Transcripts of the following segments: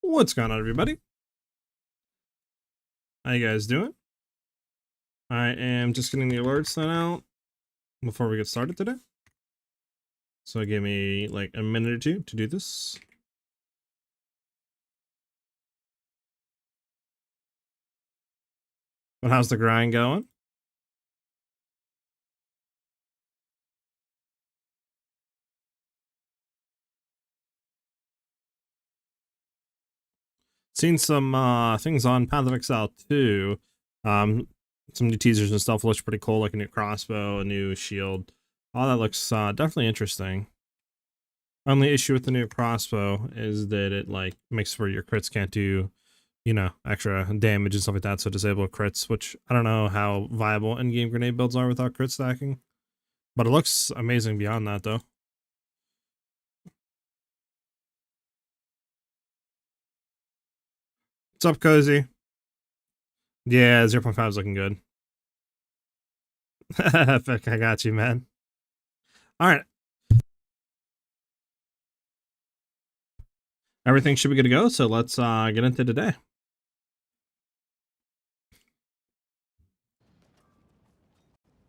What's going on, everybody? How you guys doing? I am just getting the alerts sent out before we get started today. So give me like a minute or two to do this. But how's the grind going? Seen some things on Path of Exile 2. Some new teasers and stuff looks pretty cool, like a new crossbow, a new shield. All that looks definitely interesting. Only issue with the new crossbow is that it like makes where your crits can't do, you know, extra damage and stuff like that, so disable crits, which I don't know how viable in-game grenade builds are without crit stacking. But it looks amazing beyond that, though. What's up, Cozy? Yeah, 0.5 is looking good. Epic, I got you, man. Alright. Everything should be good to go, so let's get into today.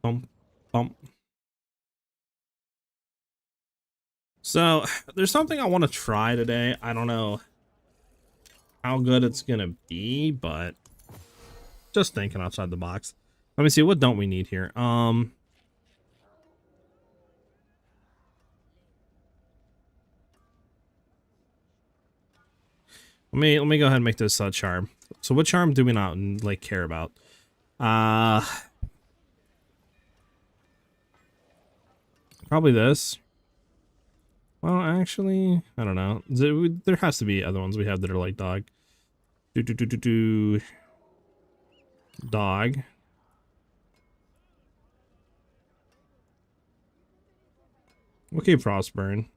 Bump, bump. So, there's something I want to try today. I don't know how good it's gonna be, but just thinking outside the box. Let me see, what don't we need here? Let me go ahead and make this charm. So what charm do we not like care about? Probably this. Well, actually, I don't know. There has to be other ones we have that are like dog. Dog. Okay, Frostburn.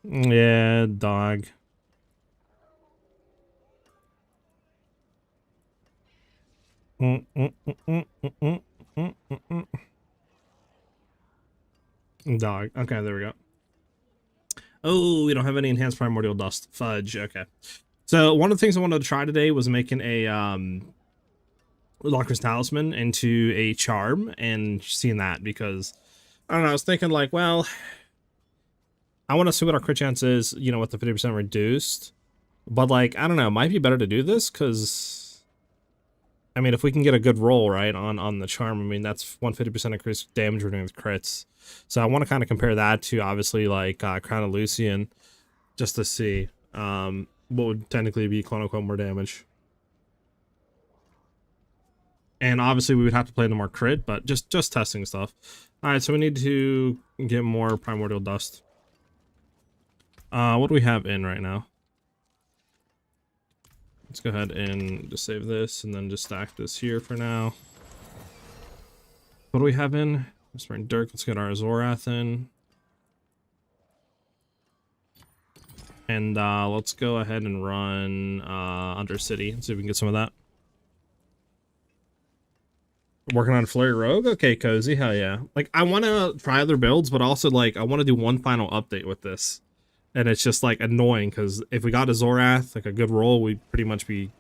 Yeah, dog. Dog. Okay, there we go. Oh, we don't have any enhanced primordial dust. Fudge. Okay. So one of the things I wanted to try today was making a Locker's Talisman into a charm and seeing that, because I don't know, I was thinking like, well, I want to see what our crit chance is, you know, with the 50% reduced. But like, I don't know, it might be better to do this because, I mean, if we can get a good roll, right, on the charm, I mean, that's 150% increased damage we're doing with crits. So I want to kind of compare that to, obviously, like Crown of Lucian, just to see what would technically be quote-unquote more damage. And obviously we would have to play the more crit, but just testing stuff. Alright, so we need to get more primordial dust. What do we have in right now? Let's go ahead and just save this and then just stack this here for now. What do we have in? Whispering Dirk. Let's get our Zorath in. And let's go ahead and run Undercity and see if we can get some of that. Working on Flurry Rogue? Okay, Cozy, hell yeah. Like, I want to try other builds, but also, like, I want to do one final update with this. And it's just, like, annoying, because if we got a Zorath, like, a good roll, we'd pretty much be,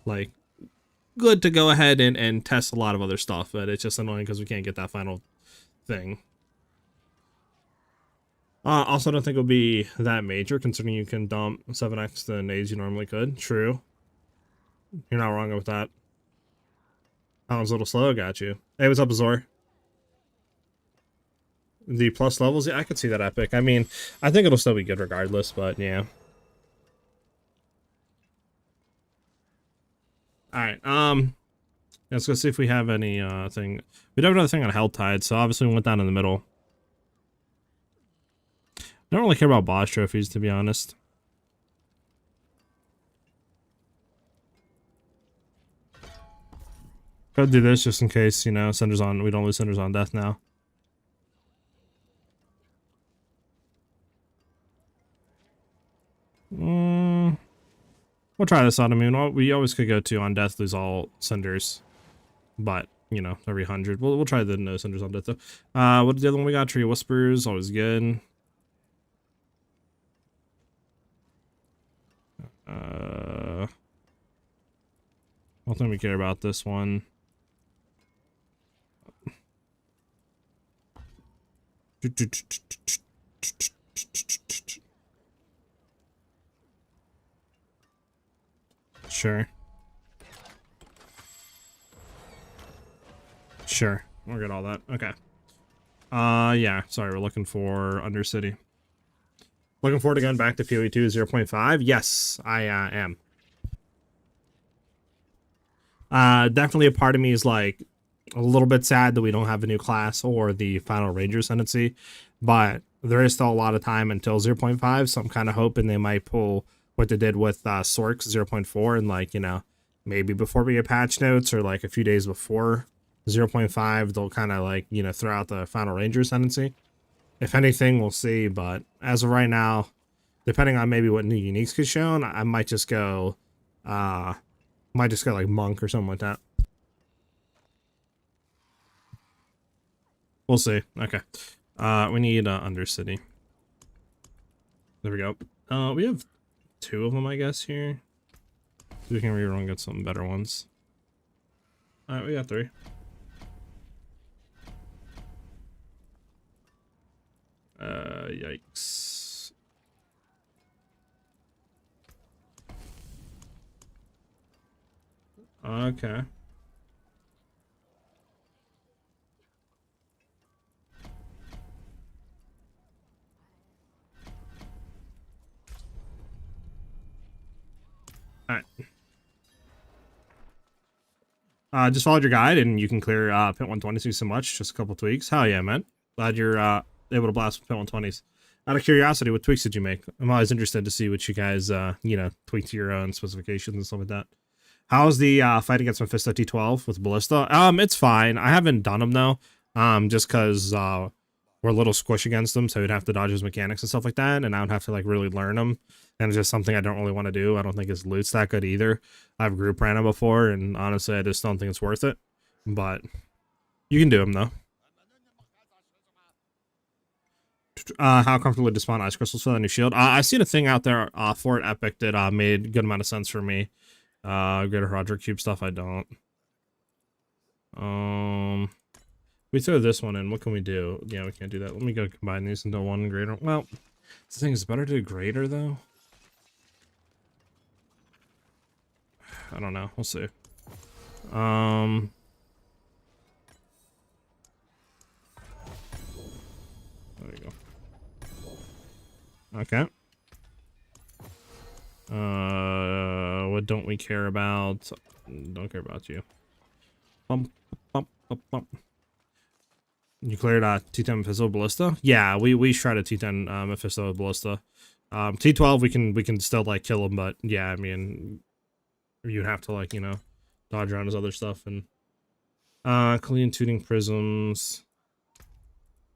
like, good to go ahead and test a lot of other stuff. But it's just annoying because we can't get that final thing. Also, I don't think it'll be that major, considering you can dump 7x the nades you normally could. True. You're not wrong with that. That one's a little slow, got you. Hey, what's up, Zor? The plus levels, yeah, I could see that epic. I mean, I think it'll still be good regardless, but yeah. Alright, let's go see if we have any thing. We don't have another thing on Hell Tide, so obviously we went down in the middle. I don't really care about boss trophies, to be honest. Gotta do this just in case, you know, Cinder's on. We don't lose Cinder's on death now. We'll try this on. I mean, we always could go to on death, lose all Cinders, but you know, every 100. We'll try the no Cinders on death though. What's the other one we got? Tree Whispers, always good. I don't think we care about this one. Sure. Sure. We'll get all that. Okay. Yeah. Sorry, we're looking for Undercity. Looking forward to going back to PoE 2 0.5. Yes, I am. Definitely a part of me is like a little bit sad that we don't have a new class or the final Ranger Ascendancy, but there is still a lot of time until 0.5, so I'm kind of hoping they might pull what they did with Sorks 0.4 and, like, you know, maybe before we get patch notes or like a few days before 0.5, they'll kind of, like, you know, throw out the final Ranger Ascendancy. If anything, we'll see, but as of right now, depending on maybe what new uniques get shown, I might just go like Monk or something like that. We'll see. Okay. We need Undercity. There we go. We have 2 of them, I guess, here. So we can reroll and get some better ones. Alright, we got 3. Yikes. Okay. Alright. Just followed your guide and you can clear Pit 120s so much. Just a couple tweaks. Hell yeah, man. Glad you're able to blast with Pit 120s. Out of curiosity, what tweaks did you make? I'm always interested to see what you guys, you know, tweak to your own specifications and stuff like that. How's the fight against Mephisto T12 with Ballista? It's fine. I haven't done them though. Just because we're a little squish against them, so we'd have to dodge his mechanics and stuff like that, and I would have to like really learn them. And it's just something I don't really want to do. I don't think his loot's that good either. I've group ran him before, and honestly, I just don't think it's worth it. But you can do him though. How comfortable to spawn ice crystals for the new shield? I've seen a thing out there for it Epic that made a good amount of sense for me. Greater Roger Cube stuff, I don't. We throw this one in. What can we do? Yeah, we can't do that. Let me go combine these into one greater. Well, the thing is, better to do greater though. I don't know. We'll see. There we go. Okay. What don't we care about? Don't care about you. Bump, bump, bump, bump. You cleared T10 Mephisto Ballista? Yeah, we tried a T10 Mephisto Ballista. T12 we can still like kill him, but yeah, I mean you'd have to like, you know, dodge around his other stuff and clean tuning prisms.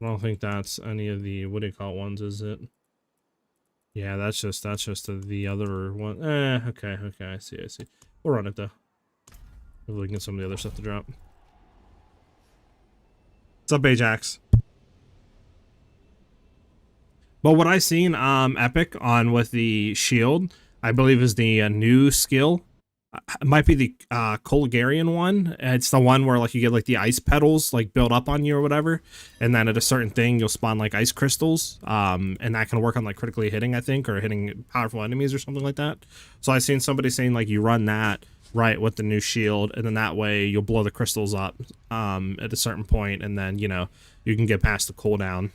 I don't think that's any of the what do you call it ones, is it? Yeah, that's just the other one. Okay, I see. We'll run it though. Maybe we can get some of the other stuff to drop. What's up, Ajax? But what I seen Epic on with the shield, I believe is the new skill. It might be the Colgarian one. It's the one where like you get like the ice petals like build up on you or whatever, and then at a certain thing you'll spawn like ice crystals. And that can work on like critically hitting, I think, or hitting powerful enemies or something like that. So I seen somebody saying like you run that right with the new shield, and then that way you'll blow the crystals up at a certain point, and then you know you can get past the cooldown.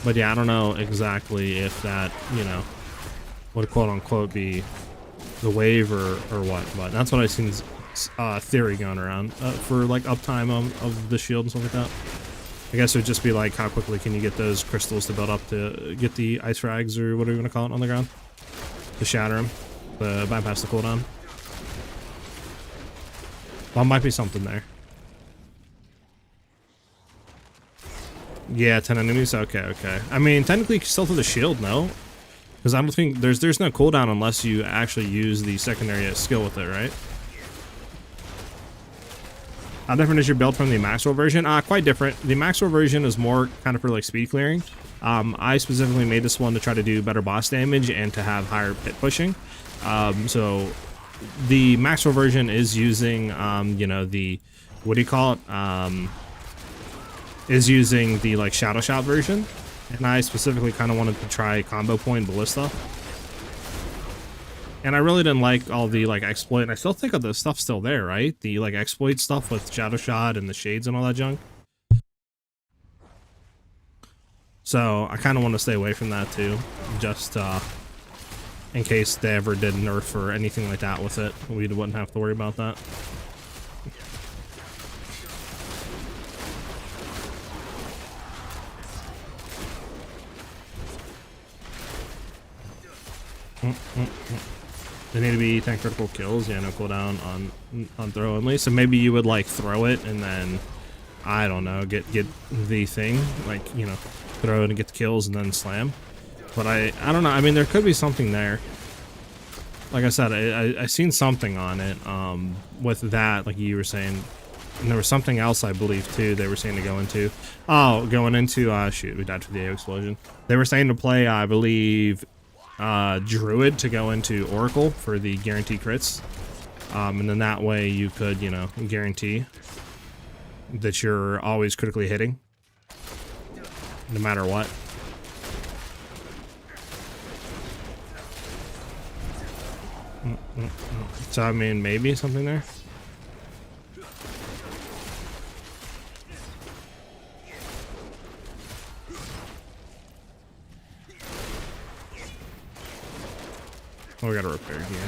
But yeah, I don't know exactly if that, you know, would quote unquote be the wave or what, but that's what I've seen theory going around for like uptime of the shield and stuff like that. I guess it would just be like how quickly can you get those crystals to build up to get the ice frags or whatever you want to call it on the ground to shatter them, to bypass the cooldown. Well, might be something there. Yeah, 10 enemies. Okay. I mean, technically, you can still throw the shield, no? Because I don't think there's no cooldown unless you actually use the secondary skill with it, right? How different is your build from the Maxwell version? Quite different. The Maxwell version is more kind of for like speed clearing, I specifically made this one to try to do better boss damage and to have higher pit pushing. So the maximum version is using, you know, the, what do you call it? Is using the like shadow shot version. And I specifically kind of wanted to try combo point Ballista. And I really didn't like all the like exploit. And I still think of the stuff still there, right? The like exploit stuff with shadow shot and the shades and all that junk. So I kind of want to stay away from that too, just in case they ever did nerf or anything like that with it. We wouldn't have to worry about that. They need to be 10 critical kills. Yeah, no cooldown on throw only. So maybe you would like throw it and then, I don't know, get the thing, like, you know, throw it and get the kills and then slam. But I don't know. I mean, there could be something there. Like I said, I seen something on it with that, like you were saying. And there was something else, I believe, too, they were saying to go into. Oh, going into, shoot, we died for the AO explosion. They were saying to play, I believe, Druid to go into Oracle for the guaranteed crits. And then that way you could, you know, guarantee that you're always critically hitting, no matter what. So, I mean, maybe something there. Oh, we gotta repair here.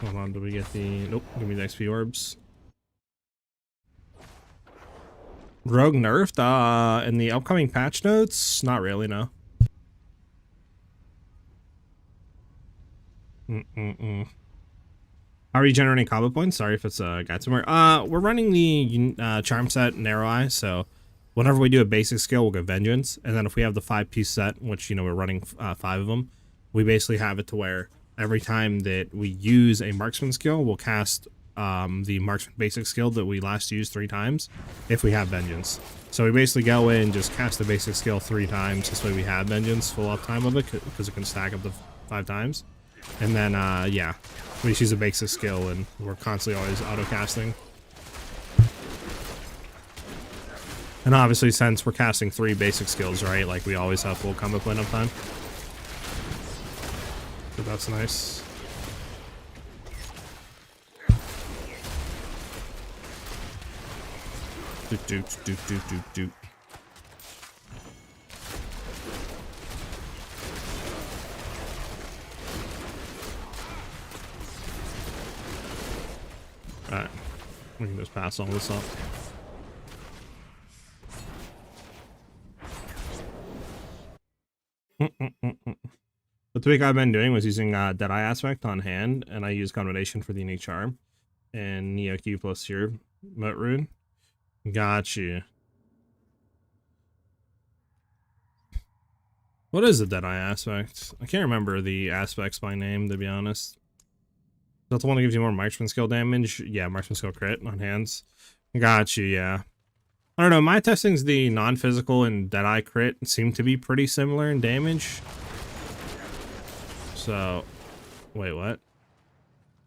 Hold on, do we get the... Nope, give me the XP orbs. Rogue nerfed in the upcoming patch notes? Not really, no. How are you generating combo points? Sorry if it's a guide somewhere. We're running the charm set Narrow Eye, so whenever we do a basic skill, we'll go Vengeance, and then if we have the 5-piece set, which, you know, we're running 5 of them, we basically have it to where every time that we use a marksman skill, we'll cast the marksman basic skill that we last used 3 times if we have Vengeance. So we basically go in and just cast the basic skill 3 times. This way we have Vengeance full uptime of it because it can stack up to 5 times. And then, yeah, we just use a basic skill and we're constantly always auto casting. And obviously, since we're casting 3 basic skills, right, like we always have full combo point uptime. So that's nice. Doot, doot, doot, doot, doot, doot. Alright, we can just pass all this up. The tweak I've been doing was using Deadeye Aspect on hand, and I use Combination for the unique charm, and Neo Q plus your Moat Rune. Gotcha. What is the Deadeye Aspect? I can't remember the aspects by name, to be honest. Is that the one that gives you more marksman skill damage? Yeah, marksman skill crit on hands. Gotcha, yeah. I don't know, my testings, the non-physical and Deadeye crit seem to be pretty similar in damage. So, wait, what?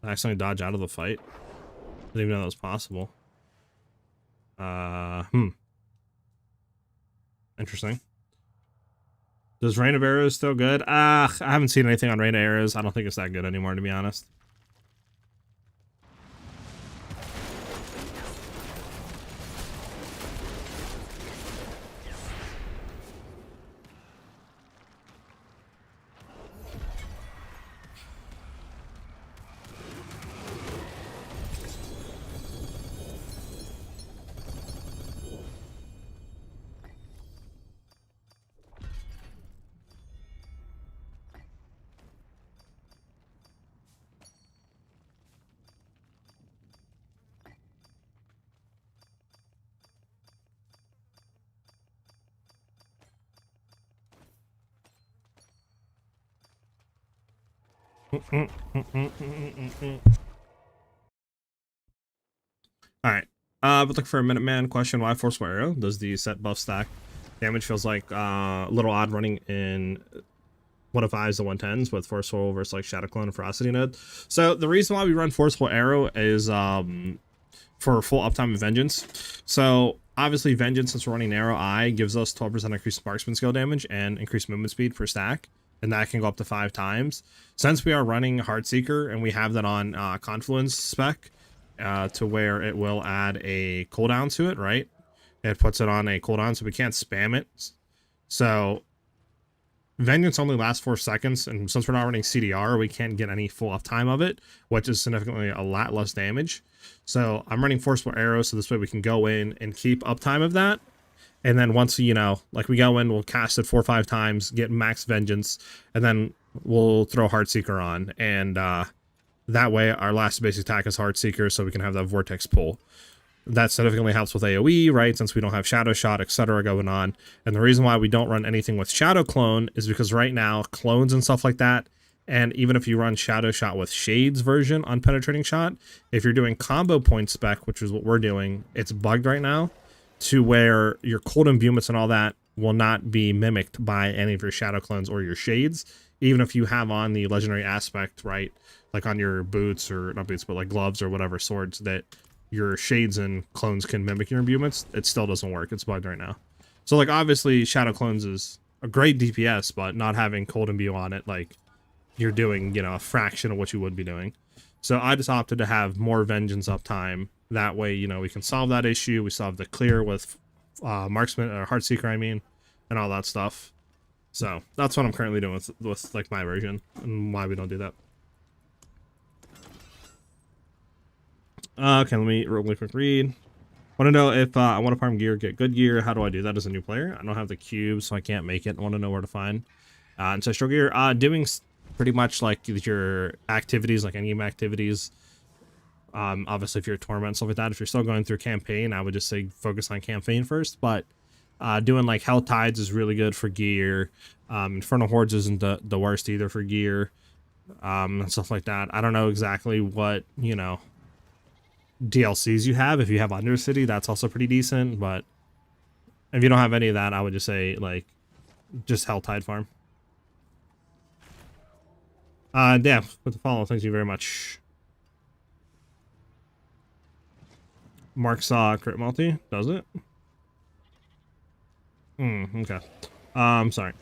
I accidentally dodge out of the fight? I didn't even know that was possible. Interesting. Does Rain of Arrows still good? I haven't seen anything on Rain of Arrows. I don't think it's that good anymore, to be honest. All right. But look for a Minuteman question. Why Forceful Arrow? Does the set buff stack? Damage feels like a little odd running in 105s to 110s with Forceful versus like Shadow Clone and Ferocity Node. So the reason why we run Forceful Arrow is for full uptime of Vengeance. So obviously Vengeance, since we're running Narrow Eye, gives us 12% increased marksman skill damage and increased movement speed per stack, and that can go up to 5 times. Since we are running Heartseeker and we have that on Confluence spec, to where it will add a cooldown to it, right? It puts it on a cooldown, so we can't spam it. So Vengeance only lasts 4 seconds, and since we're not running CDR, we can't get any full uptime of it, which is significantly a lot less damage. So I'm running Forceful Arrow, so this way we can go in and keep uptime of that. And then once, you know, like we go in, we'll cast it 4 or 5 times, get max Vengeance, and then we'll throw Heartseeker on. And that way our last basic attack is Heartseeker, so we can have that Vortex pull. That significantly helps with AoE, right? Since we don't have Shadow Shot, etc. going on. And the reason why we don't run anything with Shadow Clone is because right now, clones and stuff like that, and even if you run Shadow Shot with Shades version on Penetrating Shot, if you're doing combo point spec, which is what we're doing, it's bugged right now to where your cold imbuments and all that will not be mimicked by any of your Shadow Clones or your Shades, even if you have on the Legendary aspect, right? Like on your boots, or not boots, but like gloves or whatever, swords, that your Shades and clones can mimic your imbuments, it still doesn't work. It's bugged right now. So like obviously Shadow Clones is a great DPS, but not having cold imbue on it, like you're doing, you know, a fraction of what you would be doing. So I just opted to have more Vengeance uptime. That way, you know, we can solve that issue. We solve the clear with Marksman or Heartseeker, I mean, and all that stuff. So that's what I'm currently doing with like my version, and why we don't do that. Okay, let me real quick read. Want to know if I want to farm gear, get good gear. How do I do that as a new player? I don't have the cube, so I can't make it. I want to know where to find ancestral gear. Doing pretty much like your activities, like any activities. Obviously, if you're a tournament and stuff like that, if you're still going through campaign, I would just say focus on campaign first. But doing like Hell Tides is really good for gear. Infernal Hordes isn't the worst either for gear, and stuff like that. I don't know exactly what, you know, DLCs you have. If you have Undercity, that's also pretty decent, but if you don't have any of that, I would just say like just Helltide farm. Yeah, with the follow, thank you very much. Mark saw crit multi, does it? Okay. Sorry.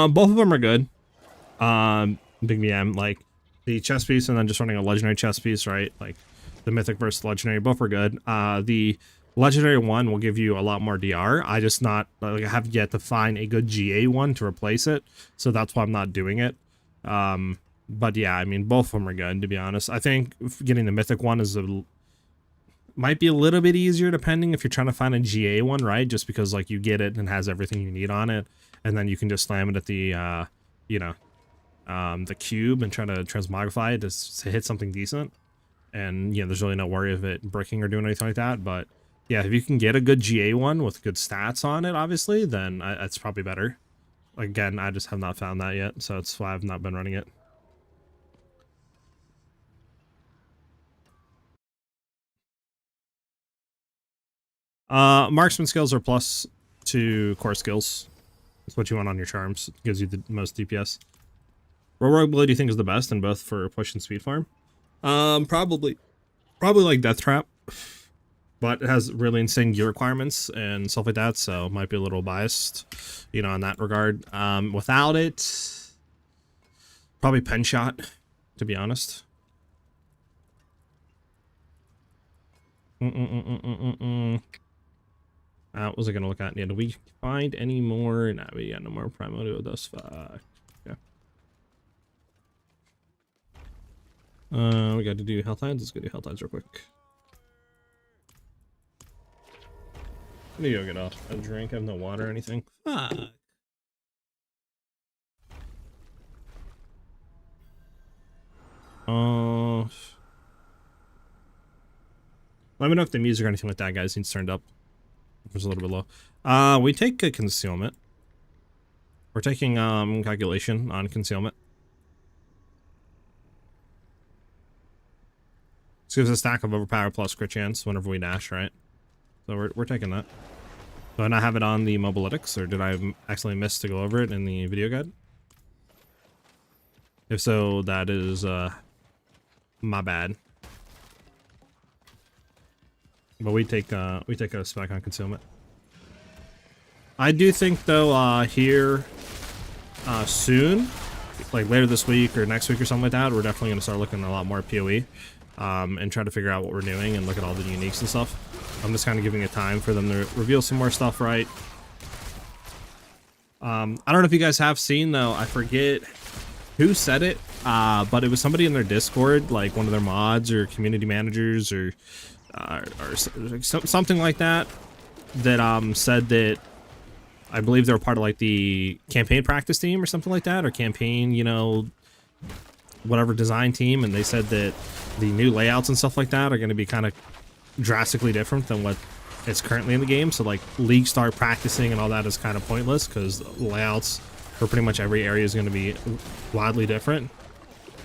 Both of them are good. Big VM, like the chess piece and then just running a legendary chess piece, right? Like the mythic versus legendary, both are good. The legendary one will give you a lot more DR. I just not, like, I have yet to find a good GA one to replace it, so that's why I'm not doing it. But yeah, I mean, both of them are good, to be honest. I think getting the mythic one is might be a little bit easier depending if you're trying to find a GA one, right? Just because like you get it and has everything you need on it, and then you can just slam it at the you know, the cube and try to transmogrify it to hit something decent. And you know, there's really no worry of it breaking or doing anything like that. But yeah, if you can get a good GA one with good stats on it, obviously, then it's probably better. Again, I just have not found that yet, so that's why I've not been running it. Marksman skills are plus to core skills. That's what you want on your charms. It gives you the most DPS. What rogue ability do you think is the best in both for push and speed farm? Probably like Death Trap, but it has really insane gear requirements and stuff like that, so might be a little biased, you know, in that regard. Without it, probably Penshot, to be honest. What was I gonna look at? Yeah, do we find any more? Nah, we got no more Primordial Dust. Fuck. Yeah. We got to do Helltides. Let's go do Helltides real quick. Let me go get off a drink. I have no water or anything. Fuck. Let me know if the music or anything like that, guys, needs turned up. It was a little bit low. We take a concealment. We're taking calculation on concealment. This gives a stack of overpower plus crit chance whenever we dash, right? So we're taking that. Do I not have it on the mobilytics, or did I accidentally miss to go over it in the video guide? If so, that is my bad. But we take a spec on concealment. I do think though here soon, like later this week or next week or something like that, we're definitely gonna start looking a lot more at PoE and try to figure out what we're doing and look at all the uniques and stuff. I'm just kind of giving it time for them to reveal some more stuff, right? I don't know if you guys have seen though, I forget who said it, but it was somebody in their Discord, like one of their mods or community managers or something like that, that said that I believe they were part of like the campaign practice team or something like that, or campaign, you know, whatever design team, and they said that the new layouts and stuff like that are going to be kind of drastically different than what is currently in the game. So like league start practicing and all that is kind of pointless because layouts for pretty much every area is going to be wildly different.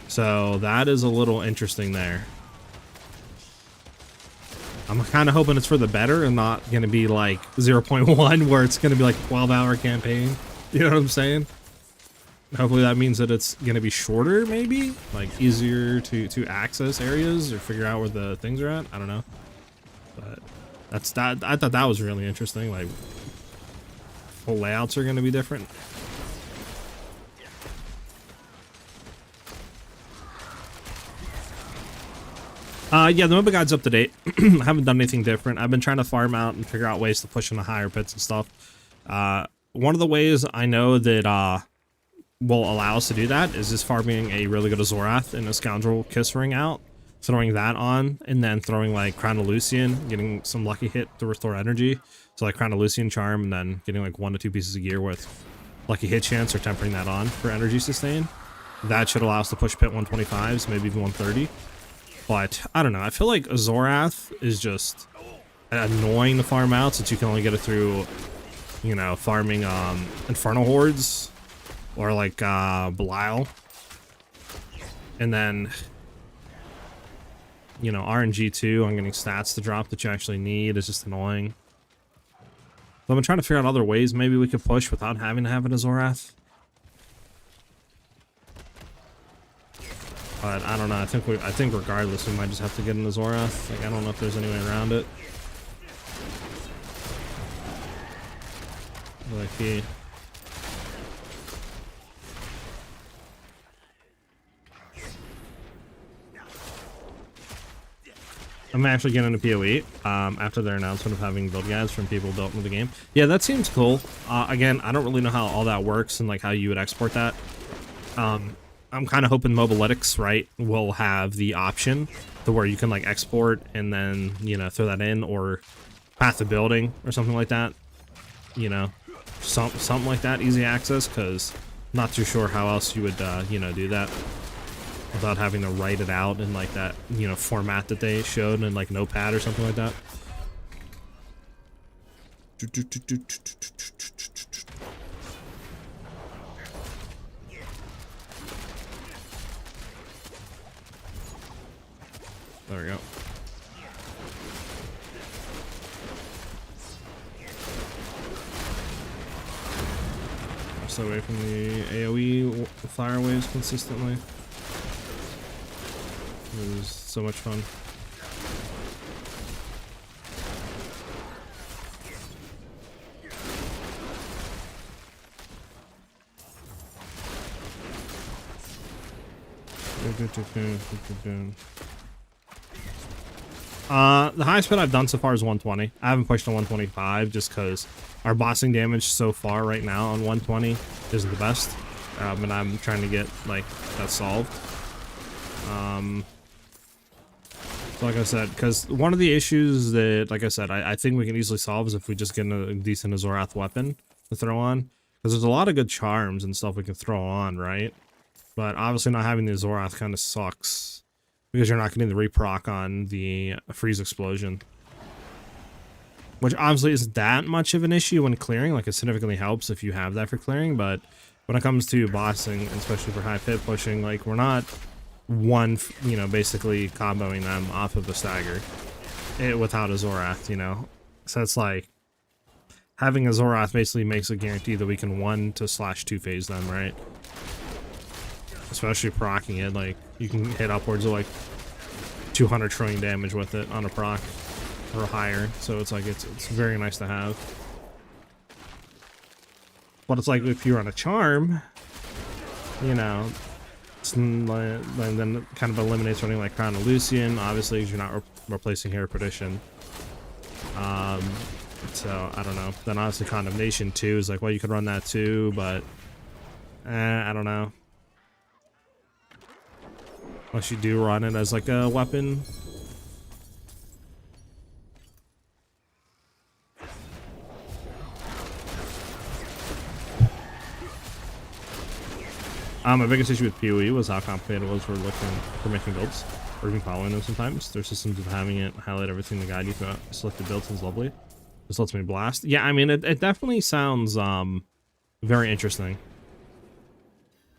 So that is a little interesting there. I'm kind of hoping it's for the better and not going to be like 0.1 where it's going to be like a 12-hour campaign. You know what I'm saying? Hopefully that means that it's going to be shorter, maybe? Like easier to access areas or figure out where the things are at. I don't know. But that's that. I thought that was really interesting. Like, whole layouts are going to be different. Yeah, the mobile guide's up to date. I haven't done anything different. I've been trying to farm out and figure out ways to push into higher pits and stuff. One of the ways I know that will allow us to do that is just farming a really good Azorath and a Scoundrel Kiss Ring out, throwing that on, and then throwing like Crown of Lucian, getting some lucky hit to restore energy. So like Crown of Lucian charm, and then getting like 1 to 2 pieces of gear with lucky hit chance or tempering that on for energy sustain. That should allow us to push pit 125s, maybe even 130. But I don't know. I feel like Azorath is just annoying to farm out since you can only get it through, you know, farming Infernal Hordes or like Belial. And then, you know, RNG too. I'm getting stats to drop that you actually need. It's just annoying. So I'm trying to figure out other ways maybe we could push without having to have an Azorath. But I don't know. I think regardless, we might just have to get an Azorath. Like, I don't know if there's any way around it. Like he. I'm actually getting into PoE after their announcement of having build guides from people built into the game. Yeah, that seems cool. Again, I don't really know how all that works and like how you would export that. I'm kind of hoping Mobilytics, right, will have the option to where you can like export and then, you know, throw that in, or Path of Building or something like that. You know, something like that, easy access, because I'm not too sure how else you would, you know, do that without having to write it out in like that, you know, format that they showed in like Notepad or something like that. There we go. Stay away from the AoE fire waves consistently. It was so much fun. The highest bit I've done so far is 120. I haven't pushed to 125 just because our bossing damage so far right now on 120 isn't the best. And I'm trying to get like that solved. So like I said, because one of the issues that, like I said, I think we can easily solve is if we just get a decent Azorath weapon to throw on. Because there's a lot of good charms and stuff we can throw on, right? But obviously not having the Zorath kind of sucks, because you're not getting the reproc on the freeze explosion. Which obviously isn't that much of an issue when clearing, like it significantly helps if you have that for clearing, but when it comes to bossing, especially for high pit pushing, like we're not basically comboing them off of the stagger without a Zorath, So it's like, having a Zorath basically makes it guaranteed that we can 1/2 phase them, right? Especially procking it, like, you can hit upwards of like 200 trillion damage with it on a proc. Or higher, so it's like it's very nice to have. But it's like if you're on a charm, it's then it kind of eliminates running like Crown of Lucian, obviously, because you're not replacing Hero Perdition. So I don't know. Then obviously Condemnation too is like, well, you could run that too, but I don't know. Unless you do run it as like a weapon. My biggest issue with PoE was how complicated it was for making builds, or even following them sometimes. Their systems of having it highlight everything to guide you throughout selected builds is lovely. This lets me blast. Yeah, I mean, it definitely sounds very interesting.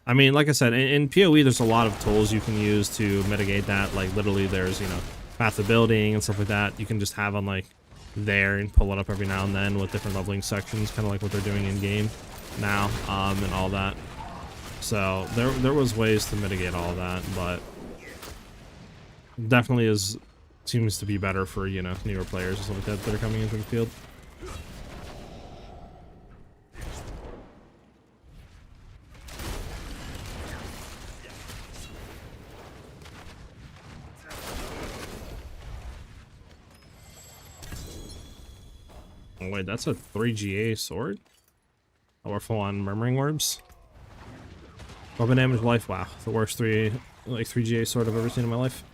I mean, like I said, in PoE, there's a lot of tools you can use to mitigate that. Like, literally, there's, path of building and stuff like that. You can just have on, like, there and pull it up every now and then with different leveling sections, kind of like what they're doing in-game now, and all that. So there was ways to mitigate all that, but definitely seems to be better for, newer players and stuff like that are coming into the field. Oh wait, that's a 3GA sword? Oh, we're full on Murmuring Orbs. Weapon damage, life, wow. The worst 3GA sword I've ever seen in my life.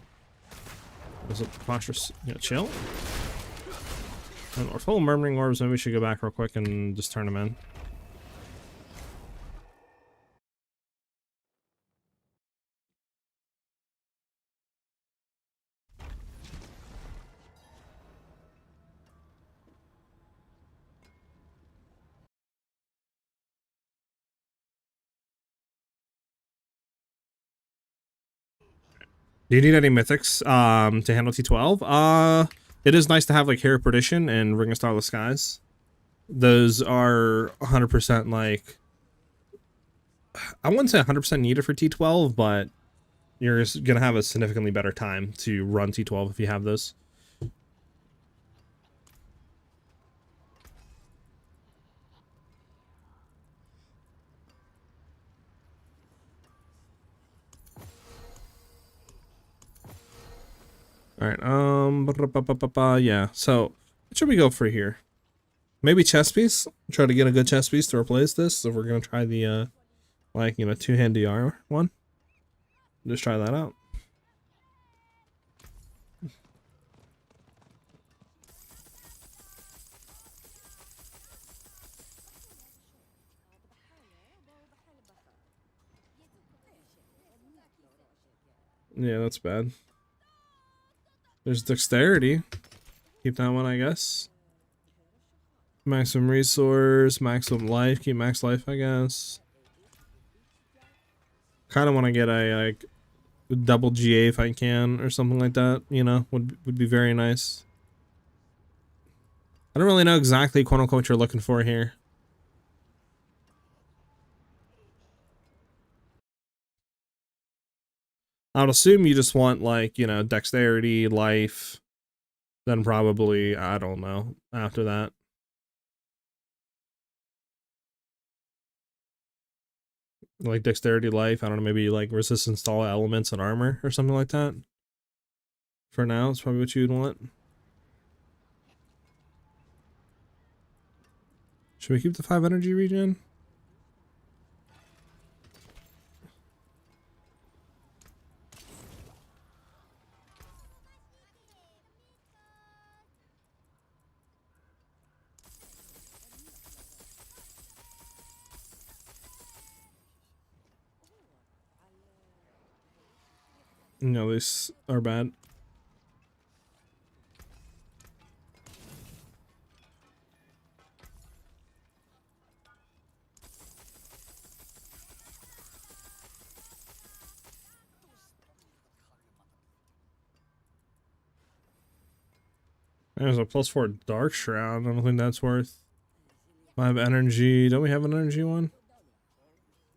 Was it preposterous? Chill. And we're full of Murmuring Orbs, maybe we should go back real quick and just turn them in. Do you need any mythics to handle T12? It is nice to have like Hero Perdition and Ring of Starless Skies. Those are 100% like, I wouldn't say 100% needed for T12, but you're gonna have a significantly better time to run T12 if you have those. Alright, yeah, so what should we go for here? Maybe chest piece? Try to get a good chest piece to replace this, so we're gonna try the two-hand DR one. Just try that out. Yeah, that's bad. There's dexterity. Keep that one, I guess. Maximum resource, maximum life. Keep max life, I guess. Kind of want to get a like double GA if I can, or something like that. Would be very nice. I don't really know exactly quote unquote what you're looking for here. I would assume you just want like, dexterity, life, then probably, I don't know, after that. Like dexterity, life, I don't know, maybe like resistance to all elements and armor or something like that. For now, it's probably what you'd want. Should we keep the 5 energy regen? No, these are bad. There's a +4 Dark Shroud. I don't think that's worth 5 energy. Don't we have an energy one?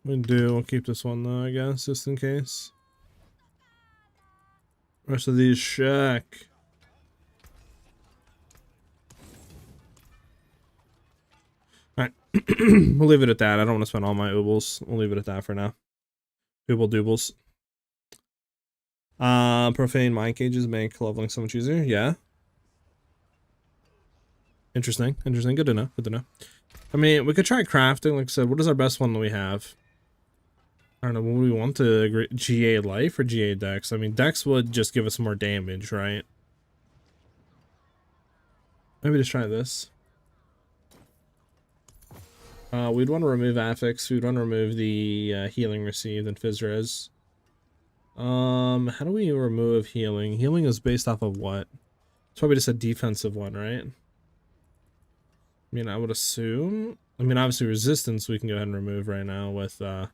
We do. We'll keep this one though, I guess, just in case. Rest of these shack. Alright. We'll leave it at that. I don't want to spend all my oobles. We'll leave it at that for now. Ooble doobles. Profane mind cages make leveling so much easier. Yeah. Interesting. Interesting. Good to know. Good to know. I mean, we could try crafting. Like I said, what is our best one that we have? I don't know. What we want to GA life or GA dex? I mean, dex would just give us more damage, right? Maybe just try this. We'd want to remove affix. We'd want to remove the healing received and phys res. How do we remove healing? Healing is based off of what? It's probably just a defensive one, right? I mean, I would assume. I mean, obviously resistance we can go ahead and remove right now with a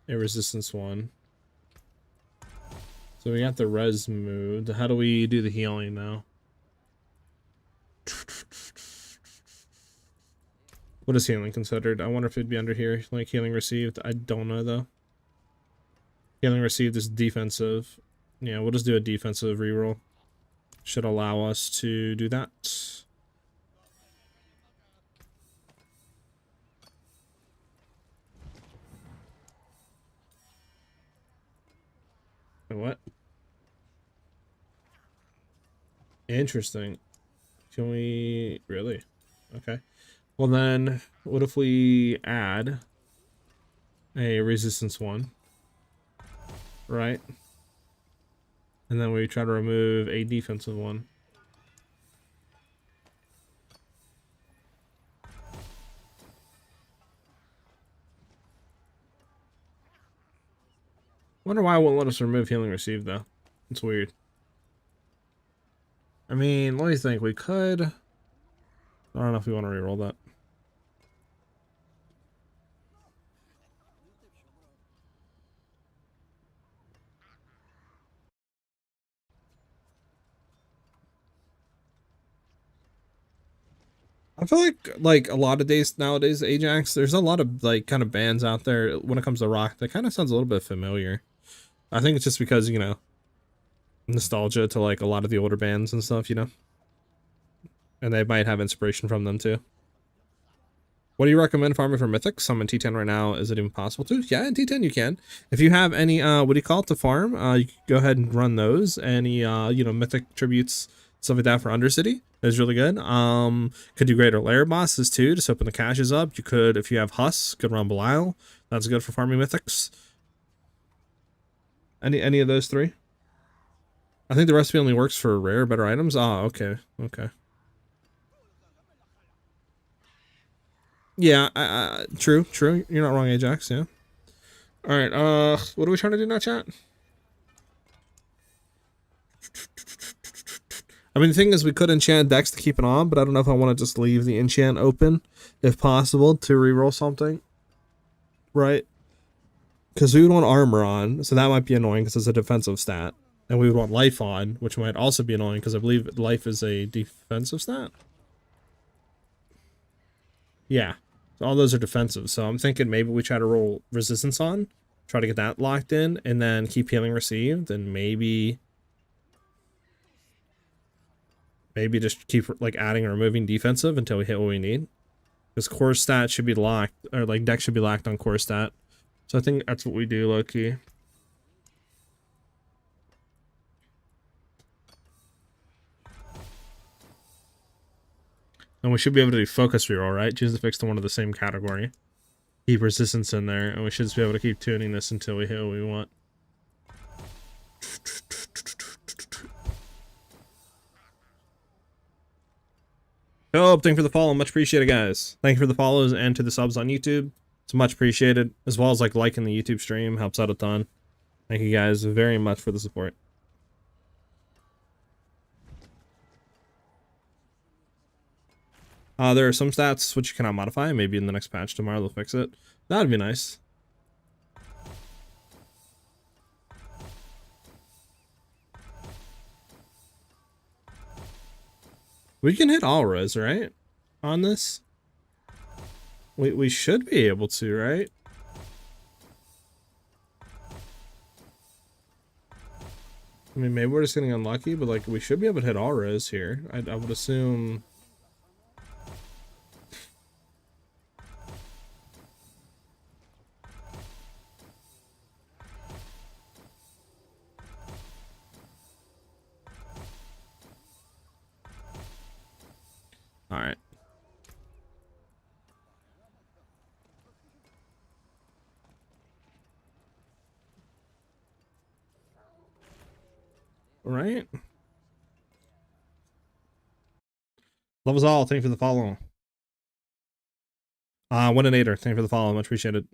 resistance one. So we got the res moved. How do we do the healing now? What is healing considered? I wonder if it'd be under here, like healing received. I don't know though. Healing received is defensive. Yeah, we'll just do a defensive reroll. Should allow us to do that. What? Interesting. Can we really? Okay. Well then, what if we add a resistance one, right? And then we try to remove a defensive one. Wonder why it won't let us remove healing received though. It's weird. I mean, what do you think? We could. I don't know if we want to reroll that. I feel like a lot of days nowadays, Ajax, there's a lot of like kind of bands out there when it comes to rock that kind of sounds a little bit familiar. I think it's just because, you know, nostalgia to like a lot of the older bands and stuff, you know, and they might have inspiration from them too. What do you recommend farming for mythics? I'm in T10 right now. Is it even possible to? Yeah, in T10 you can. If you have any, what do you call it, to farm, you can go ahead and run those. Any, you know, mythic tributes, stuff like that for Undercity is really good. Could do greater layer bosses too, just open the caches up. You could, if you have Huss, could run Belial. That's good for farming mythics. Any of those three? I think the recipe only works for rare, better items. Ah, okay, okay. Yeah, true. You're not wrong, Ajax, yeah. Alright, what are we trying to do now, chat? I mean, the thing is, we could enchant Dex to keep it on, but I don't know if I want to just leave the enchant open, if possible, to reroll something. Right? Because we would want armor on, so that might be annoying because it's a defensive stat. And we would want life on, which might also be annoying because I believe life is a defensive stat. Yeah. All those are defensive, so I'm thinking maybe we try to roll resistance on, try to get that locked in, and then keep healing received, and maybe just keep like adding or removing defensive until we hit what we need. Because core stat should be locked, or like deck should be locked on core stat. So I think that's what we do, low key. And we should be able to do focus reroll, right? Choose the fix to one of the same category. Keep resistance in there, and we should just be able to keep tuning this until we hit what we want. Oh, thank you for the follow. Much appreciated, guys. Thank you for the follows and to the subs on YouTube. It's much appreciated. As well as like liking the YouTube stream. Helps out a ton. Thank you guys very much for the support. There are some stats which you cannot modify. Maybe in the next patch tomorrow they'll fix it. That'd be nice. We can hit all res, right? On this? We should be able to, right? I mean, maybe we're just getting unlucky, but like we should be able to hit all res here. I would assume. All right. All right. Love us all. Thank you for the follow. 1 and 8er. Thank you for the follow. Much appreciated.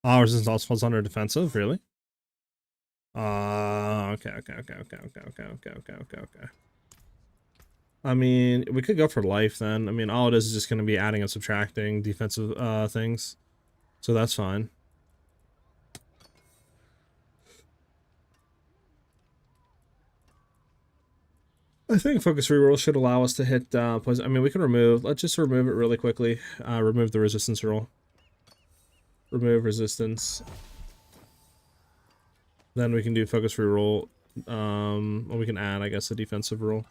Resistance also falls under defensive, really? Okay. I mean, we could go for life then. I mean, all it is just going to be adding and subtracting defensive things. So that's fine. I think focus reroll should allow us to hit poison. I mean, we can remove. Let's just remove it really quickly. Remove the resistance roll. Remove resistance. Then we can do focus reroll. Well, we can add, I guess, a defensive roll.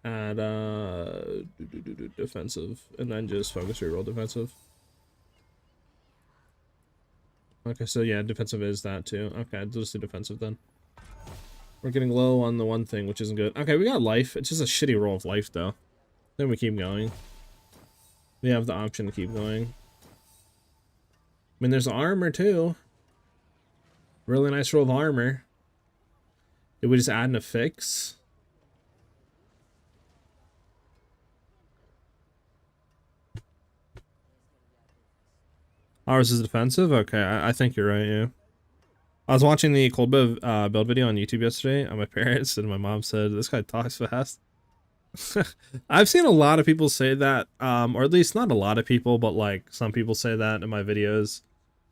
Add defensive, and then just focus reroll defensive. Okay, so yeah, defensive is that too. Okay, just do defensive then. We're getting low on the one thing, which isn't good. Okay, we got life. It's just a shitty roll of life, though. Then we keep going. We have the option to keep going. I mean, there's armor, too. Really nice roll of armor. Did we just add in a fix? Ours is defensive? Okay, I think you're right, yeah. I was watching the cold build video on YouTube yesterday on my parents, and my mom said, this guy talks fast. I've seen a lot of people say that, or at least not a lot of people, but like some people say that in my videos.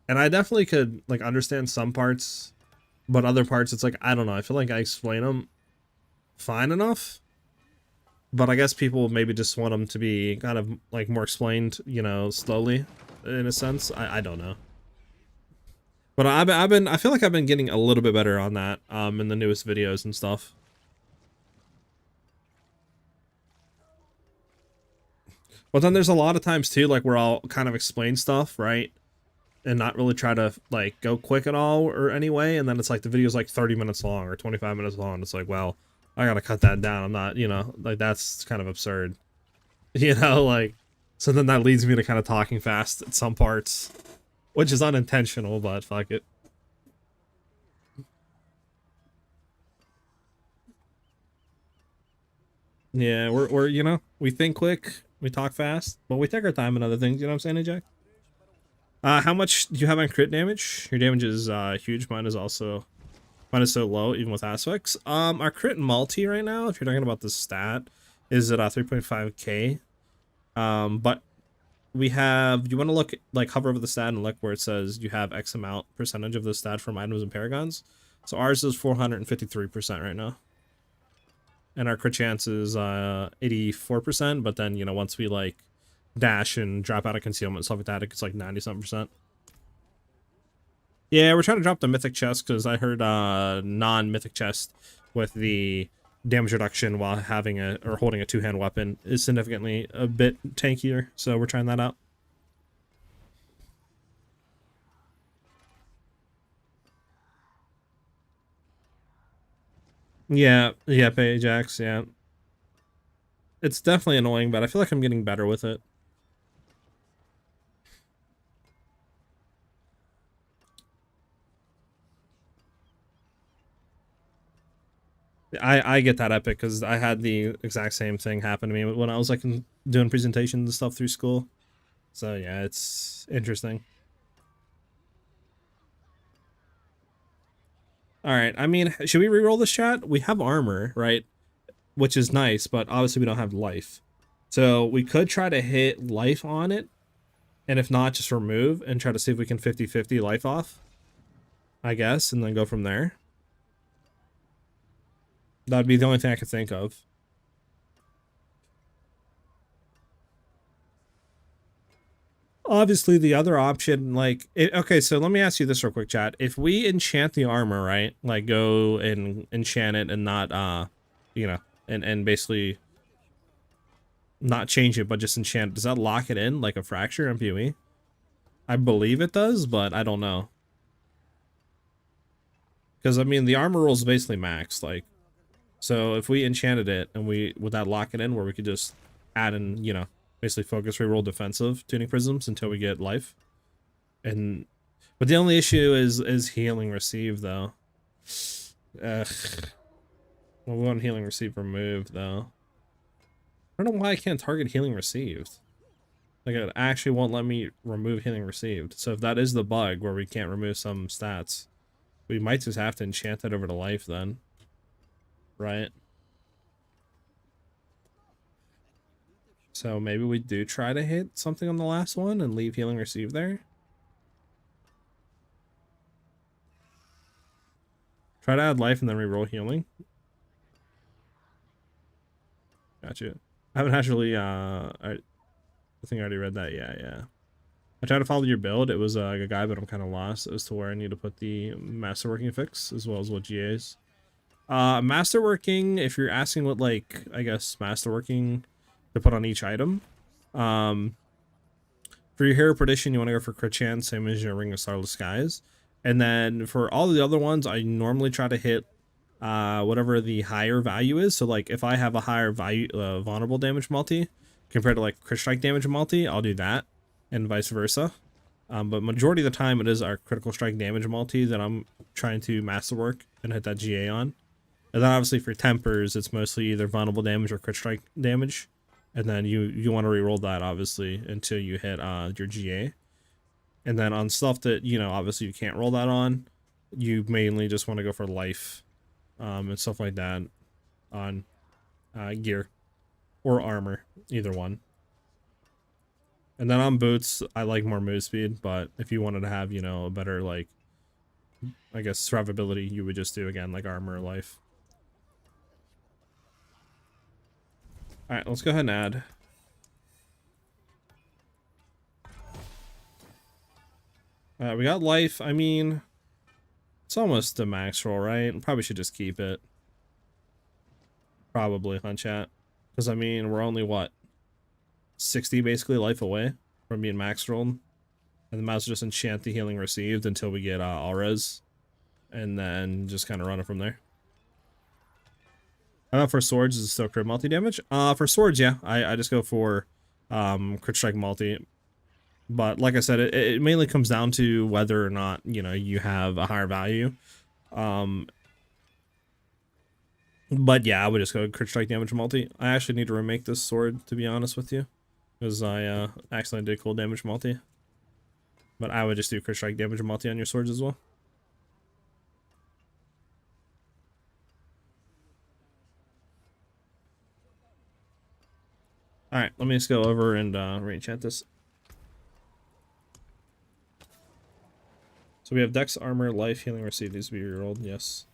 And I definitely could like understand some parts, but other parts it's like, I don't know. I feel like I explain them fine enough. But I guess people maybe just want them to be kind of like more explained, you know, slowly in a sense. I don't know. But I feel like I've been getting a little bit better on that in the newest videos and stuff. But then there's a lot of times too, like where I'll kind of explain stuff, right? And not really try to like go quick at all or anyway. And then it's like the video's like 30 minutes long or 25 minutes long. It's like, well, I gotta cut that down. I'm not, you know, like that's kind of absurd. You know, like, so then that leads me to kind of talking fast at some parts, which is unintentional, but fuck it. Yeah, we're you know, we think quick, we talk fast, but we take our time and other things, you know what I'm saying, AJ? How much do you have on crit damage? Your damage is huge. Mine is so low, even with aspects. Our crit multi right now, if you're talking about the stat, is at 3.5k. But we have, you want to look, like hover over the stat and look where it says you have X amount percentage of the stat from items and paragons. So ours is 453% right now. And our crit chance is 84%, but then, you know, once we like dash and drop out of concealment and stuff like that, it's like 90-something%. Yeah, we're trying to drop the mythic chest because I heard non-mythic chest with the damage reduction while having a or holding a two-hand weapon is significantly a bit tankier, so we're trying that out. Yeah, Ajax, yeah. It's definitely annoying, but I feel like I'm getting better with it. I get that epic because I had the exact same thing happen to me when I was like doing presentations and stuff through school. So yeah, it's interesting. All right, I mean, should we reroll this, chat? We have armor, right? Which is nice, but obviously we don't have life. So we could try to hit life on it, and if not, just remove and try to see if we can 50-50 life off, I guess, and then go from there. That'd be the only thing I could think of. Obviously, the other option, like, okay, so let me ask you this real quick, chat. If we enchant the armor, right, like go and enchant it and not, you know, and basically not change it, but just enchant it, does that lock it in like a fracture MPE? I believe it does, but I don't know. Because, I mean, the armor roll is basically maxed, like, so if we enchanted it and would that lock it in where we could just add in, you know, basically focus reroll defensive tuning prisms until we get life? And but the only issue is healing receive though. Ugh. Well, we want healing receive removed though. I don't know why I can't target healing received. Like, it actually won't let me remove healing received. So if that is the bug where we can't remove some stats, we might just have to enchant that over to life then. Right? So maybe we do try to hit something on the last one and leave healing received there. Try to add life and then reroll healing. Gotcha. I haven't actually, I think I already read that. Yeah. I tried to follow your build. It was a guy, but I'm kind of lost as to where I need to put the masterworking fix as well as what GAs. Masterworking, if you're asking what, like, I guess masterworking to put on each item, for your Hero Perdition, you want to go for crit chance, same as your Ring of Starless Skies. And then for all the other ones, I normally try to hit whatever the higher value is. So, like, if I have a higher value vulnerable damage multi compared to, like, crit strike damage multi, I'll do that, and vice versa. But majority of the time, it is our critical strike damage multi that I'm trying to masterwork and hit that GA on. And then obviously for tempers, it's mostly either vulnerable damage or crit strike damage. And then you want to reroll that, obviously, until you hit your GA. And then on stuff that, you know, obviously you can't roll that on, you mainly just want to go for life and stuff like that on gear or armor, either one. And then on boots, I like more move speed, but if you wanted to have, you know, a better, like, I guess, survivability, you would just do, again, like armor or life. Alright, let's go ahead and add. We got life. I mean, it's almost a max roll, right? Probably should just keep it. Probably, huh, chat? Because, I mean, we're only, what, 60 basically life away from being max rolled. And the mouse just enchant the healing received until we get all-res. And then just kind of run it from there. How about for swords? Is it still crit multi-damage? For swords, yeah. I just go for crit strike multi. But like I said, it mainly comes down to whether or not, you know, you have a higher value. But yeah, I would just go crit strike damage multi. I actually need to remake this sword, to be honest with you, because I accidentally did cool damage multi. But I would just do crit strike damage multi on your swords as well. Alright, let me just go over and re-enchant this. So we have Dex, Armor, Life, Healing Receive. These to be rerolled, yes.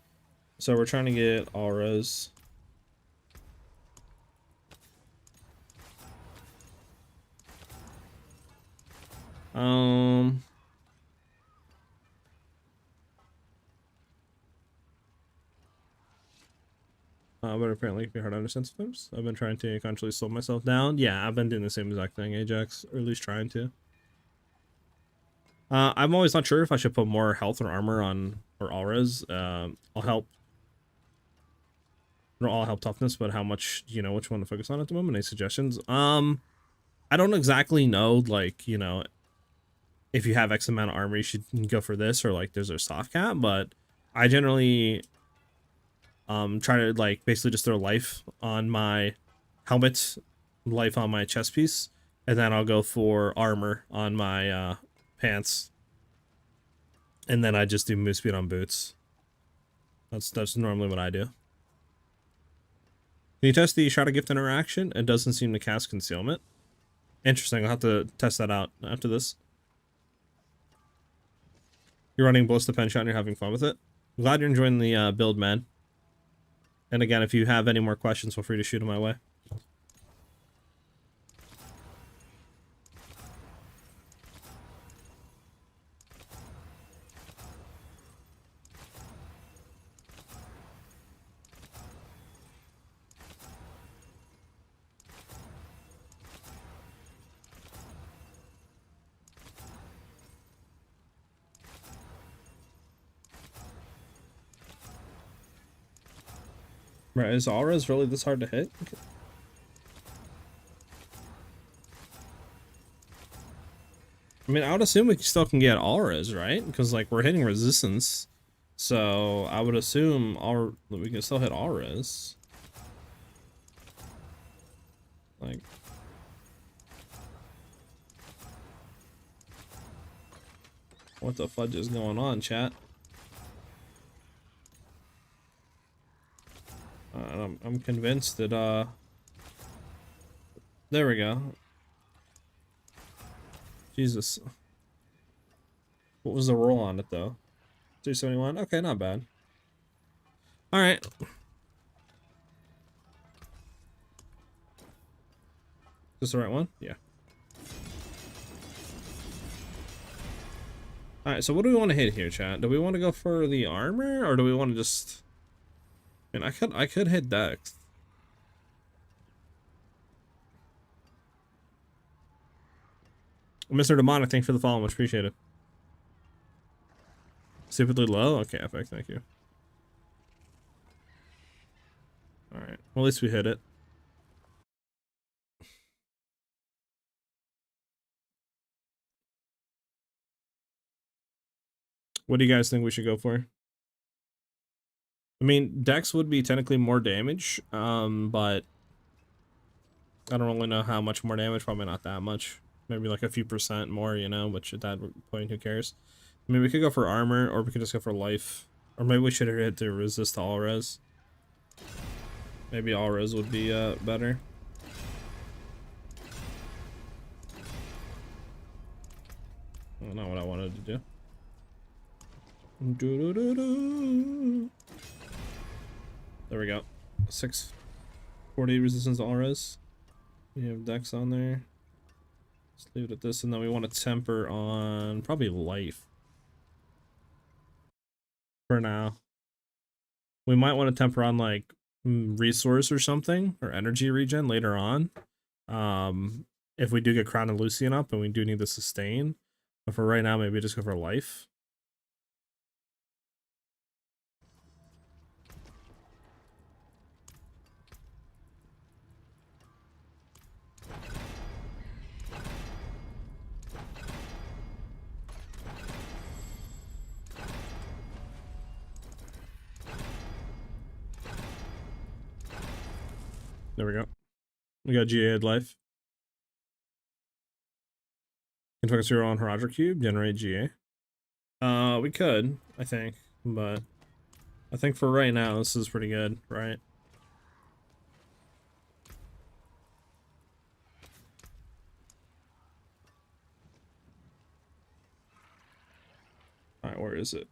So we're trying to get all-res. But apparently it can be hard to understand sometimes. I've been trying to consciously slow myself down. Yeah, I've been doing the same exact thing, Ajax, or at least trying to. I'm always not sure if I should put more health or armor on or all-res. I'll help. Not all help toughness, but how much, you know, which one to focus on at the moment. Any suggestions? I don't exactly know, like, you know, if you have X amount of armor, you should go for this, or like there's a soft cap, but I generally try to, like, basically just throw life on my helmet, life on my chest piece, and then I'll go for armor on my pants, and then I just do move speed on boots. That's normally what I do. Can you test the shot of gift interaction? It doesn't seem to cast concealment. Interesting. I'll have to test that out after this. You're running Ballista Penshot and you're having fun with it. I'm glad you're enjoying the build, man. And again, if you have any more questions, feel free to shoot them my way. Right, is auras really this hard to hit? I mean, I would assume we still can get auras, right? Because, like, we're hitting resistance. So, I would assume we can still hit auras. Like... what the fudge is going on, chat? I'm convinced that, there we go. Jesus. What was the roll on it, though? 271? Okay, not bad. Alright. Is this the right one? Yeah. Alright, so what do we want to hit here, chat? Do we want to go for the armor, or do we want to just... I mean, I could hit Dex. Mr. Demonic, thanks for the follow, much appreciated. Stupidly low? Okay, epic, thank you. Alright, well, at least we hit it. What do you guys think we should go for? I mean, Dex would be technically more damage, but I don't really know how much more damage. Probably not that much. Maybe like a few percent more, you know, which at that point, who cares? I mean, we could go for armor, or we could just go for life. Or maybe we should hit to resist all res. Maybe all res would be better. Well, not what I wanted to do. There we go. 640 resistance to all res. We have Dex on there. Let's leave it at this, and then we want to temper on probably life. For now. We might want to temper on like resource or something, or energy regen later on. If we do get Crown and Lucian up and we do need the sustain. But for right now, maybe just go for life. There we go. We got GA'd life. Can focus zero on Horadric Cube, generate GA. We could, I think, but I think for right now this is pretty good, right? Alright, where is it?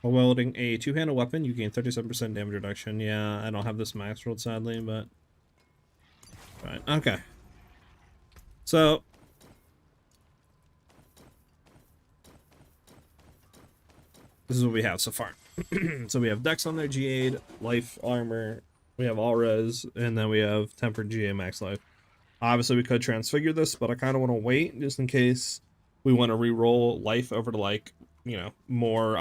While wielding a two-handed weapon, you gain 37% damage reduction. Yeah, I don't have this max rolled, sadly, but... right, okay. So... this is what we have so far. So we have Dex on there, GA'd, life, armor, we have all res, and then we have tempered GA max life. Obviously, we could transfigure this, but I kind of want to wait, just in case we want to re-roll life over to, like, you know, more,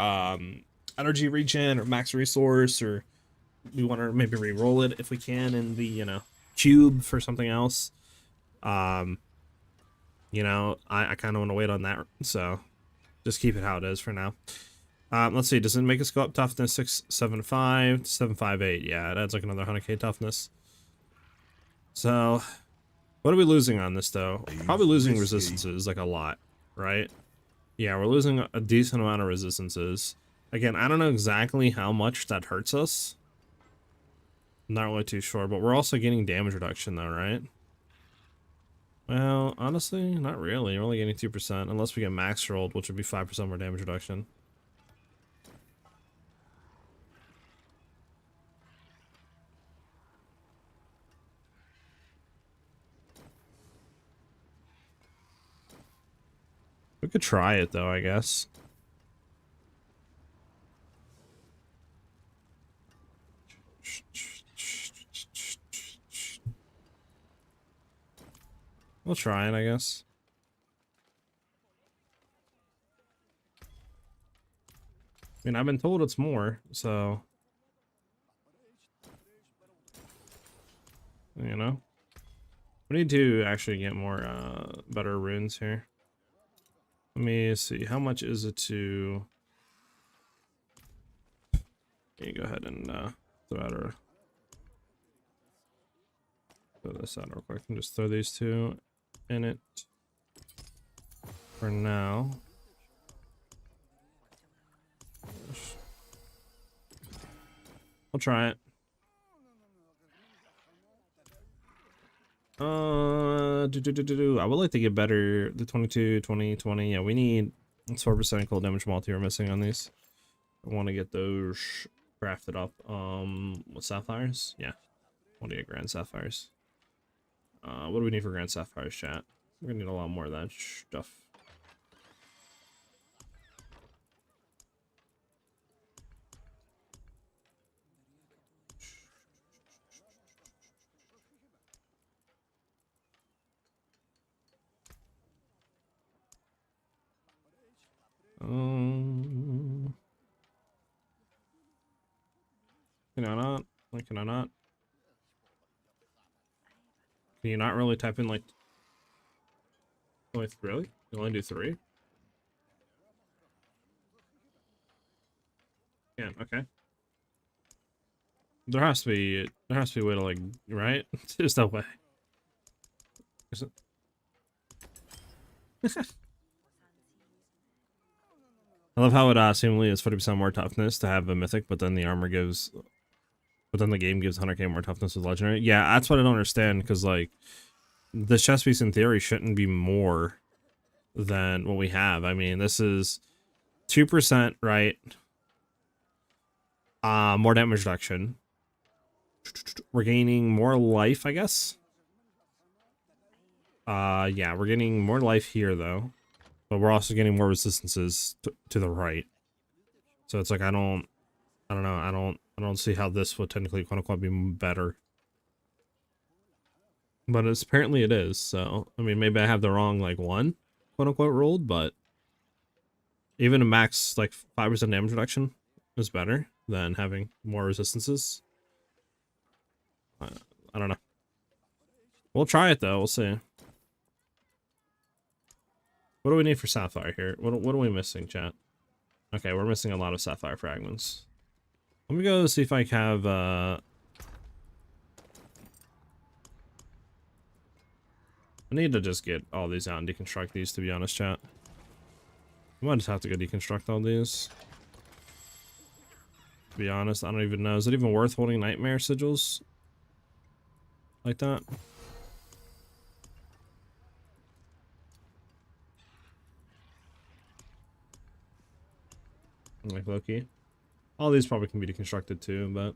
energy regen or max resource, or we want to maybe re-roll it if we can in the, you know, cube for something else. You know, I kind of want to wait on that, so just keep it how it is for now. Let's see, does it make us go up toughness 675 to 758? Yeah, it adds like another 100k toughness. So, what are we losing on this though? Probably losing resistances, like a lot, right? Yeah, we're losing a decent amount of resistances. Again, I don't know exactly how much that hurts us. Not really too sure, but we're also getting damage reduction though, right? Well, honestly, not really. We're only getting 2%, unless we get max rolled, which would be 5% more damage reduction. We could try it though, I guess. We'll try it, I guess. I mean, I've been told it's more, so... You know? We need to actually get more, better runes here. Let me see, how much is it to... Let me go ahead and, throw out our... Throw this out real quick and just throw these two in it for now. I'll try it. I would like to get better. The 22, 20, 20. Yeah, we need 4% cold damage multi we're missing on these. I want to get those crafted up. With sapphires? Yeah. I want to get grand sapphires. What do we need for grand sapphires, chat? We're gonna need a lot more of that stuff. Can I not? Like, can I not? Can you not really type in like... Really? You only do 3? Yeah, okay. There has to be a way to like, right? There's no way. Is it? I love how it seemingly is 40% more toughness to have a mythic, but then the armor gives... But then the game gives 100k more toughness with legendary. Yeah, that's what I don't understand, because like... The chest piece in theory shouldn't be more than what we have. I mean, this is 2%, right? More damage reduction. We're gaining more life, I guess. Yeah, we're getting more life here though, but we're also getting more resistances to the right. So it's like I don't know. I don't see how this would technically quote unquote be better. But it's apparently it is. So I mean, maybe I have the wrong like one quote unquote rolled, but even a max like 5% damage reduction is better than having more resistances. I don't know. We'll try it though. We'll see. What do we need for sapphire here? What are we missing, chat? Okay, we're missing a lot of sapphire fragments. Let me go see if I have I need to just get all these out and deconstruct these, to be honest, chat. I might just have to go deconstruct all these. To be honest, I don't even know. Is it even worth holding nightmare sigils like that? Like Loki. All these probably can be deconstructed too, but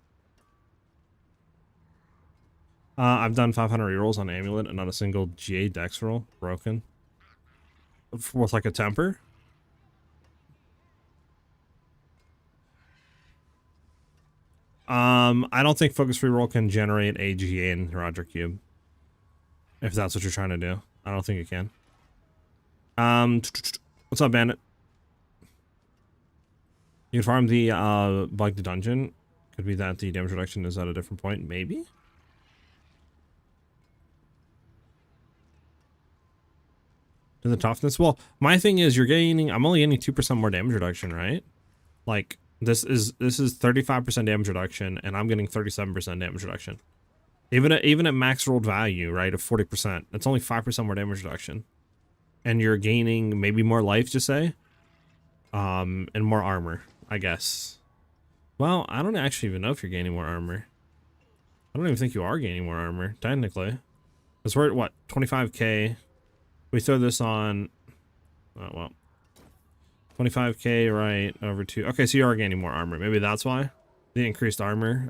I've done 500 rerolls on Amulet and not a single GA dex roll broken. With like a temper. I don't think focus reroll can generate a GA in Roger Cube. If that's what you're trying to do. I don't think it can. What's up, Bandit? You can farm the bug the dungeon. Could be that the damage reduction is at a different point, maybe? To the toughness? Well, my thing is you're gaining, I'm only getting 2% more damage reduction, right? Like, this is 35% damage reduction, and I'm getting 37% damage reduction. Even at max rolled value, right, of 40%, it's only 5% more damage reduction. And you're gaining maybe more life, just say. And more armor, I guess. Well, I don't actually even know if you're gaining more armor. I don't even think you are gaining more armor, technically. Because we're at, what, 25k? We throw this on... Oh, well. 25k, right, over 2... Okay, so you are gaining more armor. Maybe that's why. The increased armor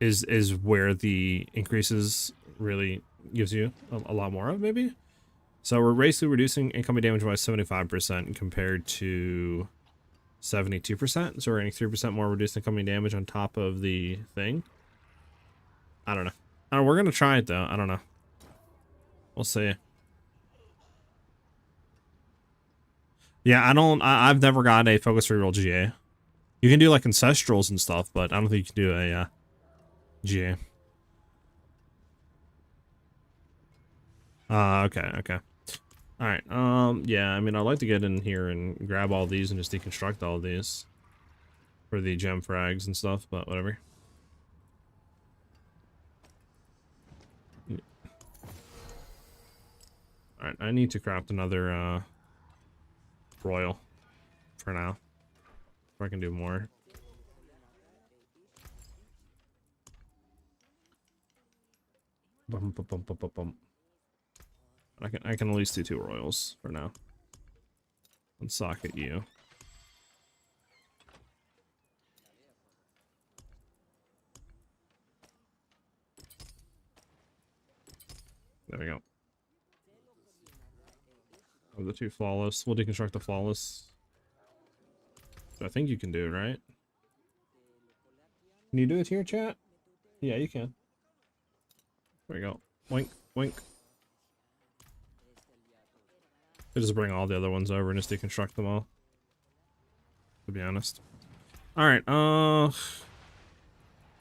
is where the increases really gives you a lot more of, maybe? So we're basically reducing incoming damage by 75% compared to 72%. So we're getting 3% more reduced incoming damage on top of the thing. I don't know. We're going to try it, though. I don't know. We'll see. Yeah, I've never got a focus reroll GA. You can do like ancestrals and stuff, but I don't think you can do a GA. Okay. Alright, yeah, I mean, I'd like to get in here and grab all these and just deconstruct all of these for the gem frags and stuff, but whatever. Alright, I need to craft another, royal for now. If I can do more. Bum, bum, bum, bum, bum, bum. I can at least do 2 royals for now. And socket you. There we go. Oh, the 2 flawless. We'll deconstruct the flawless. I think you can do it, right? Can you do it here, chat? Yeah, you can. There we go. Wink, wink. They just bring all the other ones over and just deconstruct them all. To be honest. Alright,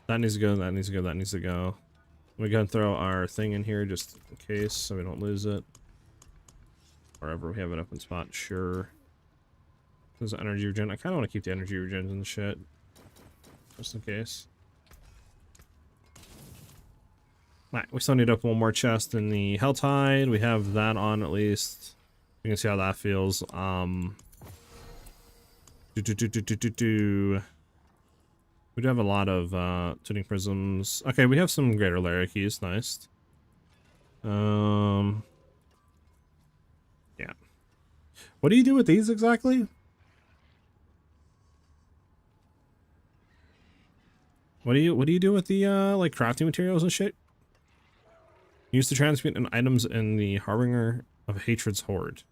that needs to go, that needs to go, that needs to go. We gotta throw our thing in here just in case so we don't lose it. Wherever we have an open spot, sure. There's energy regen. I kinda wanna keep the energy regens and shit. Just in case. Alright, we still need to open one more chest in the Helltide. We have that on at least. You can see how that feels. We do have a lot of tuning prisms. Okay, we have some greater layer keys. Nice. Yeah. What do you do with these exactly? What do you do with the like crafting materials and shit? Used to transmute items in the Harbinger of Hatred's Horde.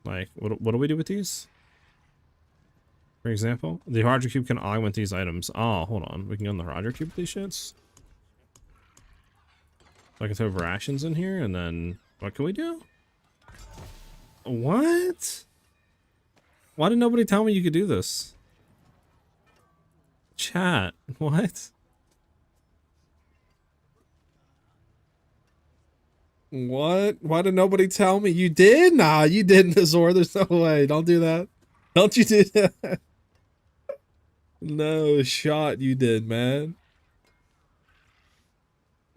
Like, what do we do with these? For example, the Hydro Cube can augment these items. Oh, hold on. We can go in the Hydro Cube with these shits. So I can throw rations in here, and then what can we do? What? Why did nobody tell me you could do this? Chat, what? What? Why did nobody tell me? You did? Nah, you didn't, Azor. There's no way. Don't do that. Don't you do that. No shot you did, man.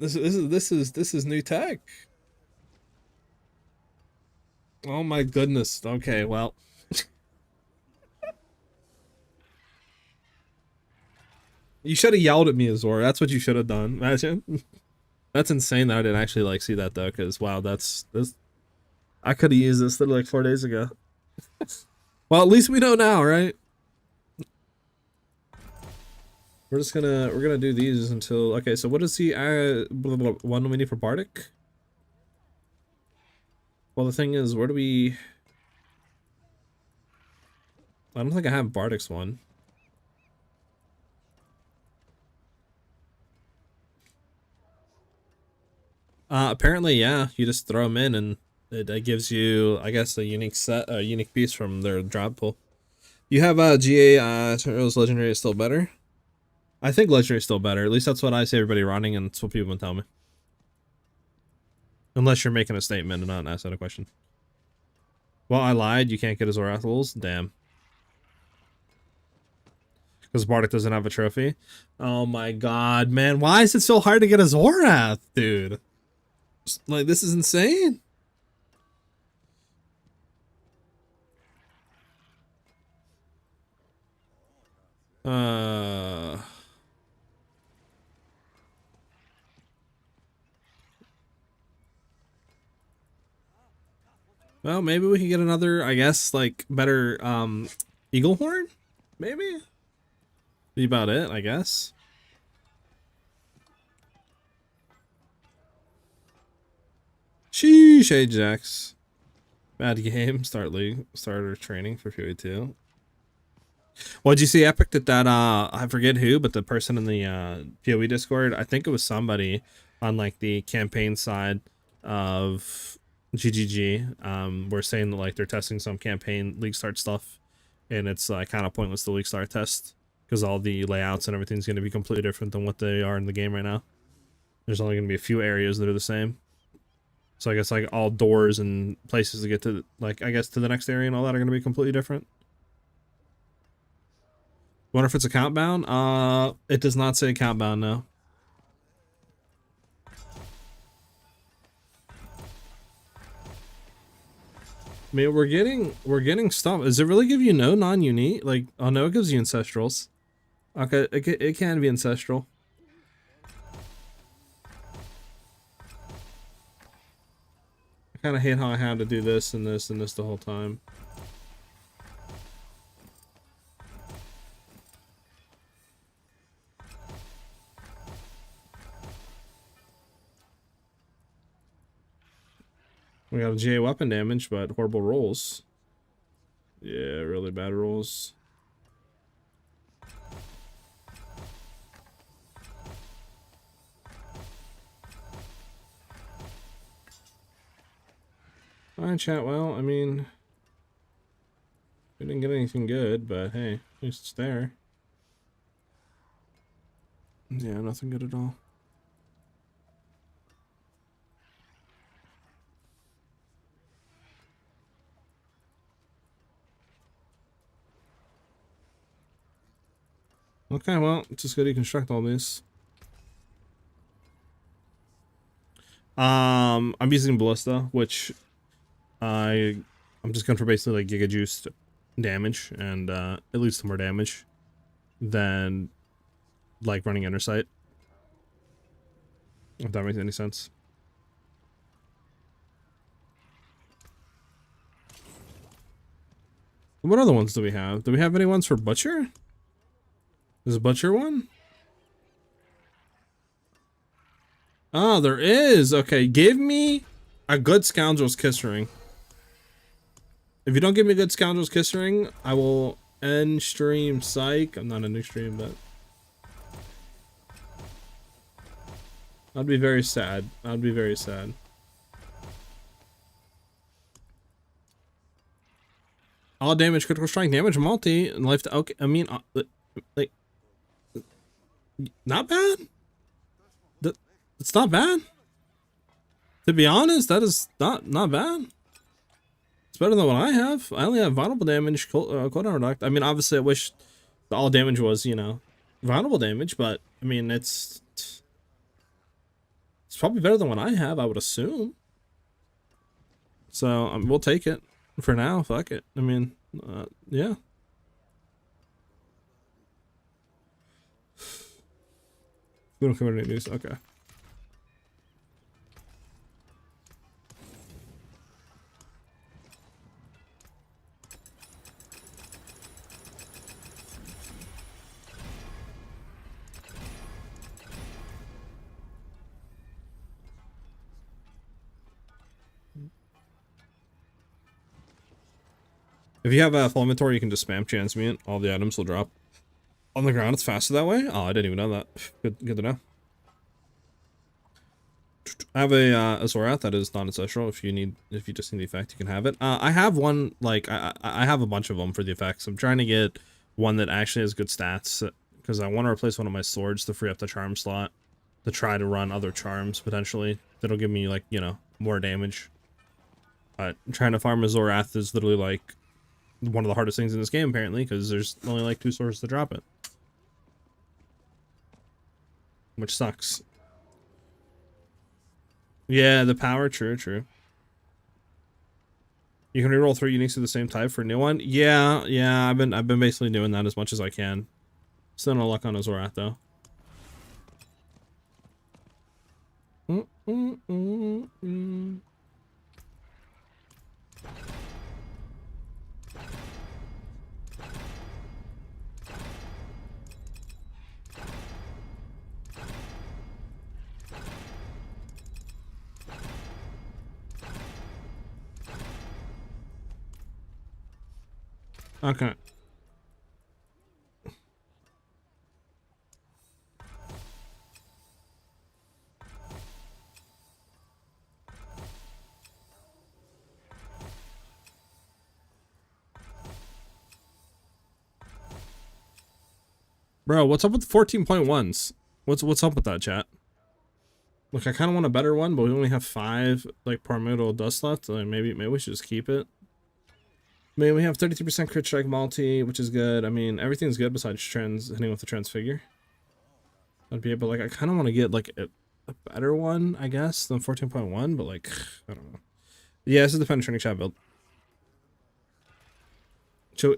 This is new tech. Oh my goodness. Okay, well. You should have yelled at me, Azor. That's what you should have done. Imagine. That's insane that I didn't actually like see that though, because wow, that's I could have used this literally like 4 days ago. Well, at least we know now, right? We're gonna do these until okay. So what is the one we need for Bardic? Well, the thing is, where do we? I don't think I have Bardic's one. Apparently, yeah. You just throw them in, and it gives you, I guess, a unique set, a unique piece from their drop pool. You have GA. Turtles Legendary is still better. I think Legendary is still better. At least that's what I see everybody running, and it's what people been telling me. Unless you're making a statement and not asking a question. Well, I lied. You can't get his Orathals. Damn. Because Bardic doesn't have a trophy. Oh my god, man. Why is it so hard to get a Zorath, dude? Like, this is insane. Well, maybe we can get another, I guess, like, better, Eagle Horn? Maybe? Be about it, I guess. Sheesh, Ajax. Bad game. Starter training for PoE2. What'd you see, Epic? That I forget who, but the person in the PoE Discord, I think it was somebody on like the campaign side of GGG, were saying that like they're testing some campaign league start stuff, and it's kind of pointless the league start test because all the layouts and everything's going to be completely different than what they are in the game right now. There's only going to be a few areas that are the same. So I guess like all doors and places to get to, like, I guess to the next area and all that are going to be completely different. Wonder if it's account bound? It does not say account bound, no. I mean, we're getting stuff. Does it really give you no non-unique? Like, oh no, it gives you ancestrals. Okay, it can be ancestral. I kind of hate how I had to do this and this and this the whole time. We got a GA weapon damage, but horrible rolls. Yeah, really bad rolls. Alright, chat. Well, I mean, we didn't get anything good, but hey, at least it's there. Yeah, nothing good at all. Okay, well, just go deconstruct all these. I'm using Ballista, which I'm just going for basically like Giga Juiced damage and it leads to more damage than like running Inner-Sight. If that makes any sense. What other ones do we have? Do we have any ones for Butcher? Is a Butcher one? Oh, there is. Okay, give me a good Scoundrel's Kiss Ring. If you don't give me a good Scoundrel's Kiss Ring, I will end stream. Psych. I'm not ending stream, but I'd be very sad. I'd be very sad. All damage, critical strike, damage, multi, and life to, okay, I mean, like, not bad. It's not bad. To be honest, that is not bad. It's better than what I have. I only have vulnerable damage, cooldown reduct. I mean, obviously, I wish the all damage was, you know, vulnerable damage, but I mean, it's probably better than what I have, I would assume. So we'll take it for now. Fuck it. I mean, yeah. We don't cover any news. Okay. If you have a full inventory, you can just spam transmute. All the items will drop on the ground. It's faster that way. Oh, I didn't even know that. Good to know. I have a Zorath that is non-ancestral. If you just need the effect, you can have it. I have one, like, I have a bunch of them for the effects. I'm trying to get one that actually has good stats, because I want to replace one of my swords to free up the charm slot to try to run other charms, potentially. That'll give me, like, you know, more damage. But trying to farm a Zorath is literally like one of the hardest things in this game, apparently, because there's only like 2 sources to drop it. Which sucks. Yeah, the power, true. You can reroll 3 uniques of the same type for a new one. Yeah, I've been basically doing that as much as I can. Still no luck on a Zorath though. Okay. Bro, what's up with the 14.1s? What's up with that, chat? Look, I kind of want a better one, but we only have 5 like Primordial Dust left. Like, maybe we should just keep it. I mean, we have 32% crit strike multi, which is good. I mean, everything's good besides hitting with the transfigure. I'd be able, like, I kind of want to get like a better one, I guess, than 14.1, but like, I don't know. Yeah, this is the penetrating chat build. So,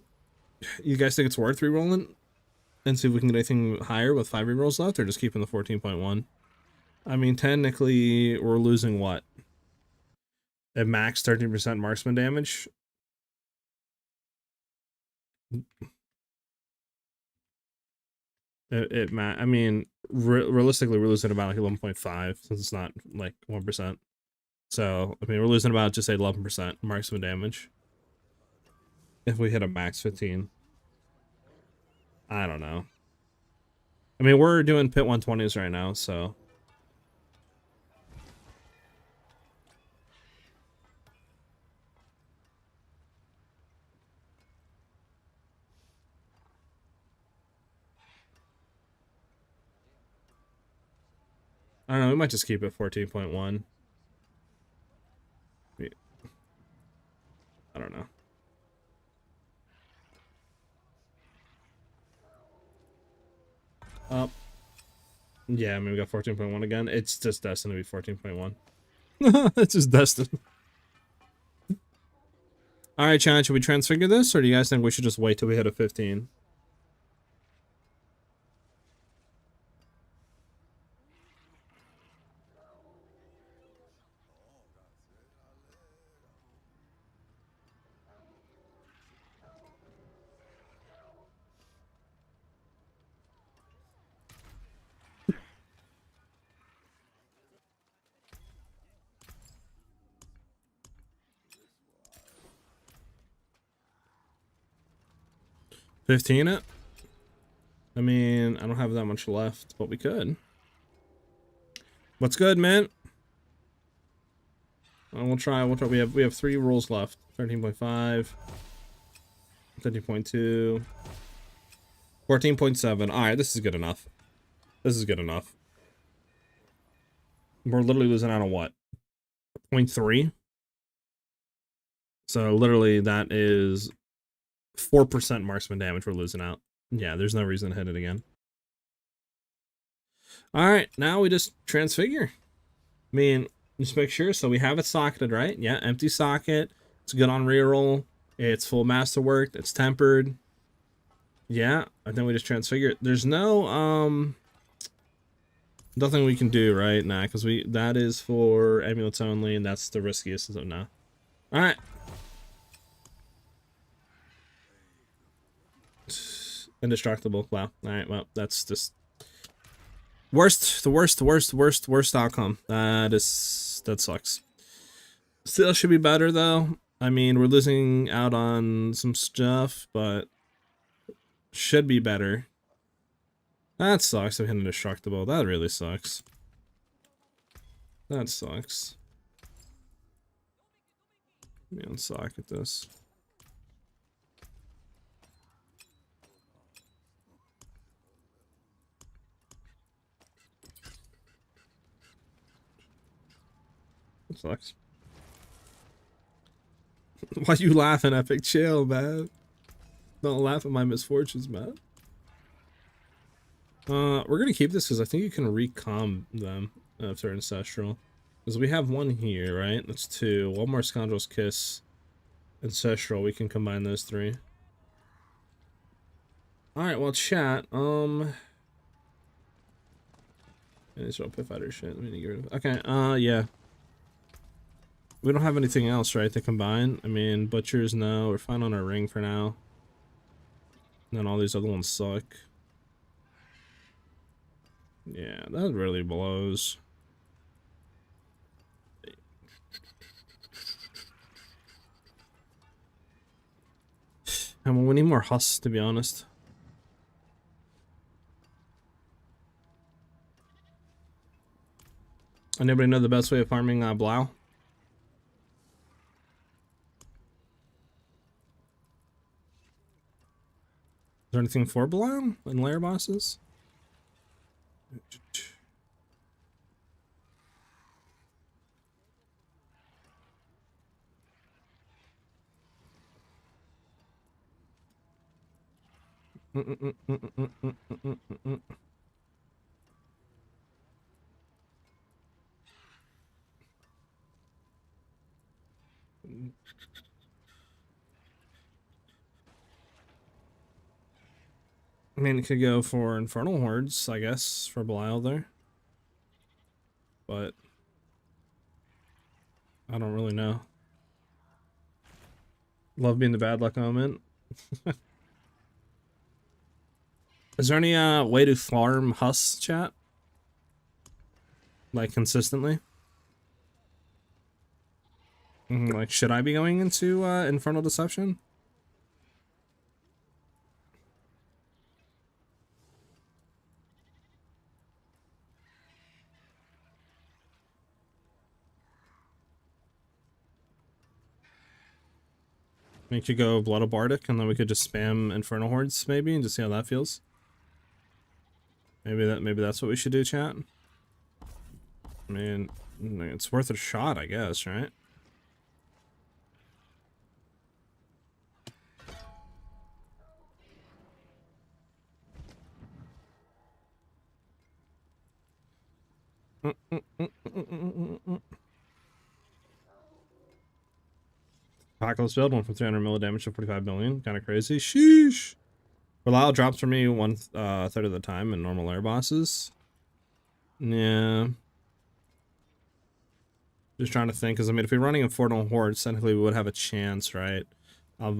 you guys think it's worth rerolling? And see if we can get anything higher with 5 rerolls left, or just keeping the 14.1? I mean, technically, we're losing what? At max 13% marksman damage? I mean, realistically, we're losing about like 11.5 since it's not like 1%. So, I mean, we're losing about just say 11% marksman damage. If we hit a max 15. I don't know. I mean, we're doing pit 120s right now, so. I don't know, we might just keep it 14.1. I don't know. Up. Yeah, I mean, we got 14.1 again. It's just destined to be 14.1. It's just destined. Alright, chat, should we transfigure this, or do you guys think we should just wait till we hit a 15? $15 it? I mean, I don't have that much left, but we could. What's good, man? We'll try. We have 3 rolls left. 13.5, 13.2, 14.7. All right, this is good enough. This is good enough. We're literally losing out on what? 0.3. So literally that is 4% marksman damage we're losing out. Yeah, there's no reason to hit it again. All right, now we just transfigure. I mean, just make sure. So we have it socketed, right? Yeah, empty socket. It's good on reroll. It's full masterwork. It's tempered. Yeah, I think we just transfigure it. There's no nothing we can do, right? Nah, because that is for amulets only, and that's the riskiest. So nah. All right. Indestructible. Wow. All right. Well, that's just the worst outcome. That sucks. Still should be better though. I mean, we're losing out on some stuff, but should be better. That sucks. I'm hitting indestructible. That really sucks. That sucks. Let me unsocket this. That sucks. Why you laughing, Epic? Chill, man. Don't laugh at my misfortunes, man. We're gonna keep this because I think you can recom them if they're ancestral. Because we have one here, right? That's two. One more Scoundrel's Kiss. Ancestral. We can combine those three. Alright, well, chat. These are pit fighter shit. Let me get rid of. Okay, yeah. We don't have anything else, right, to combine? I mean, Butchers, no. We're fine on our ring for now. And then all these other ones suck. Yeah, that really blows. And we need more husks, to be honest. Anybody know the best way of farming Blau? Is there anything for Blau in layer bosses? I mean, it could go for Infernal Hordes, I guess, for Belial there. But I don't really know. Love being the bad luck element. Is there any way to farm husks, chat? Like, consistently? Like, should I be going into Infernal Deception? Make you go Blood of Bardic, and then we could just spam Infernal Hordes, maybe, and just see how that feels. Maybe that's what we should do, chat. I mean, it's worth a shot, I guess, right? Apocalypse build went from 300 mil damage to 45 million. Kind of crazy. Sheesh. Belial drops for me one third of the time in normal air bosses. Yeah. Just trying to think, because I mean, if we're running Infernal Hordes, technically we would have a chance, right, of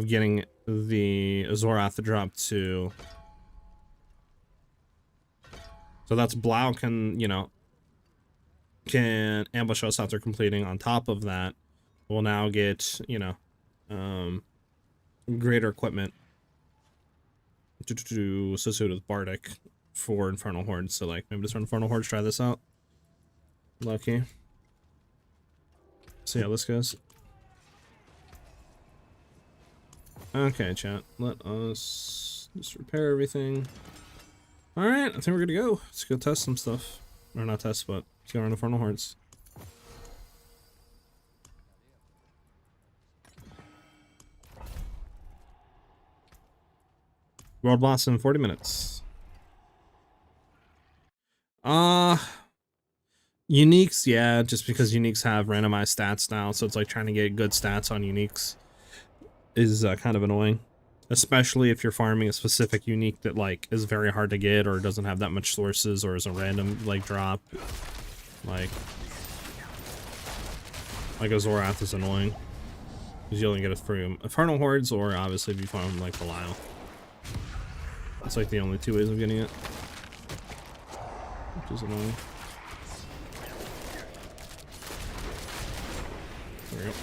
getting the Azorath to drop to. So that's Blau can, you know, can ambush us after completing. On top of that, we'll now get, you know, greater equipment to associate with Bardic for Infernal Hordes. So like, maybe just run Infernal Hordes, try this out. Lucky. See how this goes. Okay, chat. Let us just repair everything. Alright, I think we're good to go. Let's go test some stuff. Or not test, but let's go run Infernal Hordes. World boss in 40 minutes. Uniques, yeah, just because uniques have randomized stats now, so it's like trying to get good stats on uniques is kind of annoying. Especially if you're farming a specific unique that like is very hard to get or doesn't have that much sources or is a random like drop. Like Azorath is annoying. Because you only get it through Infernal Hordes or obviously if you farm like Belial. That's like the only two ways of getting it. Which is annoying. There we go.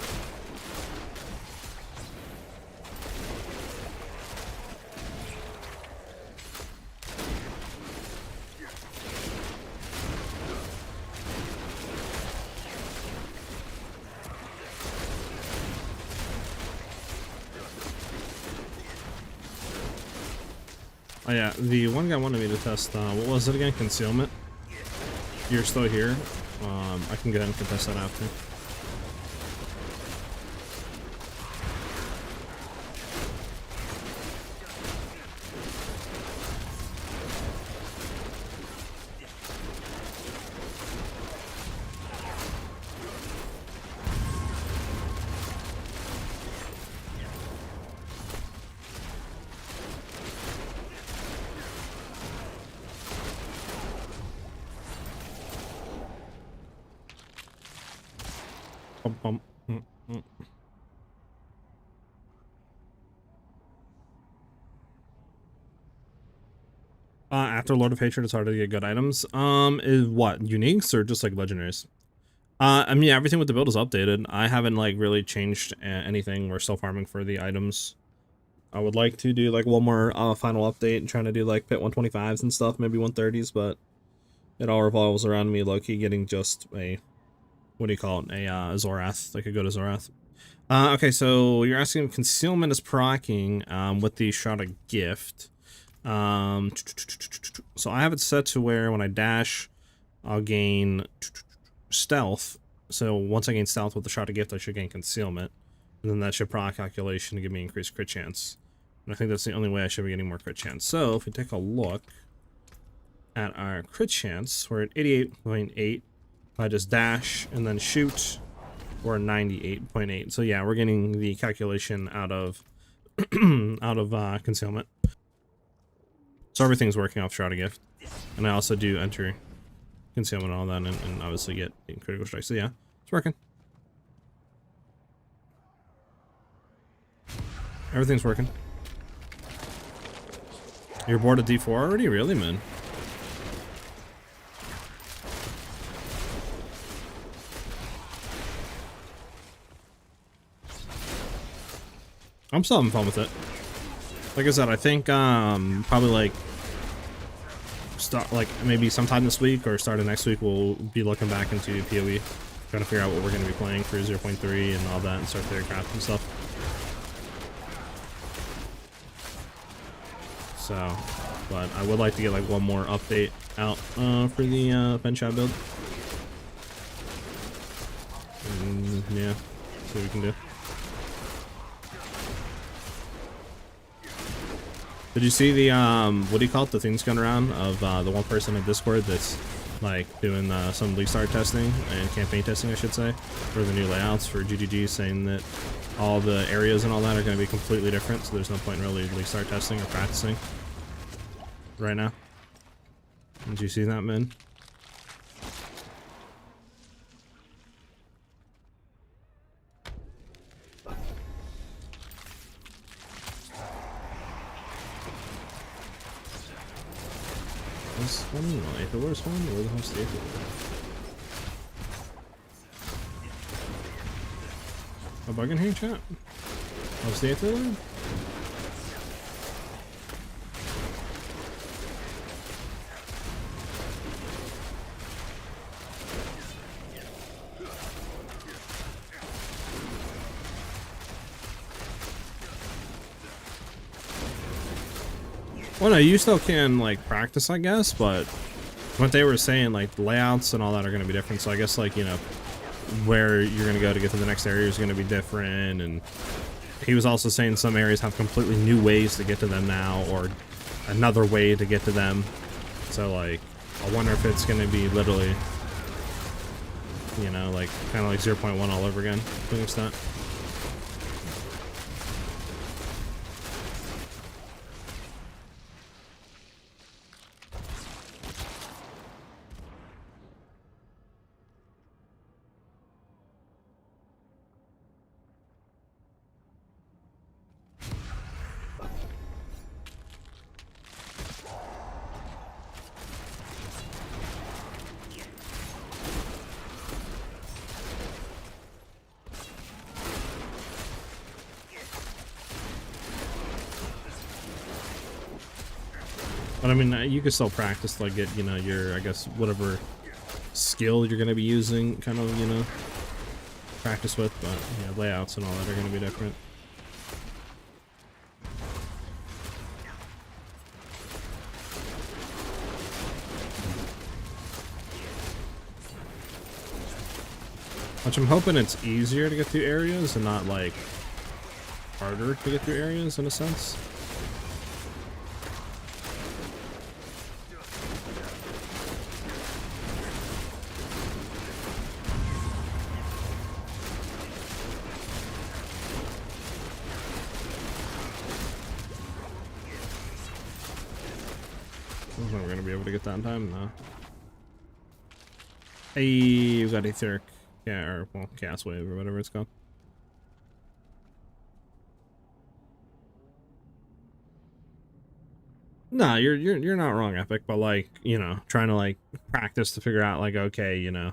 Oh yeah, the one guy wanted me to test, what was it again? Concealment. If you're still here, I can go ahead and contest that after. bum, bum. Mm, mm. After Lord of Hatred, it's harder to get good items. Is what, uniques or just like legendaries? I mean, everything with the build is updated. I haven't like really changed anything. We're still farming for the items. I would like to do like one more final update and trying to do like pit 125s and stuff, maybe 130s, but it all revolves around me low-key getting just a, what do you call it, a Zorath, like a good Zorath. Okay, so you're asking if concealment is proccing with the Shroud of Gift. So I have it set to where when I dash, I'll gain stealth. So once I gain stealth with the Shroud of Gift, I should gain concealment. And then that should proc calculation to give me increased crit chance. And I think that's the only way I should be getting more crit chance. So if we take a look at our crit chance, we're at 88.8. If I just dash and then shoot, we're 98.8. So yeah, we're getting the calculation out of concealment. So everything's working off Shroud of Gift. And I also do enter concealment and all that, and obviously get critical strike. So yeah, it's working. Everything's working. You're bored of D4 already? Really, man? I'm still having fun with it. Like I said, I think probably like maybe sometime this week or start of next week we'll be looking back into PoE, trying to figure out what we're going to be playing for 0.3 and all that, and start their craft and stuff. So, but I would like to get like one more update out for the Penshot build. And, yeah, see what we can do. Did you see the what do you call it? The things going around of the one person in Discord that's like doing some league start testing and campaign testing, I should say, for the new layouts for GGG, saying that all the areas and all that are going to be completely different, so there's no point in really league start testing or practicing right now. Did you see that, man? What's one? Aether Lord's one? Where the hell's the Aether Lord? A bug in here, chat? What's the Aether Lord? Well, no, you still can, like, practice, I guess, but what they were saying, like, the layouts and all that are going to be different, so I guess, like, you know, where you're going to go to get to the next area is going to be different, and he was also saying some areas have completely new ways to get to them now, or another way to get to them, so, like, I wonder if it's going to be literally, you know, like, kind of like 0.1 all over again, to an extent. But I mean, you can still practice, like, get, you know, your, I guess, whatever skill you're going to be using, kind of, you know, practice with, but, yeah, layouts and all that are going to be different. Which I'm hoping it's easier to get through areas and not, like, harder to get through areas, in a sense. We're gonna be able to get that in time, though. Hey, we got Etheric. Yeah, or well, Chaos Wave or whatever it's called. No, you're not wrong, Epic, but like, you know, trying to like practice to figure out like, okay, you know,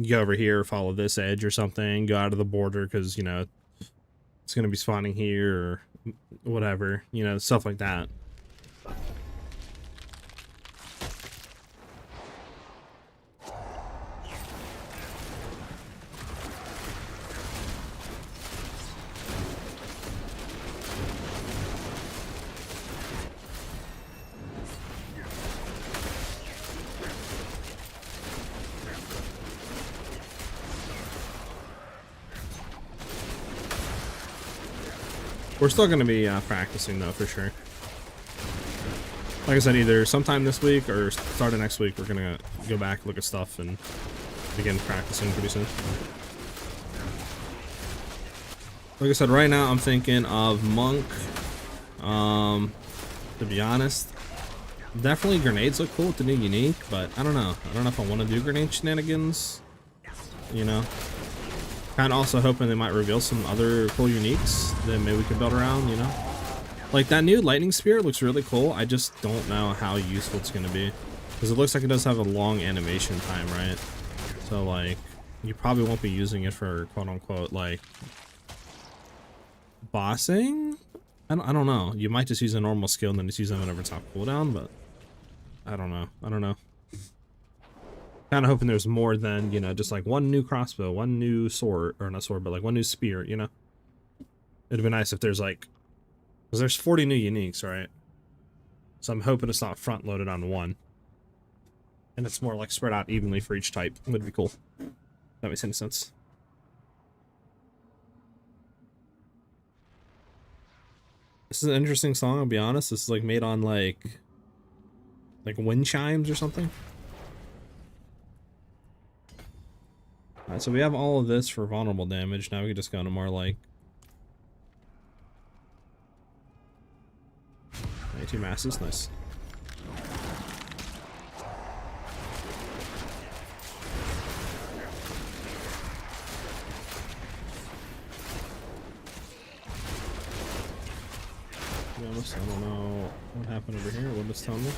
go over here, follow this edge or something, go out of the border because, you know, it's gonna be spawning here or whatever, you know, stuff like that. We're still going to be practicing, though, for sure. Like I said, either sometime this week or start of next week, we're going to go back, look at stuff, and begin practicing pretty soon. Like I said, right now I'm thinking of Monk. To be honest, definitely grenades look cool with the new unique, but I don't know. I don't know if I want to do grenade shenanigans, you know. Kind of also hoping they might reveal some other cool uniques that maybe we could build around, you know? Like, that new lightning spear looks really cool. I just don't know how useful it's going to be. Because it looks like it does have a long animation time, right? So, like, you probably won't be using it for, quote-unquote, like, bossing? I don't know. You might just use a normal skill and then just use them whenever it's off cooldown, but I don't know. I don't know. Kind of hoping there's more than, you know, just like one new crossbow, one new sword, or not sword, but like one new spear, you know? It'd be nice if there's like, because there's 40 new uniques, right? So I'm hoping it's not front loaded on one. And it's more like spread out evenly for each type. Would be cool. That makes any sense. This is an interesting song, I'll be honest. This is like made on like wind chimes or something. Alright, so we have all of this for vulnerable damage. Now we can just go into more like 92 masses, nice. To be honest, I don't know what happened over here. What does tell me?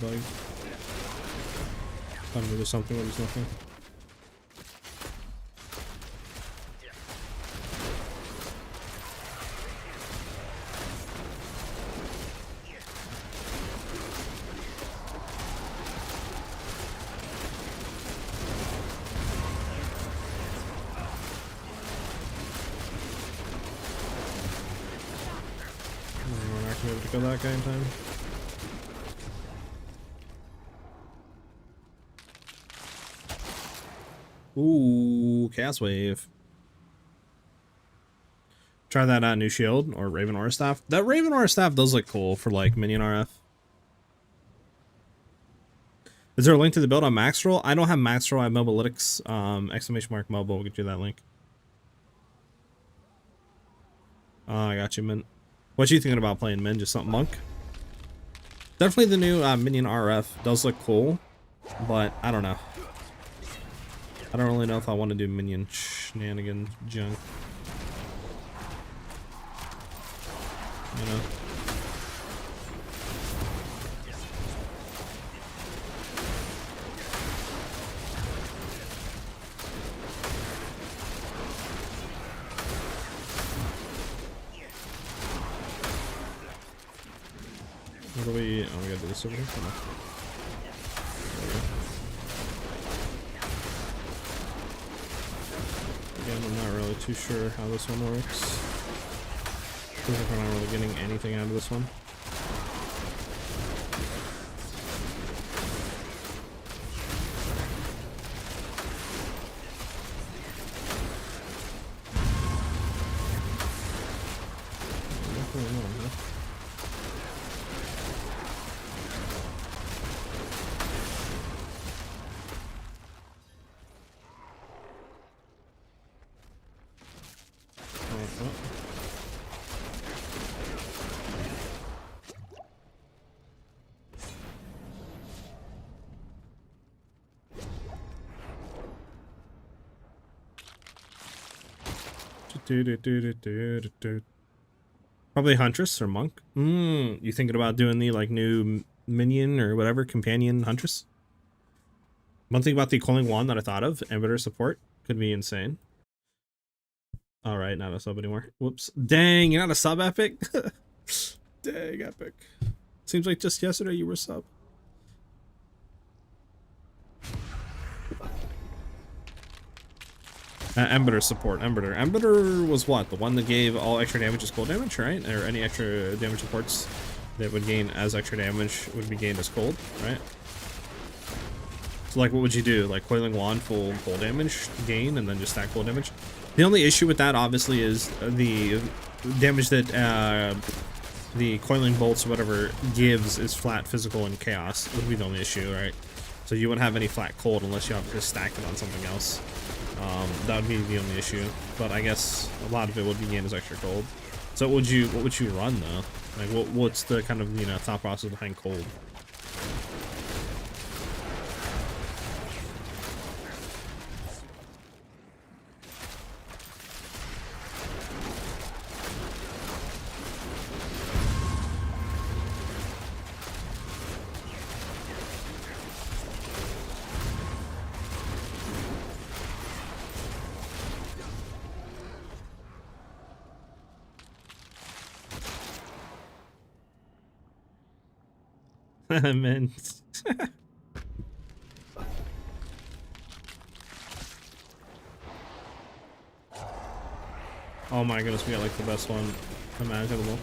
Bug. Tell me there's something, but there's nothing. We're not gonna be able to kill that guy in time. Ooh, Chaos Wave. Try that new shield or Raven Aura Staff. That Raven Aura Staff does look cool for like minion RF. Is there a link to the build on Maxroll? I don't have Maxroll, I have Mobalytics, ! Mobile, we'll get you that link. Oh, I got you, Min. What you thinking about playing, Min? Just something Monk? Definitely the new minion RF does look cool, but I don't know. I don't really know if I want to do minion shenanigans junk. You know? What do we... Oh, we gotta do this over here? Come on. Again, I'm not really too sure how this one works. Feels like we're not really getting anything out of this one. Probably Huntress or Monk. You thinking about doing the like new minion or whatever companion Huntress? One thing about the Coiling Wand that I thought of, Emitter support could be insane. All right, not a sub anymore. Whoops. Dang, you're not a sub, Epic. Dang, Epic. Seems like just yesterday you were sub. Emitter support. Emitter was what? The one that gave all extra damage as cold damage, right? Or any extra damage supports that would gain as extra damage would be gained as cold, right? So like what would you do? Like Coiling Wand full cold damage gain and then just stack cold damage? The only issue with that obviously is the damage that the Coiling Bolts or whatever gives is flat physical and chaos would be the only issue, right? So you wouldn't have any flat cold unless you have to stack it on something else. That would be the only issue, but I guess a lot of it would be gained as extra cold. So what would you run though? Like what's the kind of, you know, thought process behind cold? Man. Oh my goodness, we got like the best one imaginable.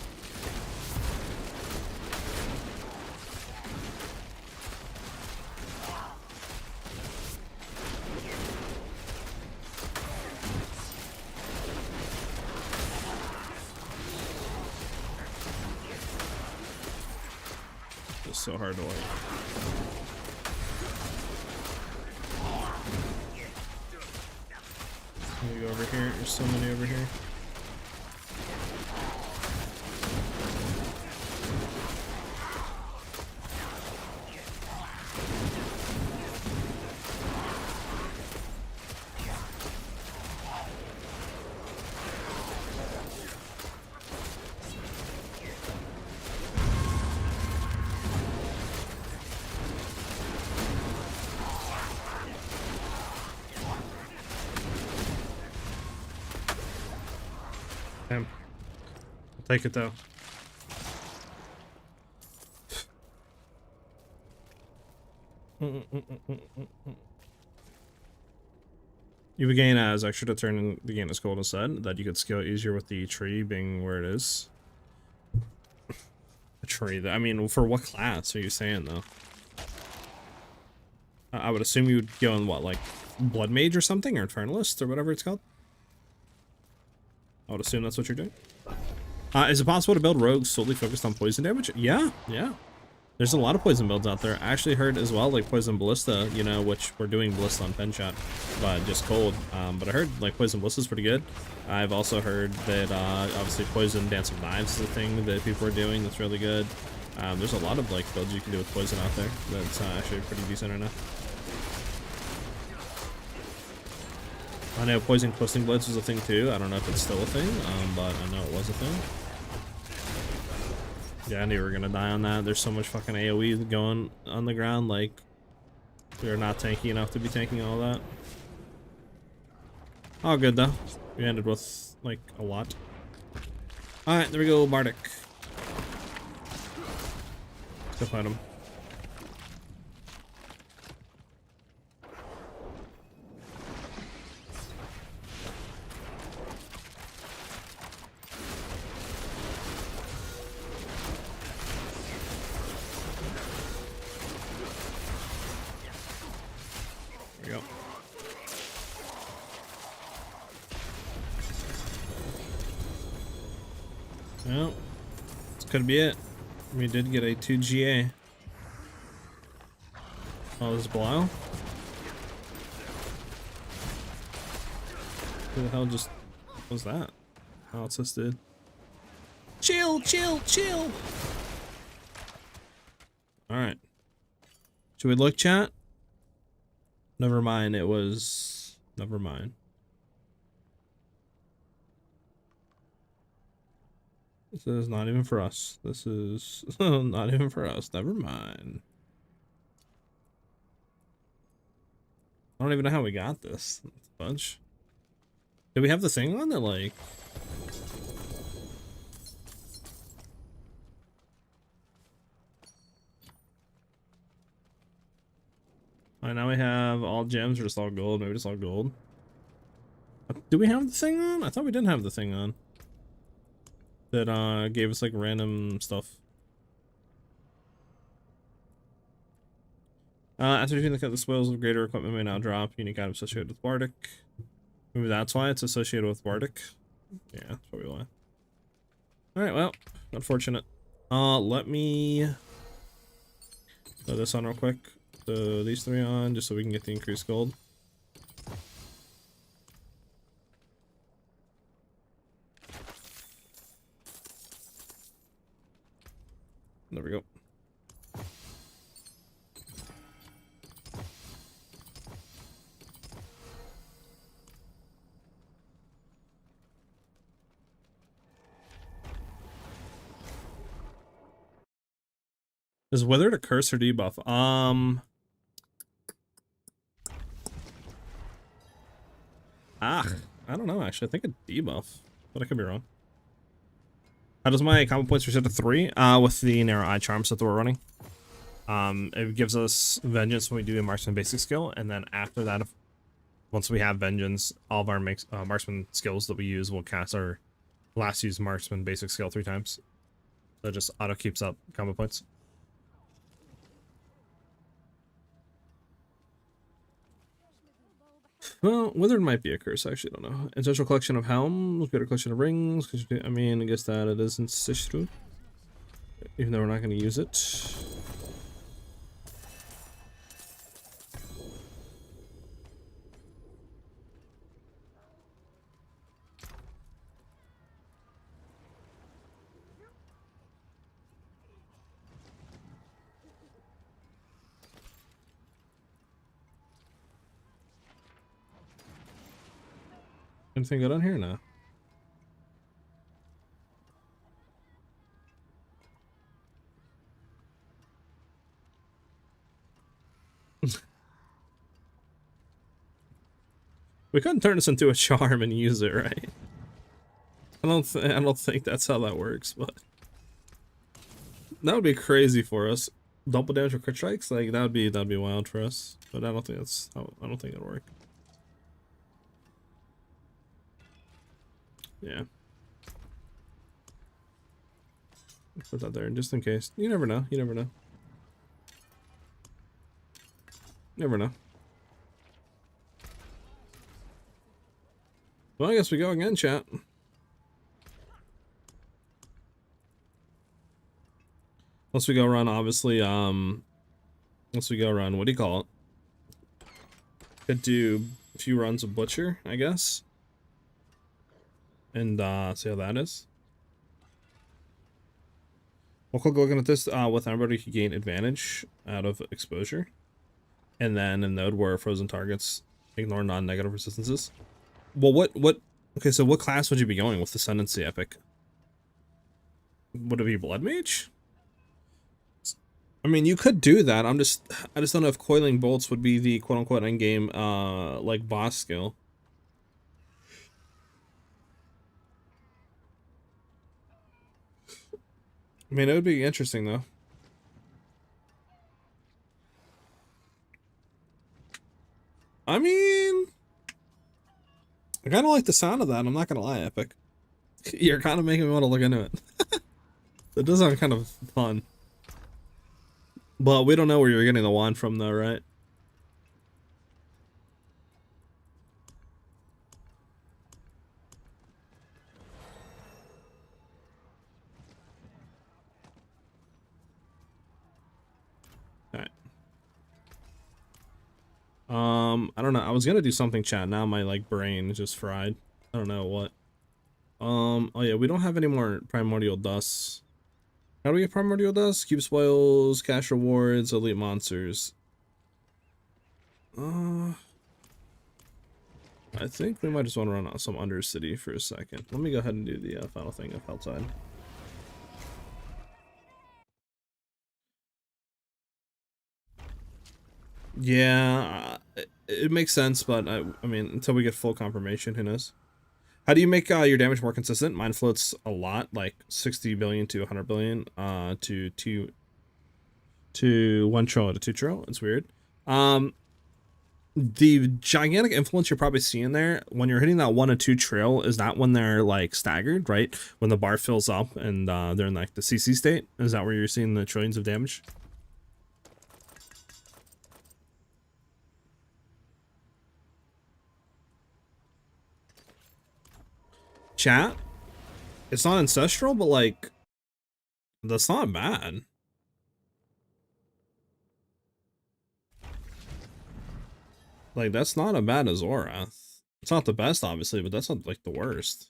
It's so hard to like. Let me go over here. There's so many over here. Damn. I'll take it though. You would gain as extra to turn the game as cold instead, that you could scale easier with the tree being where it is. A tree that, I mean, for what class are you saying though? I would assume you would go in what, like Blood Mage or something, or Eternalist or whatever it's called? I would assume that's what you're doing. Is it possible to build rogues solely focused on poison damage? Yeah. There's a lot of poison builds out there. I actually heard as well, like Poison Ballista, you know, which we're doing Ballista on Penshot, but just cold. But I heard like Poison Ballista is pretty good. I've also heard that obviously Poison Dance of Knives is a thing that people are doing that's really good. There's a lot of like builds you can do with poison out there that's actually pretty decent right now. I know Poison Twisting Blades was a thing too. I don't know if it's still a thing, but I know it was a thing. Yeah, I knew we were gonna die on that. There's so much fucking AoE going on the ground, like, we're not tanky enough to be tanking all that. All good though. We ended with, like, a lot. Alright, there we go, Bardic. Let's go find him. There we go. Well, this could be it. We did get a 2GA. Oh, this is Belial? Who the hell just... what was that? Oh, what's this, dude? Chill, chill, chill. All right. Should we look, chat? Never mind. It was. Never mind. This is not even for us. This is not even for us. Never mind. I don't even know how we got this. It's a bunch. Did we have the thing on that, like? Alright, now we have all gems or just all gold. Maybe just all gold. Do we have the thing on? I thought we didn't have the thing on. That gave us like random stuff. After you look at the spoils of greater equipment may now drop. Unique item associated with Bardic. Maybe that's why it's associated with Bardic. Yeah, that's probably why. Alright, well, unfortunate. Let me throw this on real quick. So these three on, just so we can get the increased gold. There we go. Is Withered a curse or debuff? I don't know actually. I think a debuff, but I could be wrong. How does my combo points reset to 3? With the narrow eye charm set that we're running. It gives us vengeance when we do a marksman basic skill, and then after that, once we have vengeance, all of our marksman skills that we use will cast our last used marksman basic skill 3 times. So it just auto keeps up combo points. Well, Withered might be a curse, I actually don't know. Ancestral collection of helms, better collection of rings. I mean, I guess that it isn't Sishru. Even though we're not going to use it. Anything good on here now? We couldn't turn this into a charm and use it, right? I don't think that's how that works, but that would be crazy for us. Double damage with crit strikes, like that'd be wild for us. But I don't think that's how. I don't think it'll work. Yeah. Put that there just in case. You never know. You never know. Never know. Well, I guess we go again, chat. Once we go run, obviously, once we go run, what do you call it? Could do a few runs of Butcher, I guess. And, see how that is. We'll go looking at this, with everybody can gain advantage out of exposure. And then a node where frozen targets ignore non-negative resistances. Well, okay, so what class would you be going with the Ascendancy Epic? Would it be Blood Mage? I mean, you could do that. I just don't know if Coiling Bolts would be the quote-unquote endgame, like, boss skill. I mean, it would be interesting, though. I mean, I kind of like the sound of that. I'm not going to lie, Epic. You're kind of making me want to look into it. It does sound kind of fun. But we don't know where you're getting the wand from, though, right? Alright. I don't know. I was gonna do something, chat. Now my, like, brain is just fried. I don't know what. Oh yeah, we don't have any more primordial dust. How do we get primordial dust? Cube spoils, cash rewards, elite monsters. I think we might just want to run out some Undercity for a second. Let me go ahead and do the final thing of Helltide. Yeah, it makes sense, but I mean, until we get full confirmation, who knows? How do you make your damage more consistent? Mine floats a lot, like 60 billion to 100 billion, to 1 trill to 2 trill. It's weird. The gigantic influence you're probably seeing there when you're hitting that 1 to 2 trill is that when they're like staggered, right? When the bar fills up and they're in like the CC state. Is that where you're seeing the trillions of damage? Chat, it's not ancestral, but like that's not bad. Like that's not a bad Azorath. It's not the best, obviously, but that's not like the worst.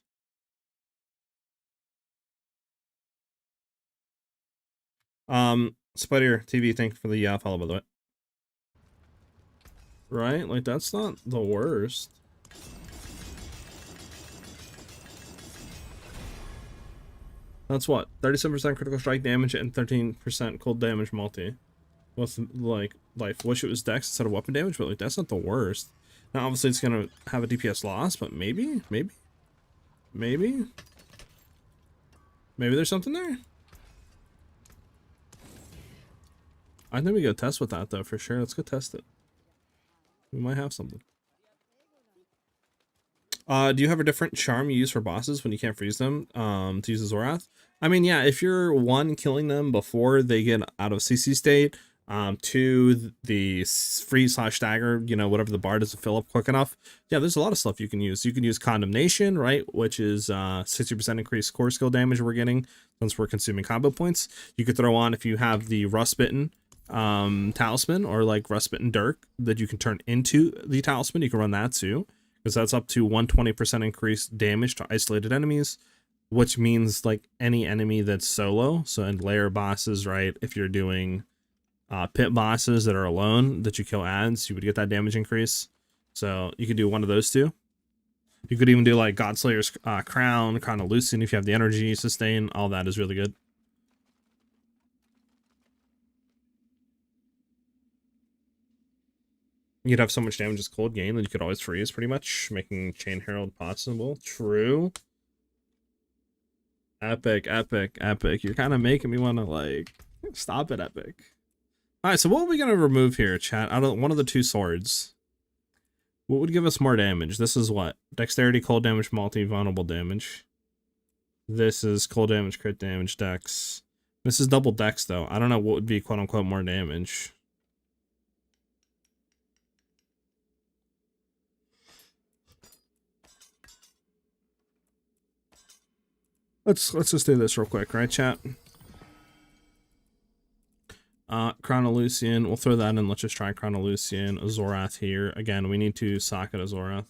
Spider TV, thank you for the follow, by the way. Right? Like that's not the worst. That's what? 37% critical strike damage and 13% cold damage multi. With like life. Wish it was dex instead of weapon damage, but like that's not the worst. Now obviously it's gonna have a DPS loss, but maybe there's something there. I think we go test with that though for sure. Let's go test it. We might have something. Do you have a different charm you use for bosses when you can't freeze them to use the Zorath? I mean, yeah, if you're one, killing them before they get out of CC state, two, the freeze / stagger, you know, whatever the bar doesn't fill up quick enough. Yeah, there's a lot of stuff you can use. You can use condemnation, right, which is 60% increased core skill damage we're getting since we're consuming combo points. You could throw on, if you have the Rustbitten talisman or like Rustbitten Dirk that you can turn into the talisman, you can run that too, because that's up to 120% increased damage to isolated enemies, which means like any enemy that's solo. So in layer bosses, right, if you're doing pit bosses that are alone that you kill ads, you would get that damage increase. So you could do one of those two. You could even do like Godslayer's Crown, Crown of Lucian if you have the energy, sustain, all that is really good. You'd have so much damage as cold gain that you could always freeze, pretty much, making Chain Herald possible. True. Epic, epic, epic. You're kind of making me want to, like, stop it, Epic. Alright, so what are we going to remove here, chat? Out of one of the two swords. What would give us more damage? This is what? Dexterity, cold damage, multi-vulnerable damage. This is cold damage, crit damage, dex. This is double dex, though. I don't know what would be, quote-unquote, more damage. Let's just do this real quick, right, chat? Crown of Lucian. We'll throw that in. Let's just try Crown of Lucian. Azorath here. Again, we need to socket Azorath.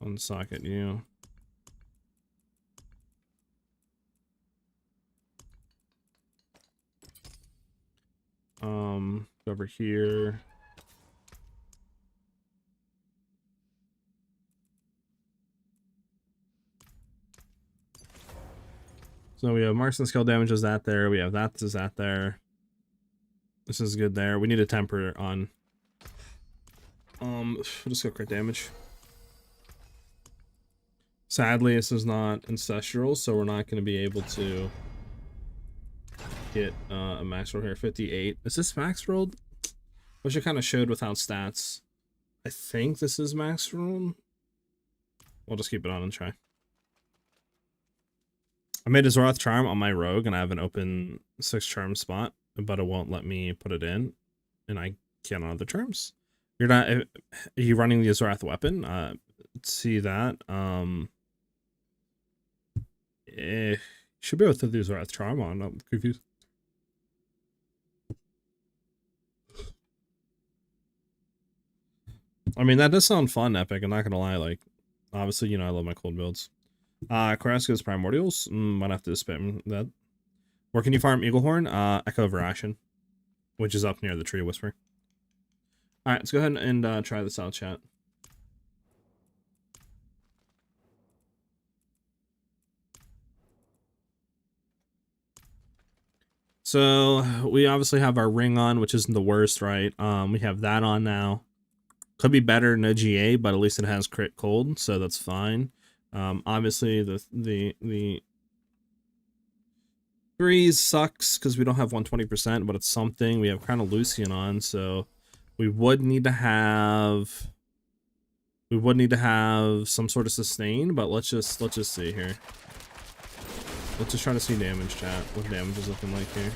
Unsocket you. Over here. So we have marksman skill damage is that there. We have that is that there. This is good there. We need a temper on. We'll just go crit damage. Sadly, this is not ancestral, so we're not going to be able to get a max roll here. 58. Is this max rolled? Which it kind of showed without stats. I think this is max rolled. We'll just keep it on and try. I made a Zorath charm on my rogue, and I have an open 6 charm spot, but it won't let me put it in, and I can't on other charms. You're not. Are you running the Zorath weapon? See that. Should be able to do Zorath charm on. I'm confused. I mean, that does sound fun, Epic. I'm not gonna lie. Like, obviously, you know, I love my cold builds. Carrasco's Primordials. Might have to spam that. Where can you farm Eaglehorn? Echo Verashin, which is up near the Tree Whisper. All right, let's go ahead and try this out, chat. So we obviously have our ring on, which isn't the worst, right? We have that on now. Could be better, no GA, but at least it has crit cold, so that's fine. Obviously the freeze sucks because we don't have 120%, but it's something. We have Crown of Lucian on, so we would need to have some sort of sustain, but let's just see here. Let's just try to see damage, chat. What damage is looking like here.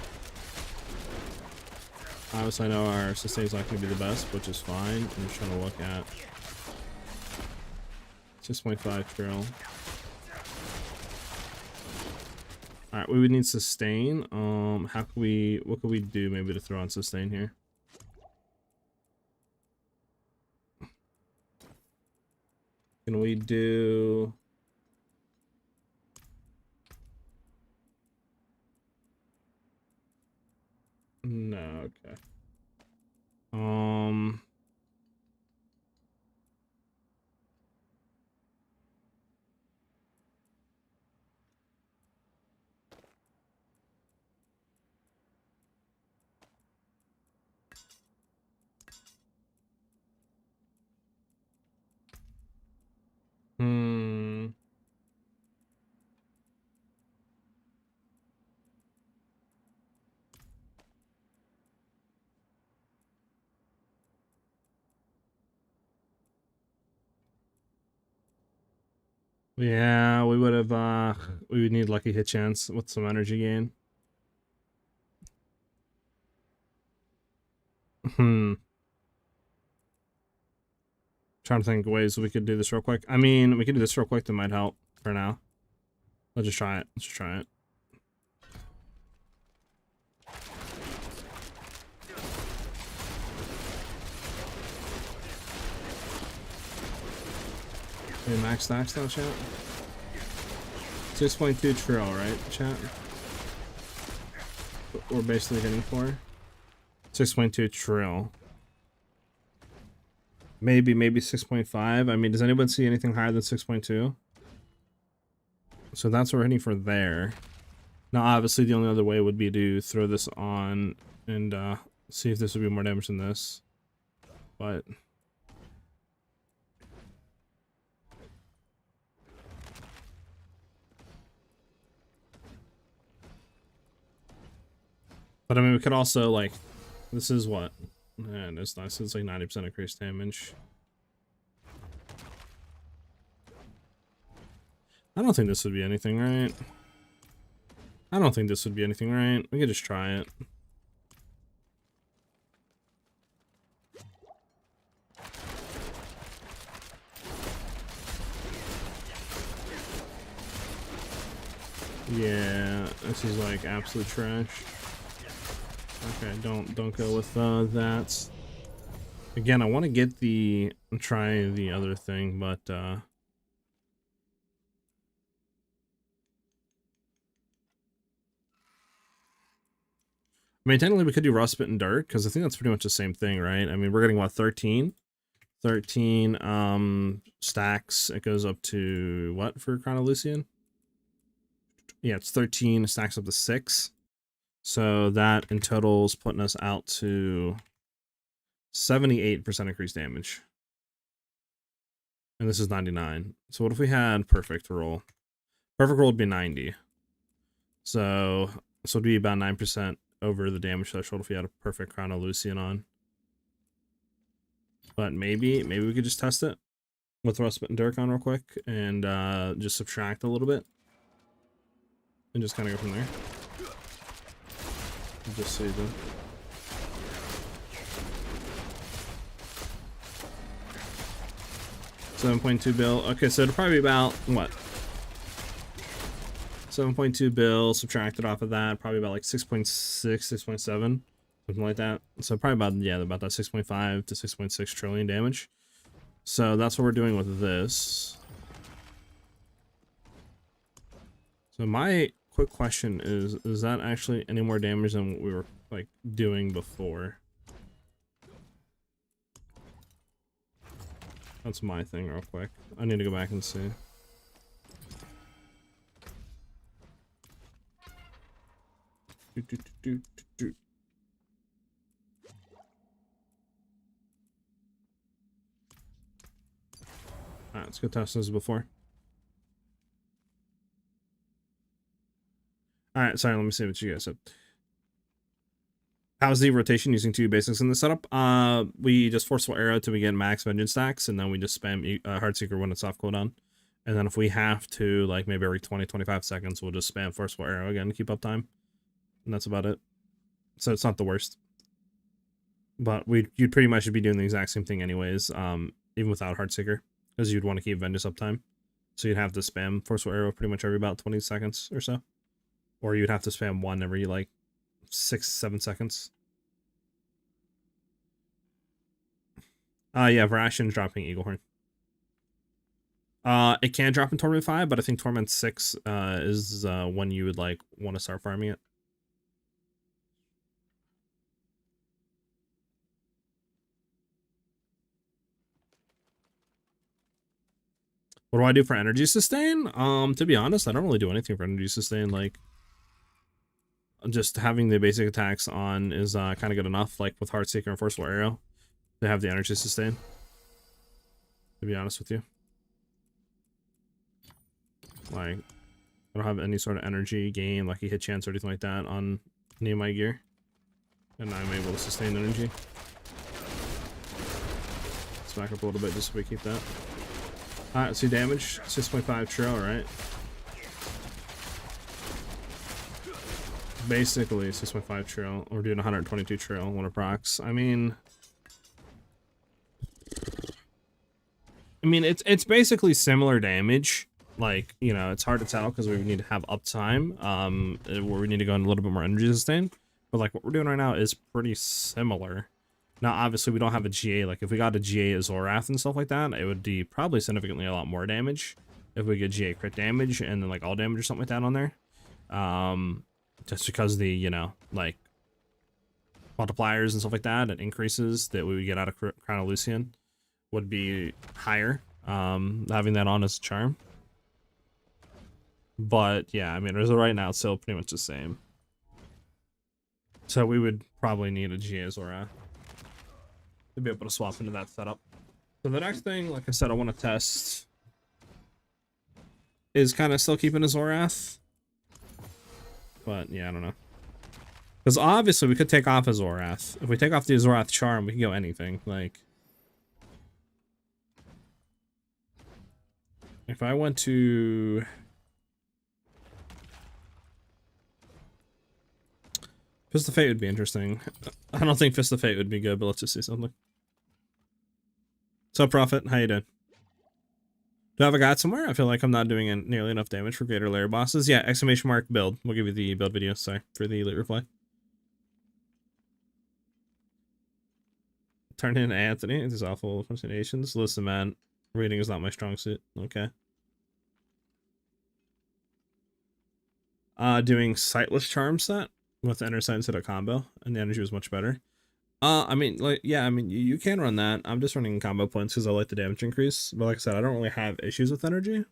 Obviously, I know our sustain's not going to be the best, which is fine. I'm just trying to look at 6.5 trill. All right, we would need sustain. What could we do maybe to throw on sustain here? Can we do? No, okay. Yeah, we would have, we would need Lucky Hit Chance with some energy gain. Trying to think of ways we could do this real quick. I mean, we could do this real quick. That might help for now. Let's just try it. Let's just try it. Okay, max stacks now, chat. 6.2 trill, right, chat? We're basically hitting for 6.2 trill. Maybe 6.5. I mean, does anyone see anything higher than 6.2? So that's what we're hitting for there. Now, obviously, the only other way would be to throw this on and see if this would be more damage than this. But I mean, we could also, like, this is what? Man, it's nice. It's like 90% increased damage. I don't think this would be anything, right? I don't think this would be anything, right? We could just try it. Yeah, this is like absolute trash. Okay, don't go with that. Again, I want to get try the other thing, but I mean, technically we could do Rustbit and Dirt, because I think that's pretty much the same thing, right? I mean, we're getting what, 13 stacks. It goes up to what for Crown of Lucian? Yeah, it's 13 stacks up to 6. So that in total is putting us out to 78% increased damage. And this is 99. So what if we had perfect roll? Perfect roll would be 90. So this would be about 9% over the damage threshold if we had a perfect Crown of Lucian on. But maybe we could just test it with Rustbit and Dirk on real quick and just subtract a little bit. And just kind of go from there. Just save them. $7.2 bill. Okay, so it'll probably be about what? 7.2 bill subtracted off of that, probably about like 6.6, 6.7, something like that. So probably about, yeah, about that 6.5 to 6.6 trillion damage. So that's what we're doing with this. So my quick question is that actually any more damage than what we were like doing before? That's my thing real quick. I need to go back and see. Alright, let's go test this before. Alright, sorry, let me see what you guys said. How's the rotation using 2 basics in the setup? We just Forceful Arrow till we get max vengeance stacks, and then we just spam Heartseeker when it's off cooldown. And then if we have to, like maybe every 20-25 seconds, we'll just spam Forceful Arrow again to keep up time. And that's about it. So it's not the worst. But you'd pretty much be doing the exact same thing anyways, even without Heartseeker, because you'd want to keep vengeance uptime. So you'd have to spam Forceful Arrow pretty much every about 20 seconds or so. Or you'd have to spam one every like 6-7 seconds. Yeah, Vrashen's dropping Eaglehorn. It can drop in Torment 5, but I think Torment 6 is when you would like want to start farming it. What do I do for energy sustain? To be honest, I don't really do anything for energy sustain. Like, just having the basic attacks on is kind of good enough, like with Heartseeker and Forceful Arrow, to have the energy sustain. To be honest with you. Like, I don't have any sort of energy gain, like a hit chance or anything like that on any of my gear. And I'm able to sustain energy. Let's back up a little bit just so we keep that. Alright, see damage, 6.5 trill, right? Basically 6.5 trill. We're doing 122 trill when it procs. I mean it's basically similar damage. Like, you know, it's hard to tell because we need to have uptime, where we need to go in a little bit more energy sustain. But like what we're doing right now is pretty similar. Now, obviously, we don't have a GA. Like, if we got a GA Zorath and stuff like that, it would be probably significantly a lot more damage. If we get GA crit damage and then, like, all damage or something like that on there. Just because the, you know, like, multipliers and stuff like that, and increases that we would get out of Crown of Lucian would be higher. Having that on as a charm. But, yeah, I mean, as of right now, it's still pretty much the same. So we would probably need a GA Zorath to be able to swap into that setup. So the next thing, like I said, I want to test is kind of still keeping a Zorath. But yeah, I don't know. Because obviously we could take off a Zorath. If we take off the Zorath charm, we can go anything. Like, if I went to Fist of Fate would be interesting. I don't think Fist of Fate would be good, but let's just see something. What's up, Prophet? How you doing? Do I have a guide somewhere? I feel like I'm not doing nearly enough damage for greater layer bosses. Yeah, exclamation mark build. We'll give you the build video. Sorry for the late reply. Turn in Anthony. These awful pronunciations. Listen, man. Reading is not my strong suit. Okay. Doing Sightless Charm set with Enter Sight instead of combo, and the energy was much better. I mean, like, yeah, I mean, you can run that. I'm just running combo points because I like the damage increase. But like I said, I don't really have issues with energy.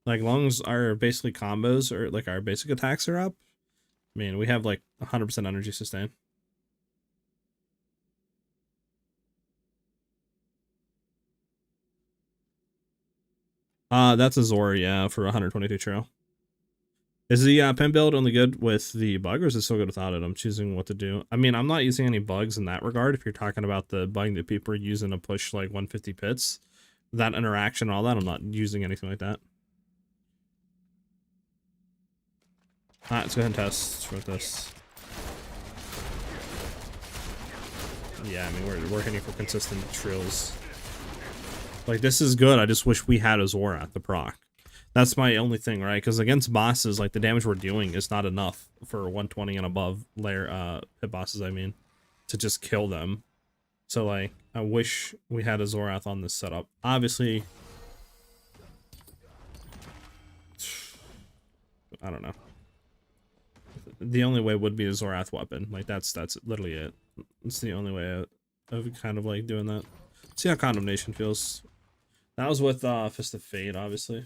Like, long as our basically combos or like our basic attacks are up, I mean, we have like 100% energy sustain. That's a Zora, yeah, for 122 trail. Is the pen build only good with the bug, or is it still good without it? I'm choosing what to do. I mean, I'm not using any bugs in that regard. If you're talking about the bug that people are using to push like 150 pits, that interaction and all that, I'm not using anything like that. Alright, let's go ahead and test with this. Yeah, I mean, we're hitting for consistent trills. Like, this is good. I just wish we had a Zora at the proc. That's my only thing, right? Because against bosses, like, the damage we're doing is not enough for 120 and above layer hit bosses, I mean, to just kill them. So like, I wish we had a Zorath on this setup. Obviously, I don't know. The only way would be a Zorath weapon. Like that's literally it. It's the only way of kind of like doing that. See how Condemnation feels. That was with Fist of Fate, obviously.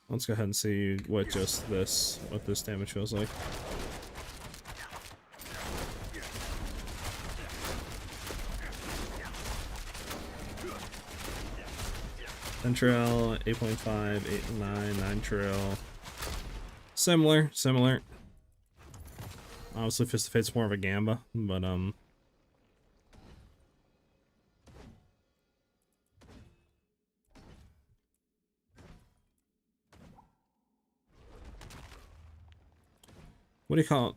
Let's go ahead and see what what this damage feels like. Trail 8.5, 8 and 9 trail. Similar. Obviously, Fist of Fate's more of a Gamba, but what do you call it?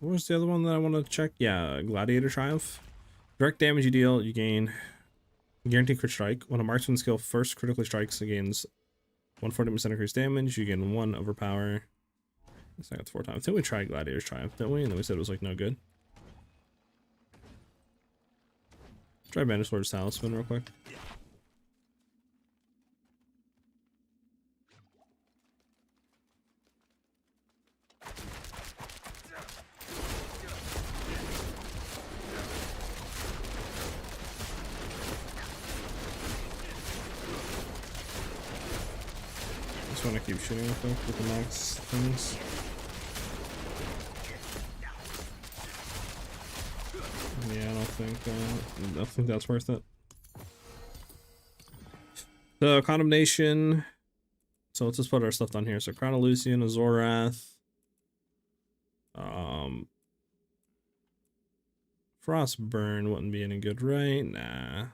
What was the other one that I want to check? Yeah, Gladiator Triumph. Direct damage you deal, you gain guaranteed crit strike. When a marksman skill first critically strikes, it gains 140% increased damage. You gain 1 overpower. I got 4 times. I think we tried Gladiator's Triumph, didn't we? And then we said it was like no good. Try Banished Lord's Talisman real quick. Just want to keep shooting with the max things. Yeah, I don't think that's worth it. So Condemnation. So let's just put our stuff down here. So Crown of Lucian, Azorath. Frostburn wouldn't be any good, right? Nah.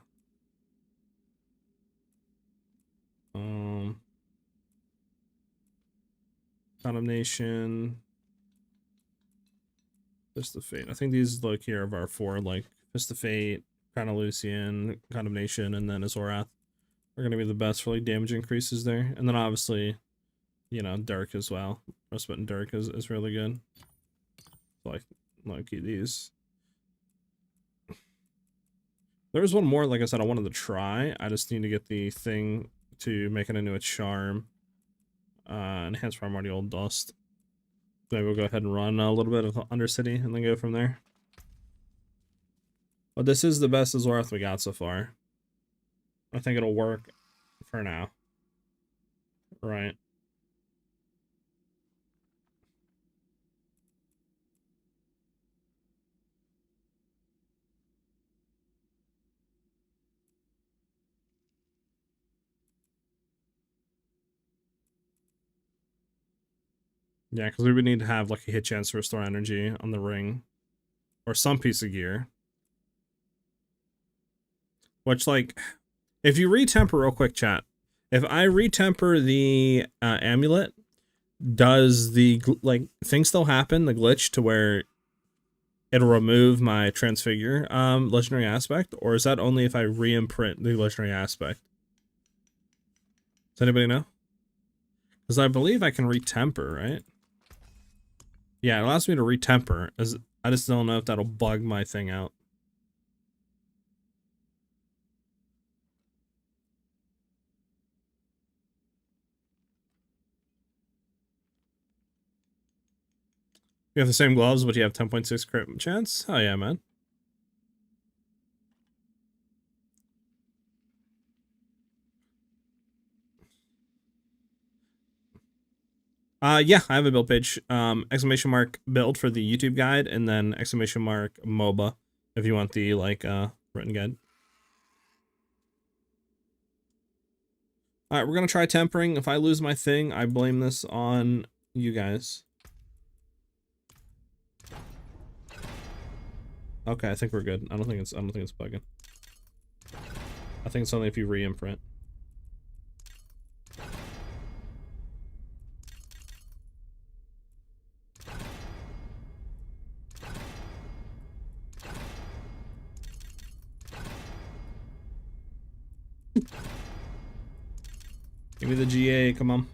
Condemnation. Fist of Fate. I think these like here of our 4, like Fist of Fate, Crown of Lucian, Condemnation, and then Azorath are gonna be the best for like damage increases there. And then obviously, you know, Dirk as well. Respite and Dirk is really good. Like these. There's one more, like I said, I wanted to try. I just need to get the thing to make it into a charm. Enhanced Primordial Dust. Maybe we'll go ahead and run a little bit of Undercity and then go from there. But this is the best Azorath we got so far. I think it'll work for now. Right. Yeah, because we would need to have like a hit chance to restore energy on the ring. Or some piece of gear. Which, like, if you retemper real quick, chat. If I retemper the amulet, does the, like, thing still happen? The glitch to where it'll remove my transfigure legendary aspect? Or is that only if I re-imprint the legendary aspect? Does anybody know? Because I believe I can retemper, right? Yeah, it allows me to retemper. I just don't know if that'll bug my thing out. You have the same gloves, but you have 10.6 crit chance? Oh yeah, man. Yeah, I have a build page. Exclamation mark build for the YouTube guide, and then exclamation mark MOBA if you want the like written guide. All right, we're gonna try tempering. If I lose my thing, I blame this on you guys. Okay, I think we're good. I don't think it's bugging. I think it's only if you re-imprint. Give me the GA, come on.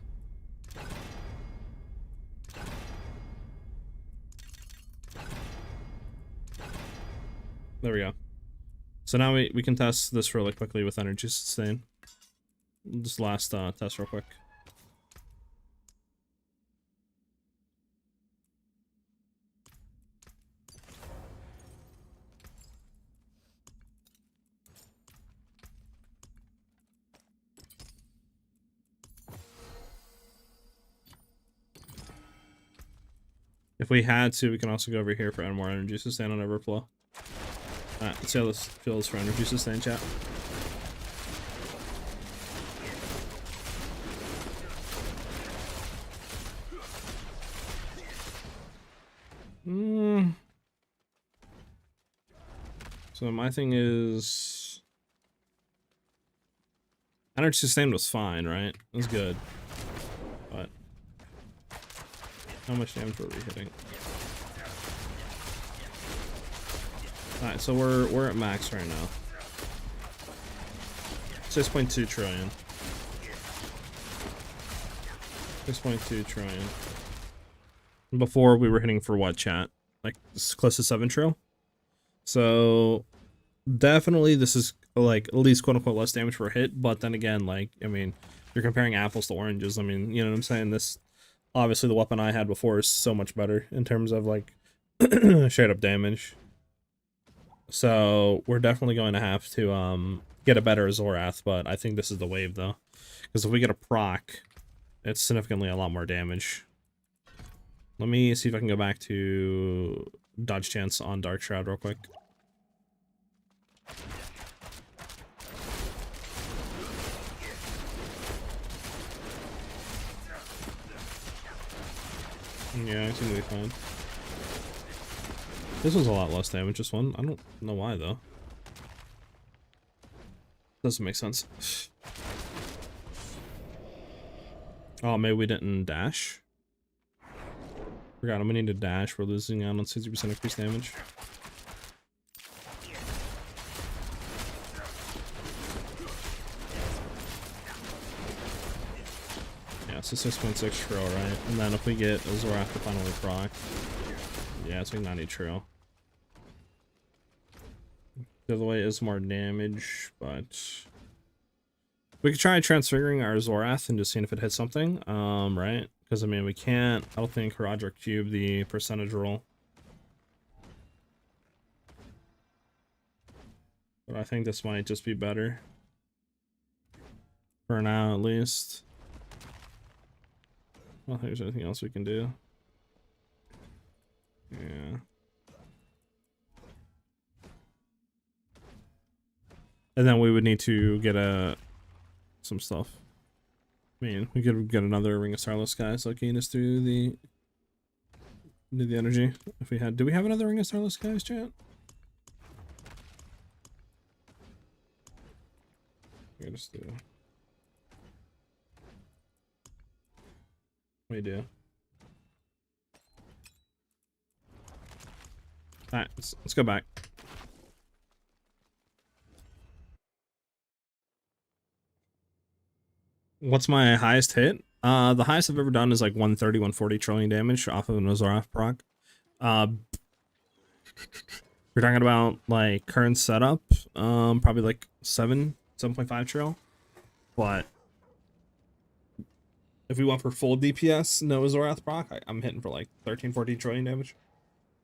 There we go. So now we can test this really quickly with energy sustain. This last test real quick. If we had to, we can also go over here for more energy sustain on overflow. Alright, let's see how this feels for energy sustain, chat. So my thing is... energy sustain was fine, right? It was good. But... how much damage were we hitting? Alright, so we're at max right now. 6.2 trillion. 6.2 trillion. Before we were hitting for what, chat? Like close to 7 trill? So definitely this is like at least quote unquote less damage per hit, but then again, like, I mean, you're comparing apples to oranges. I mean, you know what I'm saying? This obviously the weapon I had before is so much better in terms of like straight up damage. So we're definitely going to have to get a better Zorath, but I think this is the wave though. Because if we get a proc, it's significantly a lot more damage. Let me see if I can go back to dodge chance on Dark Shroud real quick. Yeah, I seem to be fine. This was a lot less damage, this one. I don't know why, though. Doesn't make sense. Oh, maybe we didn't dash? Forgot, I'm gonna need to dash. We're losing out on 60% increased damage. Yeah, so 6.6 trill, right? And then if we get a Zorath to finally proc, yeah, it's like 90 trill. The other way is more damage, but we could try transfiguring our Zorath and just seeing if it hits something, right? Because I mean, we can't, I don't think, Roger cube the percentage roll. But I think this might just be better. For now, at least. I don't think there's anything else we can do. Yeah. And then we would need to get some stuff. I mean, we could get another Ring of Starless Skies, so getting us through the energy. If we had, do we have another Ring of Starless Skies, chat? We just do. We do. Alright, let's go back. What's my highest hit? The highest I've ever done is like 130, 140 trillion damage off of an Zorath proc. We're talking about like current setup, probably like 7.5 trill. But if we went for full DPS, no Zorath proc, I'm hitting for like 13, 14 trillion damage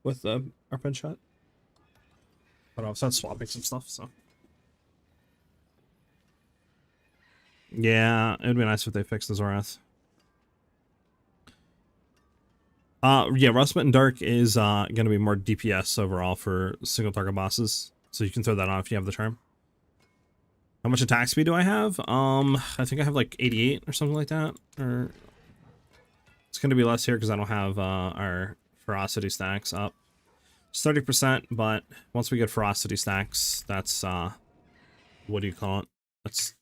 with our Penshot. But I was not swapping some stuff, so. Yeah, it'd be nice if they fixed the Zorath. Yeah, Rustbitten Dark is gonna be more DPS overall for single target bosses, so you can throw that on if you have the charm. How much attack speed do I have? I think I have like 88 or something like that. Or it's gonna be less here because I don't have our ferocity stacks up. It's 30%, but once we get ferocity stacks, that's what do you call it? That's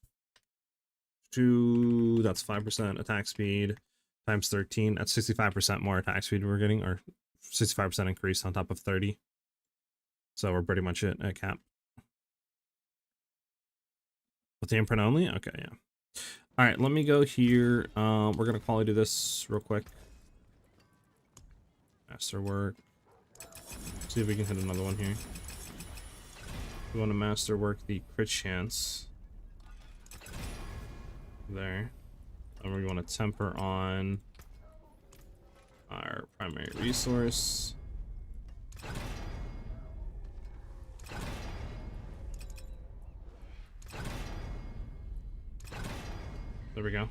5% attack speed times 13. That's 65% more attack speed we're getting, or 65% increase on top of 30. So we're pretty much at cap. With the imprint only? Okay, yeah. Alright, let me go here. We're gonna quality do this real quick. Master work. See if we can hit another one here. We want to masterwork the crit chance. There. And we want to temper on our primary resource. There we go.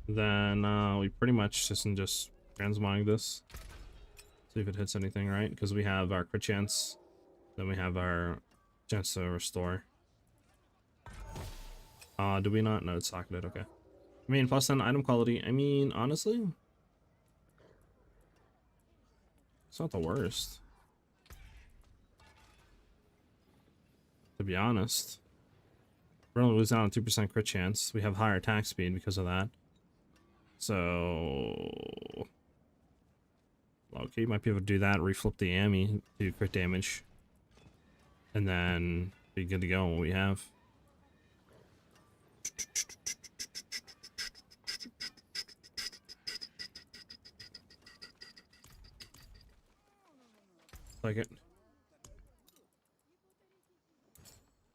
Then we pretty much just transmog this. See if it hits anything, right? Because we have our crit chance. Then we have our chance to restore. Do we not? No, it's socketed. Okay. I mean, plus 10 item quality. I mean, honestly, it's not the worst. To be honest. We're only losing out on 2% crit chance. We have higher attack speed because of that. So... okay, you might be able to do that. Reflip the Ami to crit damage. And then be good to go on what we have. Like it.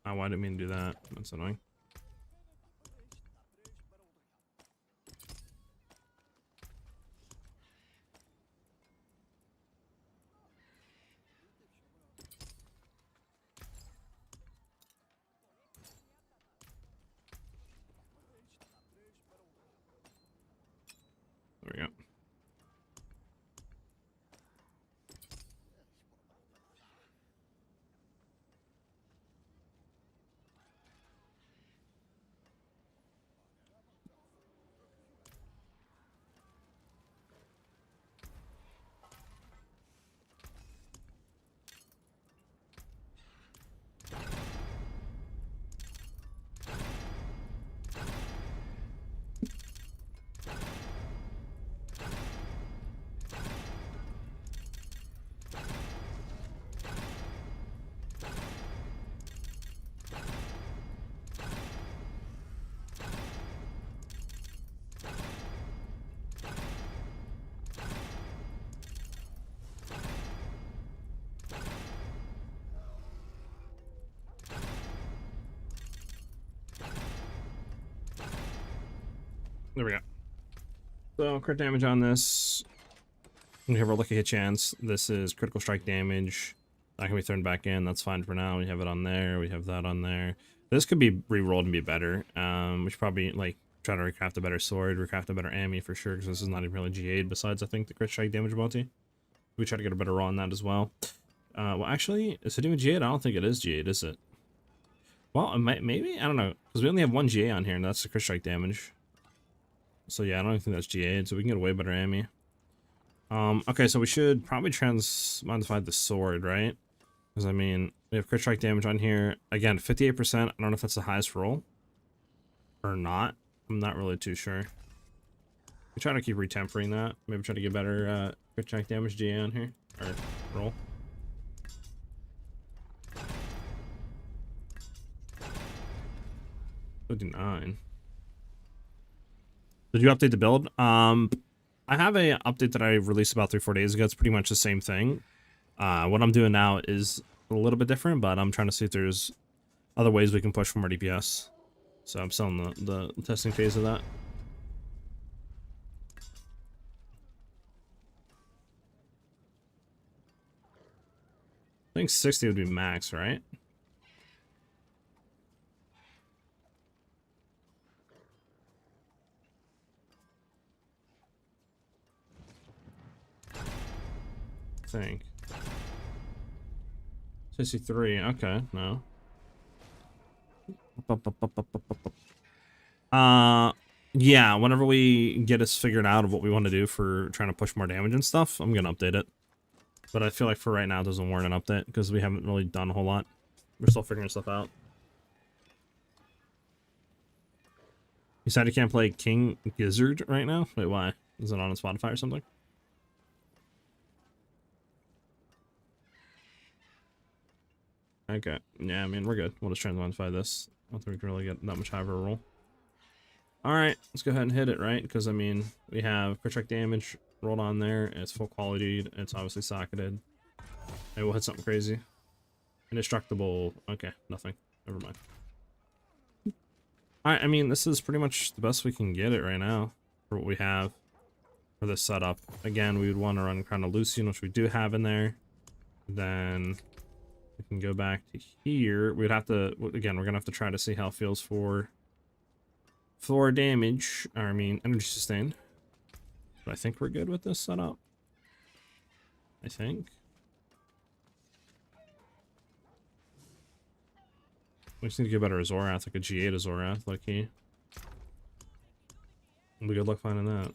Oh, why didn't mean to do that? That's annoying. There we go. There we go. So, crit damage on this. We have our lucky hit chance. This is critical strike damage. That can be thrown back in. That's fine for now. We have it on there. We have that on there. This could be re-rolled and be better. We should probably, like, try to recraft a better sword, recraft a better Ami for sure, because this is not even really GA'd besides, I think, the crit strike damage ability. We try to get a better roll on that as well. Well, actually, is it even GA'd? I don't think it is GA'd, is it? Well, it might, maybe? I don't know. Because we only have one GA on here, and that's the crit strike damage. So yeah, I don't think that's GA'd, so we can get a way better Ami. Okay, so we should probably transmodify the sword, right? Because, I mean, we have crit strike damage on here. Again, 58%. I don't know if that's the highest roll or not. I'm not really too sure. We try to keep retempering that. Maybe try to get better crit strike damage GA on here. Or roll. $59. Did you update the build? I have a update that I released about 3-4 days ago. It's pretty much the same thing. What I'm doing now is a little bit different, but I'm trying to see if there's other ways we can push for more DPS. So I'm still in the testing phase of that. I think 60 would be max, right? I think 63. Okay, no. Yeah, whenever we get us figured out of what we want to do for trying to push more damage and stuff, I'm gonna update it. But I feel like for right now it doesn't warrant an update because we haven't really done a whole lot. We're still figuring stuff out. You said you can't play King Gizzard right now? Wait, why? Is it on Spotify or something? Okay. Yeah, I mean, we're good. We'll just transmodify this. I don't think we can really get that much higher of a roll. Alright, let's go ahead and hit it, right? Because, I mean, we have crit strike damage rolled on there. It's full quality. It's obviously socketed. Maybe we'll hit something crazy. Indestructible. Okay, nothing. Never mind. I mean, this is pretty much the best we can get it right now for what we have for this setup. Again, we would want to run Crown of Lucian, which we do have in there. Then we can go back to here. We'd have to, again, we're gonna have to try to see how it feels for damage, or I mean energy sustain. But I think we're good with this setup. I think. We just need to get better Zorath, like a G8 of Zorath, like he. We good luck finding that.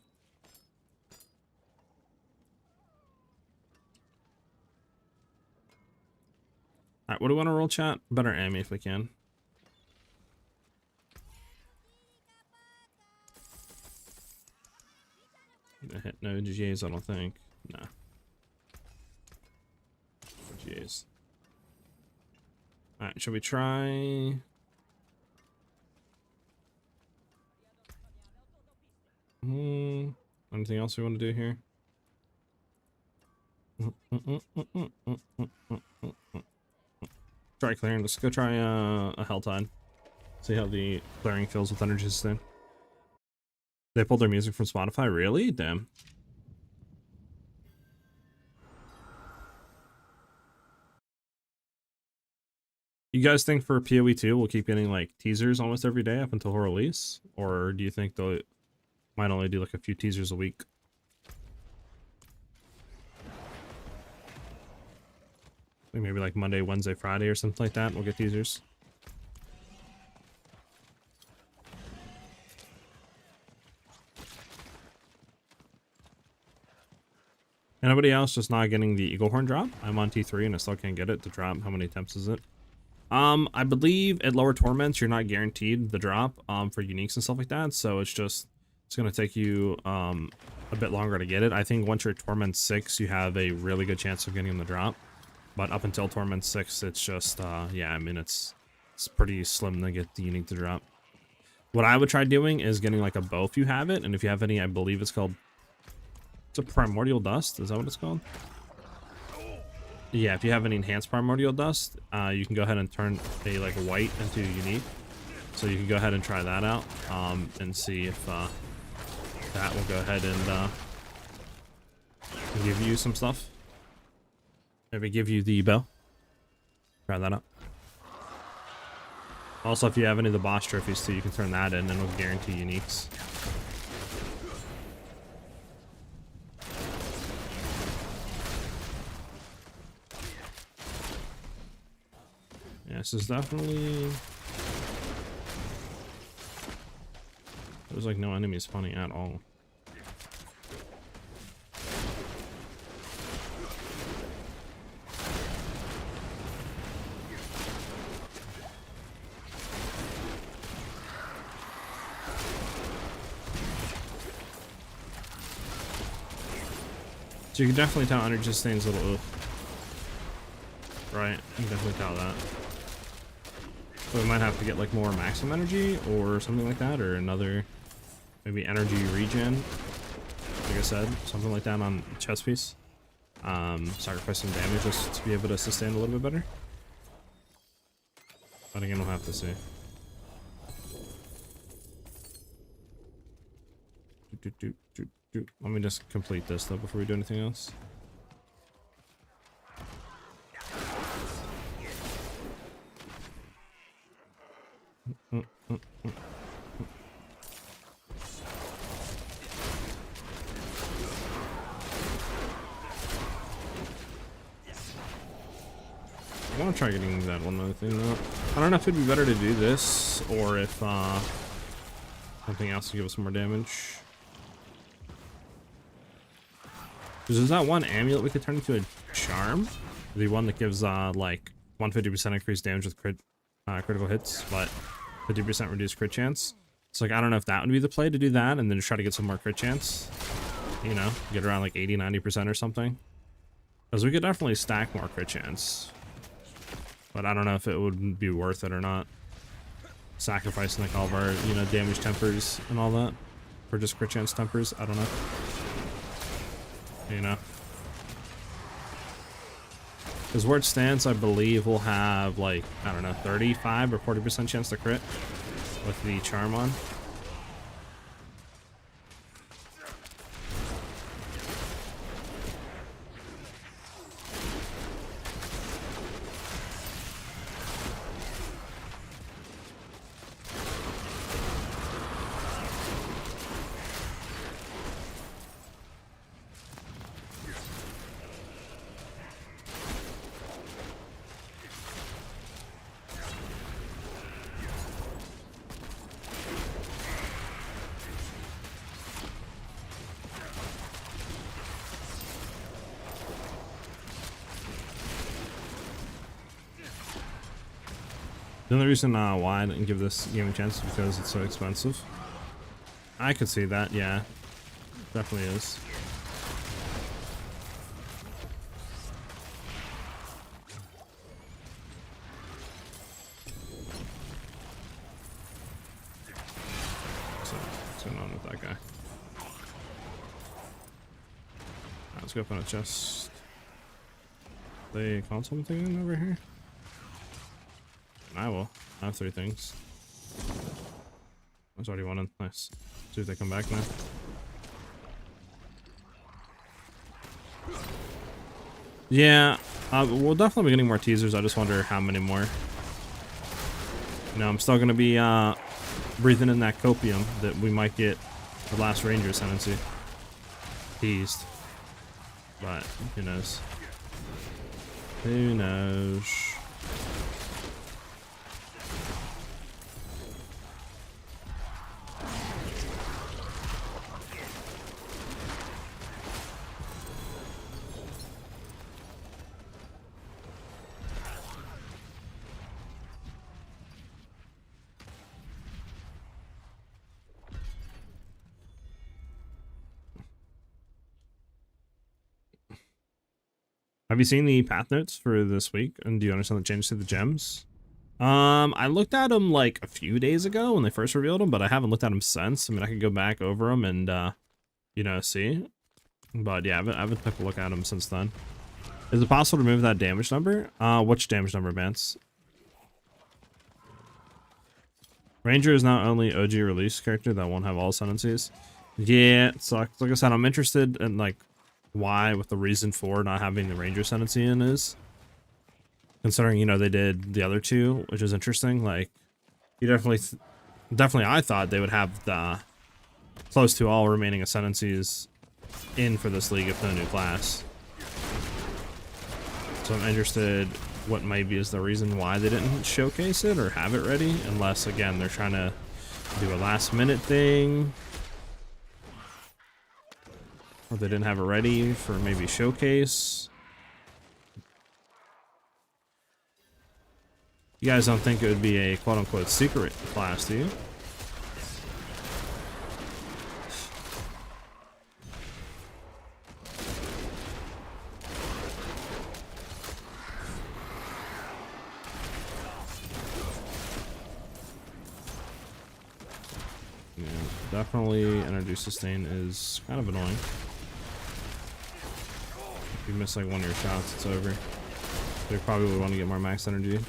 Alright, what do we want to roll, chat? Better Ami if we can. Hit no GAs, I don't think. Nah. GAs. Alright, should we try? Anything else we want to do here? Try clearing. Let's go try a Helltide. See how the clearing feels with energy sustain. They pulled their music from Spotify? Really? Damn. You guys think for PoE 2 we'll keep getting like teasers almost every day up until release? Or do you think they'll might only do like a few teasers a week? Maybe like Monday, Wednesday, Friday or something like that, we'll get teasers. Anybody else just not getting the Eagle Horn drop? I'm on T3 and I still can't get it to drop. How many attempts is it? I believe at lower torments you're not guaranteed the drop for uniques and stuff like that, so it's gonna take you a bit longer to get it. I think once you're at torment 6 you have a really good chance of getting the drop, but up until torment 6 it's just yeah, I mean it's pretty slim to get the unique to drop. What I would try doing is getting like a bow if you have it, and if you have any, I believe it's called, it's a primordial dust, is that what it's called? Yeah, if you have any enhanced primordial dust, you can go ahead and turn a like white into unique. So you can go ahead and try that out and see if that will go ahead and give you some stuff. Maybe give you the bow. Try that out. Also, if you have any of the boss trophies too, you can turn that in and it'll guarantee uniques. Yeah, this is definitely... There's like no enemies spawning at all. So you can definitely tell energy sustains a little right, you can definitely tell that. So we might have to get like more maximum energy or something like that, or another maybe energy regen. Like I said, something like that on chest piece. Sacrifice some damage just to be able to sustain a little bit better. But again, we'll have to see. Let me just complete this though before we do anything else. I want to try getting that one other thing though. I don't know if it'd be better to do this or if something else to give us more damage. Because there's that one amulet we could turn into a charm. The one that gives like 150% increased damage with critical hits, but 50% reduced crit chance. So like I don't know if that would be the play to do that and then just try to get some more crit chance. You know, get around like 80-90% or something. Because we could definitely stack more crit chance. But I don't know if it would be worth it or not. Sacrificing like all of our, you know, damage tempers and all that. For just crit chance tempers, I don't know. You know. Because where it stands, I believe we'll have like, I don't know, 35 or 40% chance to crit with the charm on. The only reason why I didn't give this game a chance is because it's so expensive. I could see that, yeah. Definitely is. So, what's going on with that guy? Let's go open a chest. They call something in over here? I will. I have 3 things. That's already one in. Nice. See if they come back now. Yeah, we'll definitely be getting more teasers. I just wonder how many more. You know, I'm still going to be breathing in that copium that we might get the last Ranger ascendancy teased. But who knows? Who knows? Have you seen the path notes for this week? And do you understand the changes to the gems? I looked at them like a few days ago when they first revealed them, but I haven't looked at them since. I mean, I could go back over them and, you know, see. But yeah, I haven't took a look at them since then. Is it possible to remove that damage number? Which damage number, Vance? Ranger is now only OG release character that won't have all ascendancies. Yeah, it sucks. Like I said, I'm interested in like why, with the reason for not having the Ranger ascendancy in is, considering, you know, they did the other 2, which is interesting. Like, you definitely I thought they would have the close to all remaining ascendancies in for this league if no new class. So I'm interested what maybe is the reason why they didn't showcase it or have it ready, unless again they're trying to do a last minute thing, or they didn't have it ready for maybe showcase. You guys don't think it would be a quote-unquote secret class, do you? Yeah, definitely energy sustain is kind of annoying. If you miss like one of your shots, it's over. They probably would want to get more max energy.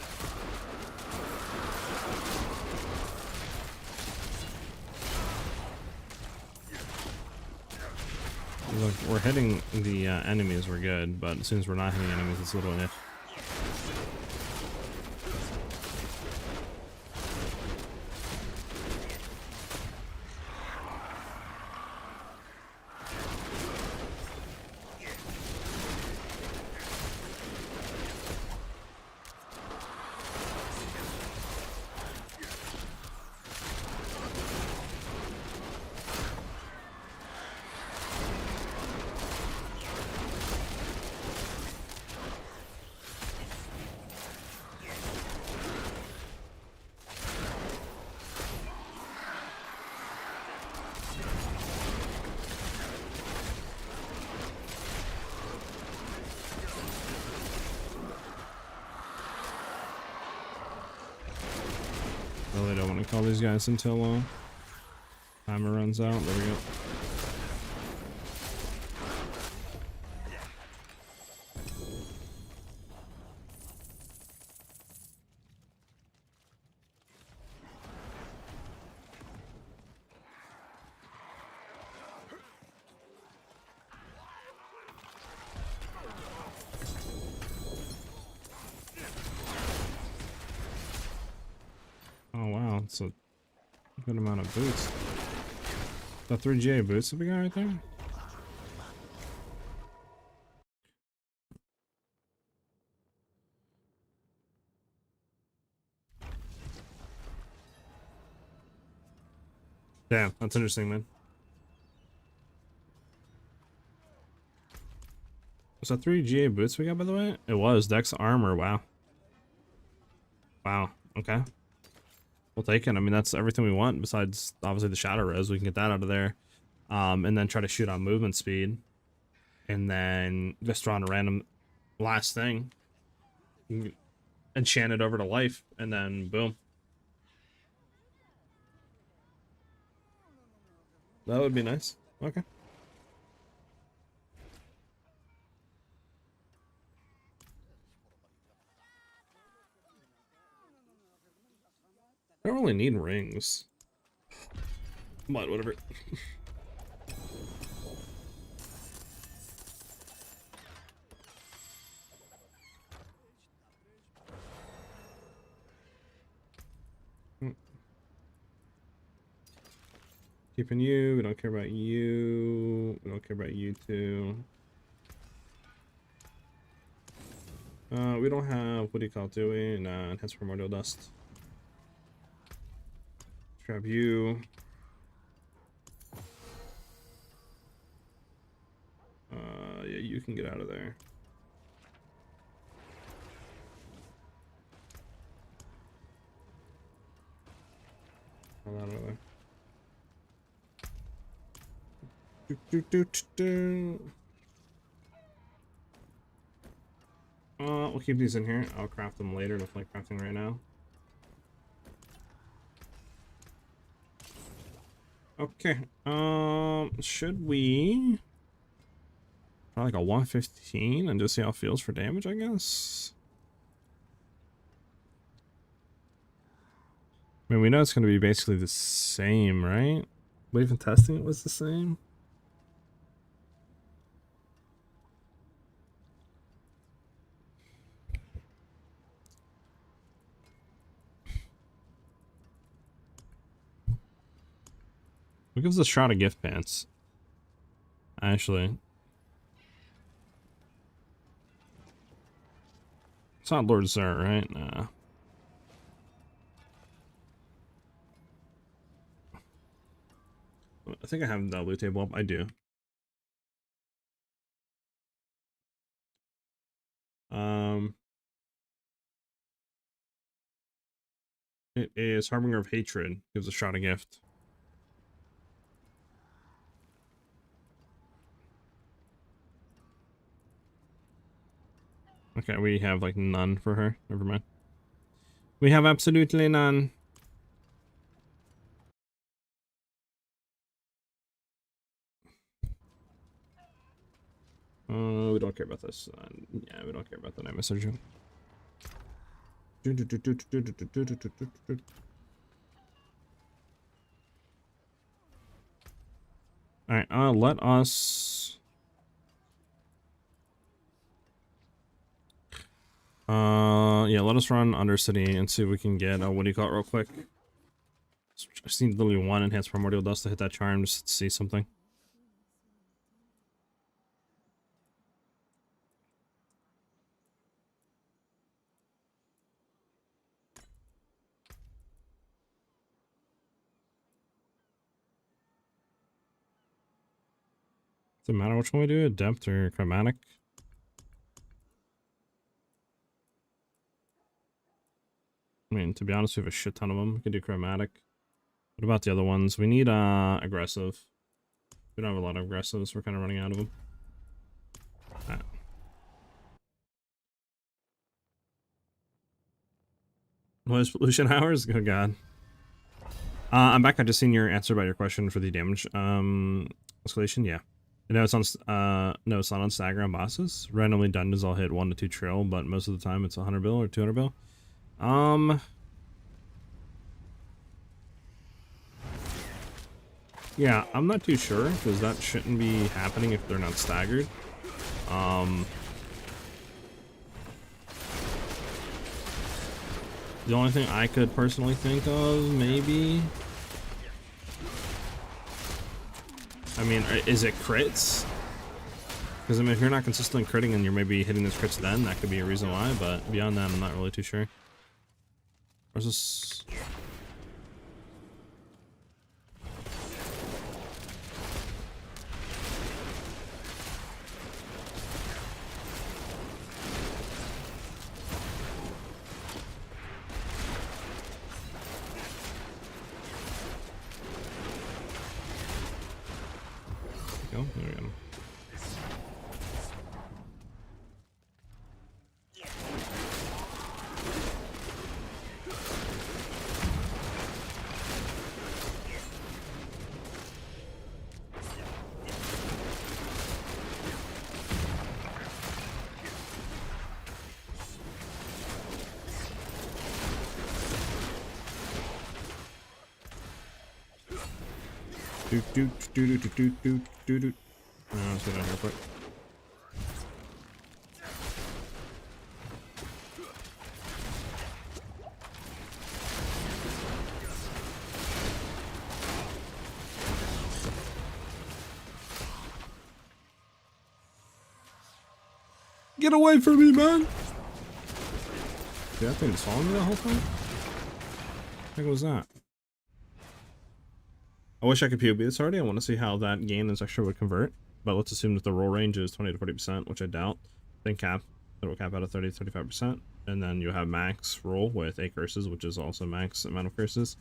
Look, we're hitting the enemies, we're good, but as soon as we're not hitting enemies, it's a little iff. Really don't want to call these guys until timer runs out. There we go. That's a good amount of boots. The 3 GA boots that we got right there? Damn, that's interesting, man. Was that 3 GA boots we got, by the way? It was. Dex armor, wow. Wow, okay. We'll take it. I mean, that's everything we want besides, obviously, the shadow res. We can get that out of there. And then try to shoot on movement speed. And then just throw on a random last thing. Enchant it over to life. And then, boom. That would be nice. Okay. I don't really need rings. But whatever. Keeping you. We don't care about you. We don't care about you too. We don't have, what do you call it, do we? Nah, enhanced primordial dust. Grab you. Yeah, you can get out of there. All out of there. We'll keep these in here. I'll craft them later. Don't like crafting right now. Okay. Should we try like a 115 and just see how it feels for damage, I guess? I mean, we know it's going to be basically the same, right? But even testing it was the same. What gives us Shroud of Gift Pants? Actually. It's not Lord Zer, right? Nah. I think I have the loot table up. I do. It is Harbinger of Hatred. Gives a Shroud of Gift. Okay, we have like none for her. Never mind. We have absolutely none. We don't care about this. Yeah, we don't care about the night messenger. Alright, let us... yeah, let us run Undercity and see if we can get, what do you call it real quick? I just need literally one enhanced primordial dust to hit that charm just to see something. Does it matter which one we do? Adept or chromatic? I mean, to be honest, we have a shit ton of them. We can do chromatic. What about the other ones? We need aggressive. We don't have a lot of aggressives. We're kind of running out of them. Right. Noise pollution hours? Good God. I'm back. I just seen your answer about your question for the damage escalation. Yeah. No, it's on. No, it's not on stagger on bosses. Randomly dungeons I'll hit 1 to 2 trill, but most of the time it's 100 bill or 200 bill. Yeah, I'm not too sure because that shouldn't be happening if they're not staggered. The only thing I could personally think of, maybe, I mean, is it crits? Because I mean, if you're not consistently critting and you're maybe hitting those crits, then that could be a reason why. But beyond that, I'm not really too sure. Where's this? There we go. Let's get out here quick. Get away from me, man! Dude, that thing was following me the whole time? What the heck was that? I wish I could POB this already. I want to see how that gain is actually would convert. But let's assume that the roll range is 20 to 40%, which I doubt. Then cap, it will cap out at 30 to 35%. And then you have max roll with 8 curses, which is also max amount of curses.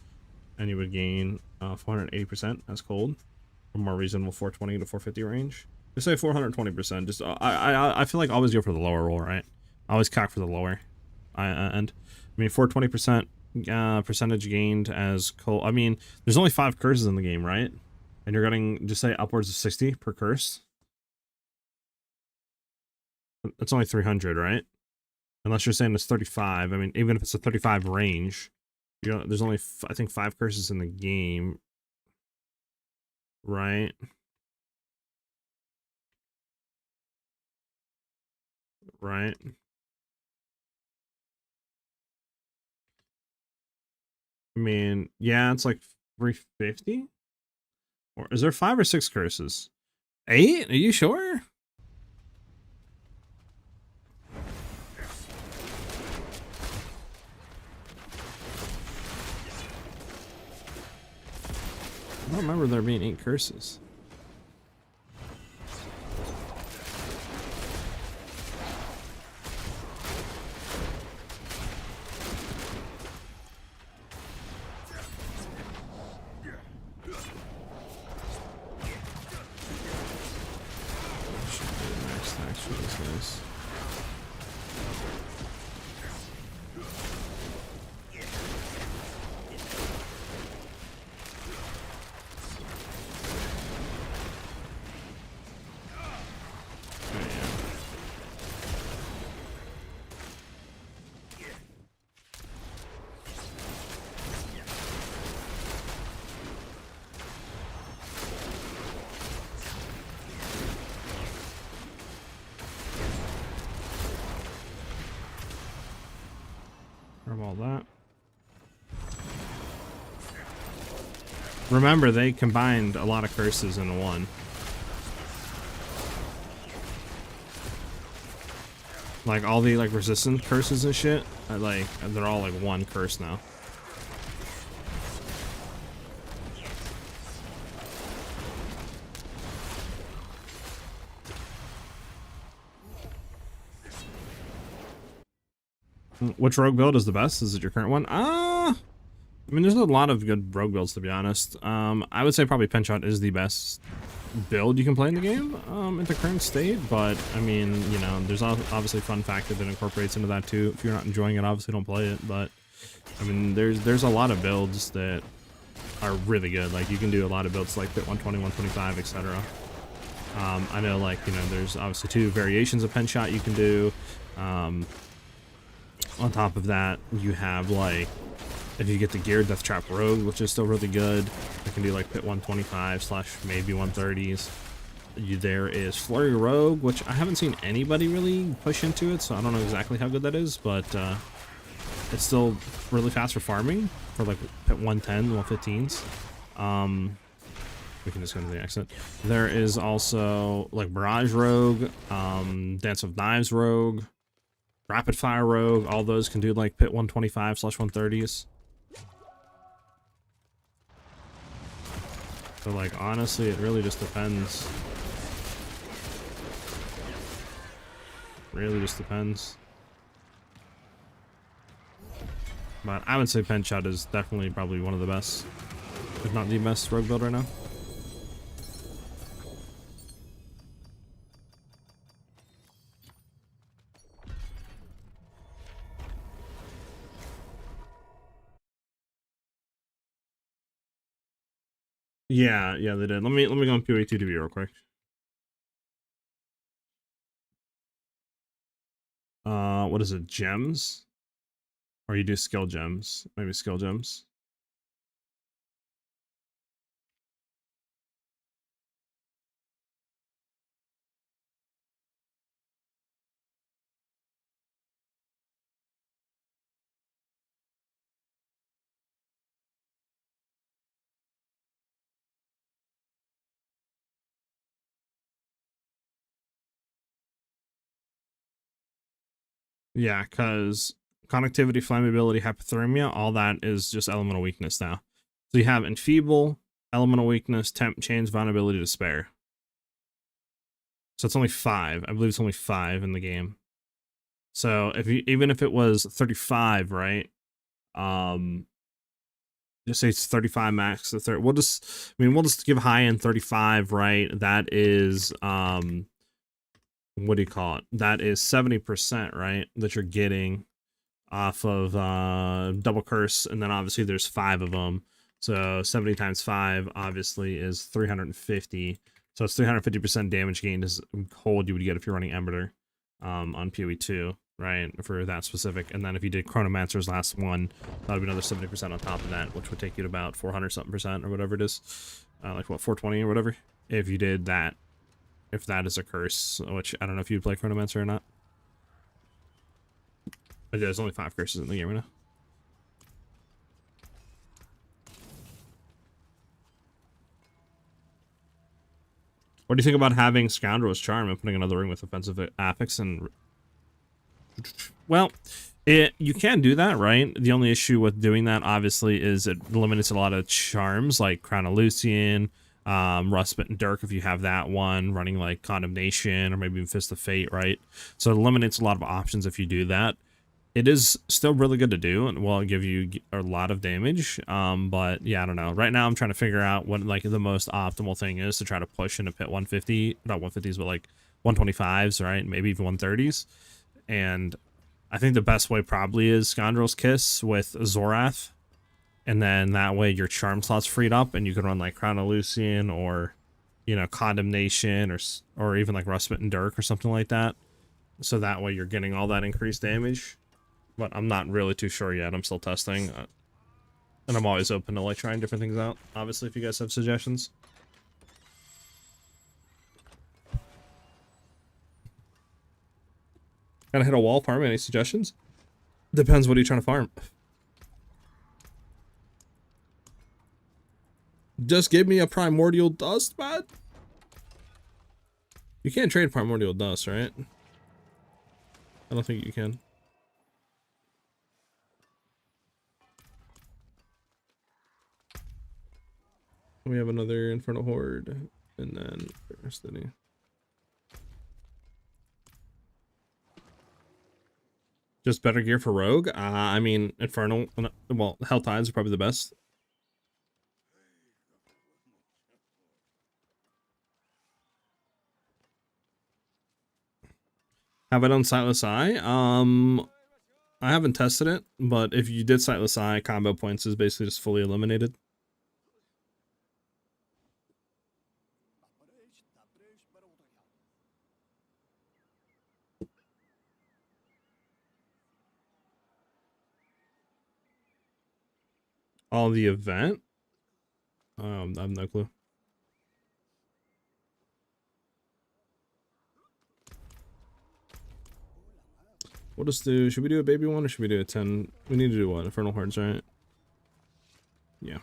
And you would gain 480% as cold. A more reasonable 420 to 450 range. Just say 420%. Just I feel like I always go for the lower roll, right? I always cock for the lower end. I mean, 420%. Percentage gained as cold. I mean, there's only 5 curses in the game, right? And you're getting, just say, upwards of 60 per curse. That's only 300, right? Unless you're saying it's 35. I mean, even if it's a 35 range, you know, there's only, I think, 5 curses in the game, right? Right. I mean, yeah, it's like 350. Or is there 5 or 6 curses? 8? Are you sure? I don't remember there being 8 curses. All that. Remember, they combined a lot of curses into one. Like all the like resistant curses and shit, like they're all like one curse now. Which rogue build is the best? Is it your current one? I mean, there's a lot of good rogue builds, to be honest. I would say probably Penshot is the best build you can play in the game in the current state, but I mean, you know, there's obviously a fun factor that incorporates into that too. If you're not enjoying it, obviously don't play it, but I mean, there's a lot of builds that are really good. Like, you can do a lot of builds like Pit 120, 125, etc. I know, like, you know, there's obviously 2 variations of Penshot you can do. On top of that, you have, like, if you get the Geared Death Trap Rogue, which is still really good, you can do, like, Pit 125 / maybe 130s. There is Flurry Rogue, which I haven't seen anybody really push into it, so I don't know exactly how good that is, but it's still really fast for farming for like 110, 115s. We can just go to the exit. There is also like Barrage Rogue, Dance of Knives Rogue, Rapid Fire Rogue. All those can do like pit 125/130s. So like honestly, it really just depends. Really just depends. But I would say Penshot is definitely probably one of the best, if not the best rogue build right now. Yeah, yeah, they did. Let me go on PoE2DB real quick. What is it? Gems? Or you do skill gems? Maybe skill gems. Yeah, because connectivity, flammability, hypothermia, all that is just elemental weakness now. So you have enfeeble, elemental weakness, temp change, vulnerability to spare. So it's only 5. I believe it's only 5 in the game. So if you, even if it was 35, right? Just say it's 35 max. We'll just, I mean, we'll just give high end 35, right? That is, what do you call it? That is 70%, right? That you're getting off of double curse, and then obviously there's 5 of them. So 70 times 5 obviously is 350. So it's 350% damage gained is hold you would get if you're running Ember on PoE2, right? For that specific. And then if you did Chronomancer's last one, that would be another 70% on top of that, which would take you to about 400 something percent or whatever it is. Like what, 420 or whatever? If you did that, if that is a curse, which I don't know if you'd play Chronomancer or not. But there's only 5 curses in the game right now. What do you think about having Scoundrel's Charm and putting another ring with offensive affix and... Well, you can do that, right? The only issue with doing that, obviously, is it limits a lot of charms, like Crown of Lucian, Rustbit and Dirk, if you have that one, running like Condemnation, or maybe even Fist of Fate, right? So it eliminates a lot of options if you do that. It is still really good to do, and will give you a lot of damage. But yeah, I don't know. Right now, I'm trying to figure out what like the most optimal thing is to try to push into pit 150, not 150s, but like 125s, right? Maybe even 130s. And I think the best way probably is Scoundrel's Kiss with Zorath, and then that way your charm slot's freed up, and you can run like Crown of Lucian or, you know, Condemnation or even like Rustbit and Dirk or something like that. So that way you're getting all that increased damage. But I'm not really too sure yet. I'm still testing. And I'm always open to like trying different things out. Obviously, if you guys have suggestions. Gotta hit a wall farm. Any suggestions? Depends what are you trying to farm. Just give me a Primordial Dust, man. You can't trade Primordial Dust, right? I don't think you can. We have another Infernal Horde, and then Destiny. Just better gear for Rogue? I mean, Infernal, well, Hell Tides are probably the best. Have I done Sightless Eye? I haven't tested it, but if you did Sightless Eye, combo points is basically just fully eliminated. All the event? I have no clue. We'll just do, should we do a baby one or should we do a 10? We need to do what? Infernal Hearts, right? Yeah.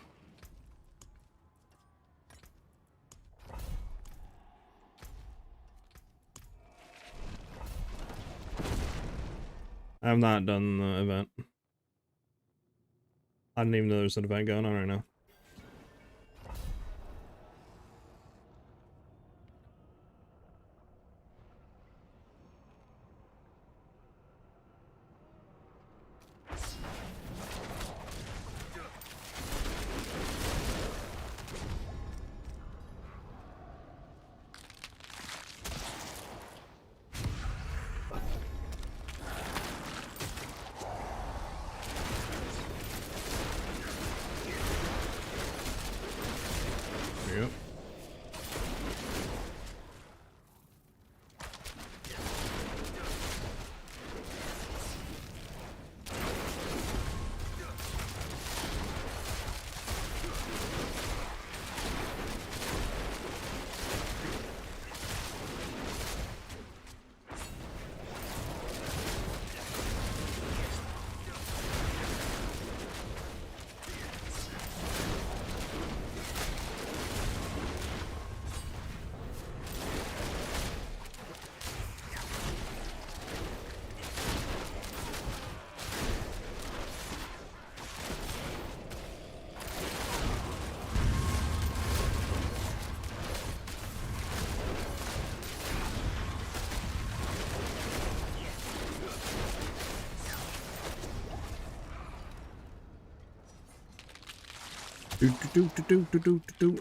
I have not done the event. I didn't even know there's an event going on right now. Yep.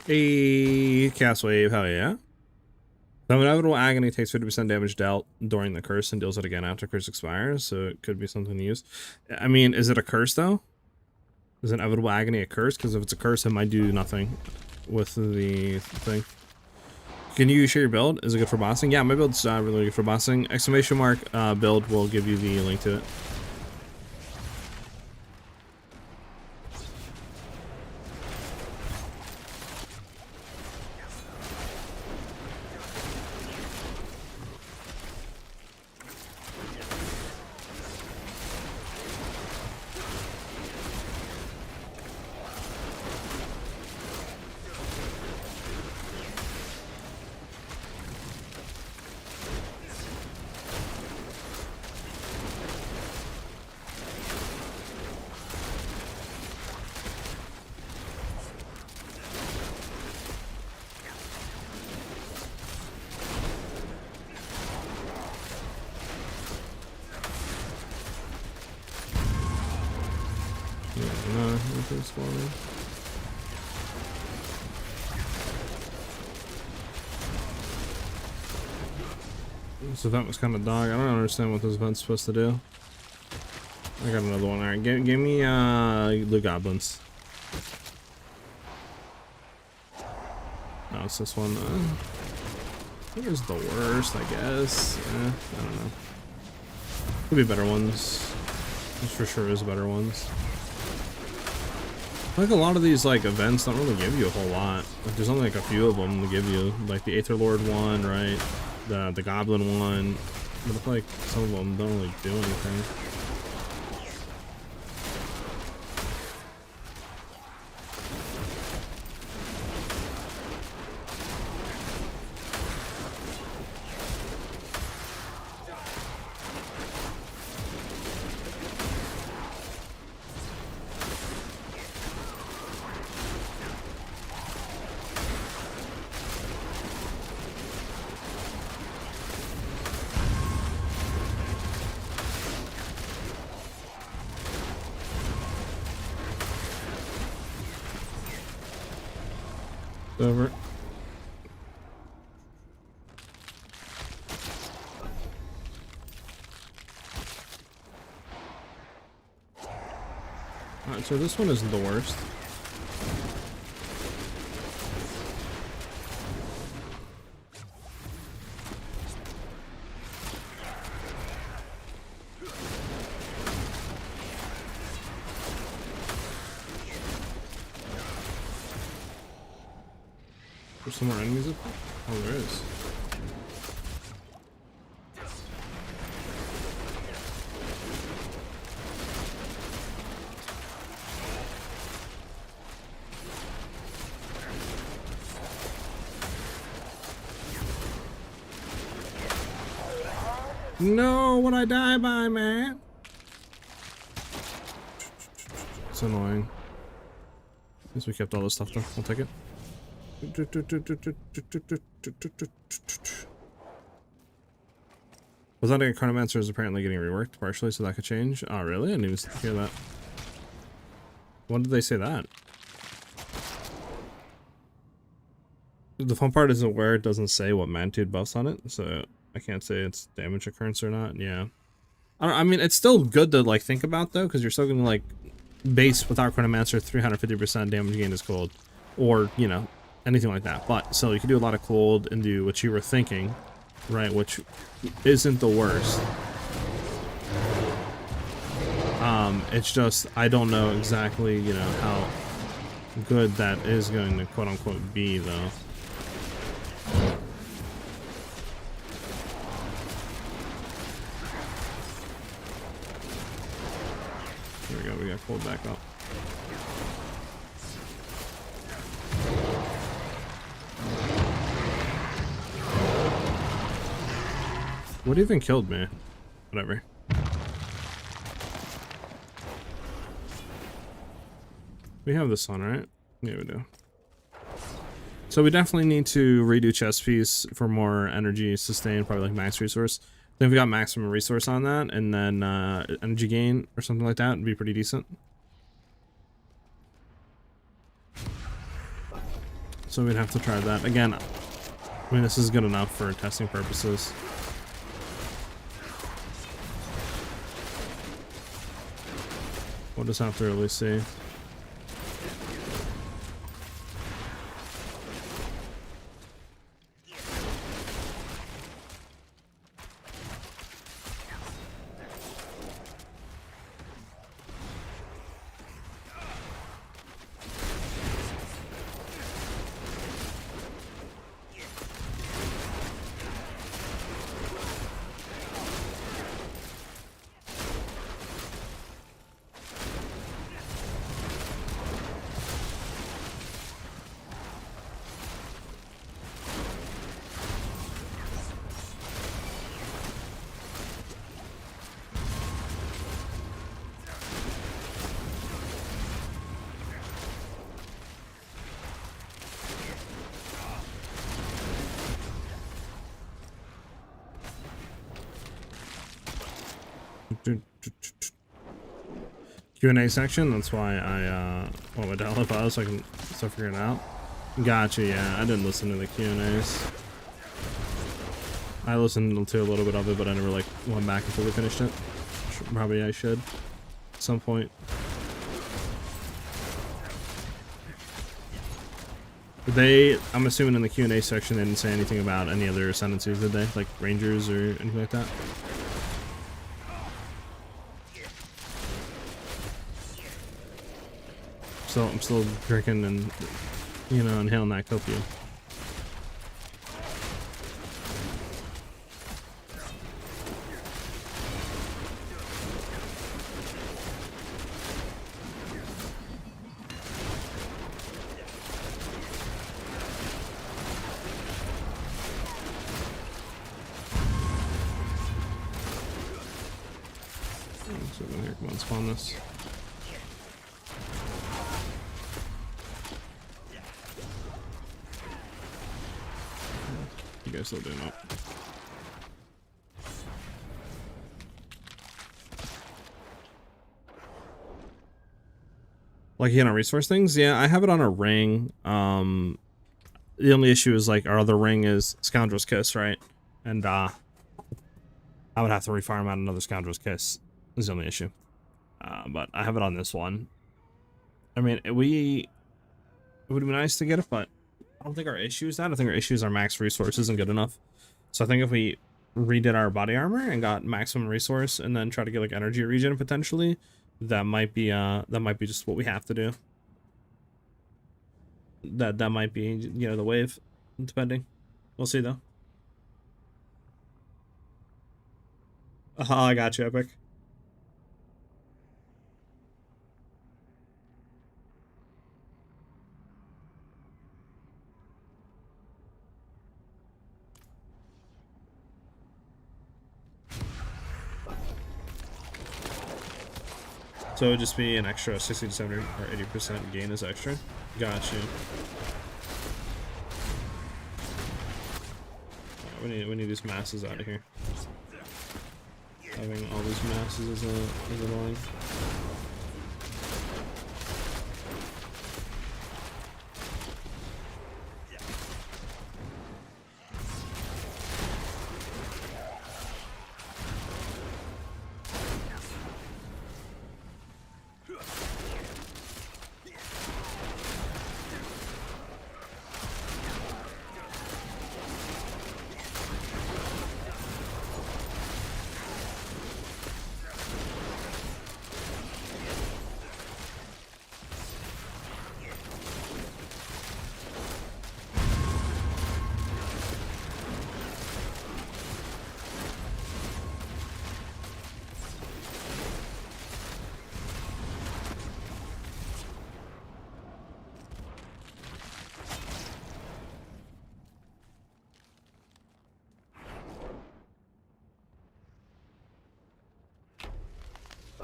A cast wave, hell yeah. The inevitable agony takes 50% damage dealt during the curse and deals it again after curse expires, so it could be something to use. I mean, is it a curse though? Is inevitable agony a curse? Because if it's a curse, it might do nothing with the thing. Can you share your build? Is it good for bossing? Yeah, my build's really good for bossing. Exclamation mark build will give you the link to it. This event was kind of dog. I don't understand what this event's supposed to do. I got another one. Alright, give me the goblins. No, it's this one. I think it's the worst, I guess. I don't know. Could be better ones. This for sure is better ones. I think a lot of these like events don't really give you a whole lot. Like, there's only like a few of them to give you, like the Aether Lord one, right? The Goblin one. But I feel like some of them don't really do anything. Over. Alright, so this one isn't the worst. There's some more enemies up there? Oh, there is. No, what I die by, man? It's annoying. At least we kept all this stuff though. I'll take it. Pathetic Chronomancer is apparently getting reworked partially, so that could change. Oh, really? I didn't even hear that. When did they say that? The fun part isn't where it doesn't say what magnitude buffs on it, so I can't say it's damage occurrence or not. Yeah. I mean, it's still good to, like, think about, though, because you're still going to, like, base without Chronomancer 350% damage gain is cold. Or, you know, anything like that. But, so you can do a lot of cold and do what you were thinking, right, which isn't the worst. It's just, I don't know exactly, you know, how good that is going to quote-unquote be, though. There we go, we got pulled back up. What even killed me? Whatever. We have this on, right? Yeah, we do. So we definitely need to redo chest piece for more energy sustain, probably like max resource. Then if we got maximum resource on that, and then energy gain or something like that would be pretty decent. So we'd have to try that. Again, I mean, this is good enough for testing purposes. We'll just have to really see. Q&A section, that's why I want my download files so I can start figuring it out. Gotcha, yeah, I didn't listen to the Q&As. I listened to a little bit of it, but I never like went back until we finished it. Probably I should at some point. I'm assuming in the Q&A section they didn't say anything about any other ascendancies, did they? Like rangers or anything like that? So I'm still drinking and, you know, inhaling that copium. So here, come on, spawn this. You guys still doing up. Like, you know, resource things? Yeah, I have it on a ring. The only issue is, like, our other ring is Scoundrel's Kiss, right? And, I would have to refarm out another Scoundrel's Kiss, is the only issue. But I have it on this one. I mean, it would be nice to get it, but I don't think our issue is that. I think our issue is our max resource isn't good enough. So I think if we redid our body armor and got maximum resource and then try to get like energy regen potentially, that might be just what we have to do. That might be, you know, the wave, depending. We'll see though. I got you, Epic. So it would just be an extra 60 to 70 or 80% gain is extra. Gotcha. We need these masses out of here. Having all these masses is annoying.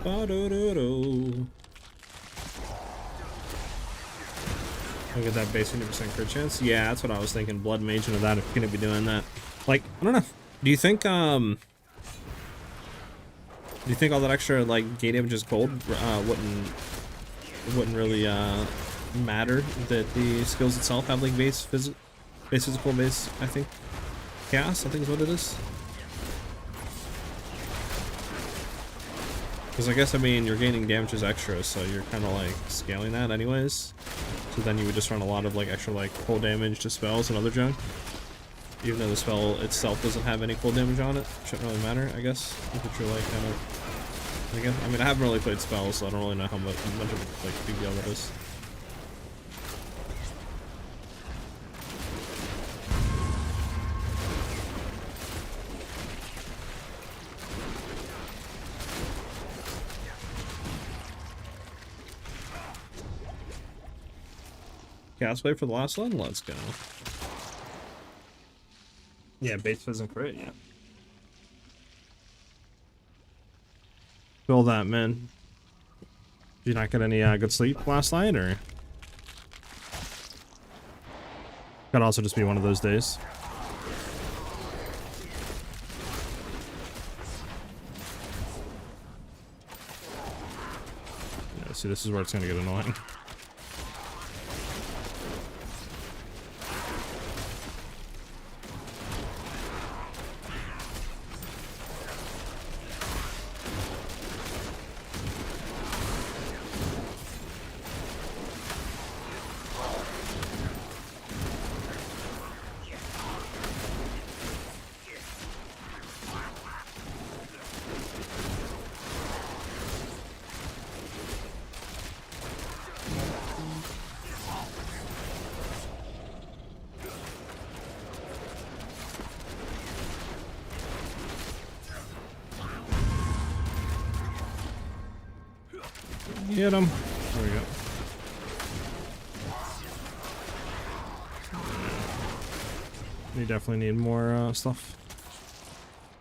Ba-do-do-do. Look at that base 100% crit chance. Yeah, that's what I was thinking. Blood mage into that if you're gonna be doing that. Like, I don't know. Do you think all that extra like gate damage is gold wouldn't really matter that the skills itself have like base physical base, I think. Chaos, I think is what it is. Because I guess, I mean, you're gaining damages extra, so you're kind of like scaling that anyways. So then you would just run a lot of like extra like cold damage to spells and other junk. Even though the spell itself doesn't have any cold damage on it. Shouldn't really matter, I guess. If you're like kind of... Again, I mean, I haven't really played spells, so I don't really know how much of like big deal that is. Cast wave for the last one? Let's go. Yeah, base isn't crit, yeah. Feel that, man. Did you not get any good sleep last night, or? Could also just be one of those days. Yeah, see, this is where it's gonna get annoying. Get him. There we go. We definitely need more stuff.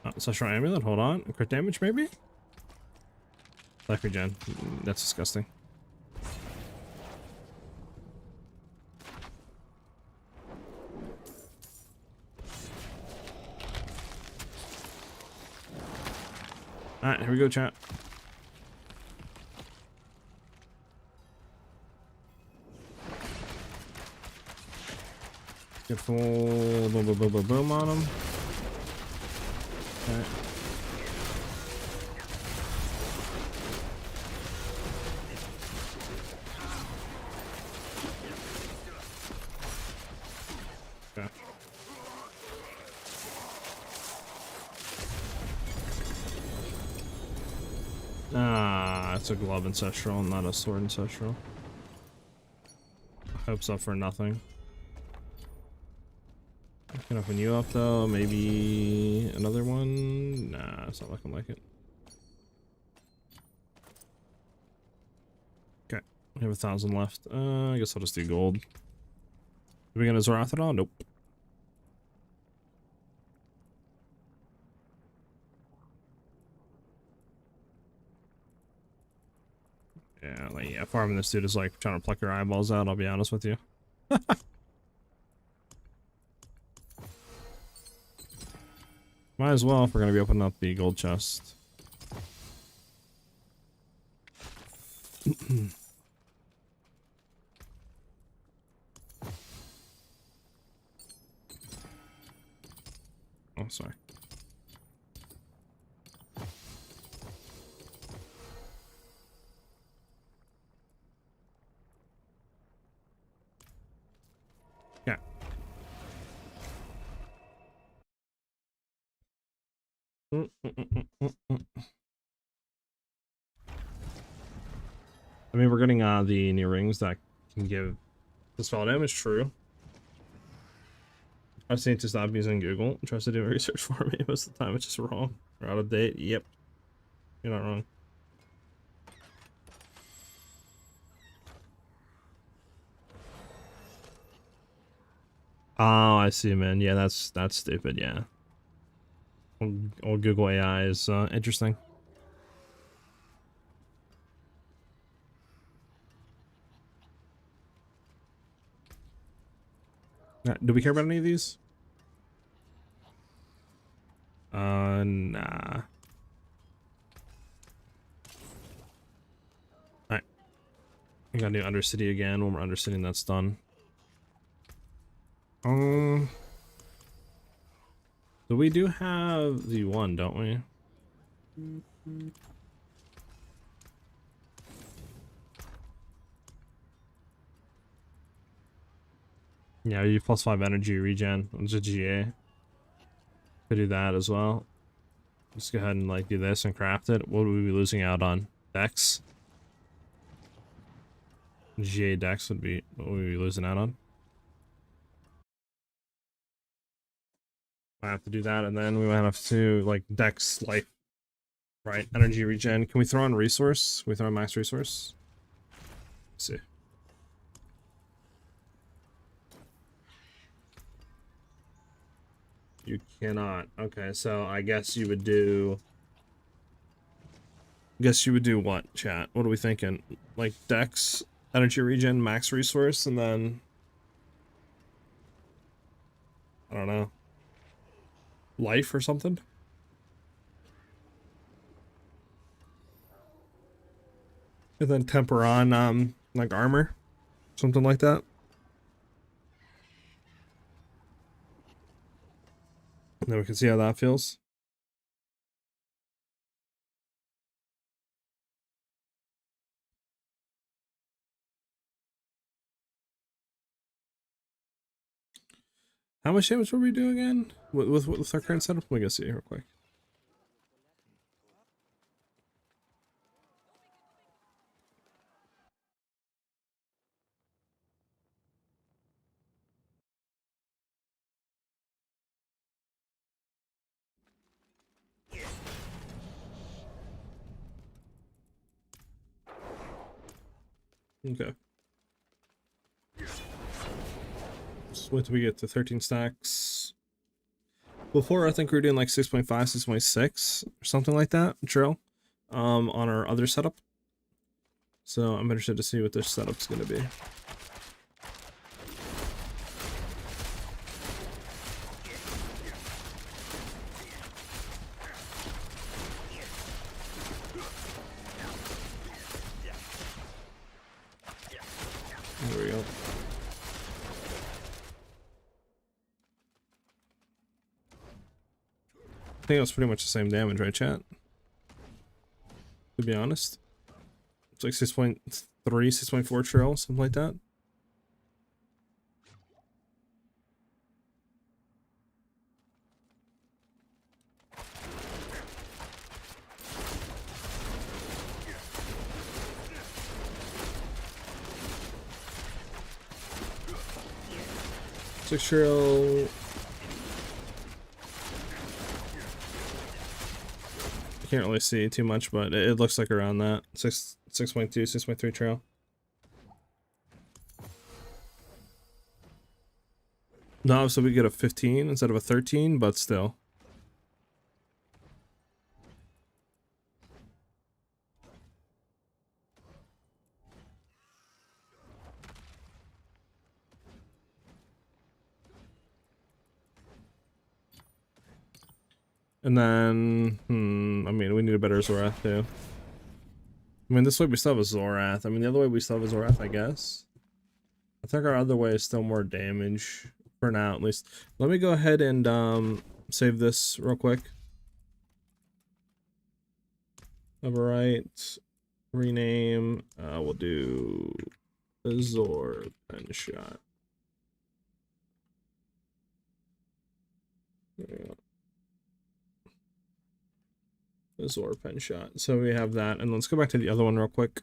Oh, Social Amulet, hold on. Crit damage, maybe? Life regen. That's disgusting. Alright, here we go, chat. Get full boom boom boom boom boom on him. Okay. Okay. Ah, it's a glove ancestral, not a sword ancestral. Hopes up for nothing. Can open you up though, maybe another one? Nah, it's not looking like it. Okay, we have 1,000 left. I guess I'll just do gold. Are we gonna Zorath at all? Nope. farming this dude is like trying to pluck your eyeballs out, I'll be honest with you. Might as well if we're gonna be opening up the gold chest. Oh, sorry. Yeah. I mean, we're getting the new rings that can give dispel damage, true. I've seen it to stop using Google. It tries to do research for me most of the time. It's just wrong or out of date. Yep. You're not wrong. Oh, I see, man. Yeah, that's stupid, yeah. Old Google AI is interesting. Do we care about any of these? Nah. Alright. We gotta do Undercity again when we're Undercity and that's done. So we do have the one, don't we? Yeah, you +5 energy regen. It's a GA. Could do that as well. Just go ahead and like do this and craft it. What would we be losing out on? Dex? GA Dex would be what would we be losing out on? I have to do that, and then we might have to like Dex life, right? Energy regen. Can we throw on resource? Can we throw on max resource? Let's see. You cannot. Okay, so I guess you would do. Guess you would do what, chat? What are we thinking? Like Dex, energy regen, max resource, and then I don't know. Life or something? And then temper on like armor. Something like that. And then we can see how that feels. How much damage were we doing again? With our current setup? Let me go see real quick. Okay. So what do we get to 13 stacks? Before I think we were doing like 6.5, 6.6 or something like that, drill. On our other setup. So I'm interested to see what this setup's gonna be. There we go. I think it was pretty much the same damage, right, chat? To be honest. It's like 6.3, 6.4 trill, something like that. Six trill. Can't really see too much, but it looks like around that 6.2, 6.3 trail. No, so we get a 15 instead of a 13, but still. And then, I mean, we need a better Zorath too. I mean, this way we still have a Zorath. I mean, the other way we still have a Zorath, I guess. I think our other way is still more damage for now, at least. Let me go ahead and save this real quick. Overwrite, rename. We'll do Azor Penshot. Yeah. Azor Penshot. So we have that, and let's go back to the other one real quick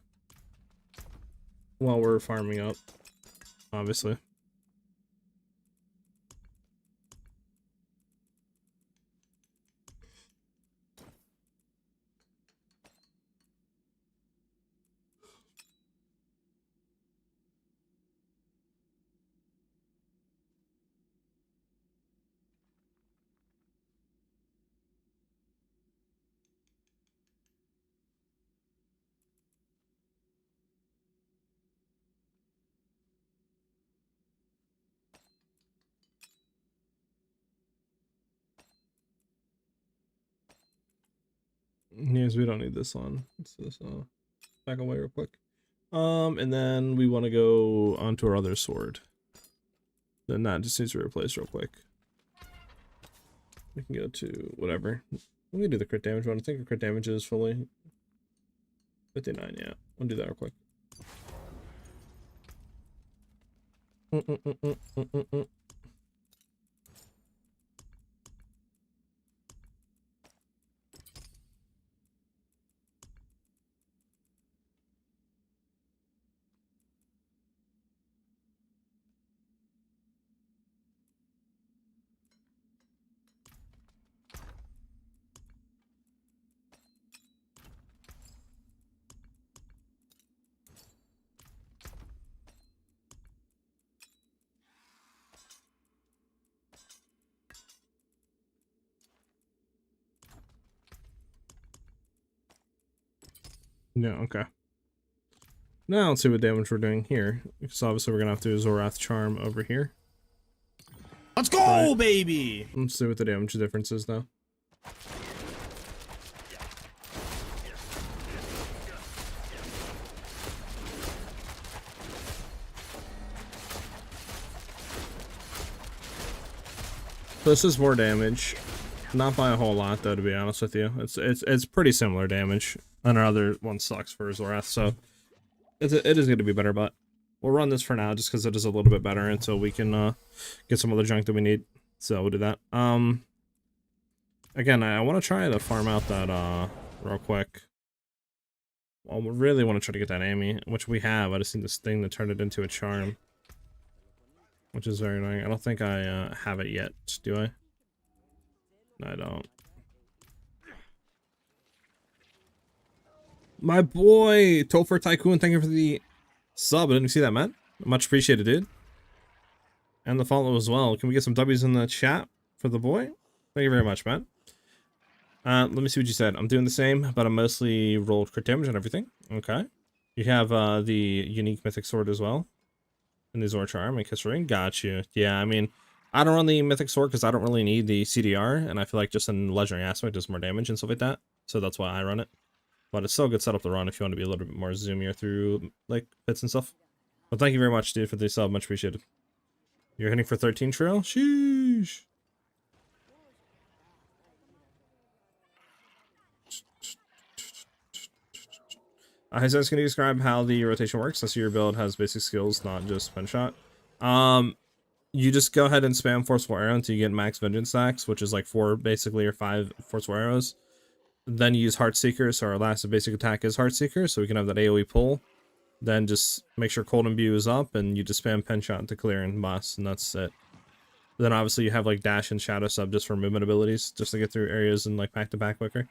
while we're farming up, obviously. Yes, we don't need this on. Let's just back away real quick. And then we want to go onto our other sword. Then that just needs to replace real quick. We can go to whatever. We can do the crit damage one. I think the crit damage is fully 59. Yeah, we'll do that real quick. Yeah, okay. Now let's see what damage we're doing here. Because obviously we're gonna have to do Zorath Charm over here. Let's go, baby! Let's see what the damage difference is though. This is more damage. Not by a whole lot though, to be honest with you. It's pretty similar damage. And our other one sucks for Zorath, so it is going to be better, but we'll run this for now just because it is a little bit better until we can get some other junk that we need. So we'll do that. Again, I want to try to farm out that real quick. Well, we really want to try to get that Amy, which we have. I just need this thing to turn it into a charm, which is very annoying. I don't think I have it yet, do I? No, I don't. My boy, Topher Tycoon, thank you for the sub. I didn't see that, man. Much appreciated, dude. And the follow as well. Can we get some W's in the chat for the boy? Thank you very much, man. Let me see what you said. I'm doing the same, but I'm mostly rolled crit damage and everything. Okay. You have the unique mythic sword as well. And the Zor Charm and Kiss Ring. Got you. Yeah, I mean, I don't run the mythic sword because I don't really need the CDR. And I feel like just in legendary aspect, does more damage and stuff like that. So that's why I run it. But it's still a good setup to run if you want to be a little bit more zoomier through, like, bits and stuff. But thank you very much, dude, for the sub. Much appreciated. You're hitting for 13 trail? Sheesh. SiahZ, can you describe how the rotation works? I see your build has basic skills, not just Penshot. You just go ahead and spam Forceful Arrow until you get max Vengeance stacks, which is like 4, basically, or 5 Forceful Arrows. Then use Heartseeker, so our last basic attack is Heartseeker, so we can have that AoE pull. Then just make sure Cold Imbue is up, and you just spam Penshot to clear and boss, and that's it. Then obviously you have like Dash and Shadow Sub just for movement abilities, just to get through areas and like pack to pack quicker.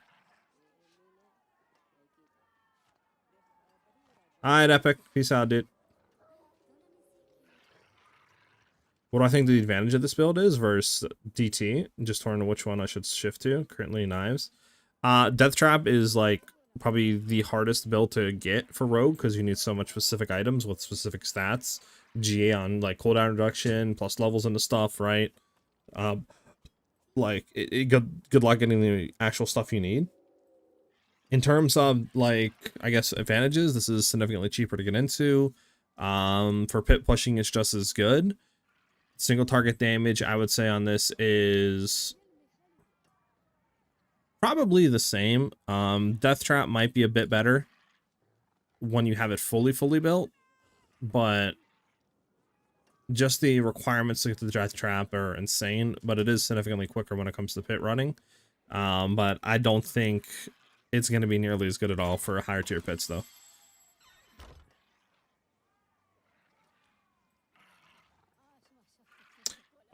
Alright, Epic. Peace out, dude. What do I think the advantage of this build is versus DT? Just torn to which one I should shift to. Currently Knives. Death Trap is like probably the hardest build to get for Rogue because you need so much specific items with specific stats. GA on like cooldown reduction plus levels into stuff, right? like good luck getting the actual stuff you need. In terms of like, I guess, advantages, this is significantly cheaper to get into. For pit pushing, it's just as good. Single target damage, I would say on this is probably the same. Death Trap might be a bit better when you have it fully built, but just the requirements to get to the Death Trap are insane, but it is significantly quicker when it comes to pit running. But I don't think it's going to be nearly as good at all for higher tier pits, though.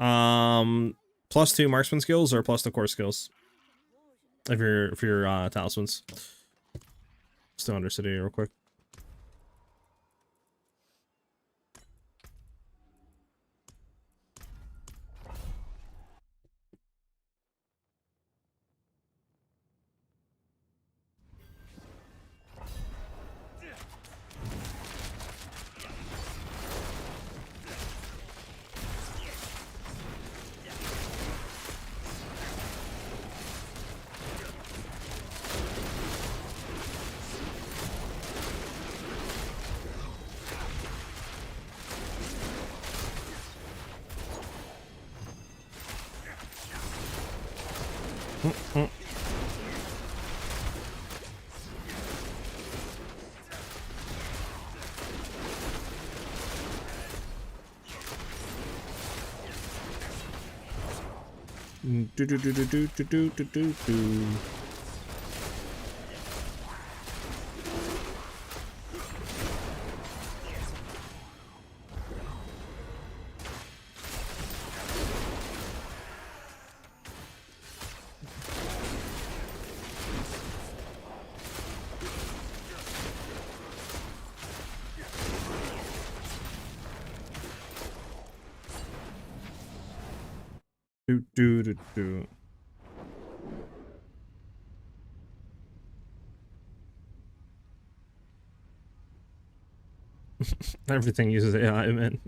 +2 marksman skills or +2 core skills if you're talismans. Still under city real quick. Everything uses AI, man.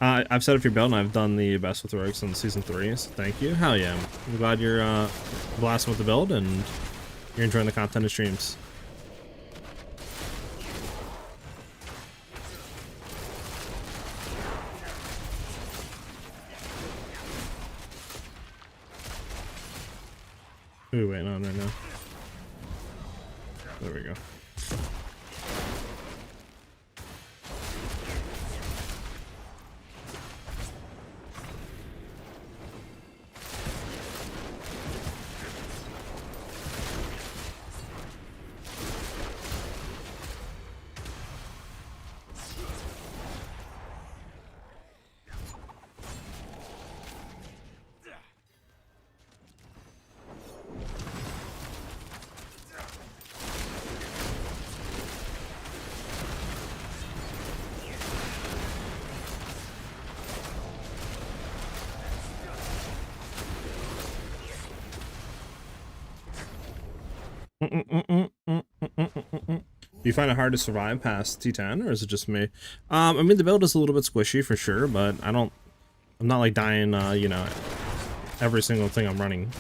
I've set up your build and I've done the best with rogues in season 3, so thank you. Hell yeah. I'm glad you're blasting with the build and you're enjoying the content and streams. Who are we waiting on right now? There we go. Do you find it hard to survive past T10, or is it just me? I mean, the build is a little bit squishy for sure, but I'm not like dying, you know, every single thing I'm running.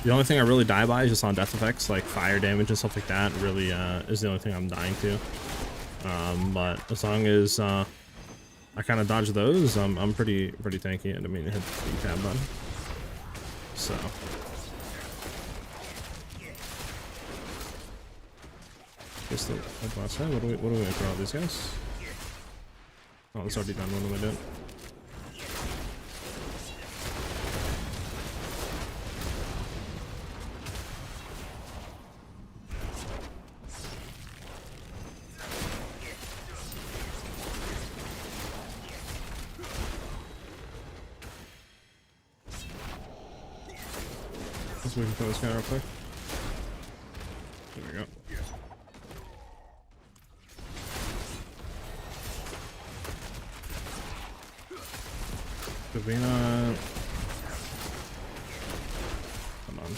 The only thing I really die by is just on death effects, like fire damage and stuff like that, really, is the only thing I'm dying to. But as long as, I kind of dodge those, I'm pretty tanky. I didn't mean to hit the tab button. So. Guess the last time. What do we wait for all these guys? Oh, it's already done. What am I doing? Let's wait for this guy real quick. There we go. Davina. Come on.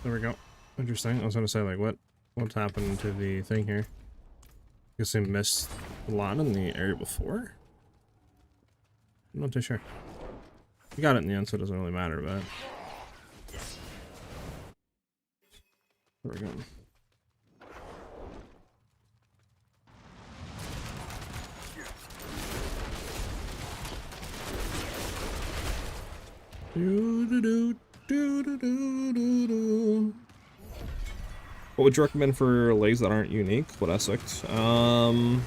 There we go. Interesting. I was gonna say, like, what's happened to the thing here? I guess they missed a lot in the area before. I'm not too sure. You got it in the end, so it doesn't really matter, but there we go. What would you recommend for legs that aren't unique? What aspect? You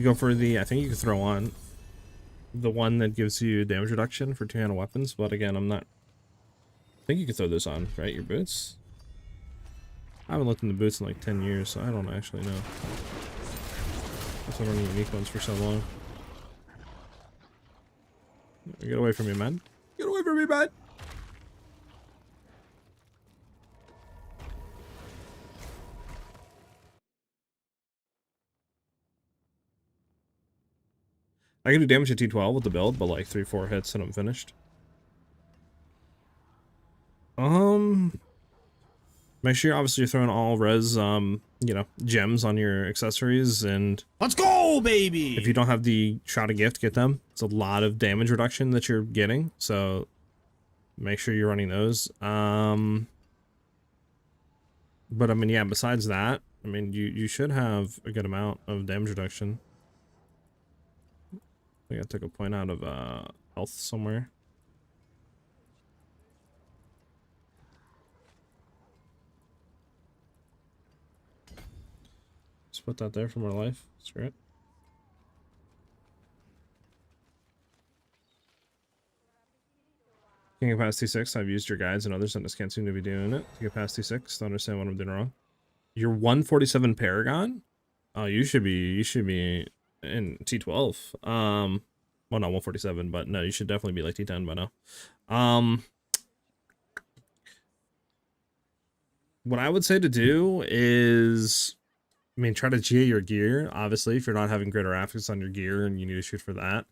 go for the, I think you could throw on the one that gives you damage reduction for two-handed weapons, but again, I think you could throw this on, right? Your boots? I haven't looked in the boots in like 10 years, so I don't actually know. I've been running unique ones for so long. Get away from me, man. Get away from me, man! I can do damage at T12 with the build, but like 3-4 hits and I'm finished. Make sure obviously you're throwing all res, you know, gems on your accessories, and let's go, baby! If you don't have the shot of gift, get them. It's a lot of damage reduction that you're getting, so make sure you're running those. But I mean, yeah, besides that, I mean, you should have a good amount of damage reduction. I think I took a point out of health somewhere. Just put that there for my life. Screw it. Can get past T6. I've used your guides and others and just can't seem to be doing it to get past T6 to understand what I'm doing wrong. You're 147 Paragon? Oh, you should be in T12. Well, not 147, but no, you should definitely be like T10 by now. What I would say to do is, I mean, try to GA your gear. Obviously, if you're not having greater affix on your gear and you need to shoot for that.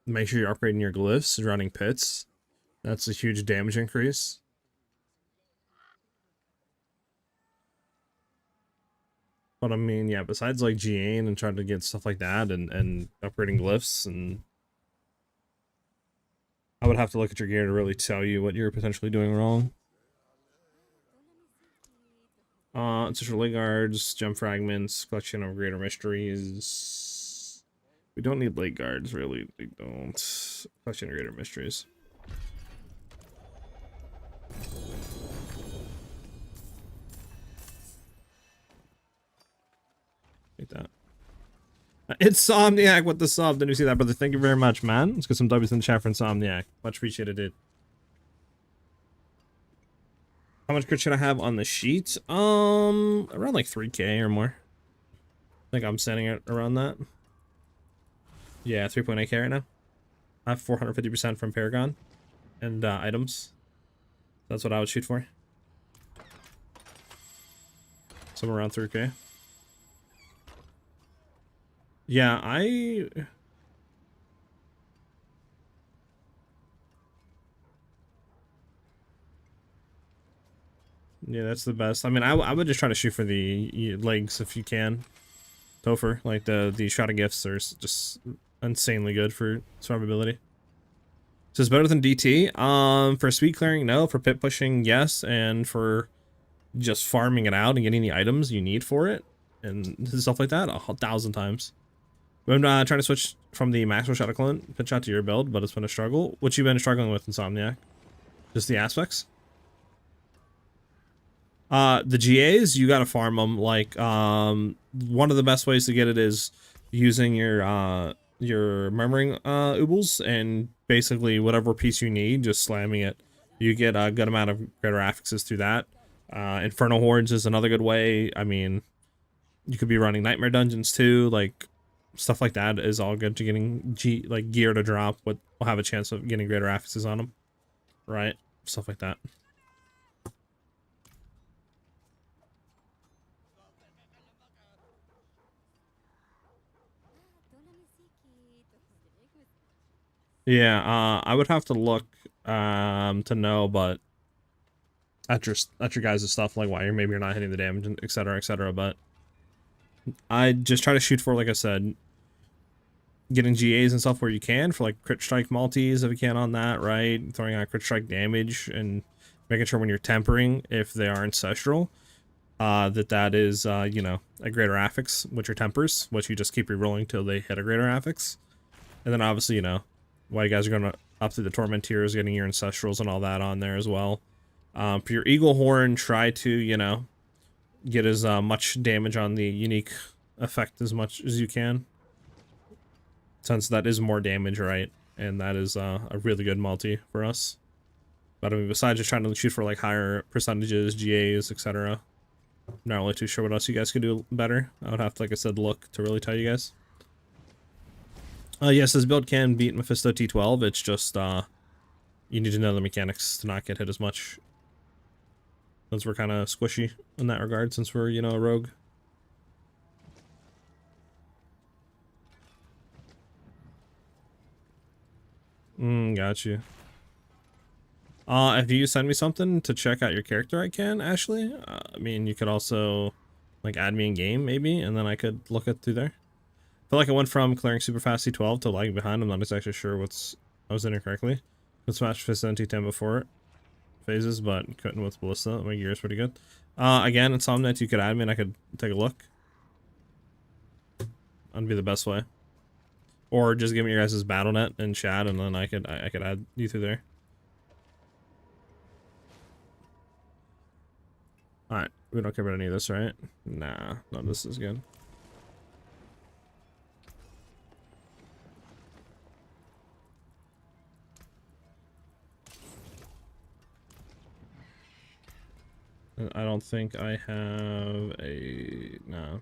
Make sure you're upgrading your glyphs, running pits. That's a huge damage increase. But I mean, yeah, besides like GAing and trying to get stuff like that and upgrading glyphs, and I would have to look at your gear to really tell you what you're potentially doing wrong. It's just leg guards, gem fragments, collection of greater mysteries. We don't need leg guards, really. We don't. Collection of greater mysteries. Like that. Insomniac with the sub. Didn't you see that, brother? Thank you very much, man. Let's get some W's in the chat for Insomniac. Much appreciated, dude. How much crit should I have on the sheet? Around like 3K or more. I think I'm setting it around that. Yeah, 3.8K right now. I have 450% from Paragon and items. That's what I would shoot for. Somewhere around 3K. Yeah, yeah, that's the best. I mean, I would just try to shoot for the legs if you can. Topher, like the shot of gifts are just insanely good for survivability. So it's better than DT. For speed clearing, no. For pit pushing, yes. And for just farming it out and getting the items you need for it and stuff like that, 1,000 times. I'm trying to switch from the Maxwell Shot of Clint pitch shot to your build, but it's been a struggle. What you been struggling with, Insomniac? Just the aspects? The GAs, you gotta farm them. Like, one of the best ways to get it is using your murmuring oobles, and basically whatever piece you need, just slamming it. You get a good amount of greater affixes through that. Infernal Hordes is another good way. I mean, you could be running Nightmare Dungeons too, like stuff like that is all good to getting gear to drop. Will have a chance of getting greater affixes on them, right? Stuff like that. Yeah, I would have to look to know, but at your guys' stuff, like why maybe you're not hitting the damage, and et cetera, et cetera. But I just try to shoot for, like I said, getting GAs and stuff where you can for like crit strike multis if you can on that, right? Throwing out crit strike damage and making sure when you're tempering, if they are ancestral, that is you know, a greater affix with your tempers, which you just keep rerolling till they hit a greater affix. And then obviously, you know, while you guys are going up through the torment tiers, getting your ancestrals and all that on there as well. For your eagle horn, try to, you know, get as much damage on the unique effect as much as you can, since that is more damage, right? And that is a really good multi for us. But I mean, besides just trying to shoot for like higher percentages, GAs, etc., not really too sure what else you guys could do better. I would have to, like I said, look to really tell you guys. Yes, this build can beat Mephisto T12. It's just you need to know the mechanics to not get hit as much, since we're kind of squishy in that regard, since we're, you know, a rogue. Got you. If you send me something to check out your character, I can, Ashley. I mean, you could also, like, add me in game, maybe, and then I could look it through there. I feel like I went from clearing super fast C12 to lagging behind. I'm not exactly sure I was in it correctly. Could smash Fist and T10 before phases, but couldn't with Ballista. My gear is pretty good. Again, in Somnet, you could add me and I could take a look. That'd be the best way. Or just give me your guys' BattleNet and chat, and then I could add you through there. Alright, we don't care about any of this, right? Nah, no, this is good. I don't think I have a... no.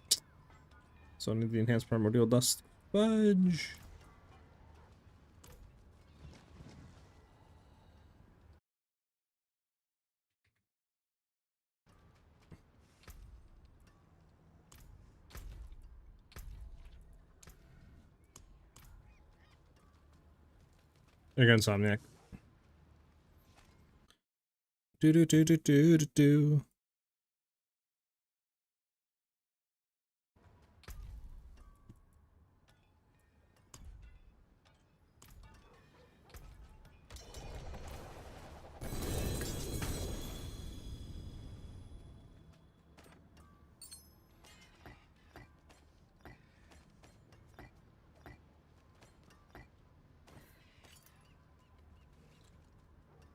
So I need the enhanced primordial dust. Fudge! There you go, Insomniac. Do do do do do do do.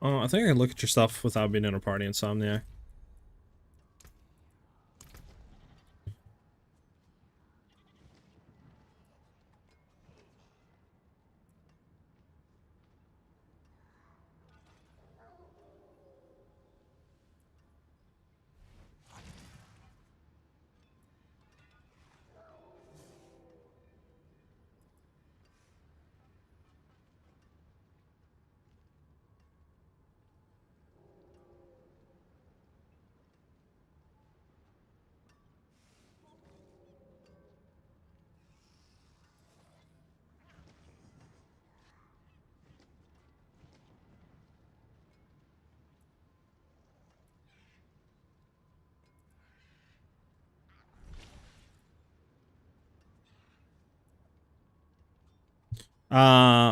Oh, I think I can look at your stuff without being in a party, Insomniac.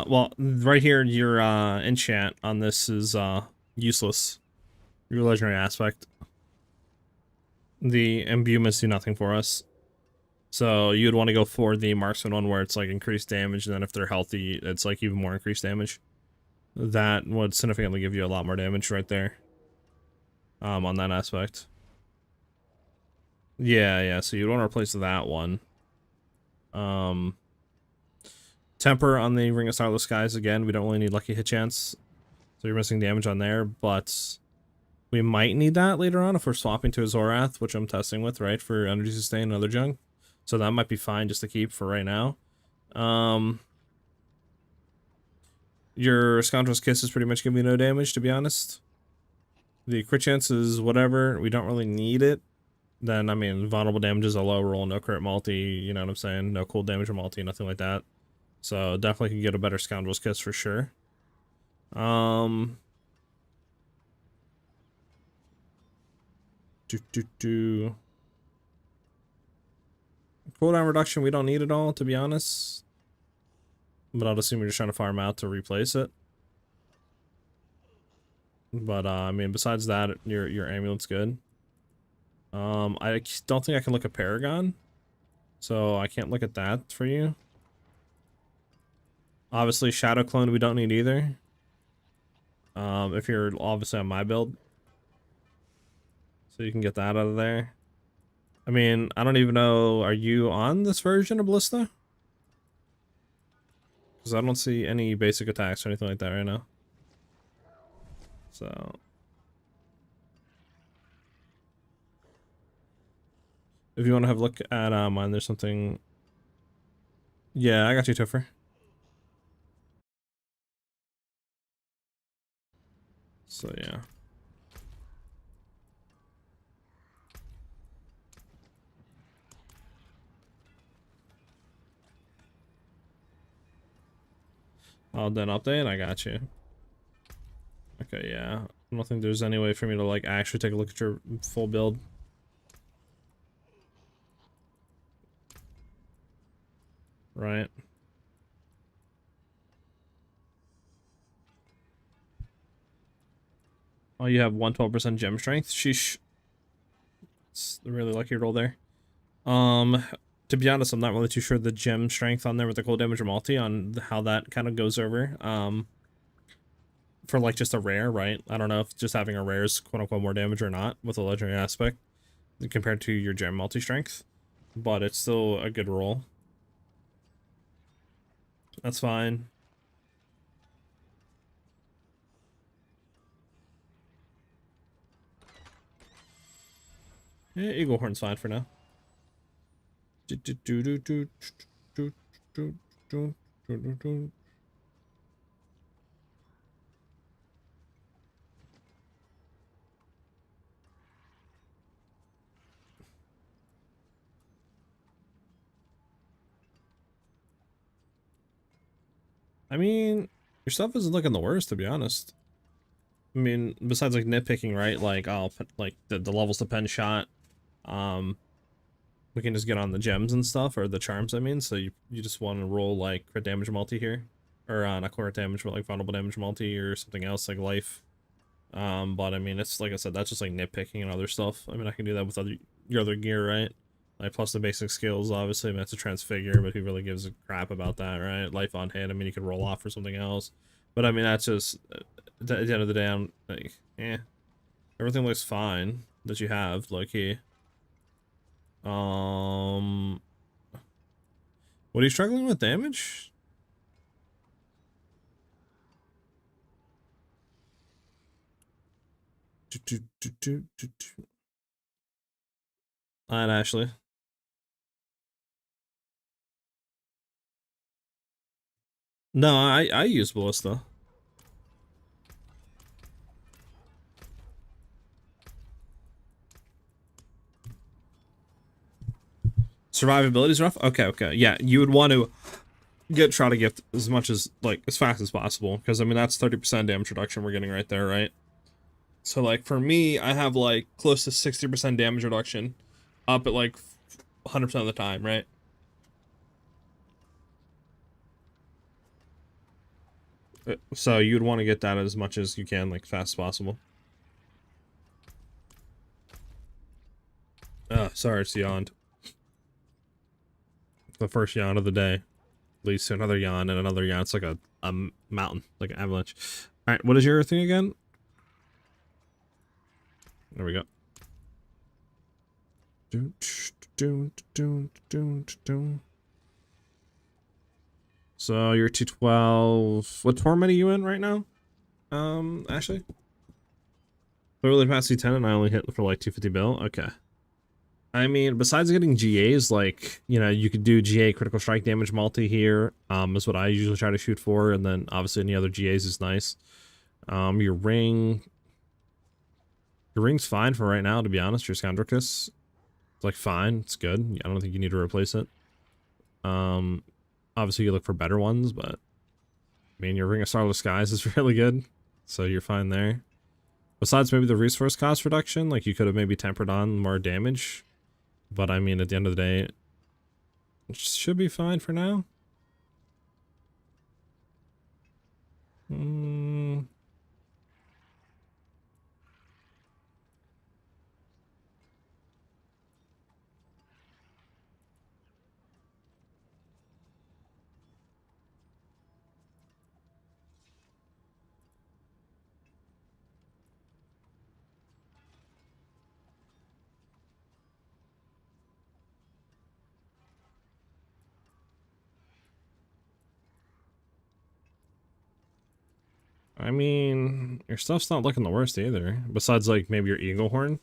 Well, right here, your enchant on this is useless. Your legendary aspect. The imbuements do nothing for us. So you'd want to go for the marksman one where it's like increased damage, and then if they're healthy, it's like even more increased damage. That would significantly give you a lot more damage right there. On that aspect. Yeah, so you'd want to replace that one. Temper on the Ring of Starless Skies, again, we don't really need Lucky Hit Chance. So you're missing damage on there, but we might need that later on if we're swapping to a Zorath, which I'm testing with, right, for Energy Sustain and other junk. So that might be fine just to keep for right now. Your Scoundrel's Kiss is pretty much giving me no damage, to be honest. The crit chance is whatever. We don't really need it. Then, I mean, vulnerable damage is a low roll, no crit multi, you know what I'm saying? No cool damage or multi, nothing like that. So definitely can get a better Scoundrel's Kiss for sure. Cooldown reduction, we don't need it all, to be honest. But I'll assume you're just trying to farm out to replace it. But I mean, besides that, your amulet's good. I don't think I can look at Paragon, so I can't look at that for you. Obviously, Shadow Clone we don't need either. If you're obviously on my build, so you can get that out of there. I mean, I don't even know. Are you on this version of Ballista? Because I don't see any basic attacks or anything like that right now. So. If you want to have a look at mine, there's something. Yeah, I got you, Topher. So yeah. I'll then update. I got you. Okay, yeah. I don't think there's any way for me to like actually take a look at your full build. Right. Oh, you have 112% gem strength. Sheesh. It's a really lucky roll there. To be honest, I'm not really too sure the gem strength on there with the cold damage or multi on how that kind of goes over. For like just a rare, right? I don't know if just having a rare is quote unquote more damage or not with a legendary aspect compared to your gem multi strength, but it's still a good roll. That's fine. Yeah, Eagle Horn's fine for now. I mean, your stuff isn't looking the worst, to be honest. I mean, besides like nitpicking, right? Like, I'll put like the levels to Penshot. We can just get on the gems and stuff, or the charms, I mean. So you just want to roll like crit damage multi here, or not crit damage, but like vulnerable damage multi or something else like life. But I mean, it's like I said, that's just like nitpicking and other stuff. I mean, I can do that with your other gear, right? Like plus the basic skills, obviously. I mean, that's a transfigure, but who really gives a crap about that, right? Life on hit. I mean, you could roll off for something else, but I mean, that's just at the end of the day, I'm like, everything looks fine that you have, like here. What are you struggling with damage? Alright, Ashley. No, I use Ballista. Survivability is rough? Okay, okay. Yeah, you would want to get Try to Gift as much as, like, as fast as possible. Because, I mean, that's 30% damage reduction we're getting right there, right? So, like, for me, I have, like, close to 60% damage reduction. Up at, like, 100% of the time, right? So, you'd want to get that as much as you can, like, fast as possible. Sorry, it's yawned. The first yawn of the day leads to another yawn and another yawn. It's like a mountain, like an avalanche. All right, what is your thing again? There we go. So you're 212. What torment are you in right now? Ashley? Clearly past C10 and I only hit for like 250 bill. Okay. I mean, besides getting GAs, like, you know, you could do GA critical strike damage multi here, is what I usually try to shoot for, and then obviously any other GAs is nice. Your ring's fine for right now, to be honest. Your Scoundrel Kiss, it's like fine, it's good. I don't think you need to replace it. Obviously, you look for better ones, but I mean, your Ring of Starless Skies is really good, so you're fine there. Besides maybe the resource cost reduction, like you could have maybe tempered on more damage, but I mean, at the end of the day, it should be fine for now. Hmm. I mean, your stuff's not looking the worst either. Besides, like, maybe your Eagle Horn,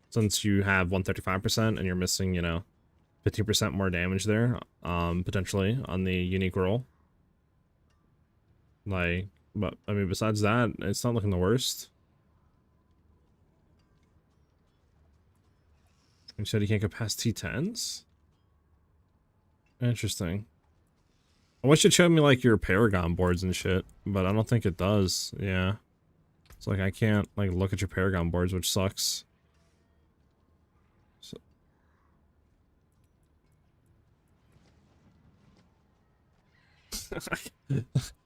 since you have 135% and you're missing, you know, 15% more damage there, potentially, on the unique roll. Like, but, I mean, besides that, it's not looking the worst. You said you can't go past T10s? Interesting. I wish it showed me, like, your Paragon boards and shit, but I don't think it does, yeah. It's like, I can't, like, look at your Paragon boards, which sucks. So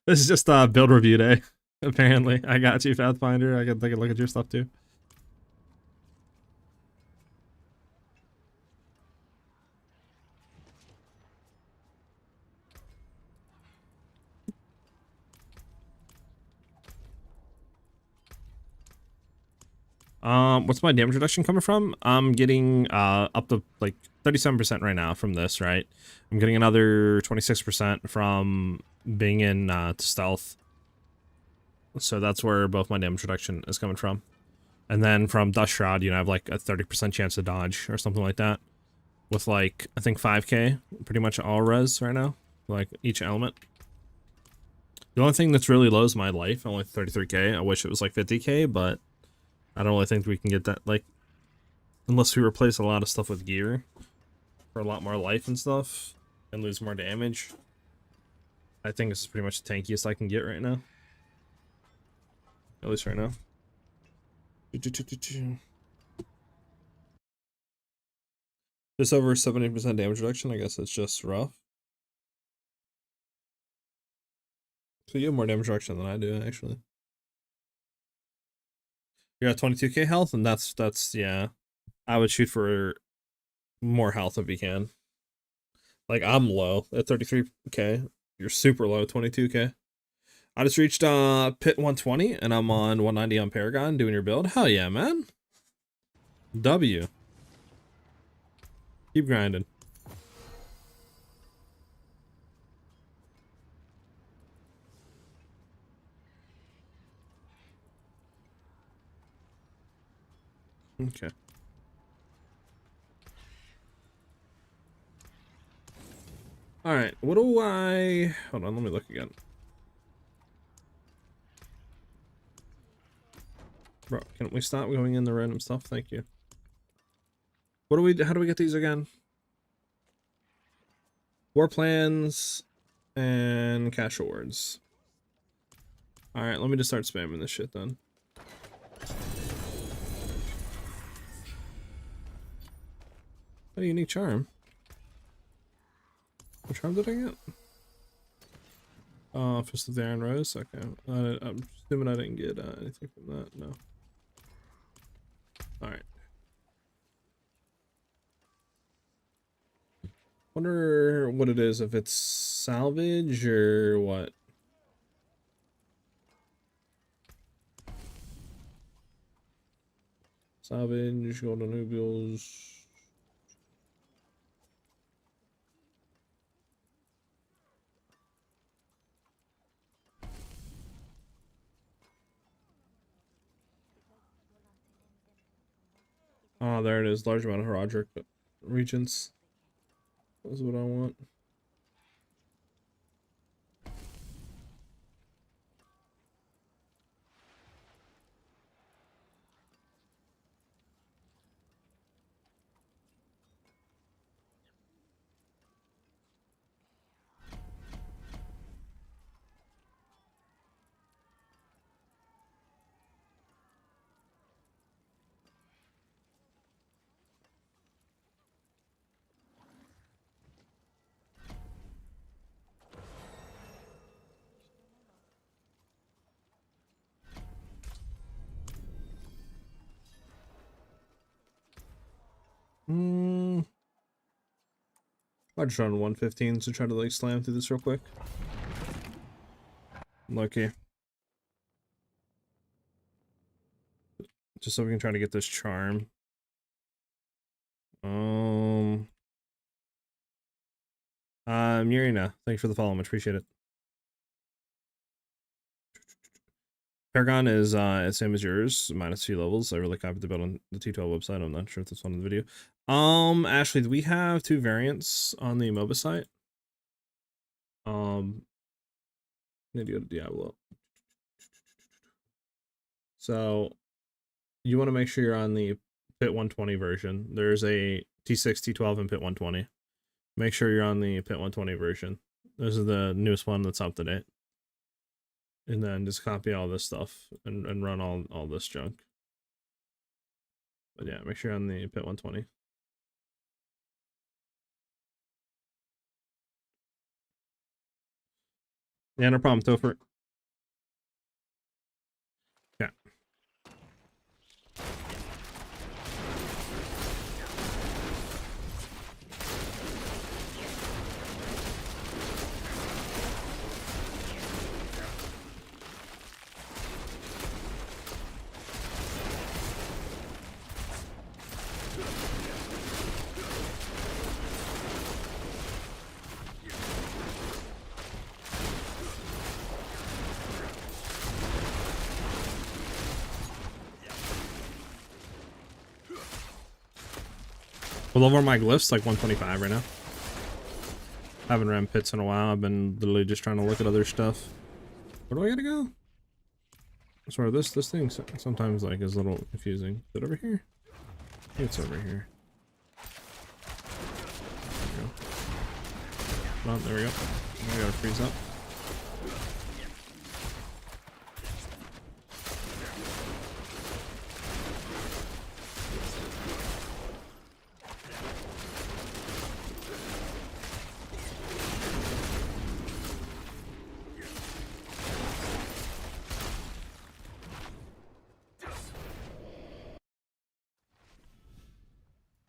this is just build review day, apparently. I got you, Pathfinder. I can take a look at your stuff, too. What's my damage reduction coming from? I'm getting up to like 37% right now from this, right? I'm getting another 26% from being in to stealth. So that's where both my damage reduction is coming from. And then from Dust Shroud, you know, I have like a 30% chance to dodge or something like that. With like, I think 5k, pretty much all res right now. Like each element. The only thing that's really low is my life, only 33k. I wish it was like 50k, but I don't really think we can get that, like, unless we replace a lot of stuff with gear for a lot more life and stuff and lose more damage. I think this is pretty much the tankiest I can get right now. At least right now. Just over 70% damage reduction. I guess it's just rough. So you have more damage reduction than I do, actually. You're at 22k health, and that's yeah. I would shoot for more health if you can. Like, I'm low at 33k. You're super low, 22k. I just reached pit 120, and I'm on 190 on Paragon doing your build. Hell yeah, man. W. Keep grinding. Okay. Alright, what do I... Hold on, let me look again. Bro, can we stop going in the random stuff? Thank you. What do we... How do we get these again? War plans and cash awards. Alright, let me just start spamming this shit then. A unique charm. What charm did I get? Fist of the Iron Rose. Okay. I'm assuming I didn't get anything from that. No. Alright. Wonder what it is, if it's salvage or what. Salvage, golden nubiles. Oh, there it is. Large amount of Heraldric Regents. That's what I want. I just run 115 to try to like slam through this real quick. Lucky. Just so we can try to get this charm. Murina, thank you for the follow, much appreciate it. Paragon is same as yours, -2 levels. I really copied the build on the T12 website. I'm not sure if that's on the video. Ashley, we have 2 variants on the MOBA site. Need to go to Diablo. So you want to make sure you're on the Pit 120 version. There's a T6, T12, and Pit 120. Make sure you're on the Pit 120 version. This is the newest one that's up to date. And then just copy all this stuff and run all this junk. But yeah, make sure you're on the Pit 120. Yeah, no problem, Topher. Yeah. Well, over my glyphs, like 125 right now. I haven't ran pits in a while. I've been literally just trying to look at other stuff. Where do I gotta go? I swear, this thing sometimes like is a little confusing. Is it over here? I think it's over here. There we go. Oh, there we go. I gotta freeze up.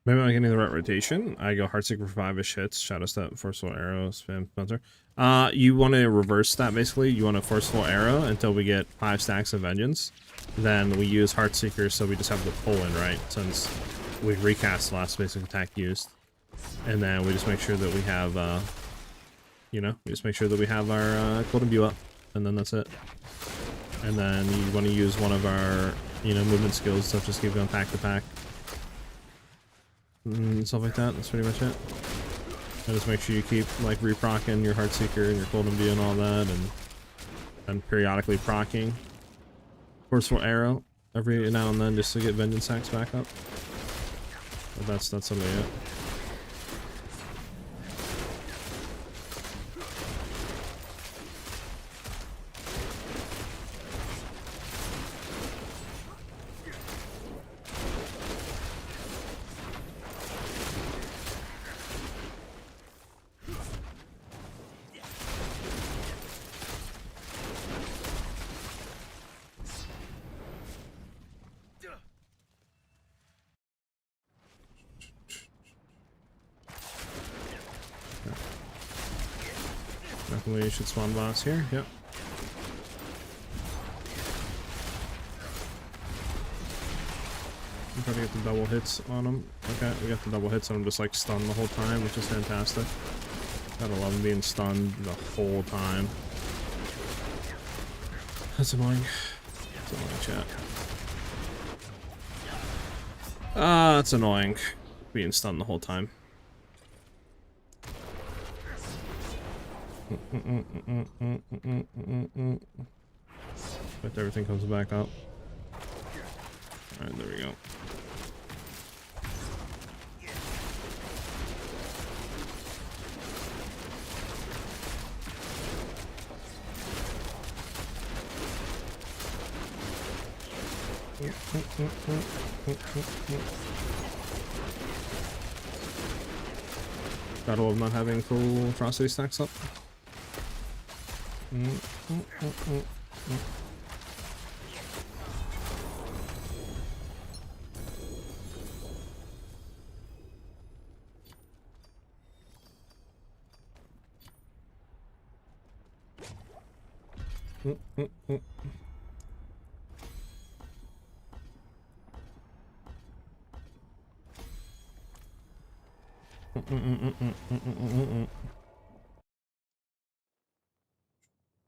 Maybe I'm getting the right rotation. I go Heartseeker for 5-ish hits, Shadow Step, Forceful Arrow, Spam Spencer. You want to reverse that basically. You want a Forceful Arrow until we get 5 stacks of Vengeance. Then we use Heartseeker, so we just have the pull in, right? Since we recast the last basic attack used. And then we just make sure that we have, you know, we just make sure that we have our Golden View up. And then that's it. And then you want to use one of our, you know, movement skills, such as keep going pack to pack. Stuff like that. That's pretty much it. And just make sure you keep like reprocking your Heartseeker and your Golden View and all that, and periodically procking Forceful Arrow every now and then just to get Vengeance stacks back up. But that's totally it. Definitely should spawn boss here. Yep. I'm trying to get the double hits on him. Okay, we got the double hits on him, just like stunned the whole time, which is fantastic. Gotta love him being stunned the whole time. That's annoying. That's annoying, chat. That's annoying. Being stunned the whole time. But everything comes back up. Alright, there we go. Gotta love not having full atrocity stacks up. All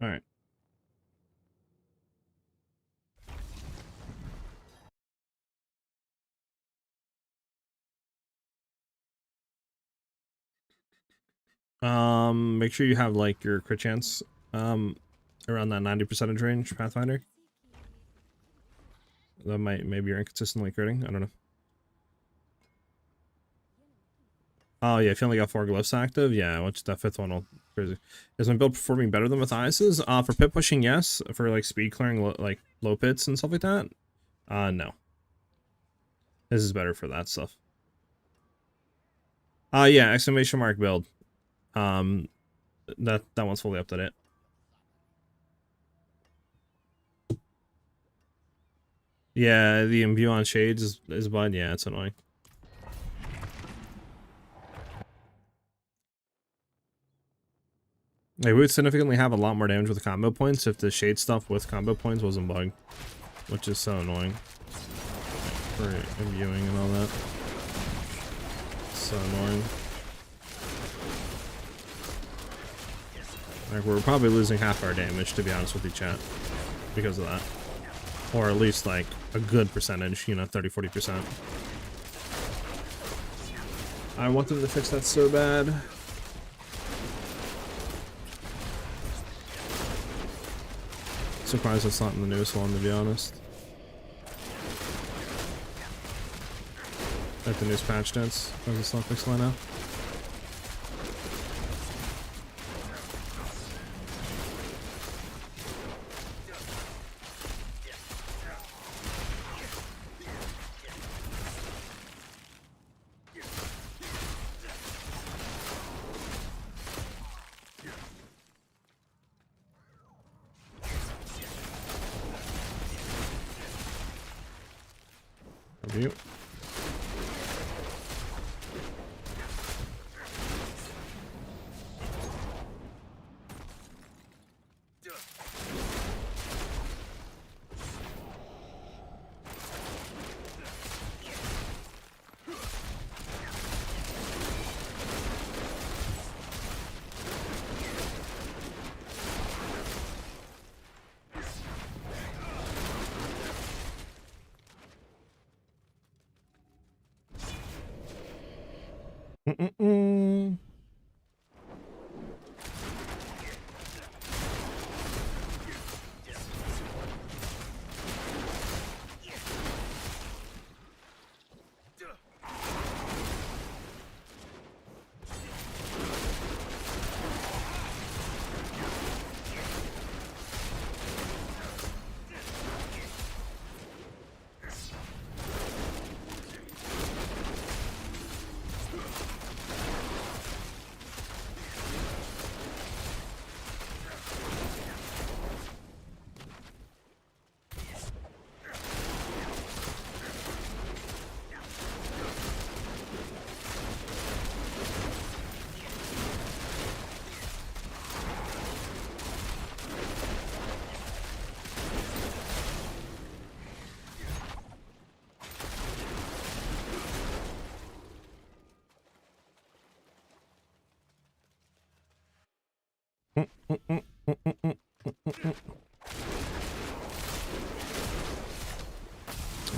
right. Make sure you have like your crit chance around that 90% range, Pathfinder. That maybe you're inconsistently critting. I don't know. Oh yeah, if you only got 4 glyphs active, yeah, which that 5th one will crazy. Is my build performing better than Matthias's? For pit pushing, yes. For like speed clearing, like low pits and stuff like that, no. This is better for that stuff. Yeah, exclamation mark build. That one's fully up to date. Yeah, the imbue on shades is bad. Yeah, it's annoying. Like, we would significantly have a lot more damage with combo points if the shade stuff with combo points wasn't bugged, which is so annoying for imbuing and all that. So annoying. Like, we're probably losing half our damage, to be honest with you, chat, because of that. Or at least, like, a good percentage, you know, 30-40%. I want them to fix that so bad. Surprised it's not in the newest one, to be honest. Like the newest patch notes. Does it's not fixed by now? You.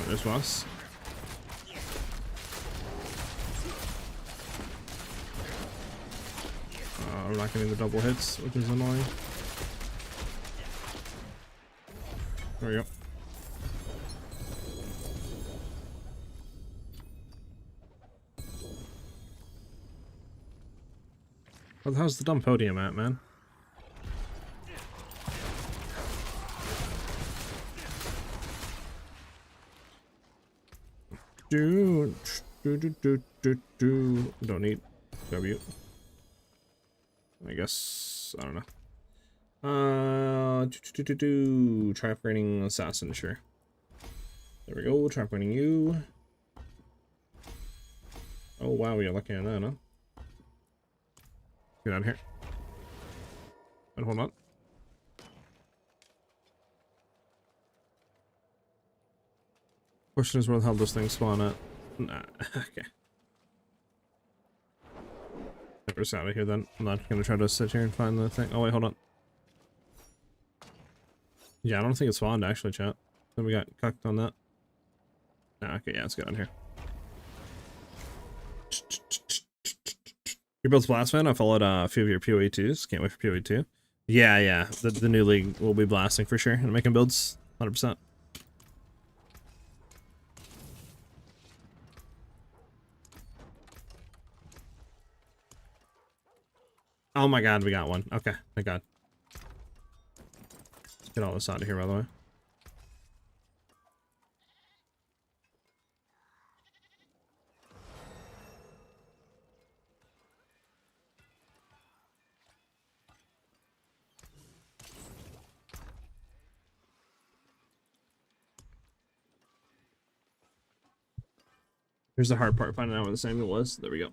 There's boss. We're not getting the double hits, which is annoying. There we go. Well, how's the dumb podium at, man? Don't need W. I guess I don't know. Try upgrading assassin, sure. There we go. Try upgrading you. Oh wow, you're lucky at that, huh? Get out of here. And hold on. Question is where the hell those things spawn at. Nah, okay. Get us out of here then. I'm not gonna try to sit here and find the thing. Oh wait, hold on. Yeah, I don't think it spawned actually, chat. Then we got cucked on that. Nah, okay, yeah, let's get on here. Your build's Blast fan. I followed a few of your PoE2s. Can't wait for PoE2. Yeah. The new league will be blasting for sure and making builds 100%. Oh my god, we got one. Okay, thank god. Let's get all this out of here, by the way. Here's the hard part, finding out where the Samuel was. There we go.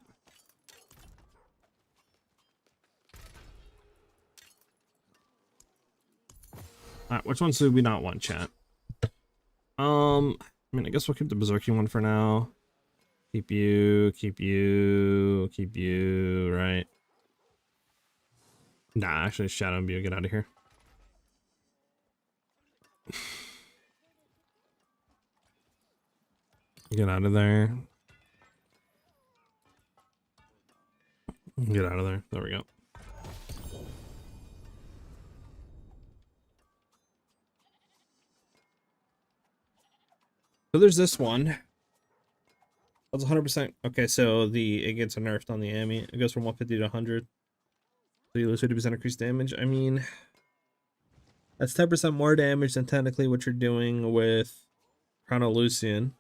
Alright, which ones do we not want, chat? I mean, I guess we'll keep the Berserky one for now. Keep you, right? Nah, actually, Shadow and View, get out of here. Get out of there. Get out of there. There we go. So there's this one. That's 100%. Okay, so it gets nerfed on the Ami. It goes from 150 to 100. So you lose 50% increased damage. I mean, that's 10% more damage than technically what you're doing with Chrono Lucian.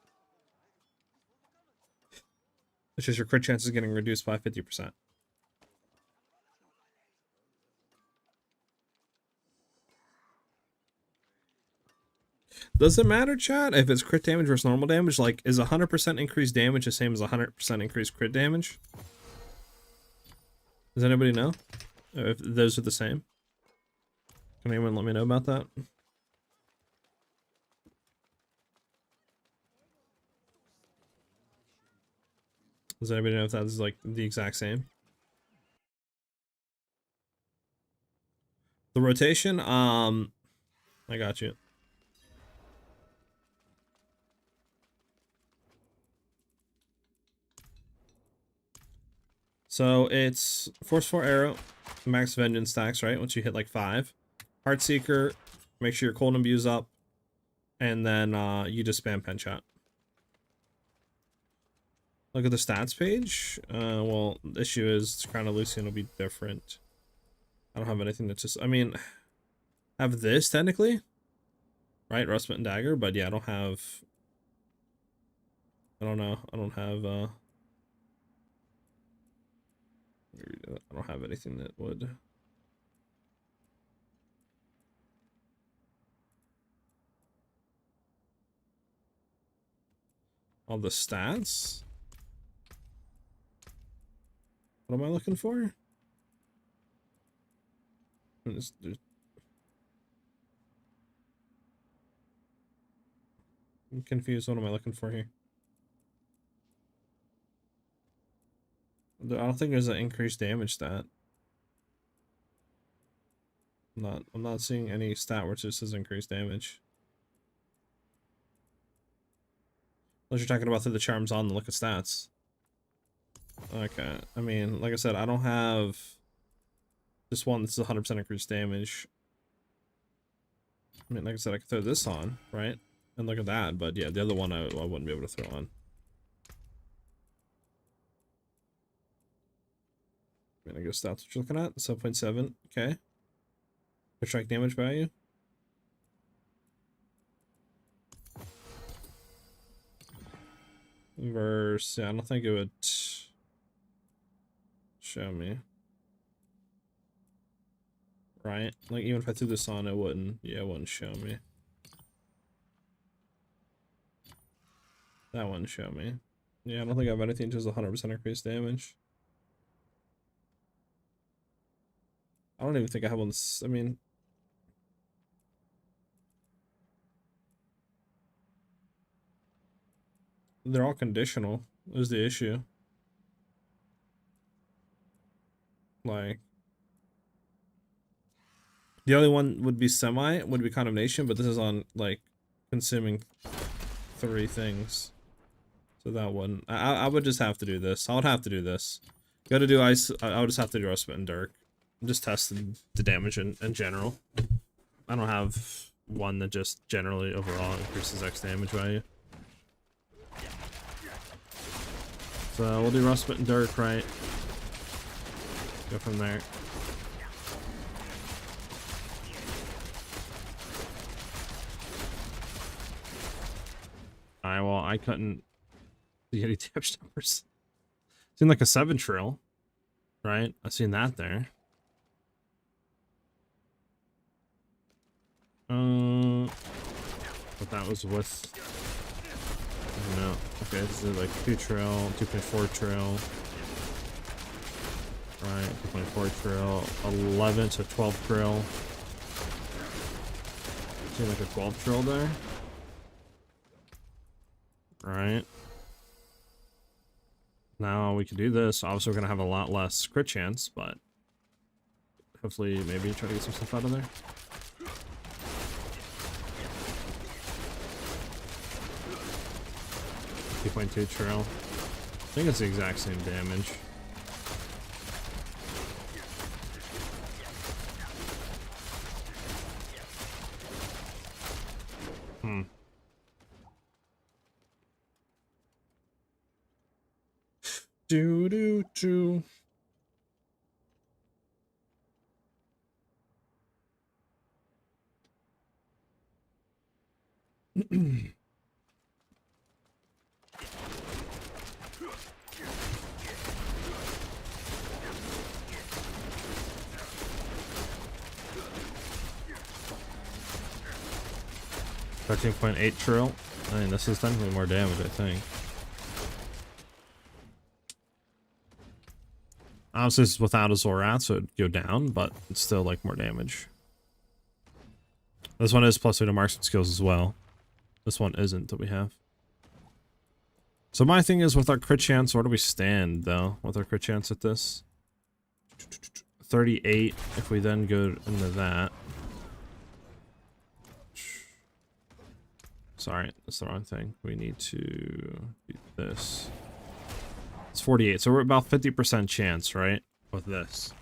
It's just your crit chances getting reduced by 50%. Does it matter, chat, if it's crit damage versus normal damage? Like, is 100% increased damage the same as 100% increased crit damage? Does anybody know if those are the same? Can anyone let me know about that? Does anybody know if that's like the exact same? The rotation, I got you. So it's Forceful Arrow, Max Vengeance stacks, right? Once you hit like 5. Heartseeker, make sure your cold imbue's up, and then you just spam Penshot. Look at the stats page. Well, the issue is Crown of Lucian will be different. I don't have anything that's just, I mean, I have this technically, right? Rustmint and Dagger, but yeah, I don't have, I don't know. I don't have, I don't have anything that would. All the stats? What am I looking for? I'm confused. What am I looking for here? I don't think there's an increased damage stat. I'm not seeing any stat where it just says increased damage. Unless you're talking about through the charms on the look at stats. Okay. I mean, like I said, I don't have this one that's 100% increased damage. I mean, like I said, I could throw this on, right? And look at that, but yeah, the other one I wouldn't be able to throw on. I mean, I guess that's what you're looking at. 7.7. Okay. Strike damage value. Verse, yeah, I don't think it would show me. Right? Like, even if I threw this on, it wouldn't. Yeah, it wouldn't show me. That wouldn't show me. Yeah, I don't think I have anything just 100% increased damage. I don't even think I have one. I mean, they're all conditional is the issue. Like, the only one would be semi, would be condemnation, but this is on, like, consuming 3 things. So that wouldn't. I would just have to do this. I would have to do this. Go to do ice. I would just have to do Respite and Dirk. Just tested the damage in general. I don't have one that just generally overall increases X damage value. So we'll do Respite and Dirk, right? Go from there. Alright, well, I couldn't see any damage numbers. Seemed like a 7 trill, right? I seen that there. But that was with. No. Okay, this is like 2 trill, 2.4 trill. Right, 2.4 trill, 11 to 12 trill. Seemed like a 12 trill there. Right. Now we can do this. Obviously, we're gonna have a lot less crit chance, but hopefully, maybe try to get some stuff out of there. .2 trail. I think it's the exact same damage. Do do do. .8 trill. I mean, this is technically more damage, I think. Obviously, this is without a Zorath, so it'd go down, but it's still like more damage. This one is +2 to marksman skills as well. This one isn't that we have. So my thing is with our crit chance, where do we stand though with our crit chance at this? 38 if we then go into that. Sorry, that's the wrong thing. We need to do this. It's 48, so we're about 50% chance, right? With this.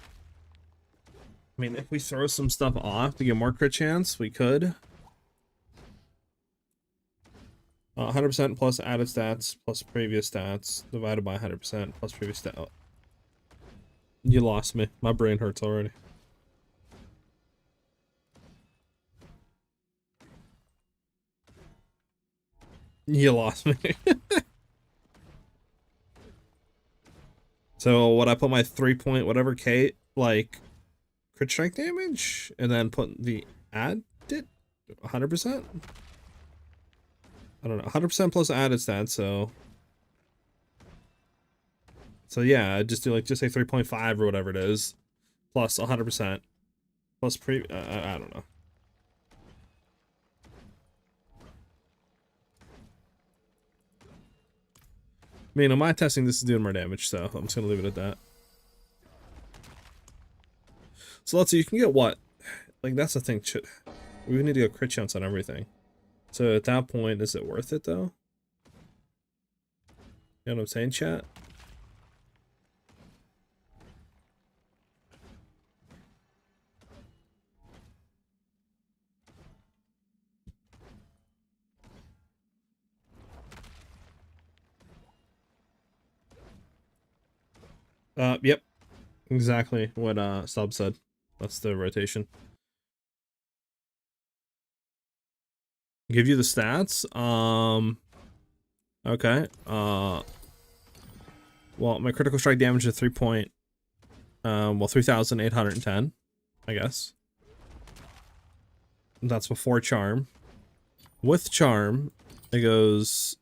I mean, if we throw some stuff off to get more crit chance, we could. 100% plus added stats plus previous stats divided by 100% plus previous stat. Oh. You lost me. My brain hurts already. You lost me. So what, I put my 3 point whatever K like crit strike damage and then put the added 100%? I don't know, 100% plus added stats, so yeah, just do like, just say 3.5 or whatever it is, plus 100%, plus I don't know. I mean, on my testing, this is doing more damage, so I'm just gonna leave it at that. So let's see, you can get what? Like, that's the thing, we need to go crit chance on everything. So at that point, is it worth it though? You know what I'm saying, chat? Yep. Exactly what Sub said. That's the rotation. Give you the stats. Okay. Well, my critical strike damage is 3,810, I guess. That's before charm. With charm, it goes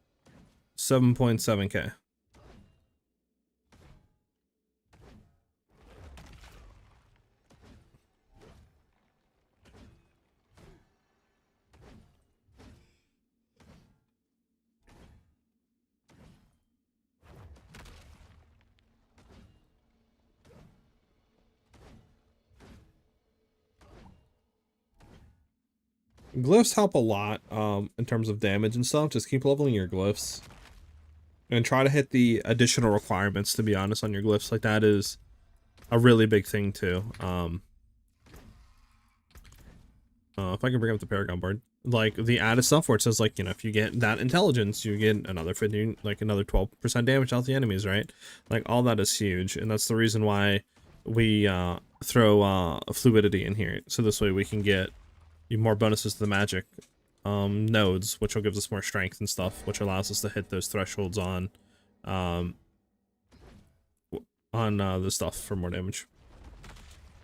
7.7k. Glyphs help a lot in terms of damage and stuff. Just keep leveling your glyphs. And try to hit the additional requirements, to be honest, on your glyphs. Like, that is a really big thing, too. If I can bring up the Paragon board. Like, the added stuff where it says, like, you know, if you get that intelligence, you get another 15, like, another 12% damage out the enemies, right? Like, all that is huge. And that's the reason why we throw fluidity in here. So this way we can get more bonuses to the magic nodes, which will give us more strength and stuff, which allows us to hit those thresholds on the stuff for more damage,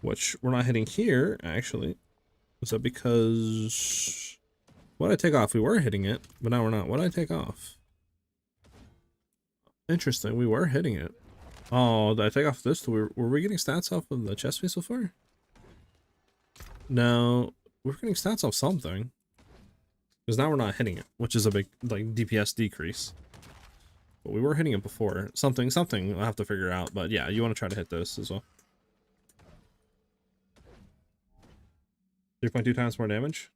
which we're not hitting here. Actually, is that because what did I take off? We were hitting it, but now we're not. What did I take off? Interesting, we were hitting it. Oh, did I take off this? Were we getting stats off of the chest piece before? No, we're getting stats off something. Because now we're not hitting it, which is a big, like, DPS decrease. But we were hitting it before. Something I'll have to figure out. But yeah, you want to try to hit this as well. 3.2 times more damage.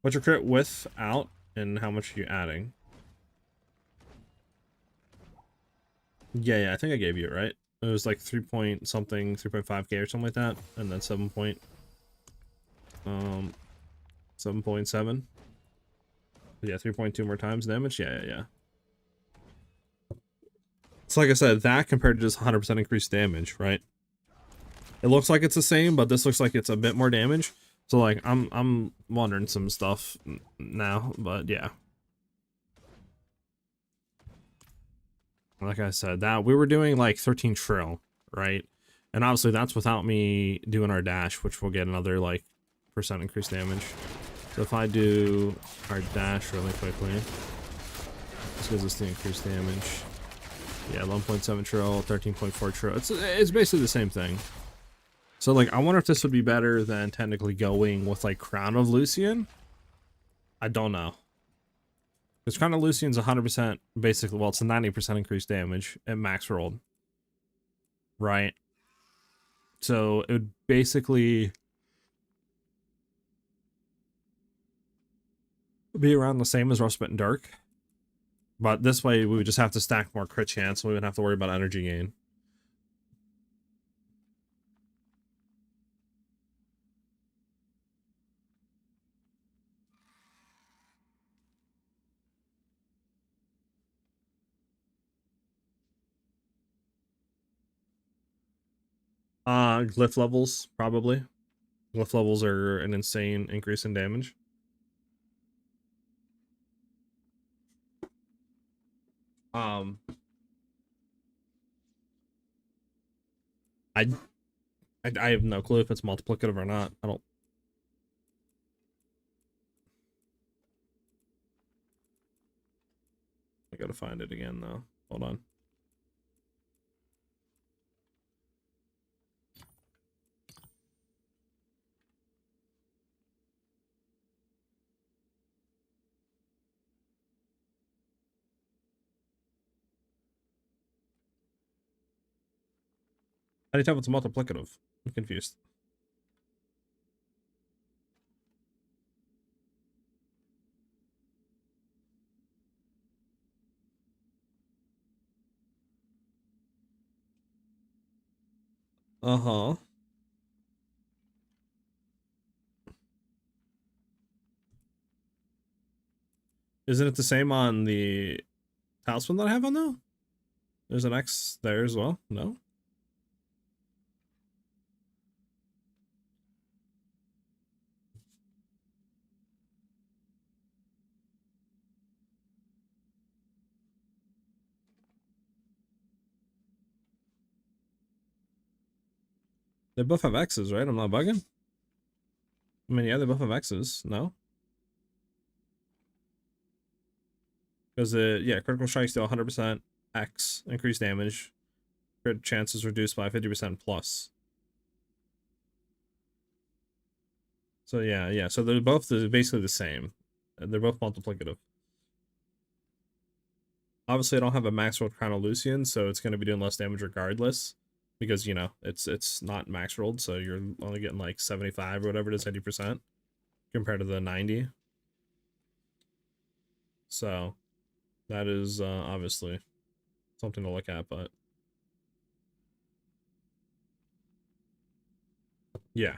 What's your crit without, and how much are you adding? Yeah, I think I gave you it, right? It was like 3 point something, 3.5k or something like that. And then 7.7. Yeah, 3.2 more times damage. Yeah. So like I said, that compared to just 100% increased damage, right? It looks like it's the same, but this looks like it's a bit more damage. So like I'm wondering some stuff now, but yeah. Like I said, that we were doing like 13 trill, right? And obviously that's without me doing our dash, which will get another like % increased damage. So if I do our dash really quickly, this gives us the increased damage. Yeah, 11.7 trill, 13.4 trill. It's basically the same thing. So like, I wonder if this would be better than technically going with like Crown of Lucian. I don't know. Because Crown of Lucian's 100% basically, well, it's a 90% increased damage at max rolled. Right? So it would basically be around the same as Frostbite and Dark. But this way, we would just have to stack more crit chance, so we wouldn't have to worry about energy gain. Glyph levels, probably. Glyph levels are an insane increase in damage. I have no clue if it's multiplicative or not. I gotta find it again though. Hold on. How do you tell if it's multiplicative? I'm confused. Uh-huh. Isn't it the same on the talisman that I have on though? There's an X there as well? No? They both have X's, right? I'm not bugging? I mean, yeah, they both have X's. No? Because, yeah, critical strike still 100% X, increased damage. Crit chance is reduced by 50% plus. So, yeah. So they're both basically the same. They're both multiplicative. Obviously, I don't have a max rolled Crown of Lucian, so it's going to be doing less damage regardless. Because, you know, it's not max rolled, so you're only getting like 75 or whatever it is, 80%. compared to the 90. So that is obviously something to look at, but yeah.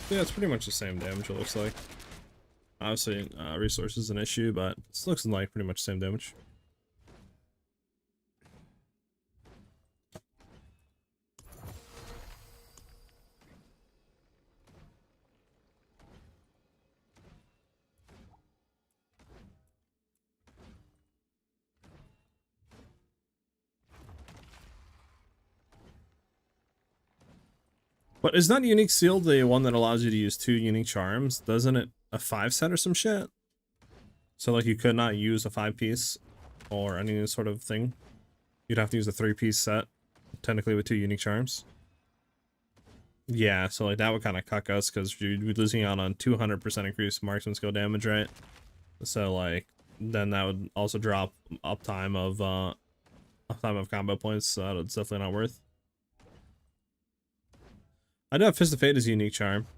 Yeah, it's pretty much the same damage, it looks like. Obviously, resource is an issue, but it looks like pretty much the same damage. But is not unique seal the one that allows you to use 2 unique charms? Doesn't it a 5 set or some shit? So like you could not use a 5-piece or any sort of thing. You'd have to use a 3-piece set, technically with 2 unique charms. Yeah, so like that would kind of cuck us because you'd be losing out on 200% increased marksman skill damage, right? So like then that would also drop uptime of combo points. So it's definitely not worth. I do have Fist of Fate as a unique charm.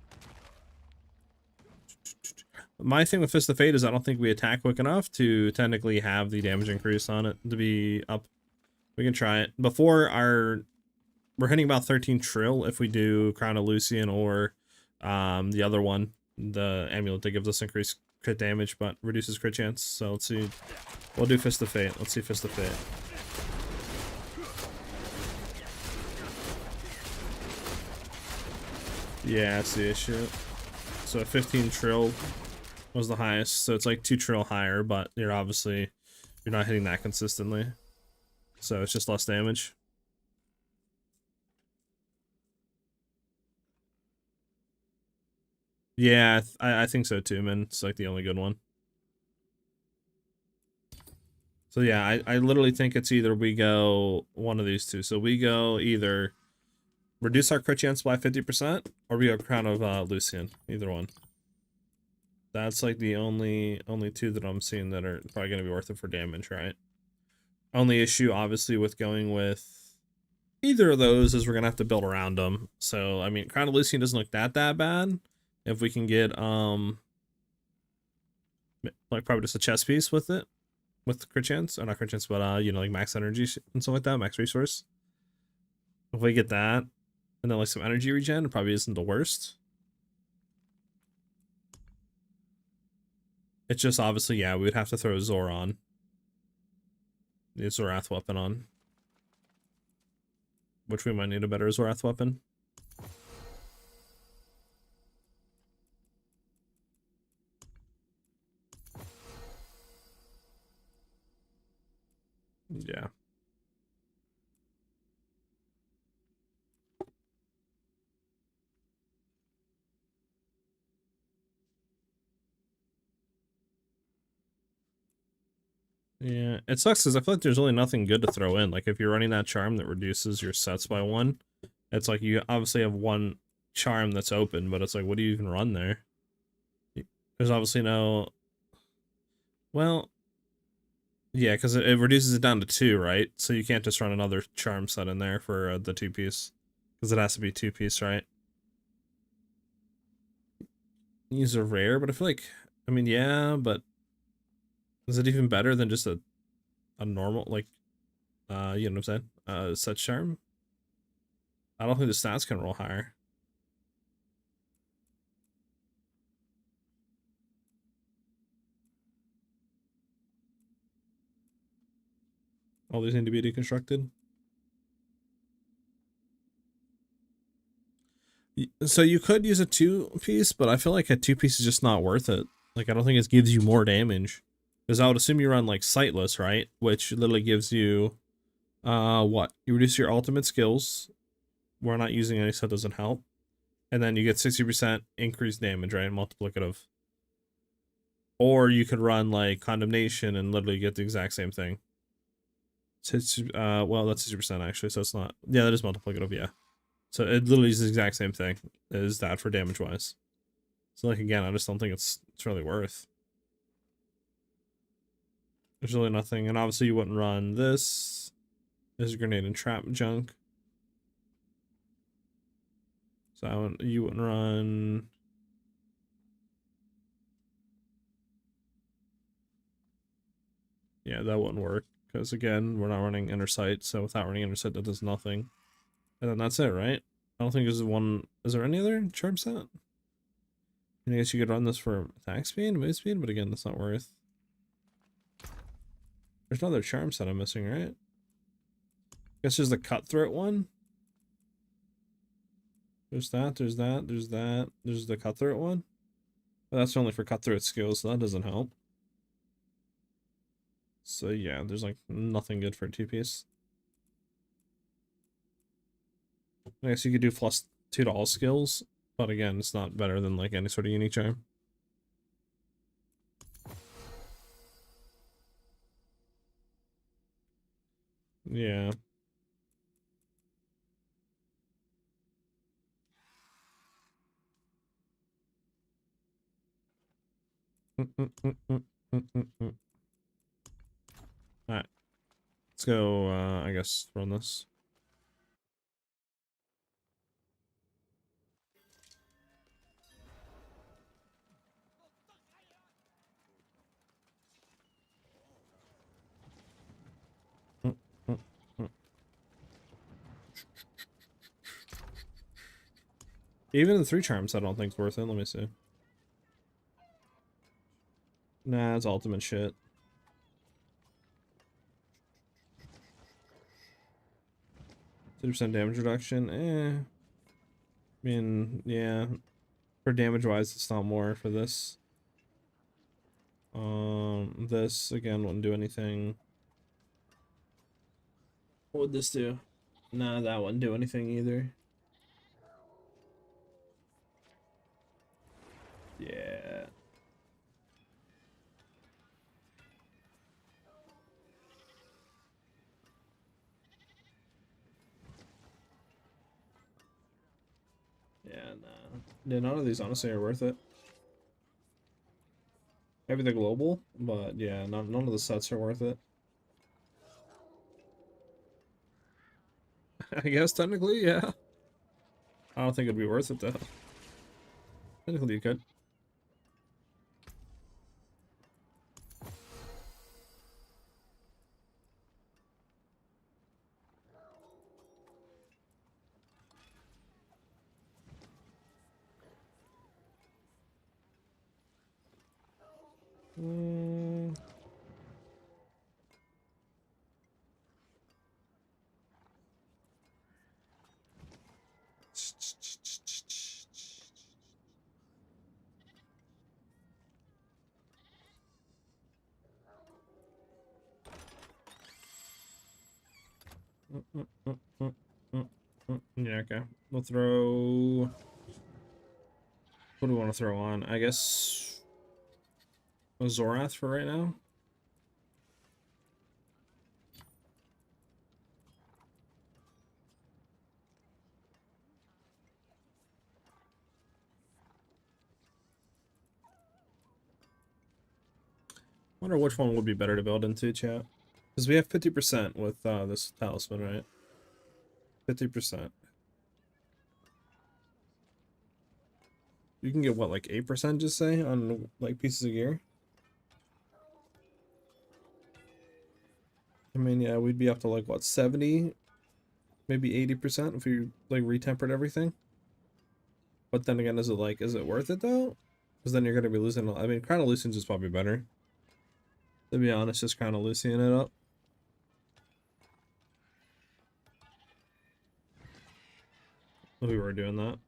My thing with Fist of Fate is I don't think we attack quick enough to technically have the damage increase on it to be up. We can try it. Before we're hitting about 13 trill if we do Crown of Lucian or the other one, the amulet that gives us increased crit damage but reduces crit chance. So let's see. We'll do Fist of Fate. Let's see Fist of Fate. Yeah, that's the issue. So 15 trill was the highest, so it's like 2 trill higher, but you're not hitting that consistently. So it's just less damage. Yeah, I think so too, man. It's like the only good one. So yeah, I literally think it's either we go one of these two. So we go either reduce our crit chance by 50%, or we go Crown of Lucian. Either one. That's like the only two that I'm seeing that are probably going to be worth it for damage, right? Only issue, obviously, with going with either of those is we're going to have to build around them. So, I mean, Crown of Lucian doesn't look that bad. If we can get, like, probably just a chest piece with it. With crit chance. Or not crit chance, but, you know, like max energy and stuff like that. Max resource. If we get that, and then, like, some energy regen, it probably isn't the worst. It's just, obviously, yeah, we would have to throw Zor on. The Zorath weapon on. Which we might need a better Zorath weapon. Yeah. Yeah, it sucks because I feel like there's really nothing good to throw in. Like, if you're running that charm that reduces your sets by 1, it's like you obviously have 1 charm that's open, but it's like, what do you even run there? There's obviously no... Well, yeah, because it reduces it down to 2, right? So you can't just run another charm set in there for the 2-piece. Because it has to be 2-piece, right? Use a rare, but I feel like... I mean, yeah, but... Is it even better than just a normal, like, you know what I'm saying? Set charm? I don't think the stats can roll higher. All these need to be deconstructed. So you could use a 2-piece, but I feel like a 2-piece is just not worth it. Like, I don't think it gives you more damage. Because I would assume you run like Sightless, right? Which literally gives you, what? You reduce your ultimate skills. We're not using any, so it doesn't help. And then you get 60% increased damage, right? Multiplicative. Or you could run like Condemnation and literally get the exact same thing. So it's, well, that's 60% actually, so it's not. Yeah, that is multiplicative, yeah. So it literally is the exact same thing as that for damage wise. So like again, I just don't think it's really worth. There's really nothing, and obviously you wouldn't run this. There's grenade and trap junk. So you wouldn't run. Yeah, that wouldn't work because again, we're not running inner sight. So without running inner sight, that does nothing. And then that's it, right? I don't think there's one. Is there any other charm set? I guess you could run this for attack speed, move speed, but again, that's not worth. There's another charm set I'm missing, right? I guess there's the cutthroat one. There's that, there's that, there's that. There's the cutthroat one. But that's only for cutthroat skills, so that doesn't help. So yeah, there's like nothing good for a two-piece. I guess you could do +2 to all skills, but again, it's not better than like any sort of unique charm. Yeah. Alright. Let's go, I guess, run this. Even the 3 charms I don't think is worth it. Let me see. Nah, it's ultimate shit. 30% damage reduction, I mean, yeah. For damage wise, it's not more for this. This again wouldn't do anything. What would this do? Nah, that wouldn't do anything either. Yeah. Yeah, nah. Yeah, none of these honestly are worth it. Maybe the global, but yeah, none of the sets are worth it. I guess technically, yeah. I don't think it'd be worth it though. Technically you could. Mm. Yeah, okay. We'll throw... What do we want to throw on? I guess... a Zorath for right now? Wonder which one would be better to build into, chat. Because we have 50% with this talisman, right? 50%. You can get what, like 8% just say on like pieces of gear? I mean, yeah, we'd be up to like what, 70, maybe 80% if we like retempered everything. But then again, is it worth it though? Because then you're gonna be losing. I mean, Crown of Lucian's is probably better. To be honest, just Crown of Lucian it up. If we were doing that.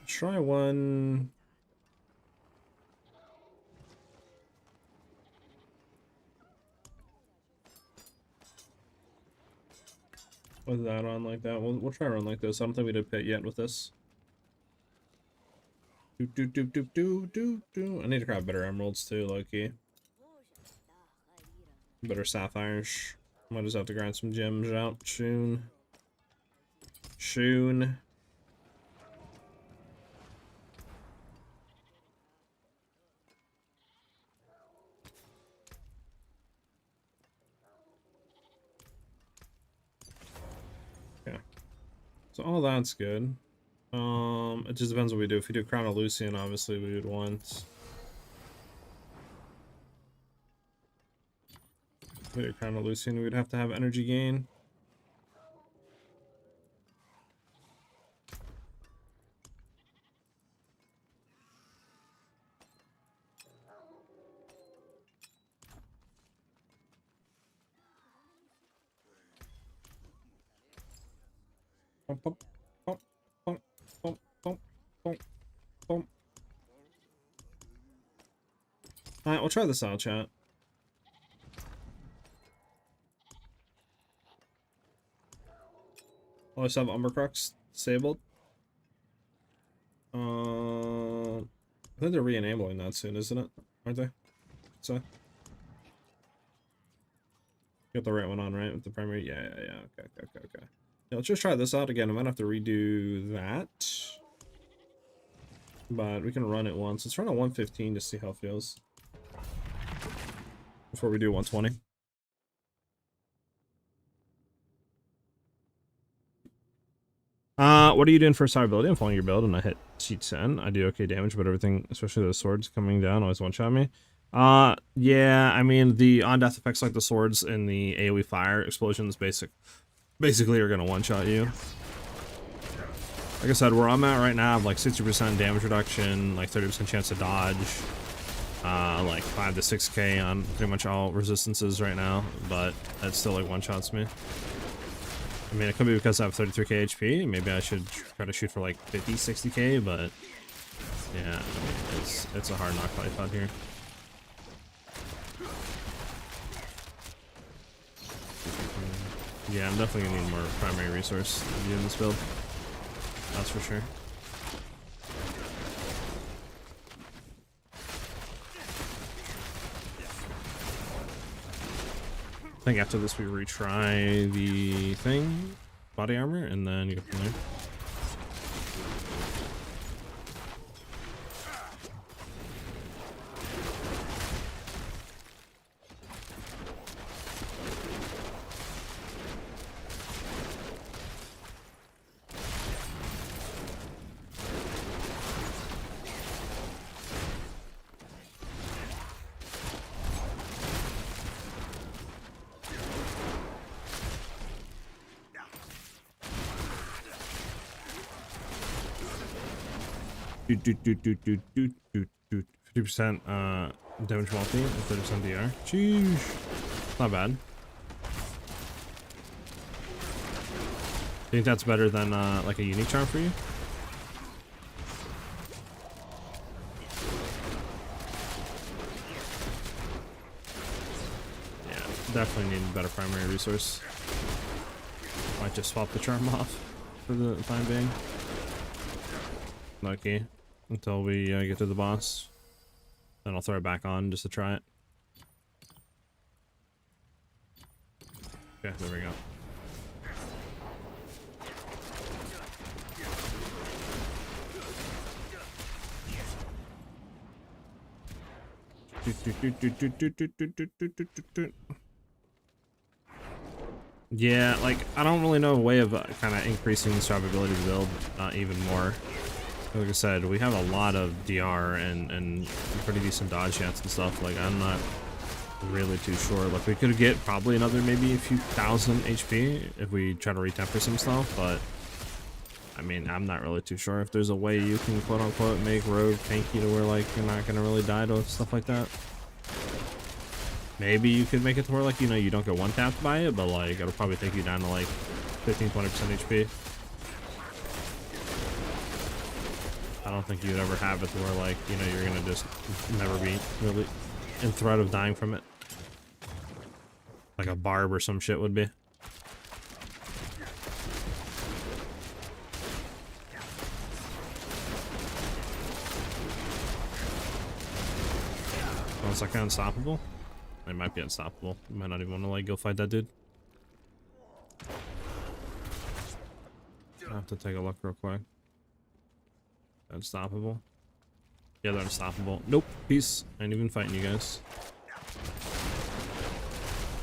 Try one. With that on like that, we'll try to run like this. I don't think we did pit yet with this. I need to grab better emeralds too, low-key. Better sapphires. Might just have to grind some gems out soon. Soon. Okay. So all that's good. It just depends what we do. If we do Crown of Lucian, obviously we would want. If we do Crown of Lucian, we would have to have energy gain. Bump, bump, bump, bump, bump, bump, bump, bump. Alright, we'll try this out, chat. I just have Umbercrux disabled. I think they're re-enabling that soon, isn't it? Aren't they? So got the right one on, right? With the primary. Yeah. Okay. Yeah, let's just try this out again. I might have to redo that. But we can run it once. Let's run at 115 to see how it feels. Before we do 120. What are you doing for survivability? I'm following your build and I hit sheet 10. I do okay damage, but everything, especially those swords coming down, always one-shot me. Yeah, I mean, the on-death effects like the swords and the AoE fire explosions basically are gonna one-shot you. Like I said, where I'm at right now, I have like 60% damage reduction, like 30% chance to dodge, like 5 to 6k on pretty much all resistances right now, but that still like one-shots me. I mean, it could be because I have 33k HP. Maybe I should try to shoot for like 50, 60k, but yeah, I mean, it's a hard knock life out here. Yeah, I'm definitely gonna need more primary resource to be in this build. That's for sure. I think after this we retry the thing, body armor, and then you go from there. Do 50% damage multi and 30% DR. Jeez, not bad. Think that's better than like a unique charm for you? Yeah, definitely need a better primary resource. Might just swap the charm off for the time being. Lucky until we get to the boss. Then I'll throw it back on just to try it. Okay, there we go. Yeah, like I don't really know a way of kind of increasing the survivability to build even more. Like I said, we have a lot of DR and pretty decent dodge chance and stuff. Like I'm not really too sure. Like we could get probably another maybe a few thousand HP if we try to retemper some stuff, but I mean, I'm not really too sure if there's a way you can quote unquote make rogue tanky to where like you're not gonna really die to stuff like that. Maybe you could make it to where like, you know, you don't get one tapped by it, but like it'll probably take you down to like 15-20% HP. I don't think you'd ever have it to where like, you know, you're gonna just never be really in threat of dying from it. Like a barb or some shit would be. Oh, it's like unstoppable? It might be unstoppable. You might not even want to like go fight that dude. I have to take a look real quick. Unstoppable? Yeah, they're unstoppable. Nope. Peace. I ain't even fighting you guys.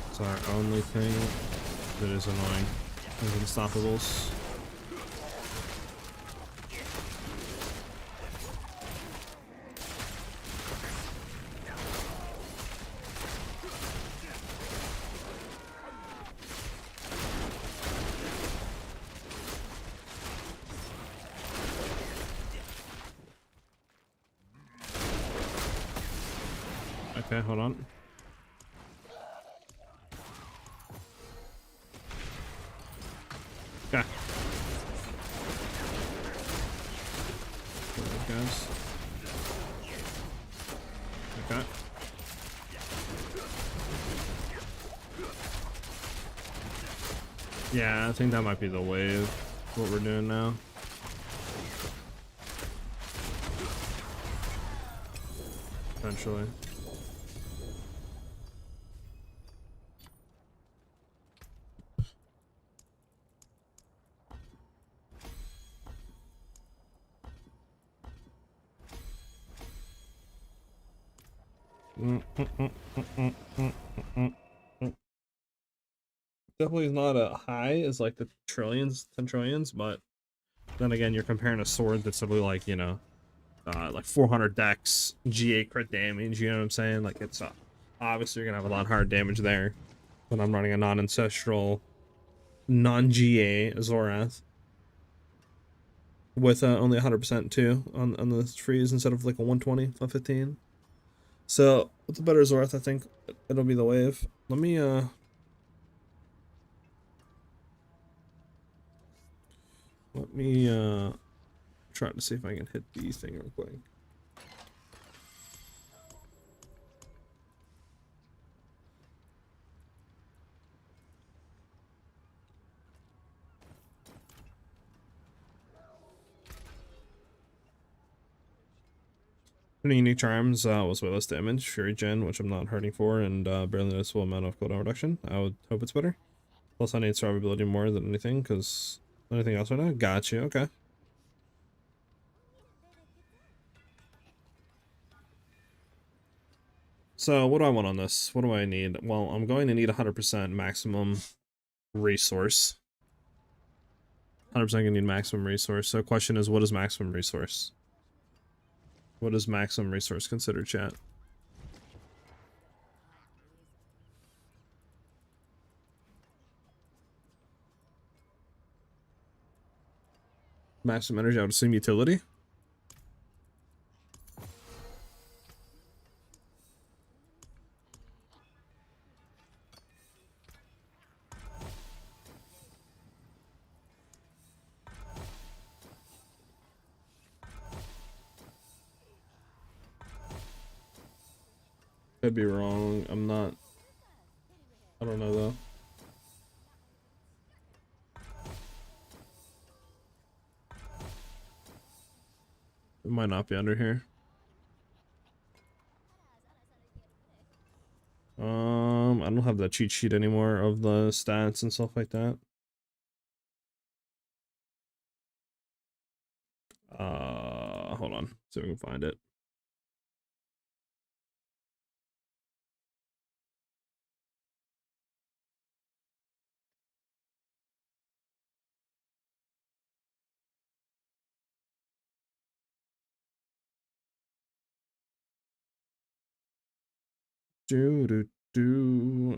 It's our only thing that is annoying. Is unstoppables. Okay, hold on. Okay. Guys. Okay. Yeah, I think that might be the wave. What we're doing now. Eventually. Definitely is not a high as like the trillions, 10 trillions, but then again, you're comparing a sword that's simply like, you know, like 400 dex, GA crit damage, you know what I'm saying? Like it's obviously you're gonna have a lot hard damage there. When I'm running a non-ancestral, non-GA Zorath with only 100% too on the freeze instead of like a 120, 115. So with the better Zorath, I think it'll be the wave. Let me try to see if I can hit the thing real quick. Any unique charms was way less damage, Fury Gen, which I'm not hurting for, and barely noticeable amount of cooldown reduction. I would hope it's better. Plus I need survivability more than anything, because anything else right now? Got you, okay. So what do I want on this? What do I need? Well, I'm going to need 100% maximum resource. 100% gonna need maximum resource. So the question is, what is maximum resource? What is maximum resource considered, chat? Maximum energy, I would assume utility. Could be wrong. I'm not. I don't know though. It might not be under here. I don't have the cheat sheet anymore of the stats and stuff like that. Hold on, see if we can find it.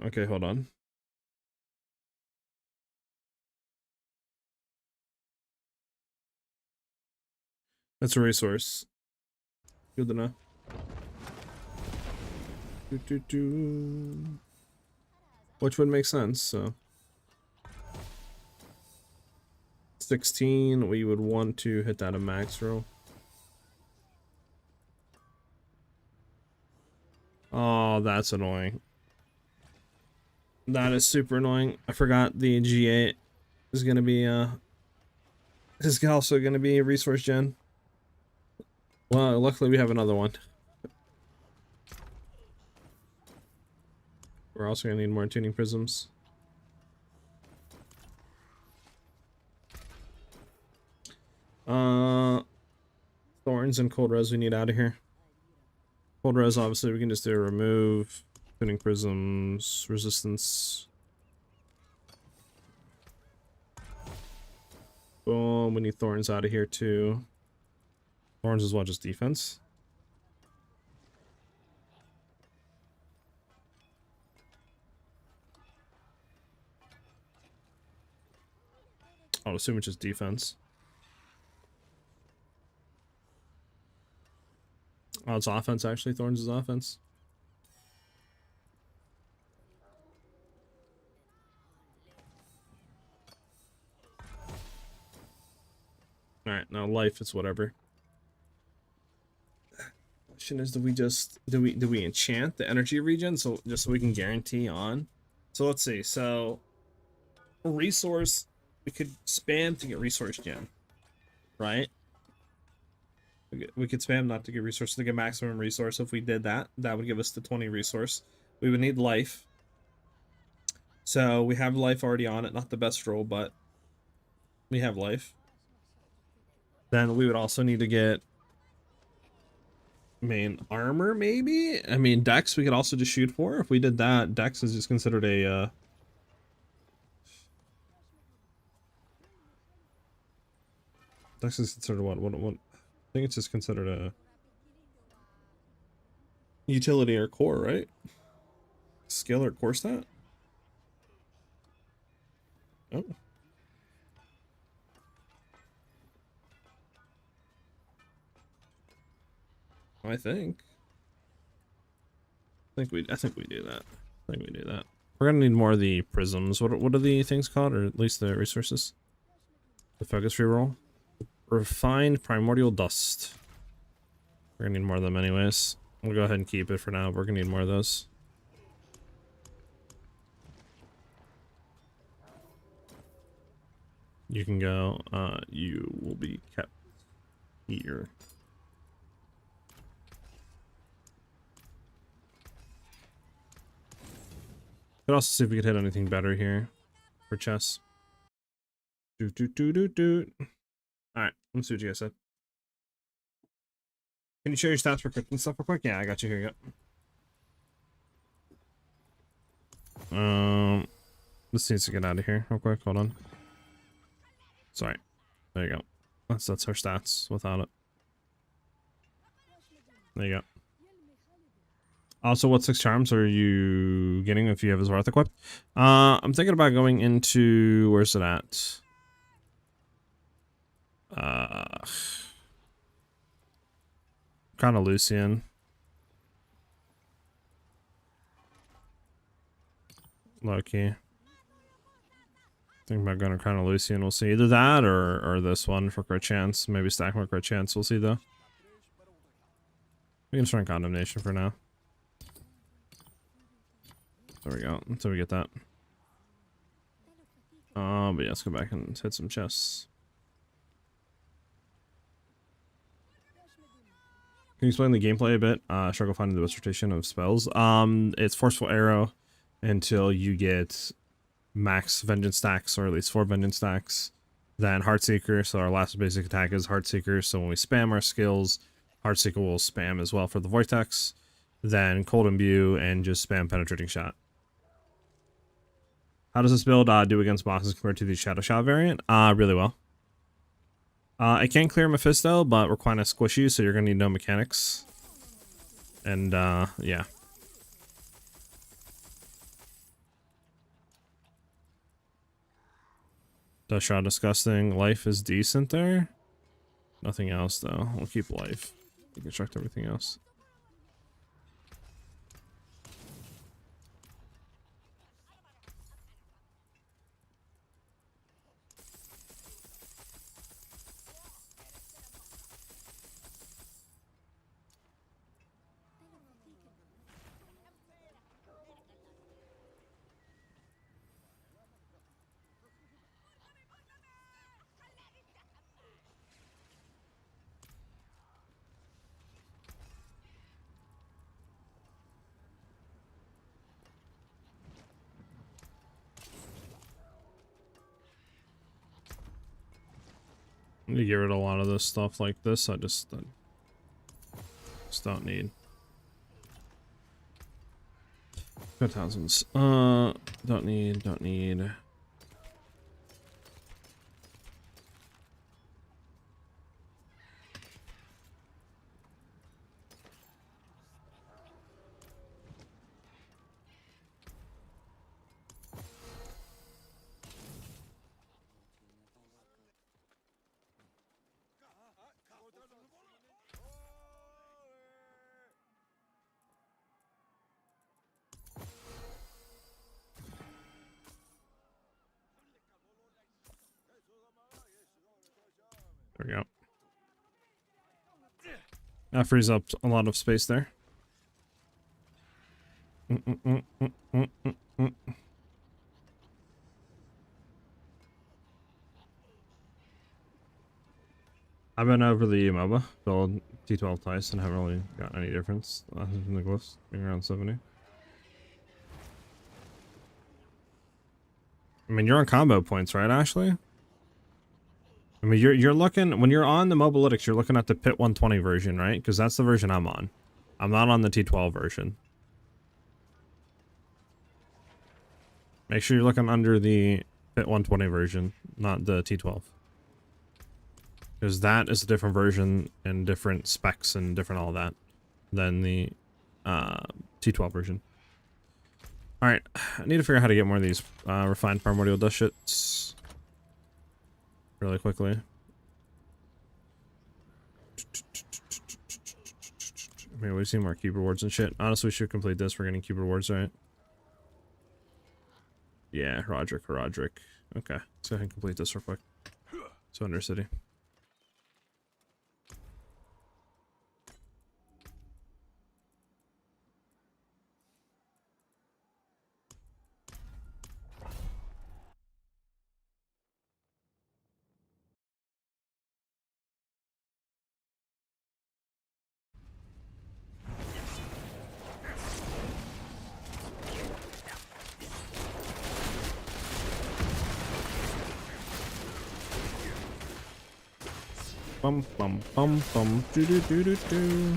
Okay, hold on. That's a resource. Good to know. Which would make sense, so. 16, we would want to hit that a max roll. Oh, that's annoying. That is super annoying. I forgot the G8 is gonna be is also gonna be a resource gen. Well, luckily we have another one. We're also gonna need more tuning prisms. Thorns and cold res we need out of here. Cold res, obviously we can just do a remove, tuning prisms, resistance. Boom, we need thorns out of here too. Thorns as well, just defense. I'll assume it's just defense. Oh, it's offense actually. Thorns is offense. Alright, now life is whatever. Question is, do we enchant the energy regen so just so we can guarantee on? So let's see. So resource, we could spam to get resource gen, right? We could spam not to get resource to get maximum resource. If we did that, that would give us the 20 resource. We would need life. So we have life already on it. Not the best roll, but we have life. Then we would also need to get main armor, maybe? I mean, Dex we could also just shoot for. If we did that, Dex is just considered a Dex is considered what? I think it's just considered a utility or core, right? Skill or core stat? Oh. I think we do that. I think we do that. We're gonna need more of the prisms. What are the things called, or at least the resources? The focus reroll. Refined primordial dust. We're gonna need more of them anyways. We'll go ahead and keep it for now. We're gonna need more of those. You can go. You will be kept here. Could also see if we could hit anything better here for chess. Alright, let's see what you guys said. Can you share your stats for crypt and stuff real quick? Yeah, I got you. Here you go. This needs to get out of here real quick. Hold on. Sorry. There you go. That's our stats without it. There you go. Also, what 6 charms are you getting if you have his Wrath equipped? I'm thinking about going into, where's it at? Kind of Lucian. Low-key. Think about going to Crown of Lucian. We'll see either that or this one for crit chance. Maybe stack more crit chance. We'll see though. We can try condemnation for now. There we go. Until we get that. But yeah, let's go back and hit some chests. Can you explain the gameplay a bit? Struggle finding the best rotation of spells. It's Forceful Arrow until you get max Vengeance stacks, or at least 4 Vengeance stacks. Then Heartseeker, so our last basic attack is Heartseeker, so when we spam our skills, Heartseeker will spam as well for the Vortex. Then Cold Imbue and just spam Penetrating Shot. How does this build do against bosses compared to the Shadow Shot variant? Really well. I can't clear Mephisto, but we're kind of squishy, so you're gonna need no mechanics. And yeah. Dust Shot disgusting. Life is decent there. Nothing else though. We'll keep life. Deconstruct everything else. I need to get rid of a lot of this stuff like this. I just don't need. Got thousands. Don't need. There we go. That frees up a lot of space there. I've been over the MOBA build T12 twice and haven't really got any difference other than the glyphs being around 70. I mean, you're on combo points, right, Ashley? I mean, you're looking, when you're on the Mobalytics, you're looking at the Pit 120 version, right? Because that's the version I'm on. I'm not on the T12 version. Make sure you're looking under the Pit 120 version, not the T12. Because that is a different version and different specs and different all that than the T12 version. Alright, I need to figure out how to get more of these refined primordial dust shits really quickly. Maybe we've seen more cube rewards and shit. Honestly, we should complete this. We're getting cube rewards, right? Yeah, Roderick. Okay, let's go ahead and complete this real quick. So, Undercity. Bum bum bum bum do do do do do.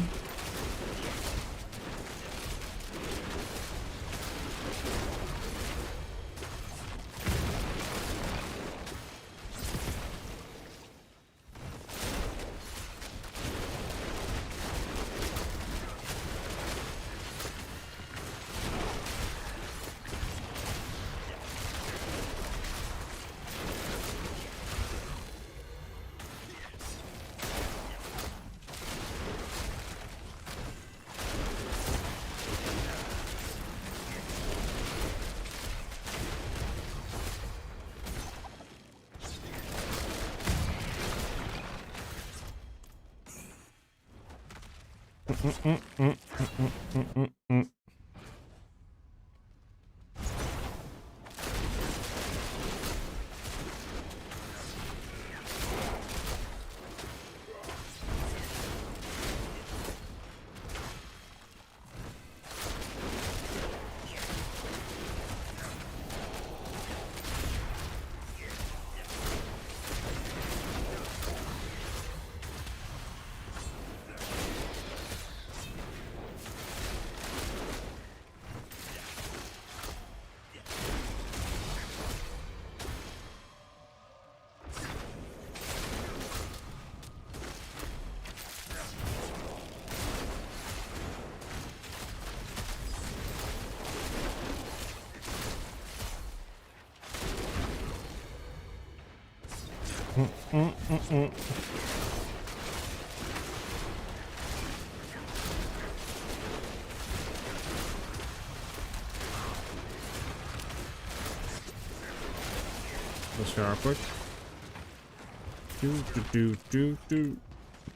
Let's try real quick.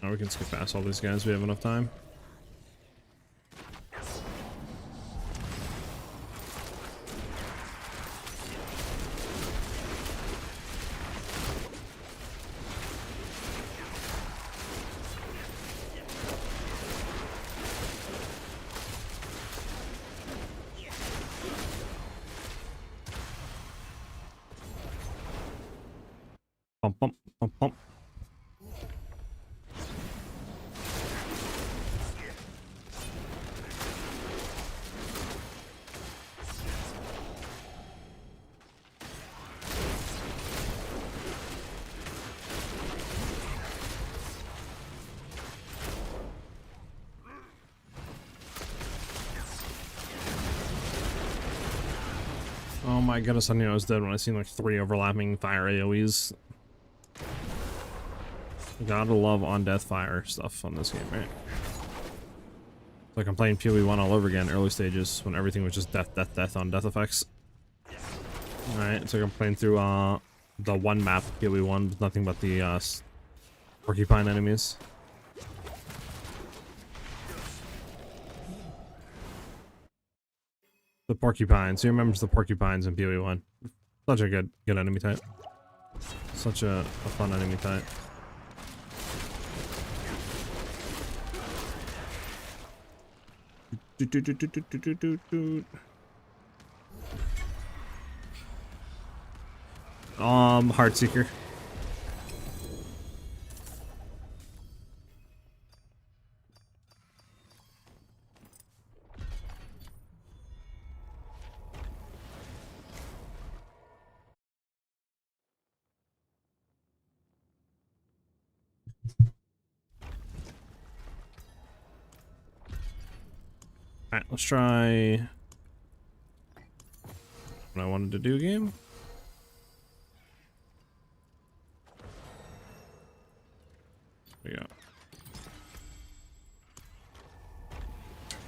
Now we can skip past all these guys. We have enough time. Pump, pump, pump, pump. Oh my goodness, I knew I was dead when I seen like 3 overlapping fire AoEs. Gotta love on-death fire stuff on this game, right? It's like I'm playing PoE1 all over again, early stages, when everything was just death, death, death on death effects. Alright, it's like I'm playing through the one map of PoE1 with nothing but the porcupine enemies. The porcupines. Who remembers the porcupines in PoE1? Such a good enemy type. Such a fun enemy type. Heartseeker. Alright, let's try what I wanted to do again. There we go.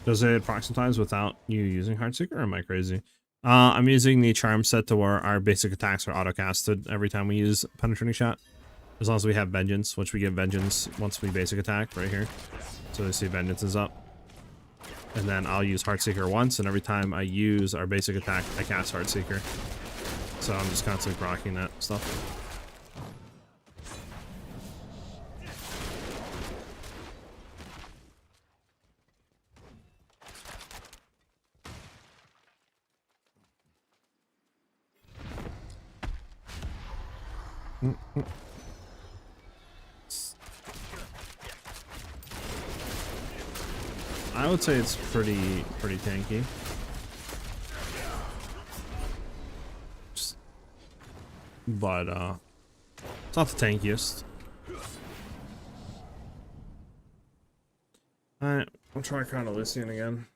Does it proc sometimes without you using Heartseeker, or am I crazy? I'm using the charm set to where our basic attacks are auto-casted every time we use Penetrating Shot. As long as we have Vengeance, which we get Vengeance once we basic attack right here. So they see Vengeance is up. And then I'll use Heartseeker once, and every time I use our basic attack, I cast Heartseeker. So I'm just constantly rocking that stuff. I would say it's pretty tanky. But it's not the tankiest. Alright, I'll try Crown of Lucian again.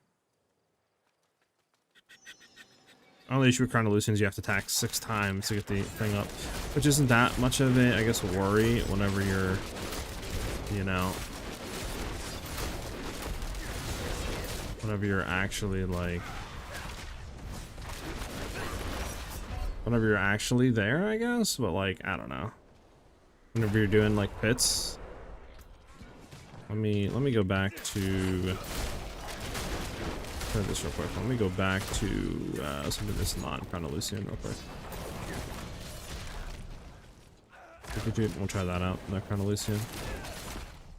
Only issue with Crown of Lucian is you have to attack 6 times to get the thing up, which isn't that much of a, I guess, worry whenever you're, you know, whenever you're actually like, whenever you're actually there, I guess. But like, I don't know. Whenever you're doing like pits. Let me go back to try this real quick. Let me go back to something that's not Crown of Lucian real quick. We'll try that out. That Crown of Lucian.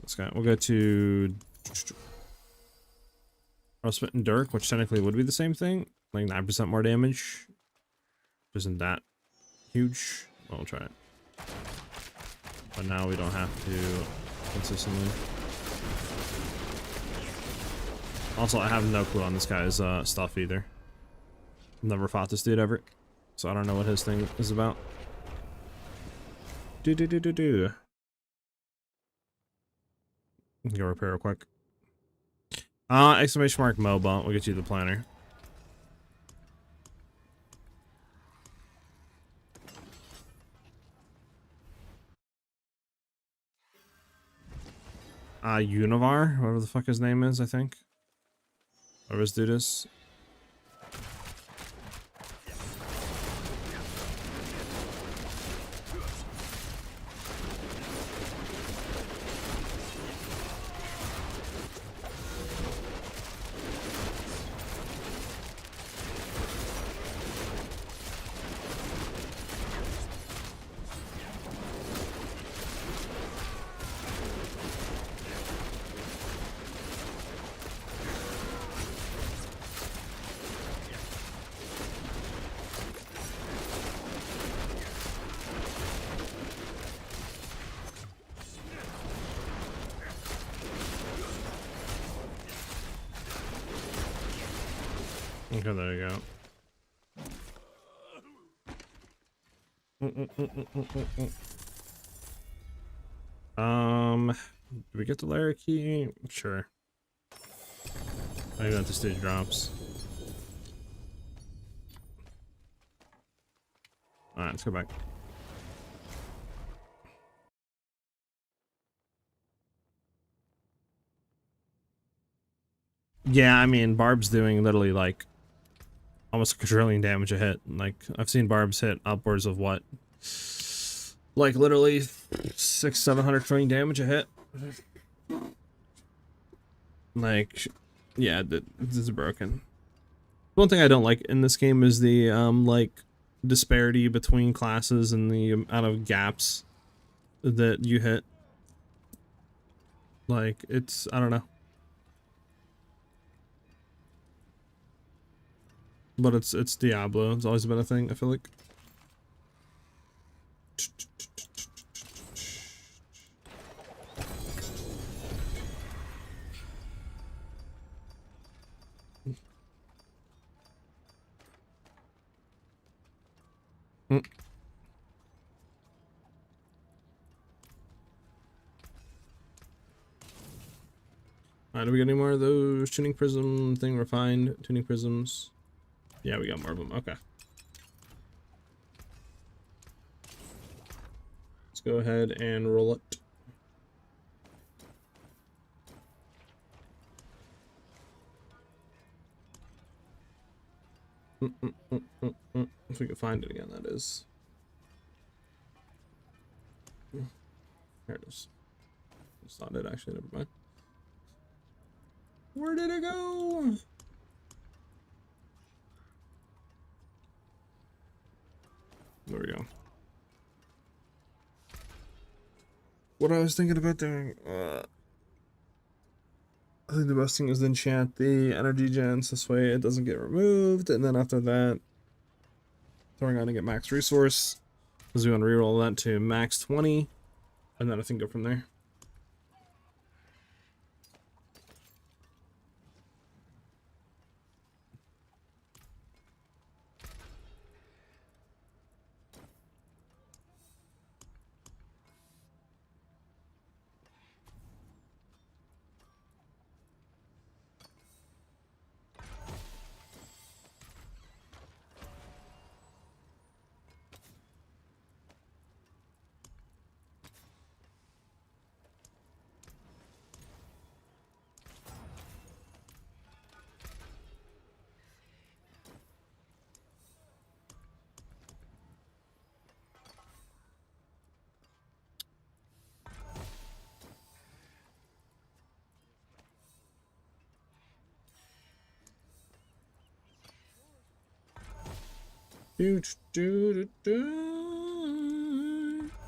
This guy. We'll go to Frostbite and Dirk, which technically would be the same thing, like 9% more damage. Isn't that huge? Well, we'll try it. But now we don't have to consistently. Also, I have no clue on this guy's stuff either. Never fought this dude ever, so I don't know what his thing is about. Go repair real quick. Exclamation mark MOBA. We'll get you the planner. Univar, whatever the fuck his name is, I think. Whatever this dude is. Okay, there you go. Do we get the layer key? Sure. I got the stage drops. Alright, let's go back. Yeah, I mean, Barb's doing literally like almost a quadrillion damage a hit. Like, I've seen Barbs hit upwards of what? Like, literally 600-700 trillion damage a hit. Like, yeah, this is broken. One thing I don't like in this game is the, like, disparity between classes and the amount of gaps that you hit. Like, it's, I don't know. But it's Diablo. It's always been a thing, I feel like. Alright, do we get any more of those tuning prism thing refined tuning prisms? Yeah, we got more of them. Okay. Let's go ahead and roll it. If we can find it again, that is. There it is. It's not it, actually. Never mind. Where did it go? There we go. What I was thinking about doing, I think the best thing is to enchant the energy gens. This way it doesn't get removed. And then after that, throwing on to get max resource. Because we want to reroll that to max 20. And then I think go from there.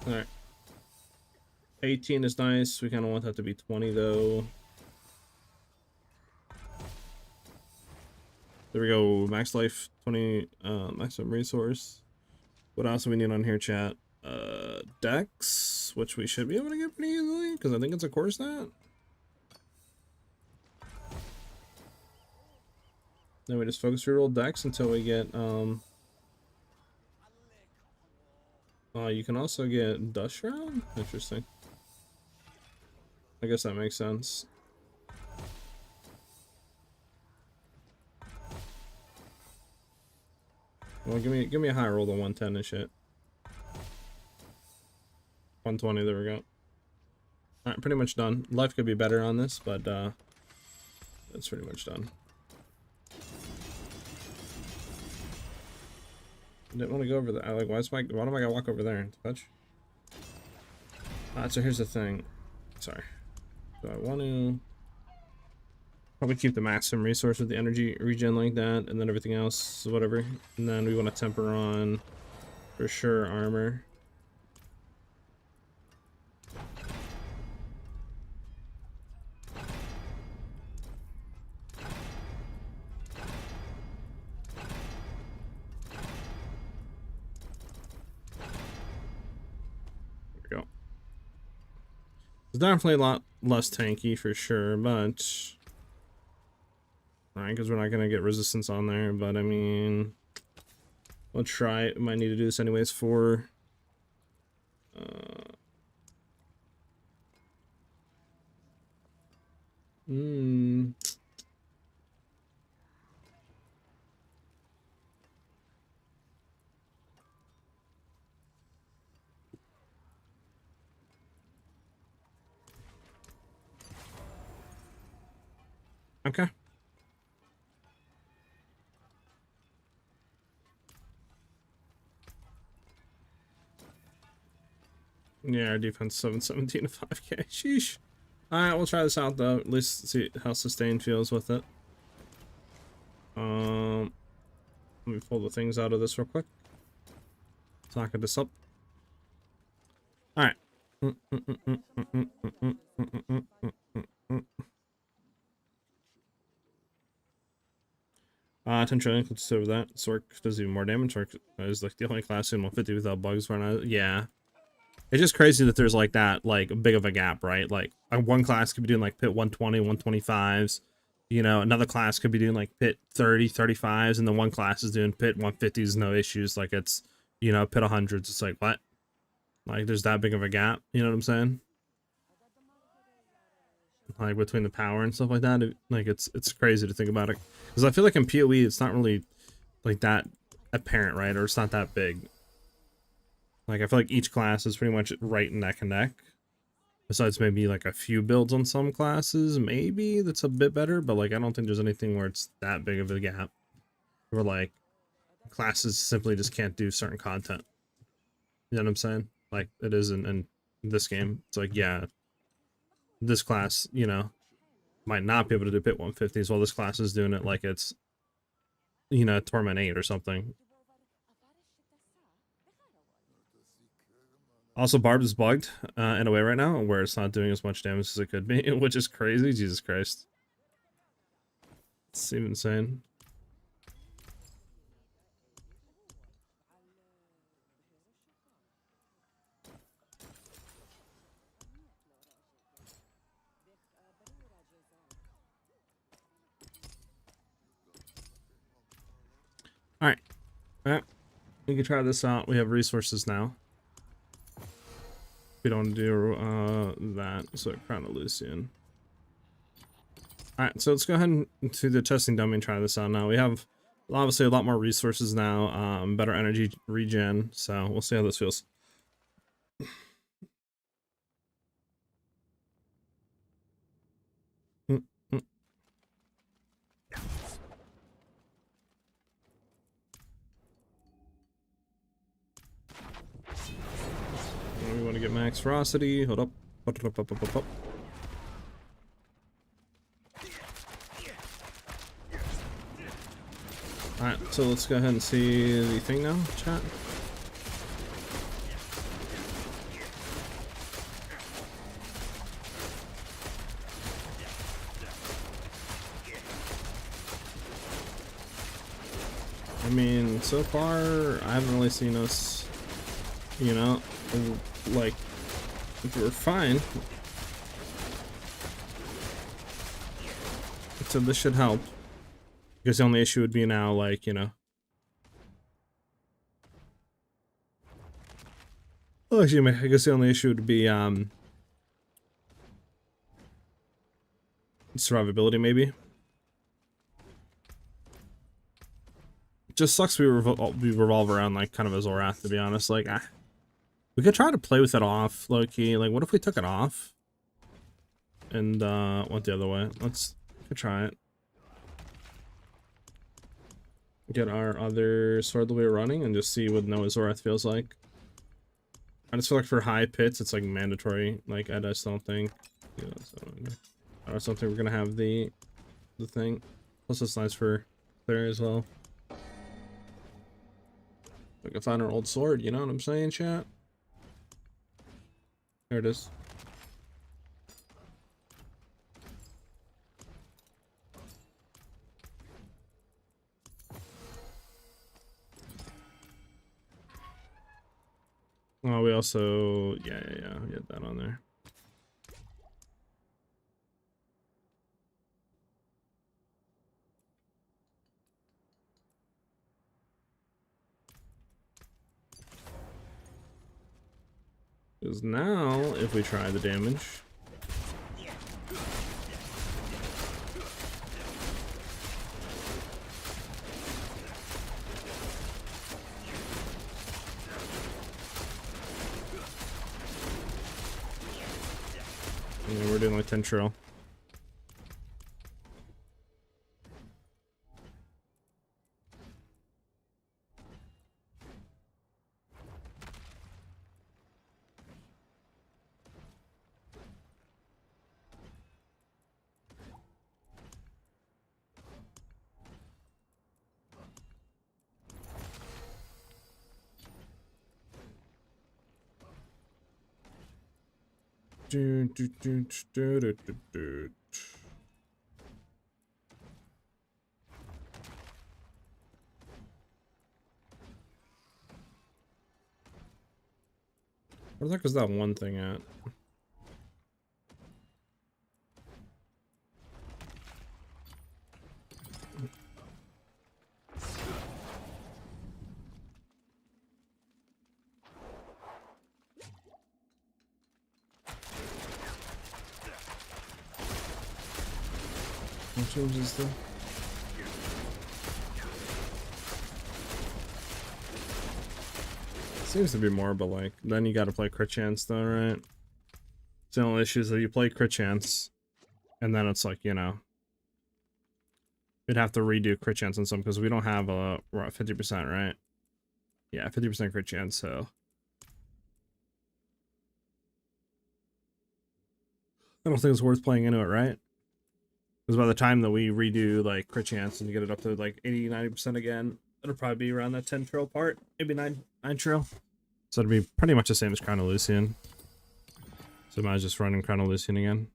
Alright. 18 is nice. We kind of want that to be 20 though. There we go. Max life, 20, maximum resource. What else do we need on here, chat? Dex, which we should be able to get pretty easily, because I think it's a core stat. Then we just focus reroll Dex until we get, you can also get Dust Shroud? Interesting. I guess that makes sense. Well, give me a high roll to 110 and shit. 120, there we go. Alright, pretty much done. Life could be better on this, but that's pretty much done. Didn't want to go over there. Like, why do I gotta walk over there and touch? So here's the thing. Sorry. So I want to probably keep the maximum resource with the energy regen like that, and then everything else, whatever. And then we want to temper on, for sure, armor. It's definitely a lot less tanky for sure, but Alright, because we're not going to get resistance on there, but I mean, we'll try it. Might need to do this anyways for... Okay. Yeah, our defense 717 to 5k. Sheesh. Alright, we'll try this out though. At least see how sustained feels with it. Let me pull the things out of this real quick. Socket this up. Alright. $10 trillion, consider that. Sork does even more damage. Sork is like the only class in 150 without bugs right now. Yeah. It's just crazy that there's like that, like big of a gap, right? Like one class could be doing like pit 120, 125s. You know, another class could be doing like pit 30, 35s, and then one class is doing pit 150s, no issues. Like it's, you know, pit 100s. It's like, what? Like there's that big of a gap. You know what I'm saying? Like between the power and stuff like that. Like it's crazy to think about it. Because I feel like in PoE, it's not really like that apparent, right? Or it's not that big. Like I feel like each class is pretty much right neck and neck. Besides maybe like a few builds on some classes, maybe that's a bit better, but like I don't think there's anything where it's that big of a gap. Where like classes simply just can't do certain content. You know what I'm saying? Like it is in this game. It's like, yeah, this class, you know, might not be able to do pit 150s while this class is doing it like it's, you know, Torment 8 or something. Also, Barb is bugged in a way right now where it's not doing as much damage as it could be, which is crazy. Jesus Christ. It's even insane. Alright. We can try this out. We have resources now. We don't do that, so Crown of Lucian. Alright, so let's go ahead and do the testing dummy and try this out now. We have obviously a lot more resources now, better energy regen, so we'll see how this feels. We want to get max ferocity. Hold up. Alright, so let's go ahead and see the thing now, chat. I mean, so far, I haven't really seen us, you know, like, we're fine. So this should help. Because the only issue would be now, like, you know. Oh, excuse me. I guess the only issue would be, survivability, maybe. It just sucks we revolve around, like, kind of a Zorath, to be honest. Like, we could try to play with it off, low-key. Like, what if we took it off? And, went the other way. We could try it. Get our other sword that we were running and just see what Noah Zorath feels like. I just feel like for high pits, it's like mandatory. Like I just don't think, you know, I just don't think we're gonna have the thing. Plus, it's nice for there as well. We can find our old sword. You know what I'm saying, chat? There it is. Oh, we also, yeah, we had that on there. Because now, if we try the damage... Yeah, we're doing like 10 trill. Where the heck is that one thing at? What changes the... Seems to be more, but like, then you gotta play crit chance though, right? The only issue is that you play crit chance, and then it's like, you know, we'd have to redo crit chance on some, because we don't have a 50%, right? Yeah, 50% crit chance, so... I don't think it's worth playing into it, right? Because by the time that we redo, like, crit chance and get it up to, like, 80-90% again, it'll probably be around that 10 trill part. Maybe 9 trill. So it'll be pretty much the same as Crown of Lucian. So I might just run in Crown of Lucian again.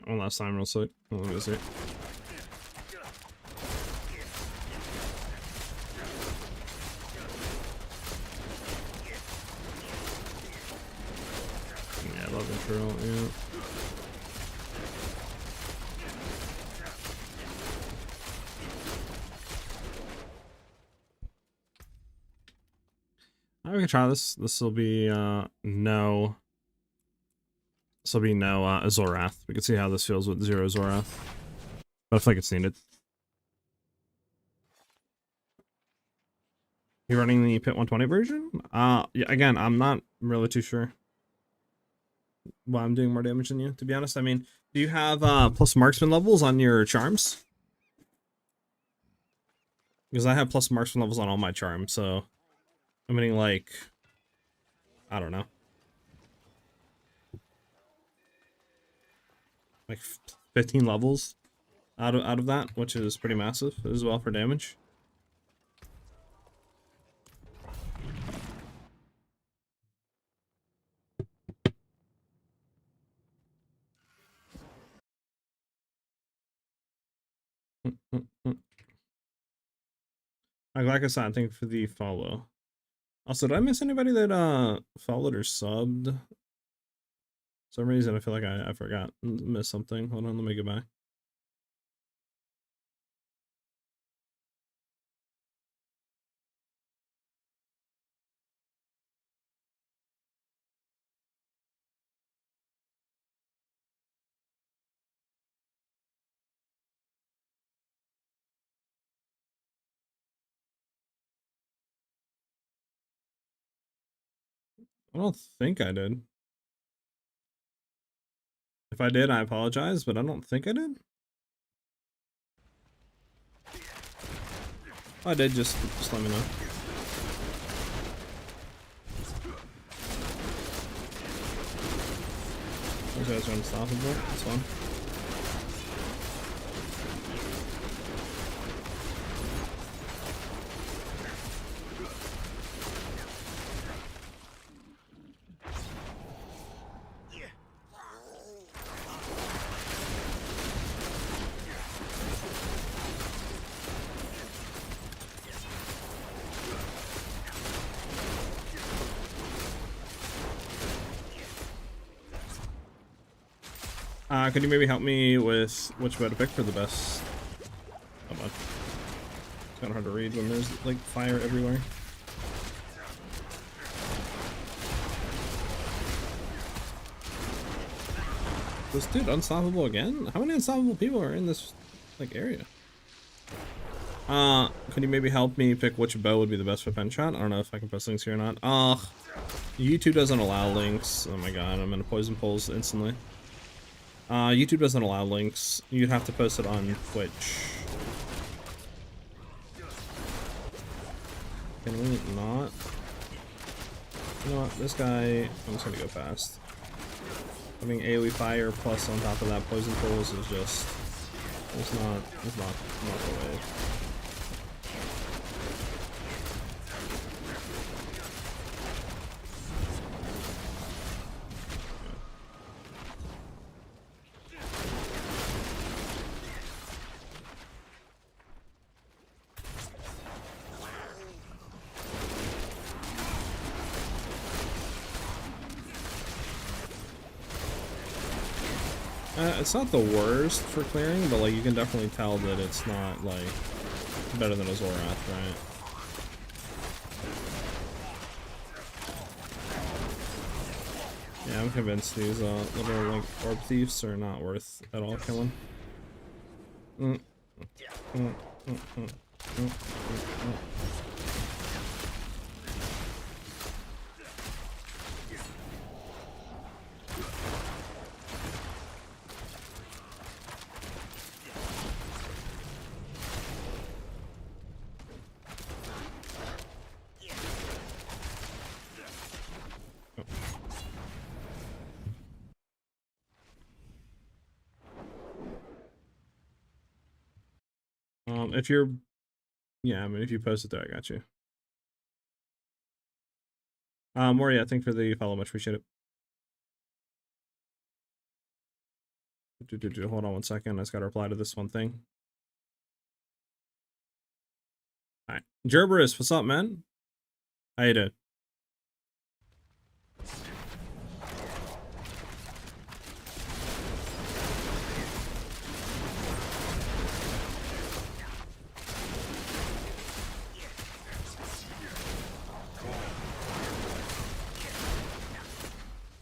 One last time, real quick. Let me see. Yeah, 11 trill, yeah. We can try this. This will be no. This will be no Zorath. We can see how this feels with 0 Zorath. But I feel like it's needed. You running the Pit 120 version? Yeah, again, I'm not really too sure why I'm doing more damage than you, to be honest. I mean, do you have plus marksman levels on your charms? Because I have plus marksman levels on all my charms, so I'm getting like, I don't know, like 15 levels out of that, which is pretty massive as well for damage. Like I said, thank you for the follow. Also, did I miss anybody that followed or subbed? For some reason I feel like I forgot, missed something. Hold on, let me get back. I don't think I did. If I did, I apologize, but I don't think I did. If I did, just let me know. Those guys are unstoppable. That's fun. Could you maybe help me with which bow to pick for the best? Come on. It's kind of hard to read when there's like fire everywhere. This dude unstoppable again? How many unstoppable people are in this like area? Could you maybe help me pick which bow would be the best for Penshot? I don't know if I can post links here or not. YouTube doesn't allow links. Oh my god, I'm gonna poison polls instantly. YouTube doesn't allow links. You'd have to post it on Twitch. Can we not? You know what, this guy, I'm just gonna go fast. Having AoE fire plus on top of that poison poles is just, it's not the way. It's not the worst for clearing, but like you can definitely tell that it's not like better than a Zorath, right? Yeah, I'm convinced these little like orb thieves are not worth at all killing. If you're, yeah, I mean, if you post it there, I got you. Moria, thank you for the follow, much appreciate it. Hold on one second, I just gotta reply to this one thing. Alright, Gerberus, what's up, man? How you doing?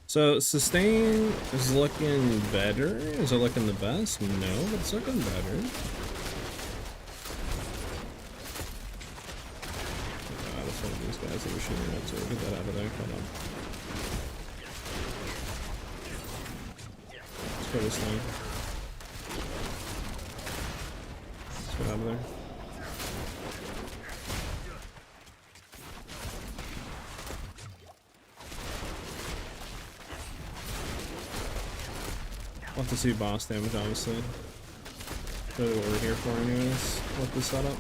So, sustain is looking better. Is it looking the best? No, but it's looking better. God, it's one of these guys that we're shooting at, so we'll get that out of there. Hold on. Let's go this thing. Let's get out of there. We'll have to see boss damage, obviously. Really what we're here for anyways, with this setup.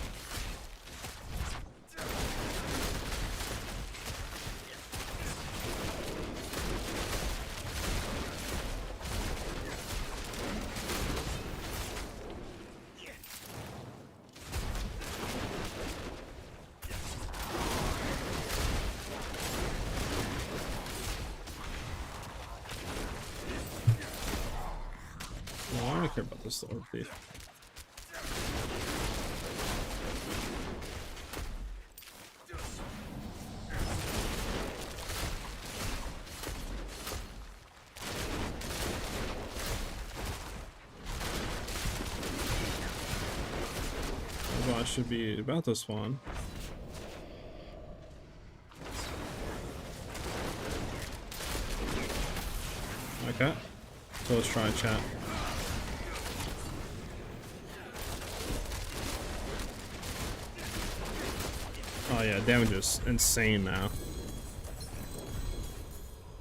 I don't care about this orb thief. The boss should be about to spawn. Okay, so let's try chat. Oh yeah, damage is insane now.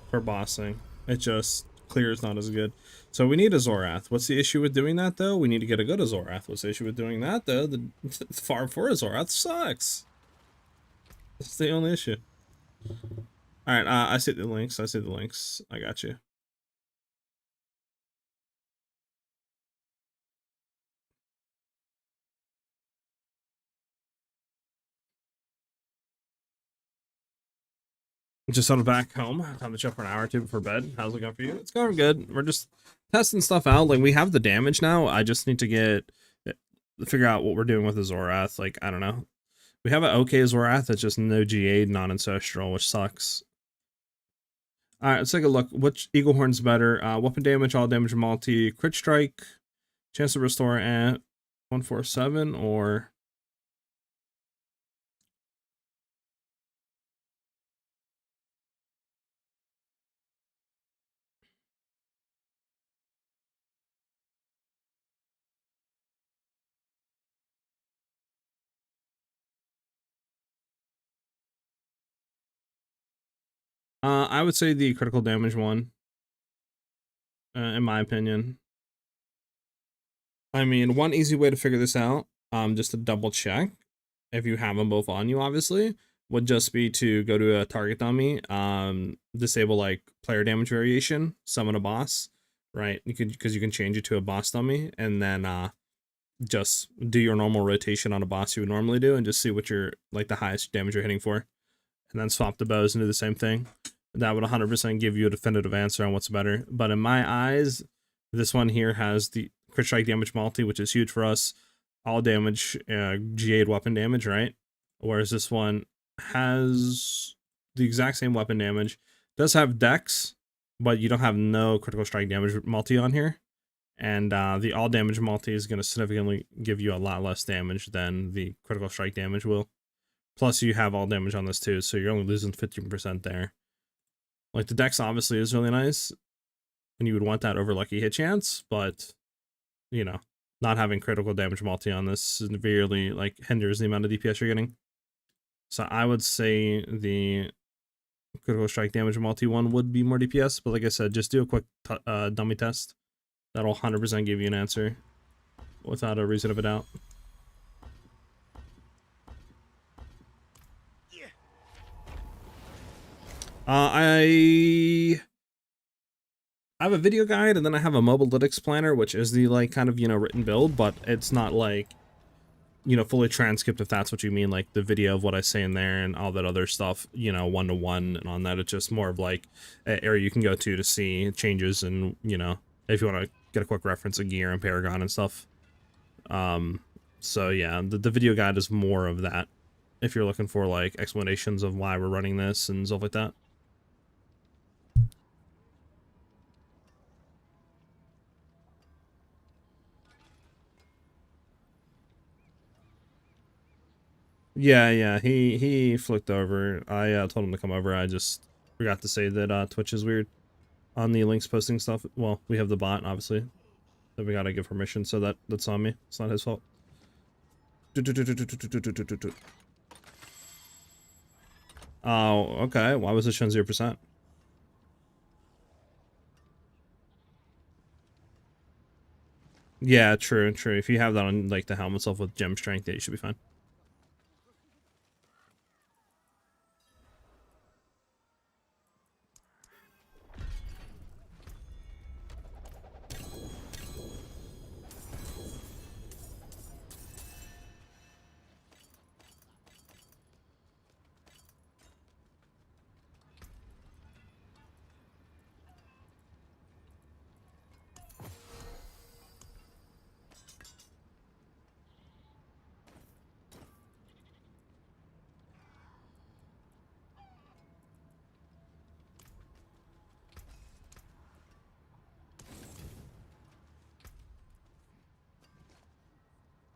For bossing. It just clears not as good. So we need a Zorath. What's the issue with doing that though? We need to get a good Zorath. What's the issue with doing that though? The farm for a Zorath sucks. That's the only issue. Alright, I see the links. I got you. Just on back home. Time to chill for an hour or two before bed. How's it going for you? It's going good. We're just testing stuff out. Like, we have the damage now. I just need to figure out what we're doing with the Zorath. Like, I don't know. We have an okay Zorath that's just no GA, non-ancestral, which sucks. Alright, let's take a look. Which Eagle Horn's better? Weapon damage, all damage, multi, crit strike, chance to restore at 147, or... I would say the critical damage one, in my opinion. I mean, one easy way to figure this out, just to double check, if you have them both on you, obviously, would just be to go to a target dummy, disable like player damage variation, summon a boss, right? You could, because you can change it to a boss dummy, and then just do your normal rotation on a boss you would normally do, and just see what your like the highest damage you're hitting for, and then swap the bows and do the same thing. That would 100% give you a definitive answer on what's better. But in my eyes, this one here has the crit strike damage multi, which is huge for us. All damage, GA'd weapon damage, right? Whereas this one has the exact same weapon damage. Does have dex, but you don't have no critical strike damage multi on here. And the all damage multi is going to significantly give you a lot less damage than the critical strike damage will. Plus you have all damage on this too, so you're only losing 15% there. Like, the dex obviously is really nice, and you would want that over lucky hit chance, but, you know, not having critical damage multi on this severely, like, hinders the amount of DPS you're getting. So I would say the critical strike damage multi one would be more DPS, but like I said, just do a quick dummy test. That'll 100% give you an answer without a reason of a doubt. I have a video guide, and then I have a mobile lytics planner, which is the like kind of, you know, written build, but it's not like, you know, fully transcript, if that's what you mean, like the video of what I say in there and all that other stuff, you know, one-to-one and on that. It's just more of like an area you can go to see changes, and, you know, if you want to get a quick reference of gear and Paragon and stuff. So yeah, the video guide is more of that if you're looking for like explanations of why we're running this and stuff like that. Yeah, he flicked over. I told him to come over. I just forgot to say that Twitch is weird on the links posting stuff. Well, we have the bot, obviously, that we gotta give permission, so that's on me. It's not his fault. Oh, okay. Why was it shown 0%? Yeah, true. If you have that on like the helmet stuff with gem strength, yeah, you should be fine.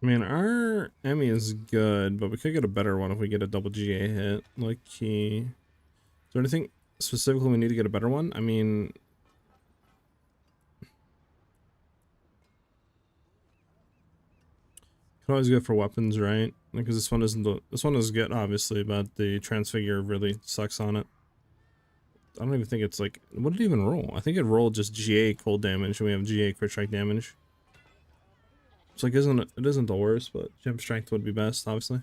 I mean, our Emmy is good, but we could get a better one if we get a double GA hit. Like, is there anything specifically we need to get a better one? I mean, can always go for weapons, right? Because this one isn't this one is good, obviously, but the transfigure really sucks on it. I don't even think it's like, what did it even roll? I think it rolled just GA cold damage, and we have GA crit strike damage. It's like, it isn't the worst, but gem strength would be best, obviously.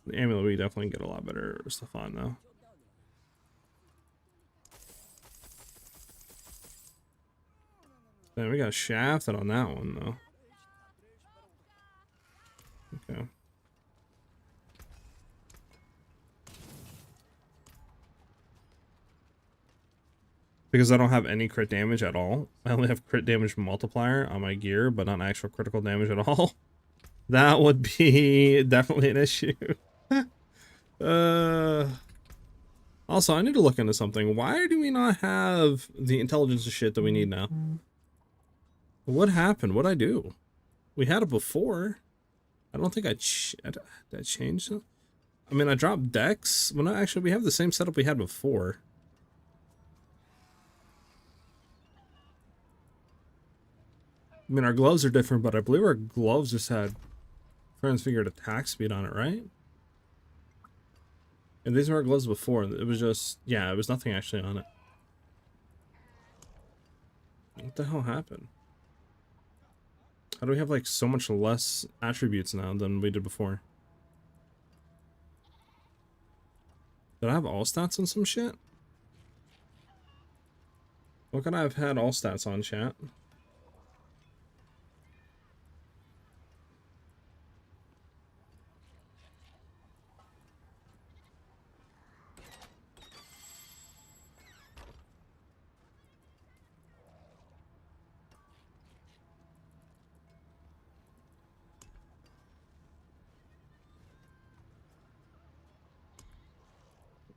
The amulet we definitely get a lot better stuff on though. Man, we got shafted on that one though. because I don't have any crit damage at all. I only have crit damage multiplier on my gear, but not actual critical damage at all. That would be definitely an issue. Also, I need to look into something. Why do we not have the intelligence shit that we need now? What happened? What'd I do? We had it before. I don't think did I change it? I mean, I dropped Dex. Well, no, actually, we have the same setup we had before. I mean, our gloves are different, but I believe our gloves just had transfigured attack speed on it, right? And these were our gloves before. It was just, yeah, it was nothing actually on it. What the hell happened? How do we have like so much less attributes now than we did before? Did I have all stats on some shit? What could I have had all stats on, chat?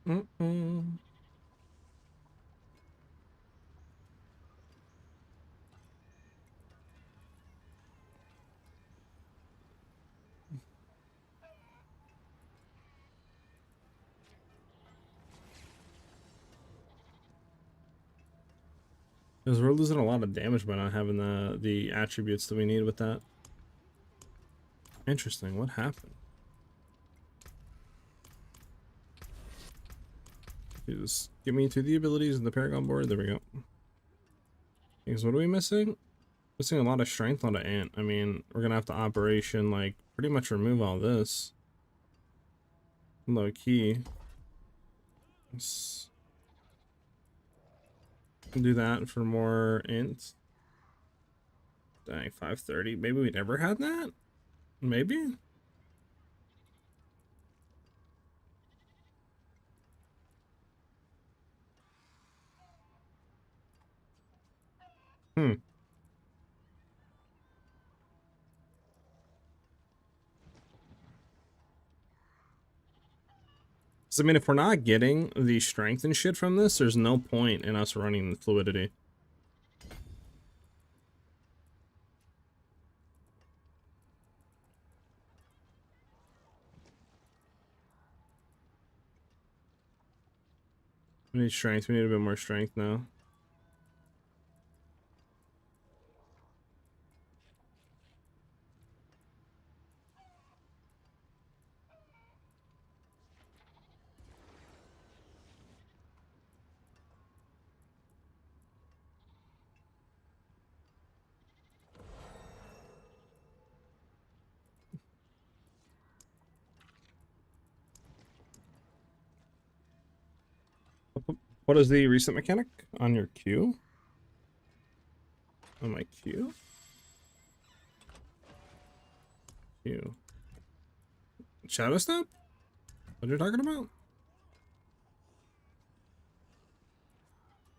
Mm-mm. Because we're losing a lot of damage by not having the attributes that we need with that. Interesting. What happened? Just give me to the abilities in the Paragon board. There we go. Because what are we missing? Missing a lot of strength on the ant. I mean, we're gonna have to operation like pretty much remove all this. Low key. Let's do that for more int. Dang, 530. Maybe we never had that? Maybe? Hmm. So, I mean, if we're not getting the strength and shit from this, there's no point in us running the fluidity. We need strength. We need a bit more strength now. What is the reset mechanic on your Q? On my Q? Q. Shadow Step? What are you talking about?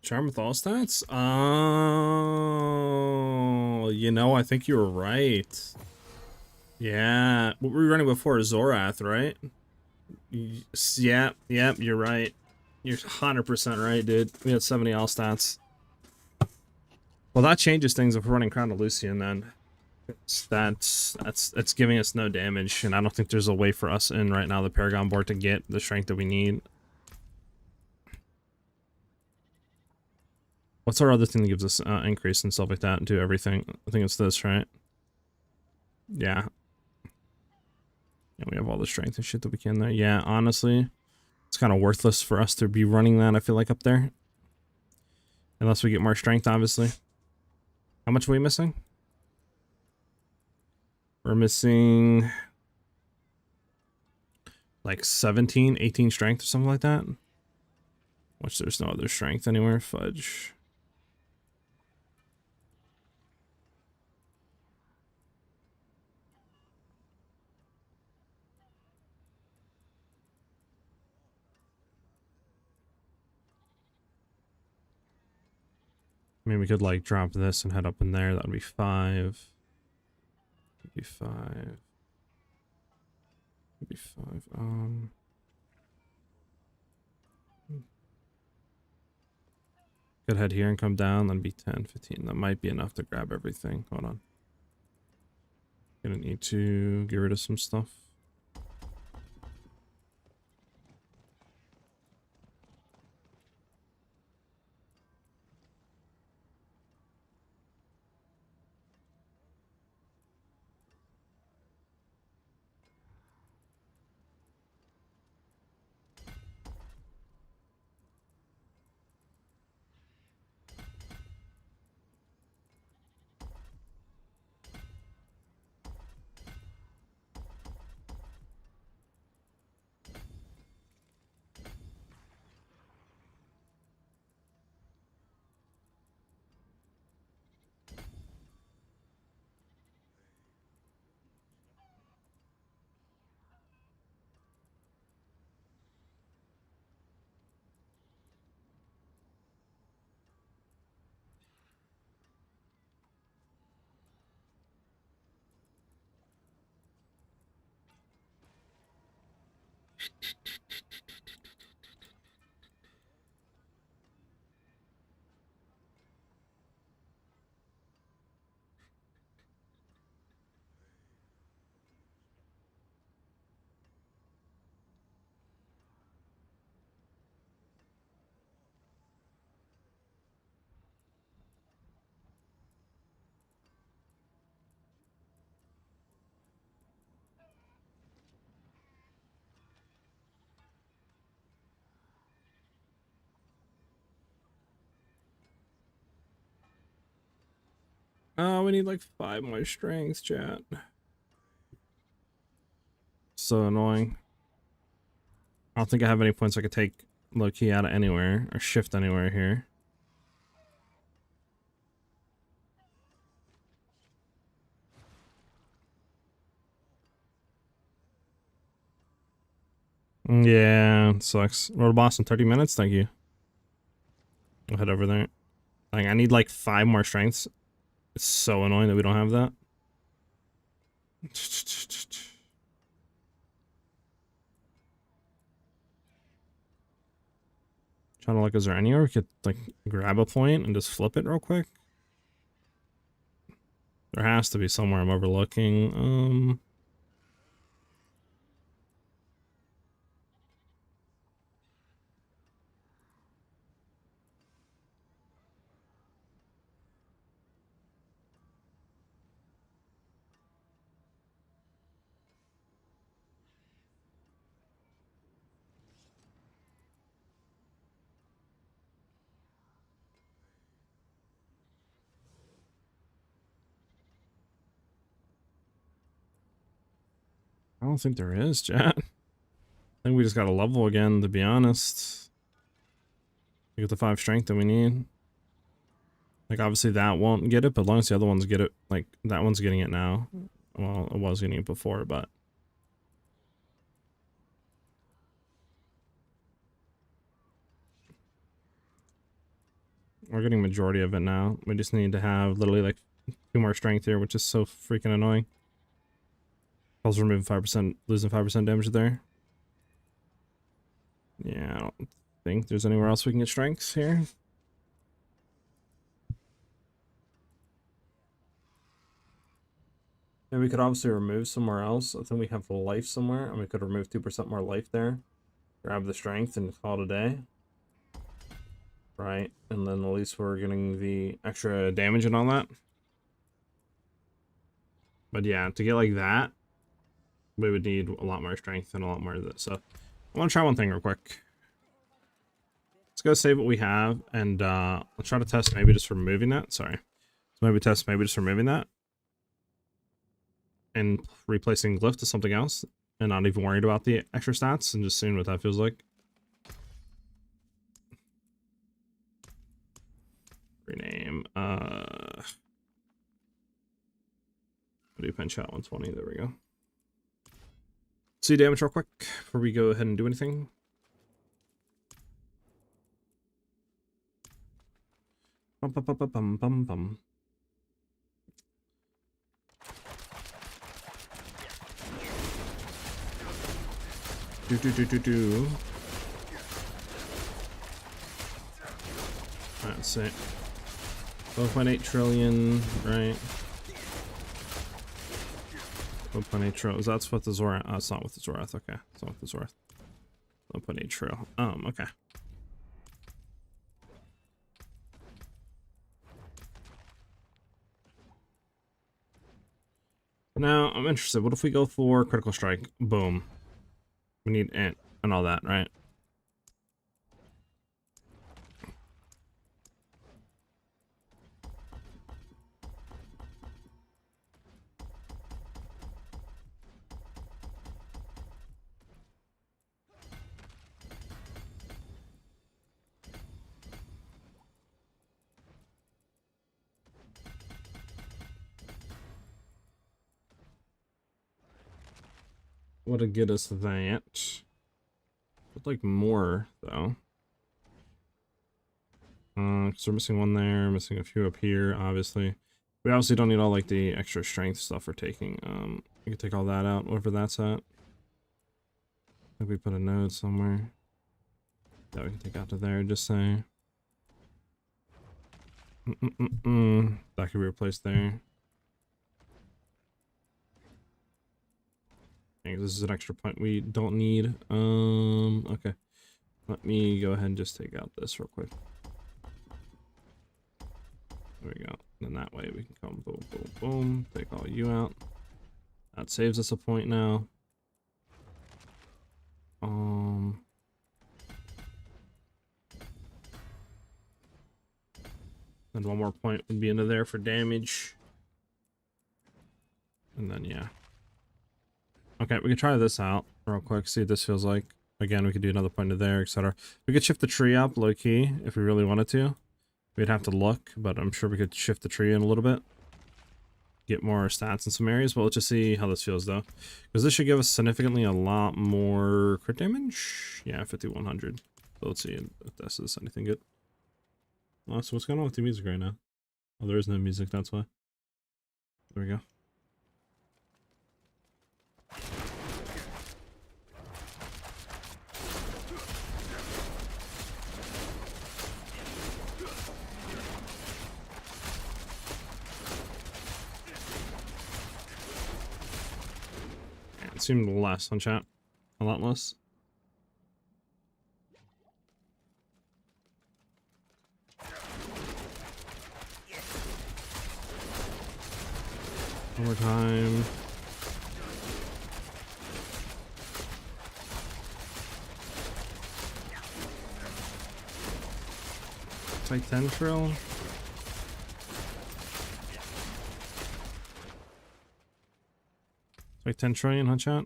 Charm with all stats? Oh, you know, I think you were right. Yeah. What were we running before? Zorath, right? Yep, you're right. You're 100% right, dude. We had 70 all stats. Well, that changes things if we're running Crown of Lucian, then. That's giving us no damage, and I don't think there's a way for us in right now the Paragon board to get the strength that we need. What's our other thing that gives us increase and stuff like that and do everything? I think it's this, right? Yeah. Yeah, we have all the strength and shit that we can there. Yeah, honestly, it's kind of worthless for us to be running that, I feel like, up there. Unless we get more strength, obviously. How much are we missing? We're missing like 17, 18 strength or something like that. Which there's no other strength anywhere. Fudge. I mean, we could like drop this and head up in there. That would be 5. Would be 5. Would be 5. Could head here and come down. That'd be 10, 15. That might be enough to grab everything. Hold on. Gonna need to get rid of some stuff. Oh, we need like 5 more strengths, chat. So annoying. I don't think I have any points I could take low key out of anywhere or shift anywhere here. Yeah, it sucks. Road boss in 30 minutes. Thank you. I'll head over there. Like, I need like 5 more strengths. It's so annoying that we don't have that. Trying to look, is there anywhere we could like grab a point and just flip it real quick? There has to be somewhere I'm overlooking. I don't think there is, chat. I think we just got a level again, to be honest. We get the 5 strength that we need. Like, obviously that won't get it, but as long as the other ones get it, like, that one's getting it now. Well, it was getting it before, but... we're getting majority of it now. We just need to have literally, like, 2 more strength here, which is so freaking annoying. I was removing 5%, losing 5% damage there. Yeah, I don't think there's anywhere else we can get strengths here. And we could obviously remove somewhere else. I think we have life somewhere, and we could remove 2% more life there. Grab the strength and call it a day. Right, and then at least we're getting the extra damage and all that. But yeah, to get like that, we would need a lot more strength and a lot more of this. So I want to try one thing real quick. Let's go save what we have, and let's try to test maybe just removing that. Sorry. So maybe test maybe just removing that. And replacing glyph to something else. And not even worried about the extra stats, and just seeing what that feels like. Rename. Do Penshot 120. There we go. See damage real quick before we go ahead and do anything. Bum, bum, bum, bum, bum, bum, bum. Do do do do do. Alright, let's see. 1.8 trillion, right? 1.8 trillion. That's what the Zorath. Oh, it's not with the Zorath. Okay, it's not with the Zorath. 1.8 trillion. Okay. Now I'm interested. What if we go for critical strike? Boom. We need int and all that, right? What'd get us that? I'd like more though. Because we're missing one there, missing a few up here, obviously. We obviously don't need all like the extra strength stuff we're taking. We can take all that out, wherever that's at. If we put a node somewhere. Yeah, we can take out to there, just say. That could be replaced there. Dang, this is an extra point we don't need. Okay. Let me go ahead and just take out this real quick. There we go. Then that way we can come boom, boom, boom. Take all you out. That saves us a point now. And one more point would be into there for damage. And then, yeah. Okay, we can try this out real quick, see what this feels like. Again, we could do another point to there, etc. We could shift the tree up low-key if we really wanted to. We'd have to look, but I'm sure we could shift the tree in a little bit. Get more stats in some areas, but let's just see how this feels, though. Because this should give us significantly a lot more crit damage. Yeah, 5100. So let's see if this is anything good. Oh, so what's going on with the music right now? Oh, there is no music, that's why. There we go. It seemed less on chat. A lot less. One more time. It's like 10 trill. It's like 10 trillion, huh, chat?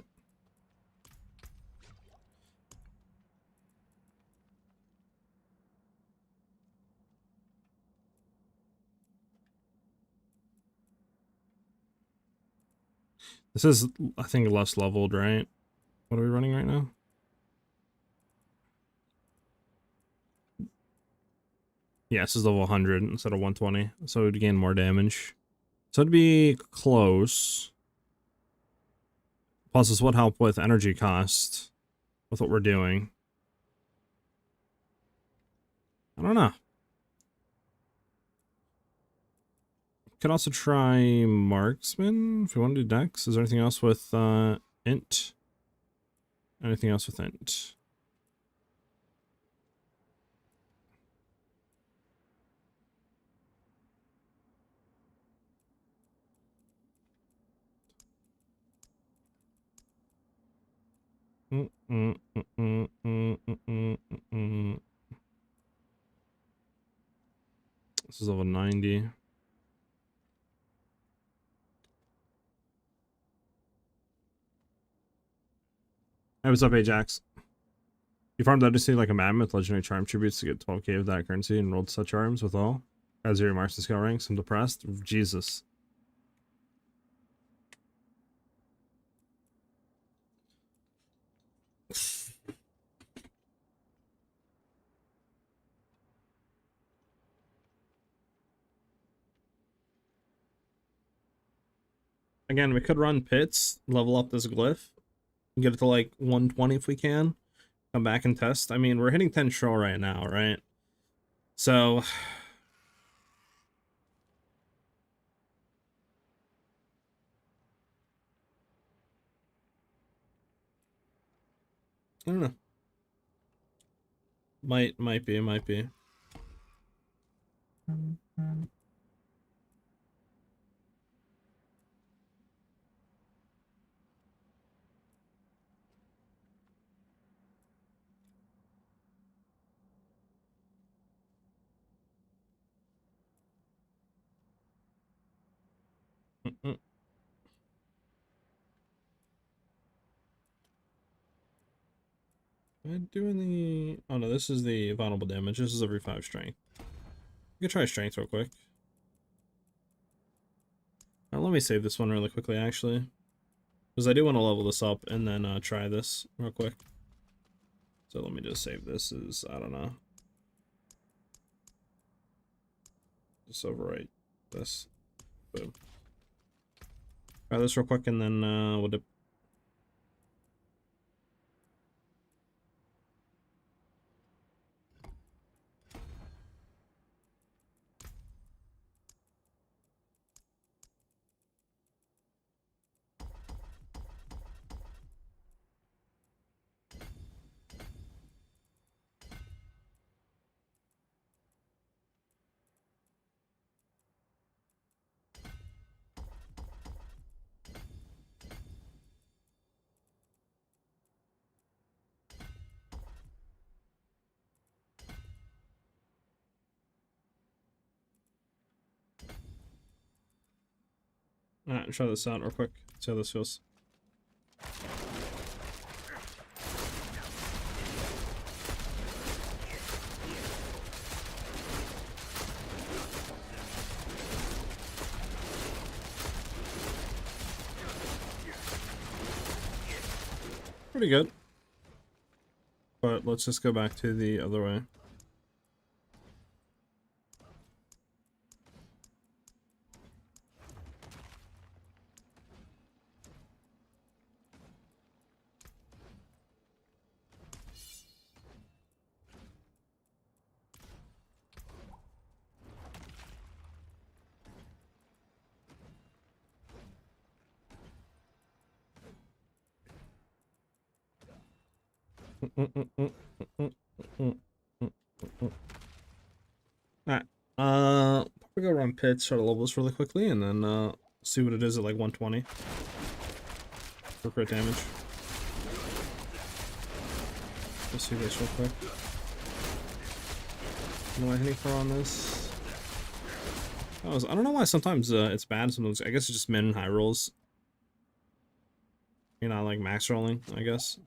This is, I think, less leveled, right? What are we running right now? Yeah, this is level 100 instead of 120, so it would gain more damage. So it'd be close. Plus, this would help with energy cost with what we're doing. I don't know. Could also try marksman if we want to do dex. Is there anything else with int? Anything else with int? This is level 90. Hey, what's up, Ajax? You farmed Odyssey like a madman with legendary charm tributes to get 12k of that currency and rolled such arms with all. As your marks the skill ranks, I'm depressed. Jesus. Again, we could run pits, level up this glyph, get it to like 120 if we can. Come back and test. I mean, we're hitting 10 show right now, right? So I don't know. Might be. Mm-mm. Am I doing the... Oh no, this is the vulnerable damage. This is every 5 strength. We could try strength real quick. Let me save this one really quickly, actually. Because I do want to level this up and then try this real quick. So let me just save this as, I don't know. Just overwrite this. Boom. Try this real quick and then we'll dip. Alright, try this out real quick. See how this feels. Pretty good. But let's just go back to the other way. Alright. Probably go run pits, try to level this really quickly, and then see what it is at like 120 for crit damage. Let's see this real quick. What am I hitting for on this? I don't know why sometimes it's bad, sometimes I guess it's just min and high rolls. You're not like max rolling, I guess.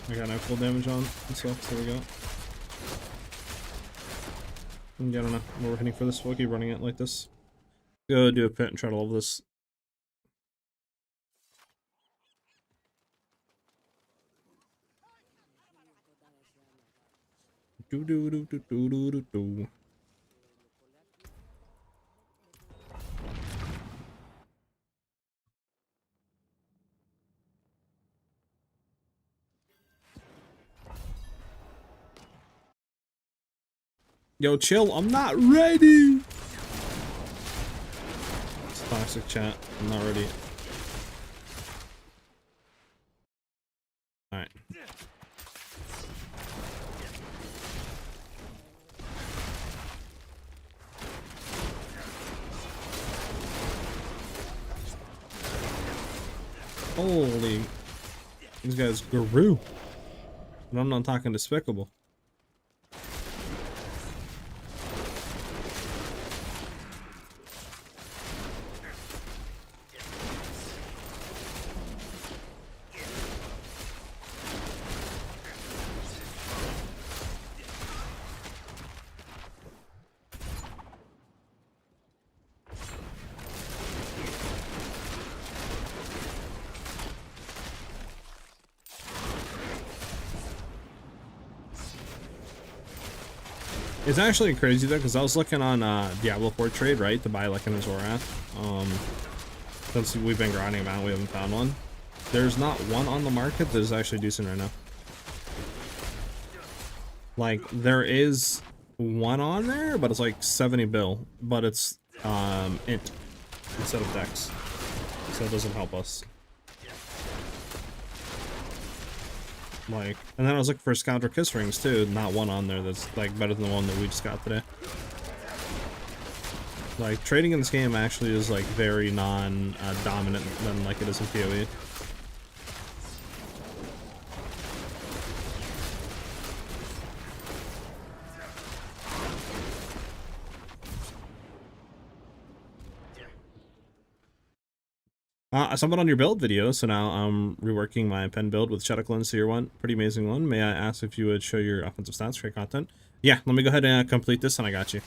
I got no full damage on and stuff, so there we go. Yeah, I don't know what we're hitting for this. We'll keep running it like this. Go do a pit and try to level this. Do do do do do do do do. Yo, chill, I'm not ready! It's toxic chat, I'm not ready. Alright. Holy. These guys grew. And I'm not talking despicable. It's actually crazy though, because I was looking on Diablo 4 trade, right, to buy like an Azorath. Since we've been grinding them out, we haven't found one. There's not one on the market that is actually decent right now. Like, there is one on there, but it's like 70 bill, but it's int instead of dex, so it doesn't help us. Like, and then I was looking for Scoundrel Kiss Rings too, not one on there that's like better than the one that we just got today. Like, trading in this game actually is like very non-dominant than like it is in PoE. I stumbled on your build video, so now I'm reworking my pen build with Shadow Clone Seer 1. Pretty amazing one. May I ask if you would show your offensive stats for your content? Yeah, let me go ahead and complete this, and I got you.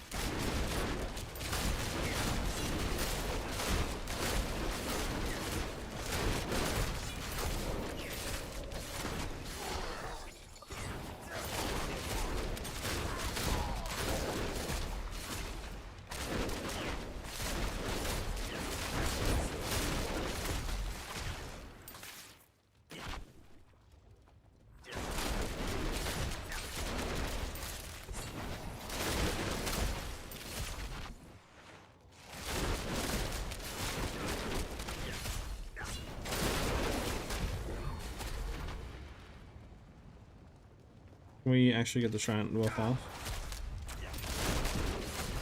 Can we actually get the shrine buff off?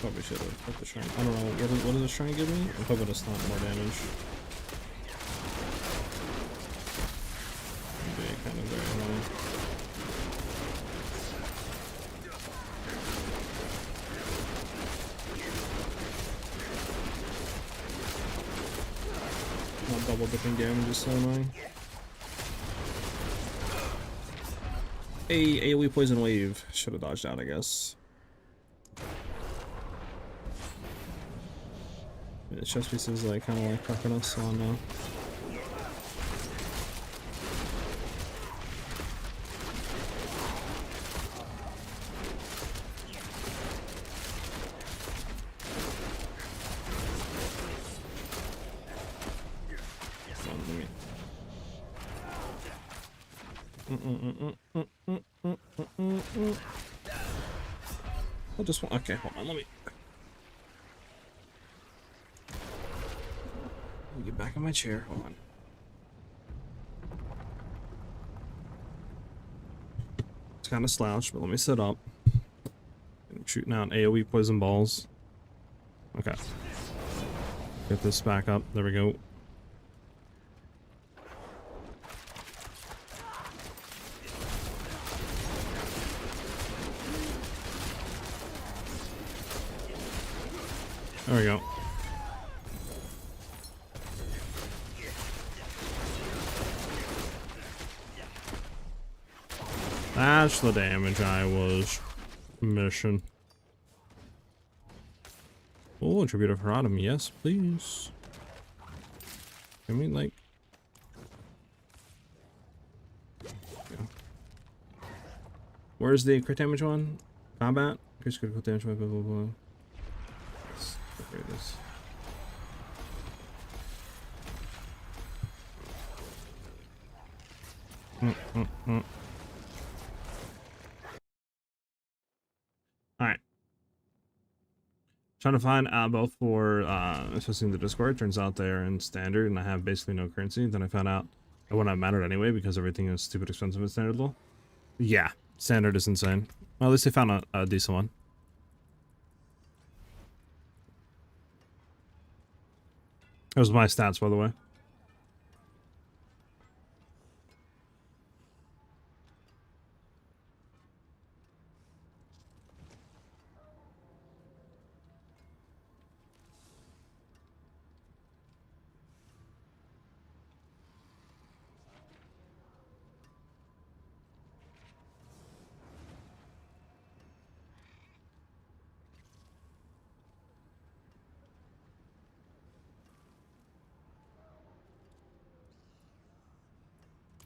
Probably should have put the shrine. I don't know, what does the shrine give me? I'm hoping it's not more damage. It'd be kind of very annoying. Not double dipping damage is so annoying. A AoE poison wave. Should have dodged out, I guess. The chest piece is like kind of like prepping us on now. I just want. Okay, hold on. Let me get back in my chair. Hold on. It's kind of slouched, but let me sit up. I'm shooting out AoE poison balls. Okay. Get this back up. There we go. There we go. That's the damage I was missing. Oh, attributive Heratum, yes, please. Can we, like... Yeah. Where's the crit damage one? Combat? Increase critical damage, blah, blah, blah, blah. Let's upgrade this. Alright. Trying to find both for assessing the Discord. Turns out they're in standard and I have basically no currency. Then I found out it wouldn't have mattered anyway because everything is stupid expensive in standard level. Yeah, standard is insane. Well, at least they found a decent one. It was my stats, by the way.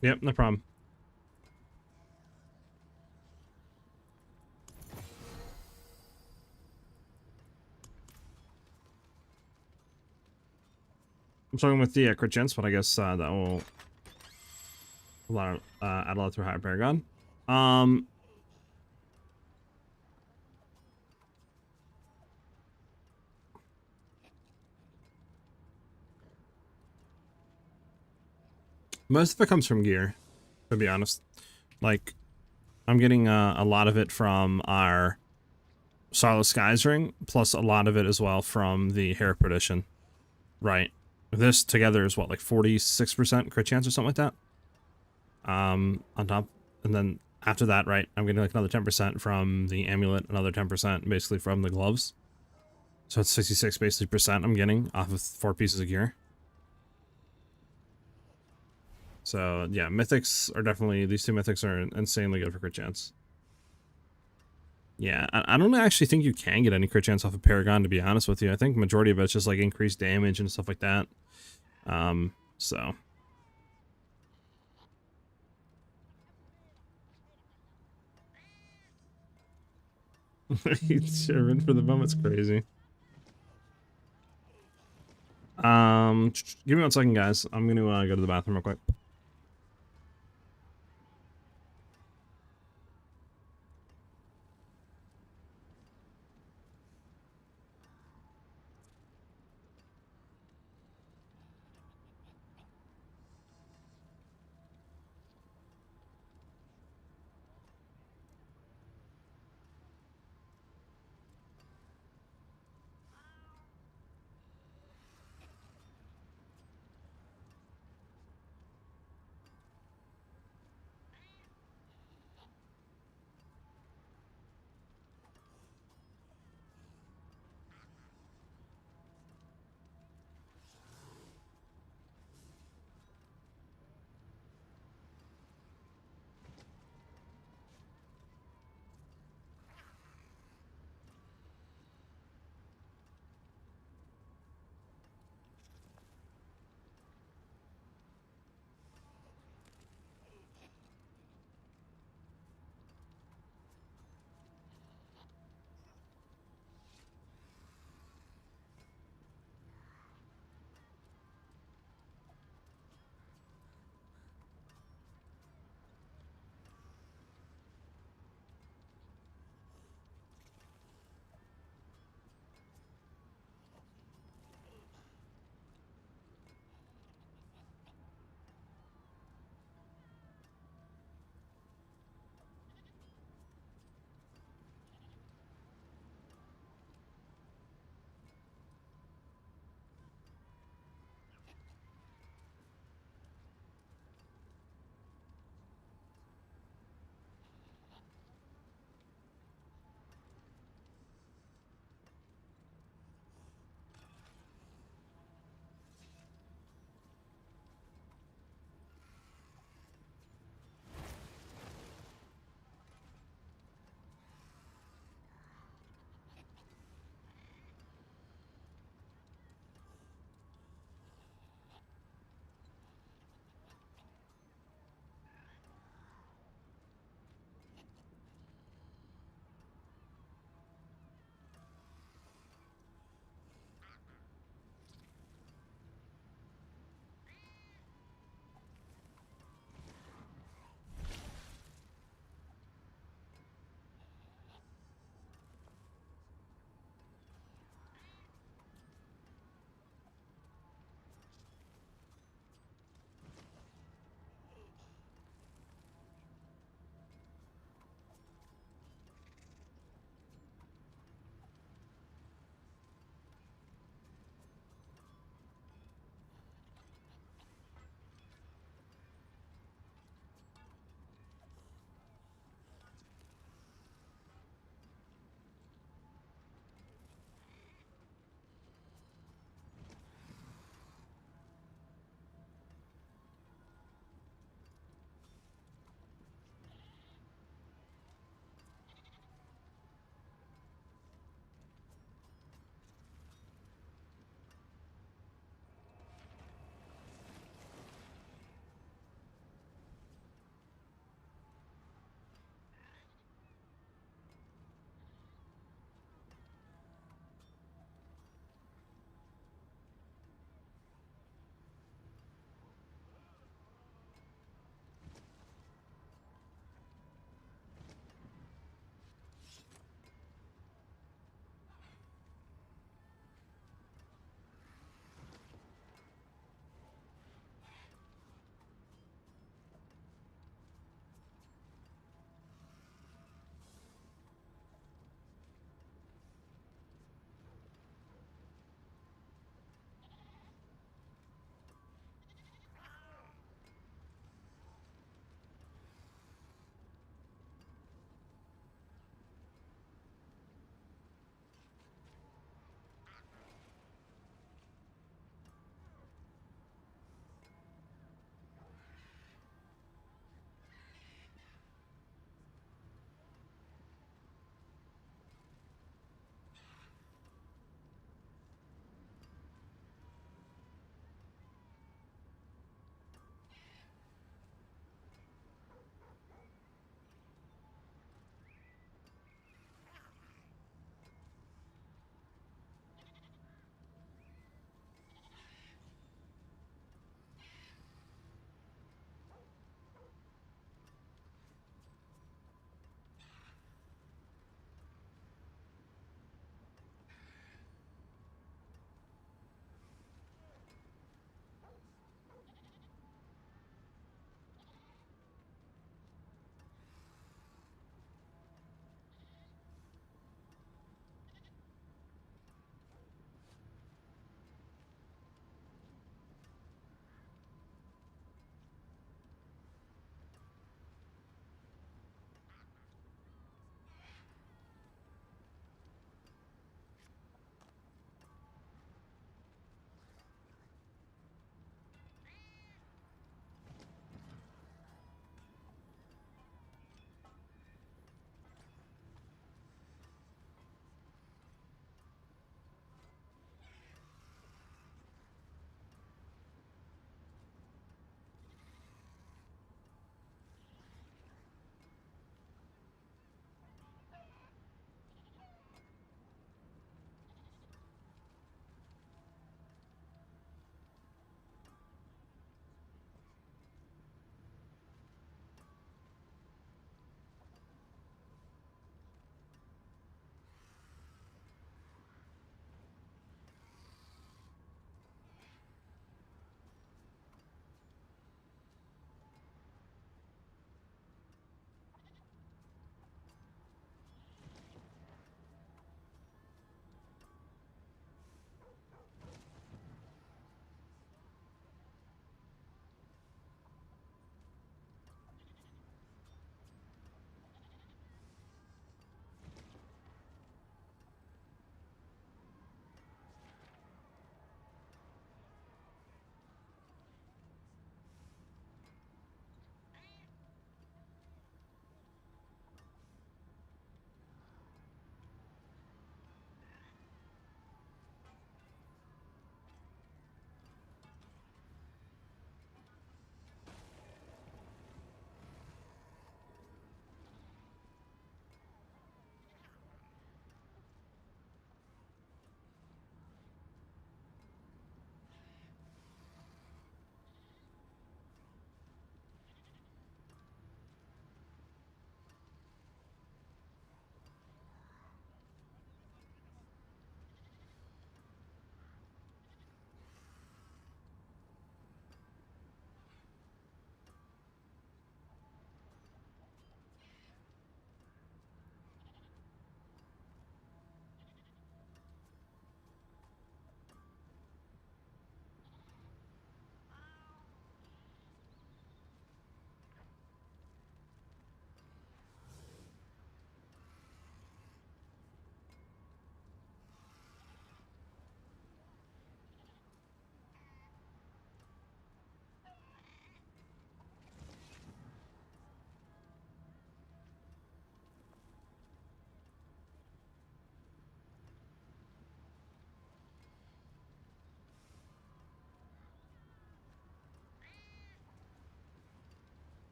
Yep, no problem. I'm struggling with the crit chance, but I guess that will add a lot through higher Paragon. Most of it comes from gear, to be honest. Like, I'm getting a lot of it from our Starless Skies ring, plus a lot of it as well from the Hair Perdition. Right. This together is what, like 46% crit chance or something like that? On top. And then after that, right, I'm getting like another 10% from the amulet, another 10% basically from the gloves. So it's 66 basically percent I'm getting off of 4 pieces of gear. So yeah, mythics are definitely, these 2 mythics are insanely good for crit chance. Yeah, I don't actually think you can get any crit chance off of Paragon, to be honest with you. I think majority of it's just like increased damage and stuff like that. So. Sherman for the moment's crazy. Give me 1 second, guys. I'm gonna go to the bathroom real quick.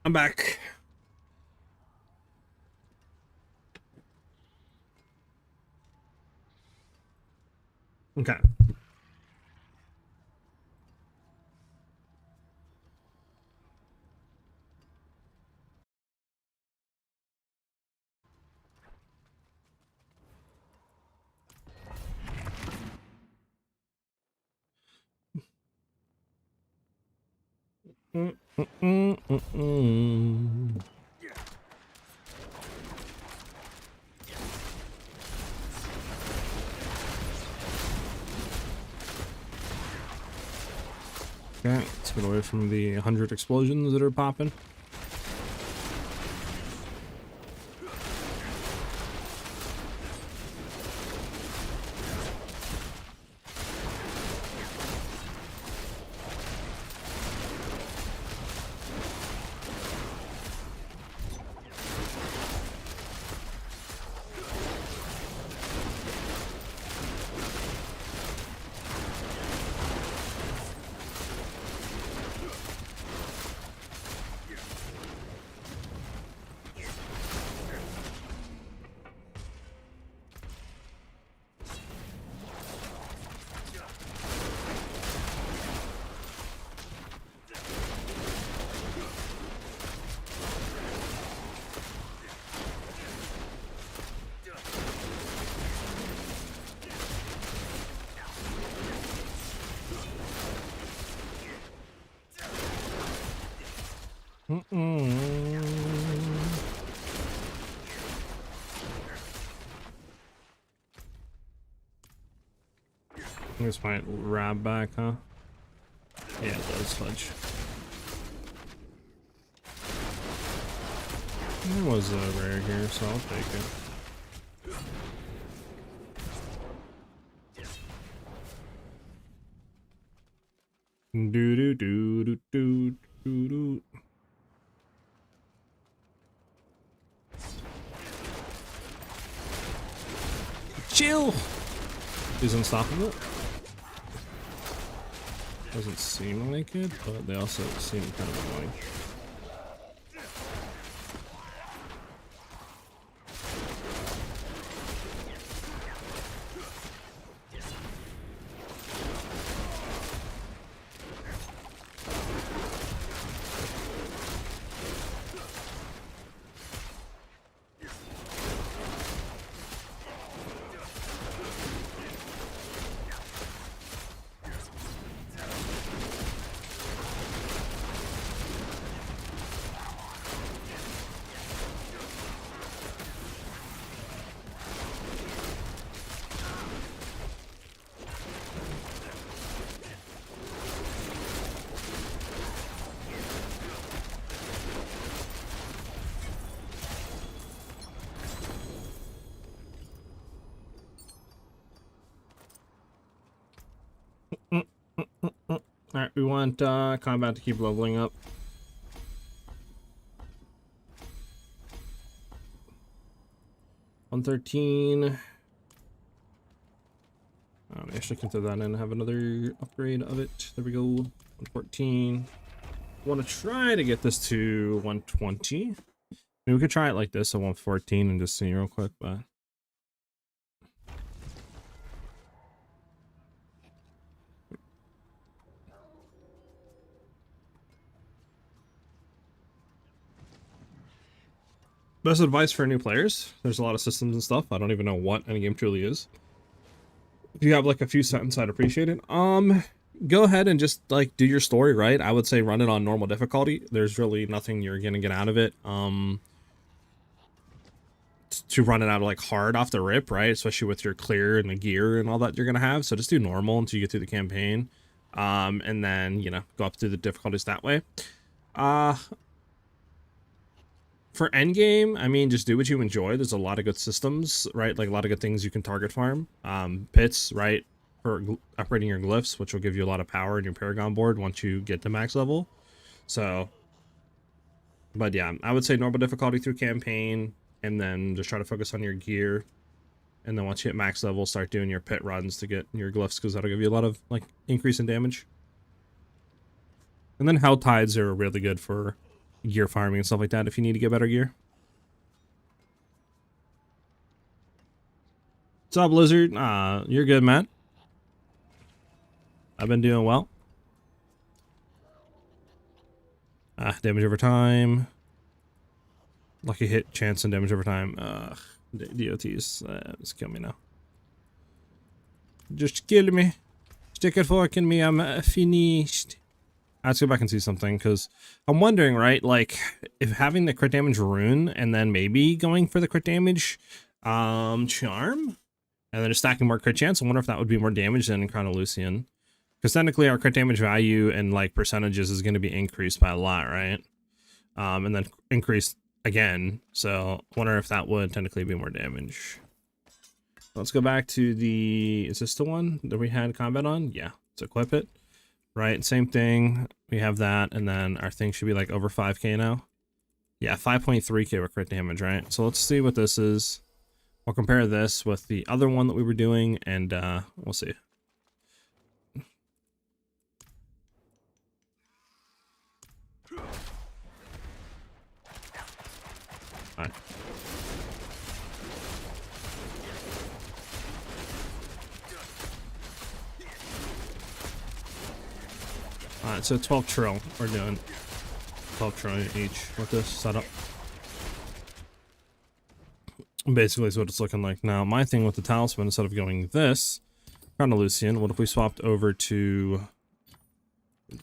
I'm back. Okay. Okay, let's get away from the 100 explosions that are popping. This might rab back, huh? Yeah, it does, fudge. There was a rare here, so I'll take it. Do do do do do do do. Chill. He's unstoppable. Doesn't seem like it, but they also seem kind of annoying. Alright, we want combat to keep leveling up. $113. Actually can throw that in and have another upgrade of it. There we go. 114. Want to try to get this to 120. I mean, we could try it like this at 114 and just see real quick, but best advice for new players. There's a lot of systems and stuff. I don't even know what any game truly is. If you have like a few sentences, I'd appreciate it. Go ahead and just like do your story, right? I would say run it on normal difficulty. There's really nothing you're gonna get out of it. To run it out of like hard off the rip, right? Especially with your clear and the gear and all that you're gonna have. So just do normal until you get through the campaign. And then, you know, go up through the difficulties that way. For endgame, I mean, just do what you enjoy. There's a lot of good systems, right? Like a lot of good things you can target farm. Pits, right? For upgrading your glyphs, which will give you a lot of power in your Paragon board once you get to max level. So, but yeah, I would say normal difficulty through campaign, and then just try to focus on your gear. And then once you hit max level, start doing your pit runs to get your glyphs, because that'll give you a lot of like increase in damage. And then hell tides are really good for gear farming and stuff like that if you need to get better gear. What's up, Blizzard? You're good, Matt. I've been doing well. Damage over time. Lucky hit chance and damage over time. DOTs. Just kill me now. Just kill me. Stick a fork in me. I'm finished. Let's go back and see something, because I'm wondering, right, like, if having the crit damage rune and then maybe going for the crit damage charm and then just stacking more crit chance, I wonder if that would be more damage than in Crown of Lucian. Because technically our crit damage value and like percentages is going to be increased by a lot, right? And then increased again. So I wonder if that would technically be more damage. Let's go back to the, is this the one that we had combat on? Yeah, let's equip it. Right, same thing. We have that, and then our thing should be like over 5k now. Yeah, 5.3k with crit damage, right? So let's see what this is. We'll compare this with the other one that we were doing, and we'll see. Alright. Alright, so 12 trill we're doing. 12 trillion each with this setup. Basically is what it's looking like now. My thing with the talisman, instead of going this, Crown of Lucian, what if we swapped over to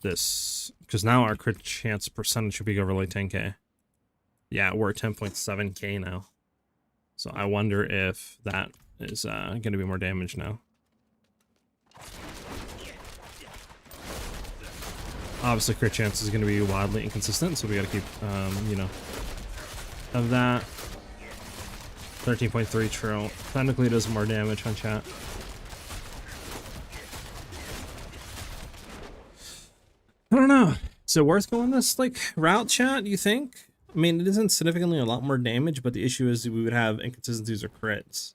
this? Because now our crit chance percentage should be over like 10k. Yeah, we're at 10.7k now. So I wonder if that is going to be more damage now. Obviously, crit chance is going to be wildly inconsistent, so we got to keep, you know, of that. 13.3 trill. Technically, it does more damage on chat. I don't know. Is it worth going this like route, chat? Do you think? I mean, it isn't significantly a lot more damage, but the issue is that we would have inconsistencies or crits.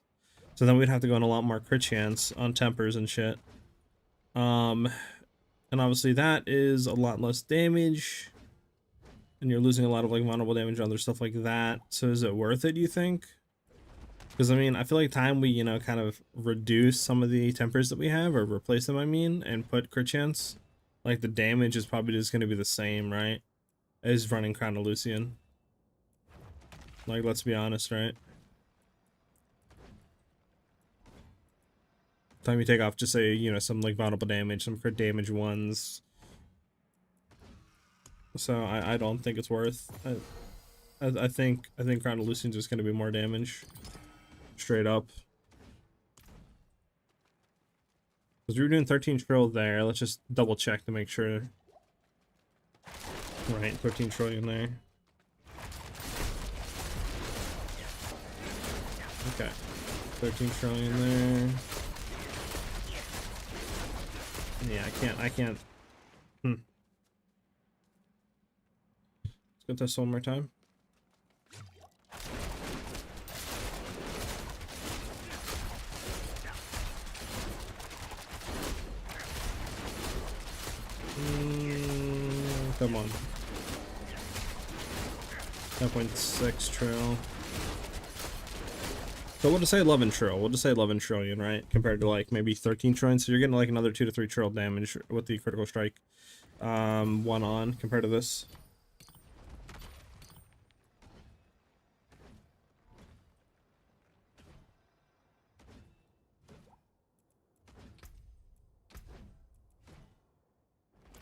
So then we'd have to go on a lot more crit chance on tempers and shit. And obviously that is a lot less damage. And you're losing a lot of like vulnerable damage and other stuff like that. So is it worth it, do you think? Because I mean, I feel like time we, you know, kind of reduce some of the tempers that we have, or replace them, I mean, and put crit chance, like the damage is probably just going to be the same, right? As running Crown of Lucian. Like, let's be honest, right? Time you take off, just say, you know, some like vulnerable damage, some crit damage ones. So I don't think it's worth. I think Crown of Lucian's just gonna be more damage, straight up. Because we were doing 13 trill there. Let's just double check to make sure. Right, 13 trillion there. Okay, 13 trillion there. Yeah, I can't. Let's get this one more time. Come on. 10.6 trill. So we'll just say 11 trill. We'll just say 11 trillion, right? Compared to like maybe 13 trillion. So you're getting like another 2 to 3 trill damage with the critical strike. One on compared to this.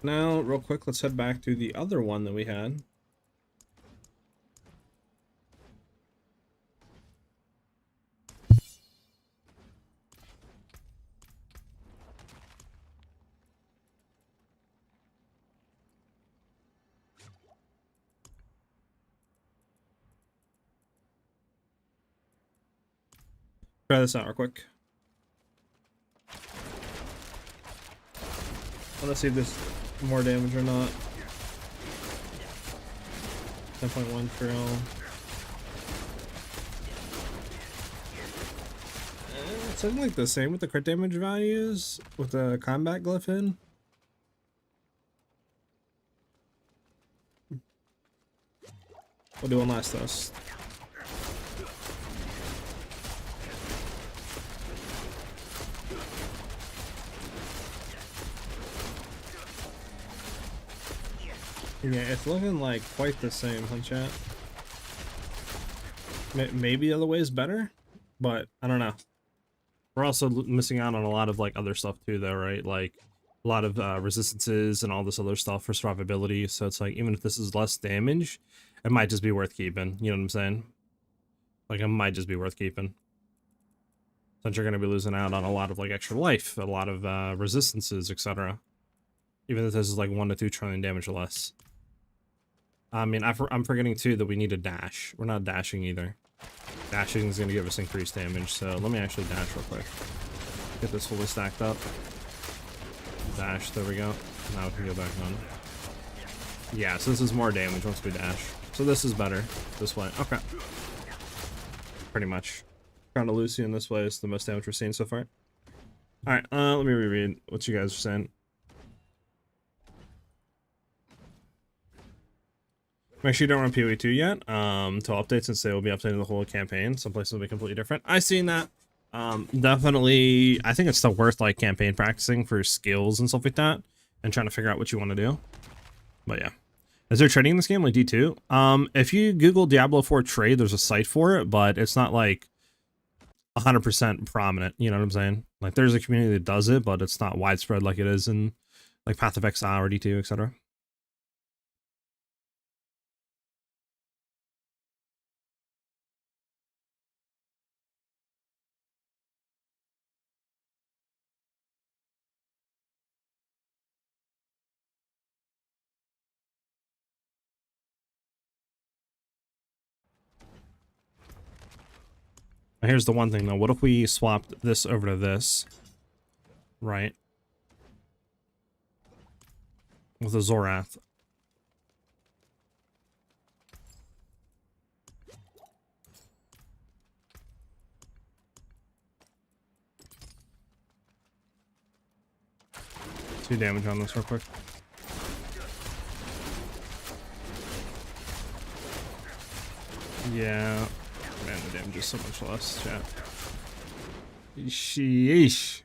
Now, real quick, let's head back to the other one that we had. Try this out real quick. Let's see if there's more damage or not. 10.1 trill. It's something like the same with the crit damage values with the combat glyph in. We'll do one last test. Yeah, it's looking like quite the same, huh, chat? Maybe the other way is better, but I don't know. We're also missing out on a lot of like other stuff too, though, right? Like a lot of resistances and all this other stuff for survivability. So it's like, even if this is less damage, it might just be worth keeping. You know what I'm saying? Like, it might just be worth keeping. Since you're going to be losing out on a lot of like extra life, a lot of resistances, etc. Even if this is like 1 to 2 trillion damage or less. I mean, I'm forgetting too that we need a dash. We're not dashing either. Dashing is going to give us increased damage, so let me actually dash real quick. Get this fully stacked up. Dash, there we go. Now we can go back on. Yeah, so this is more damage once we dash. So this is better. This way. Okay. Pretty much. Crown of Lucian this way is the most damage we're seeing so far. Alright, let me reread what you guys are saying. Make sure you don't run PoE2 yet, until updates, since they will be updating the whole campaign. Some places will be completely different. I've seen that. Definitely, I think it's still worth like campaign practicing for skills and stuff like that, and trying to figure out what you want to do. But yeah. Is there trading in this game, like D2? If you Google Diablo 4 trade, there's a site for it, but it's not like 100% prominent, you know what I'm saying? Like, there's a community that does it, but it's not widespread like it is in like Path of Exile or D2, etc. Here's the one thing though. What if we swapped this over to this? Right. With a Zorath. Two damage on this real quick. Yeah. Man, the damage is so much less, chat. Sheesh.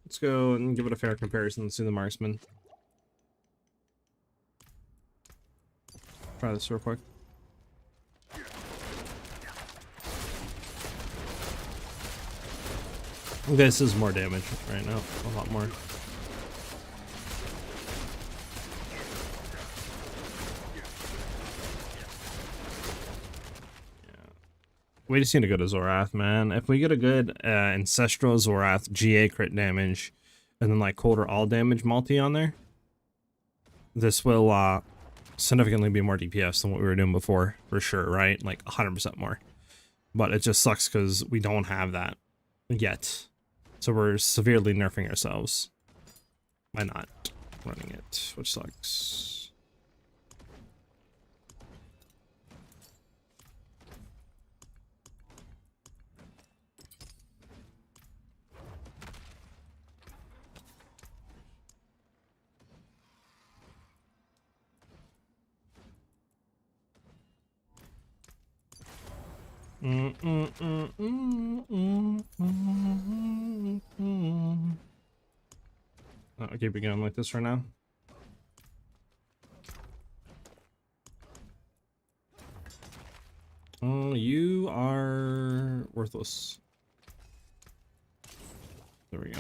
Let's go and give it a fair comparison. Let's do the marksman. Try this real quick. This is more damage right now. A lot more. We just need to go to Zorath, man. If we get a good Ancestral Zorath GA crit damage, and then like colder all damage multi on there, this will significantly be more DPS than what we were doing before, for sure, right? Like 100% more. But it just sucks because we don't have that yet. So we're severely nerfing ourselves by not running it, which sucks. I'll keep it going like this for now. Oh, you are worthless. There we go.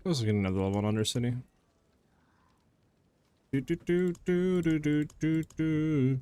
Let's get another level on Undercity. Do do do do do do do do.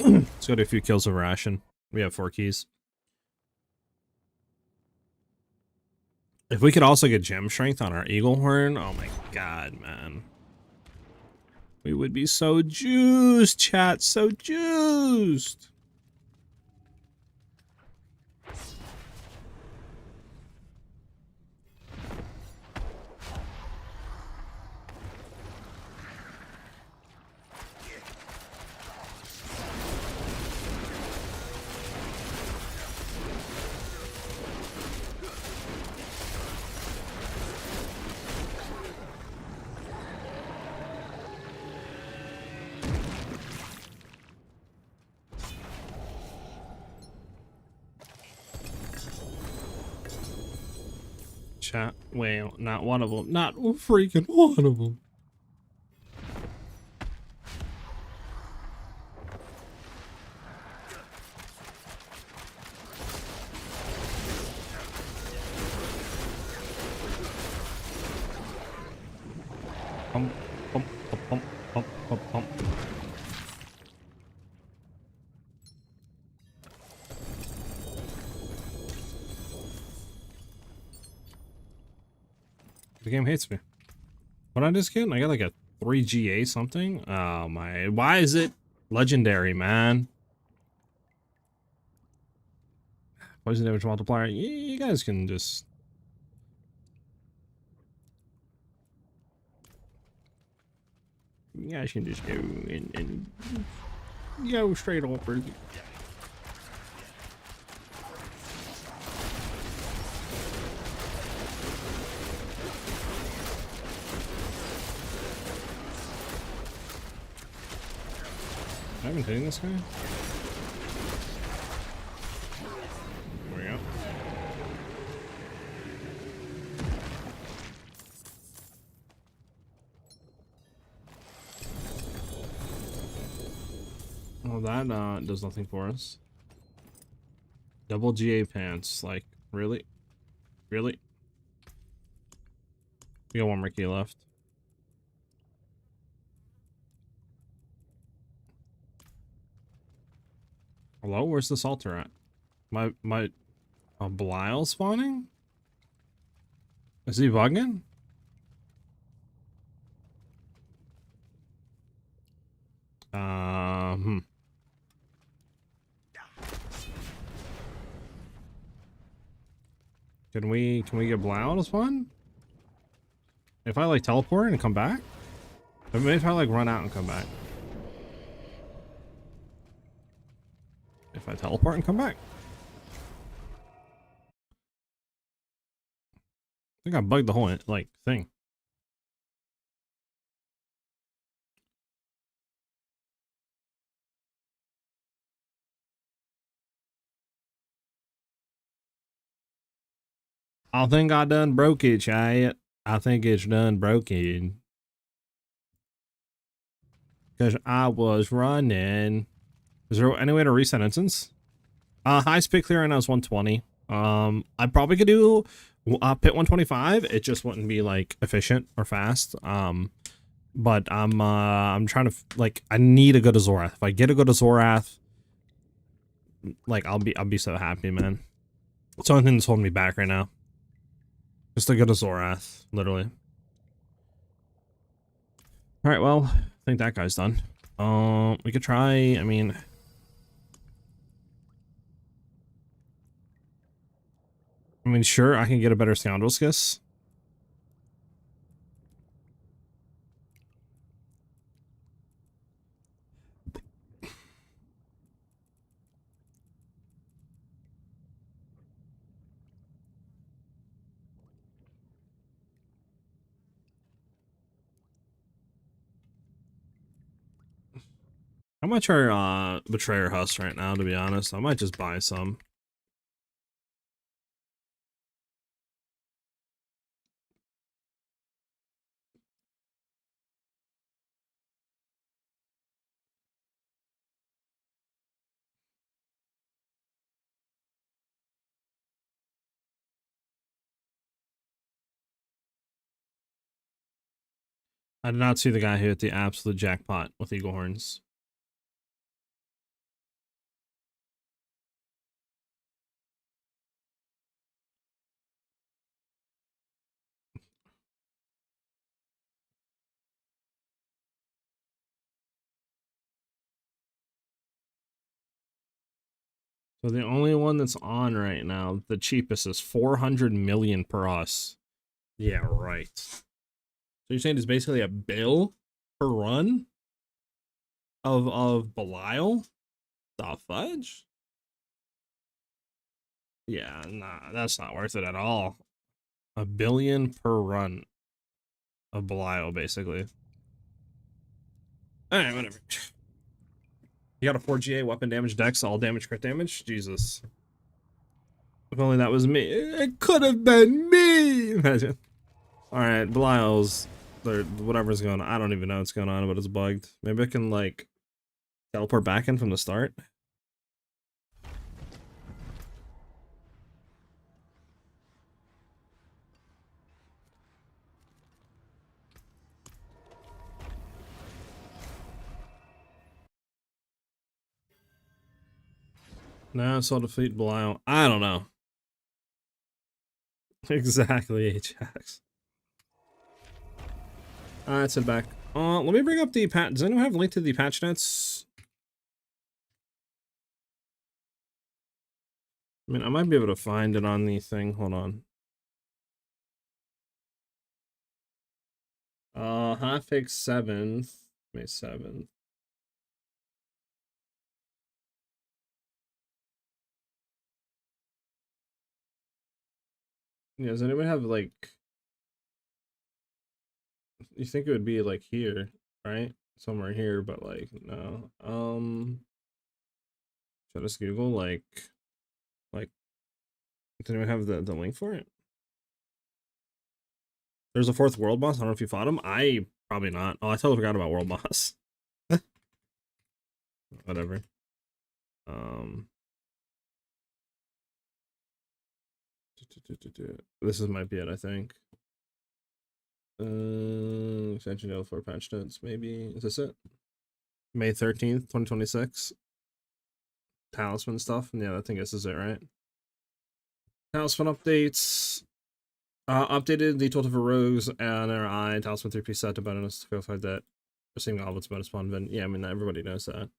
Let's go to a few kills of ration. We have 4 keys. If we could also get gem strength on our eagle horn, oh my god, man. We would be so juiced, chat, so juiced. Chat, well, not one of them. Not freaking one of them. Pump, pump, pump, pump, pump, pump. The game hates me. What I just get? I got like a 3 GA something. Oh my! Why is it legendary, man? Poison damage multiplier. You guys can just. You guys can just go and go straight over. I haven't hitting this guy. There we go. Well, that does nothing for us. Double GA pants, like really, really. We got 1 more key left. Hello, where's this altar at? My Belial spawning? Is he bugging? Can we get Belial to spawn? If I like teleport and come back? Or maybe if I like run out and come back. If I teleport and come back. I think I bugged the whole like thing. I think I done broke it, chat. I think it's done broken. Because I was running. Is there any way to reset instance? High speed clear right now is 120. I probably could do pit 125. It just wouldn't be like efficient or fast. But I'm trying to like I need to go to Zorath. If I get to go to Zorath, like I'll be so happy, man. It's the only thing that's holding me back right now. Just to go to Zorath, literally. All right, well, I think that guy's done. We could try. I mean. Sure, I can get a better Scoundrel's Kiss. How much are Betrayer Husks right now, to be honest? I might just buy some. I did not see the guy who hit the absolute jackpot with eagle horns. So the only one that's on right now, the cheapest, is 400 million per us. Yeah, right. So you're saying it's basically a bill per run of Belial? The fudge? Yeah, nah, that's not worth it at all. A billion per run of Belial, basically. Alright, whatever. You got a 4GA weapon damage dex, all damage, crit damage? Jesus. If only that was me. It could have been me! Imagine. Alright, Belial's, whatever's going on. I don't even know what's going on, but it's bugged. Maybe I can, like, teleport back in from the start? No, so defeat Belial. I don't know. Exactly, Ajax. Alright, sit back. Let me bring up the patch. Does anyone have a link to the patch notes? I mean, I might be able to find it on the thing. Hold on. Hotfix 7th, May 7th. Yeah, does anyone have, like, you think it would be, like, here, right? Somewhere here, but, like, no. Should I just Google, like, does anyone have the link for it? There's a 4th world boss. I don't know if you fought him. I probably not. Oh, I totally forgot about world boss. Whatever. This might be it, I think. Extension L4 patch notes, maybe. Is this it? May 13th, 2026. Talisman stuff. Yeah, I think this is it, right? Talisman updates. Updated the total for rogues and their eye. Talisman 3-piece set to bonus to clarify that receiving goblins bonus spawn event. Yeah, I mean, everybody knows that.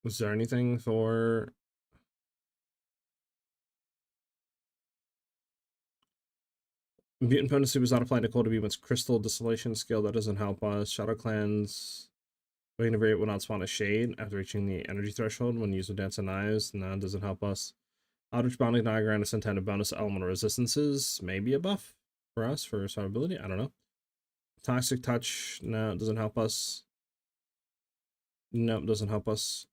Was there anything for mutant potency was not applied to Cold to Beam's crystal distillation skill? That doesn't help us. Shadow Clan's waiting to variate will not spawn a shade after reaching the energy threshold when used with Dance and Knives. No, it doesn't help us. Eldritch Bounding Dagger and a intended bonus elemental resistances. Maybe a buff for us for survivability. I don't know. Toxic Touch. No, it doesn't help us. Nope, doesn't help us.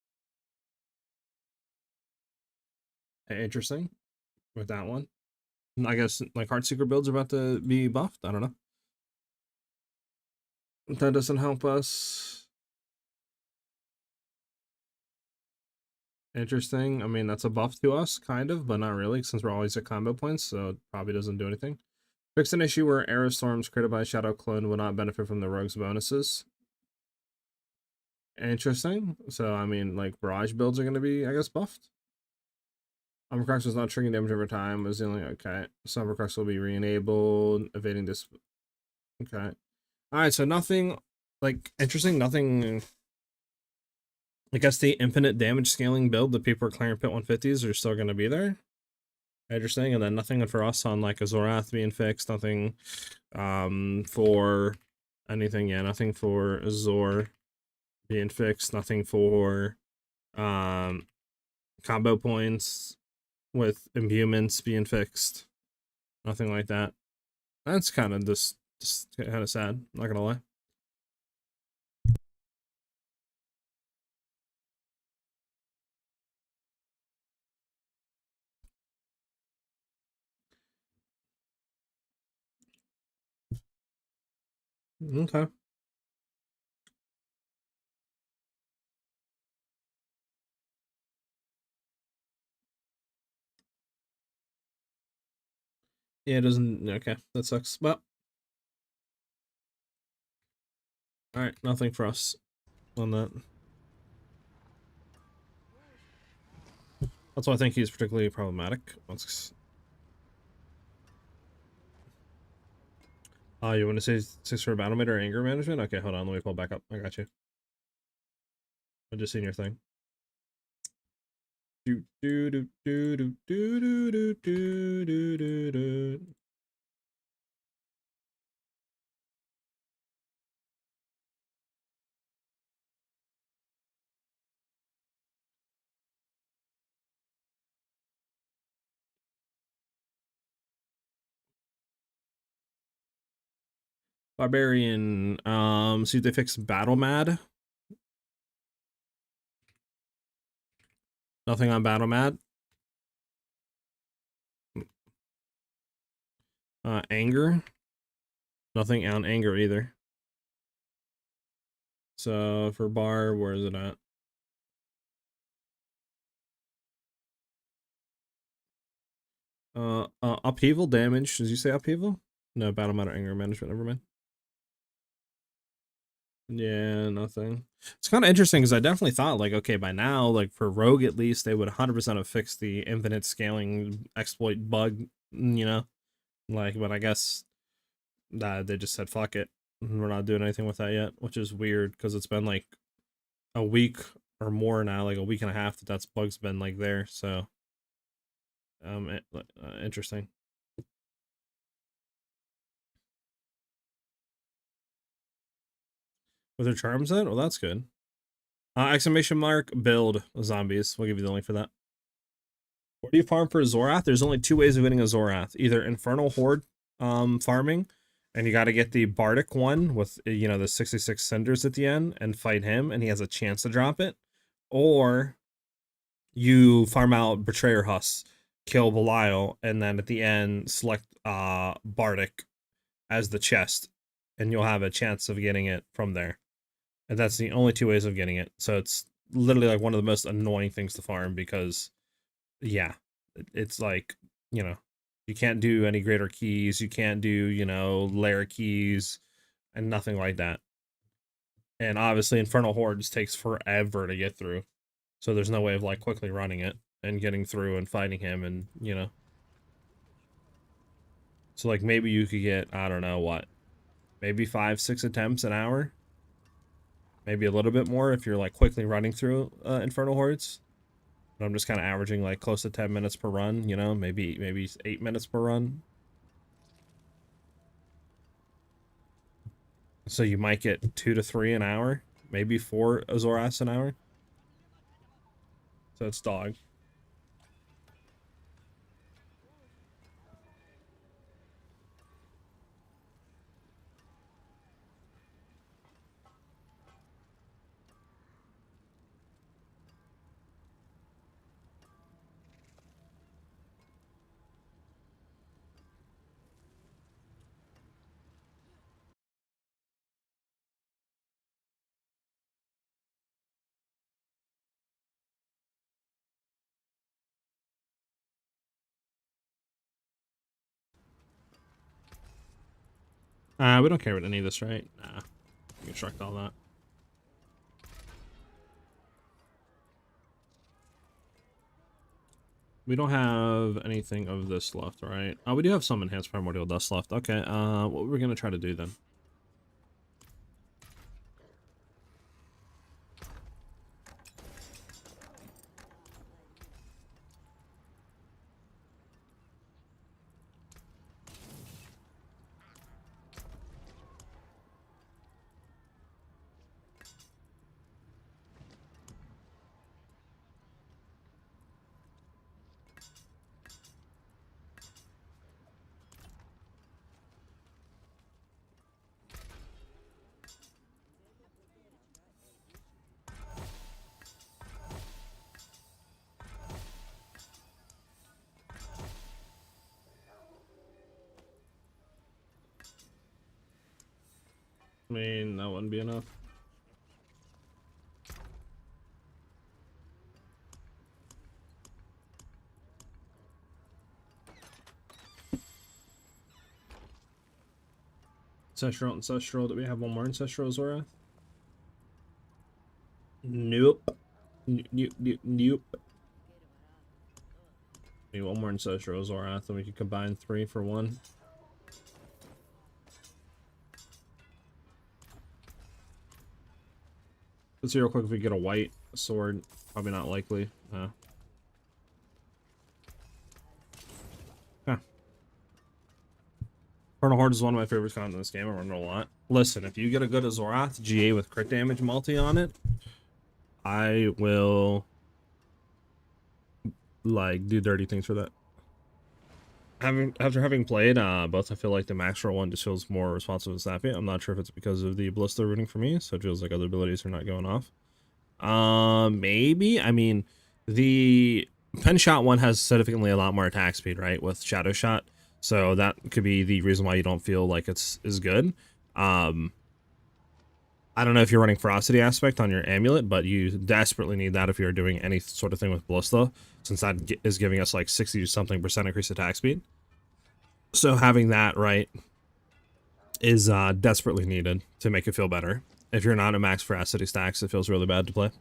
Interesting with that one. I guess like Heartseeker builds are about to be buffed. I don't know. That doesn't help us. Interesting. I mean, that's a buff to us, kind of, but not really, since we're always at combo points, so it probably doesn't do anything. Fix an issue where Arrow Storms created by Shadow Clone will not benefit from the Rogue's bonuses. Interesting. So, I mean, like, Barrage builds are going to be, I guess, buffed. Umbercrux is not triggering damage over time. Was the only, okay. So Umbercrux will be re-enabled, evading this. Okay. Alright, so nothing, like, interesting, nothing. I guess the infinite damage scaling build that people are clearing pit 150s are still going to be there. Interesting, and then nothing for us on, like, a Zorath being fixed, nothing for anything, yeah, nothing for Zor being fixed, nothing for combo points with imbuements being fixed, nothing like that. That's kind of just kind of sad, not gonna lie. Okay. Yeah, it doesn't, okay, that sucks. Well, alright, nothing for us on that. That's why I think he's particularly problematic. Oh, you want to say 6 for battle mid or anger management? Okay, hold on, let me pull back up. I got you. I just seen your thing. Do do do do do do do do do do do. Barbarian. See if they fix Battle Mad. Nothing on Battle Mad. Anger. Nothing on anger either. So for bar, where is it at? Upheaval damage. Did you say upheaval? No, battle matter anger management. Never mind. Yeah, nothing. It's kind of interesting because I definitely thought like, okay, by now, like for Rogue at least, they would 100% have fixed the infinite scaling exploit bug, you know? Like, but I guess that they just said fuck it. We're not doing anything with that yet, which is weird because it's been like a week or more now, like a week and a half that's bug's been like there. So, interesting. With their charms in? Well, that's good. Exclamation mark build zombies. We'll give you the link for that. Where do you farm for a Zorath? There's only two ways of getting a Zorath. Either Infernal Horde farming, and you got to get the Bardic one with, you know, the 66 cinders at the end and fight him, and he has a chance to drop it. Or you farm out Betrayer Huss, kill Belial, and then at the end select Bardic as the chest, and you'll have a chance of getting it from there. And that's the only two ways of getting it. So it's literally like one of the most annoying things to farm because, yeah, it's like, you know, you can't do any greater keys. You can't do, you know, layer keys and nothing like that. And obviously Infernal Hordes takes forever to get through. So there's no way of like quickly running it and getting through and fighting him and, you know. So like maybe you could get, I don't know what, maybe 5-6 attempts an hour. Maybe a little bit more if you're like quickly running through Infernal Hordes. But I'm just kind of averaging like close to 10 minutes per run, you know, maybe 8 minutes per run. So you might get 2 to 3 an hour, maybe 4 Azoras an hour. So it's dog. We don't care about any of this, right? Nah, we construct all that. We don't have anything of this left, right? Oh, we do have some enhanced primordial dust left. Okay, what we're gonna try to do then? I mean, that wouldn't be enough. Ancestral. Do we have one more Ancestral Zorath? Nope. Nope. Need one more Ancestral Zorath, and we can combine 3 for 1. Let's see real quick if we get a white sword. Probably not likely. Yeah. Colonel Horde is one of my favorite cons in this game. I run it a lot. Listen, if you get a good Azoroth GA with crit damage multi on it, I will like do dirty things for that. After having played both, I feel like the max roll one just feels more responsive and snappy. I'm not sure if it's because of the Ballista rooting for me, so it feels like other abilities are not going off. Maybe. I mean, the Penshot one has significantly a lot more attack speed, right, with Shadow Shot, so that could be the reason why you don't feel like it's as good. I don't know if you're running Ferocity Aspect on your amulet, but you desperately need that if you're doing any sort of thing with Ballista, since that is giving us like 60-something% increased attack speed. So having that, right, is desperately needed to make it feel better. If you're not a max Ferocity stacks, it feels really bad to play.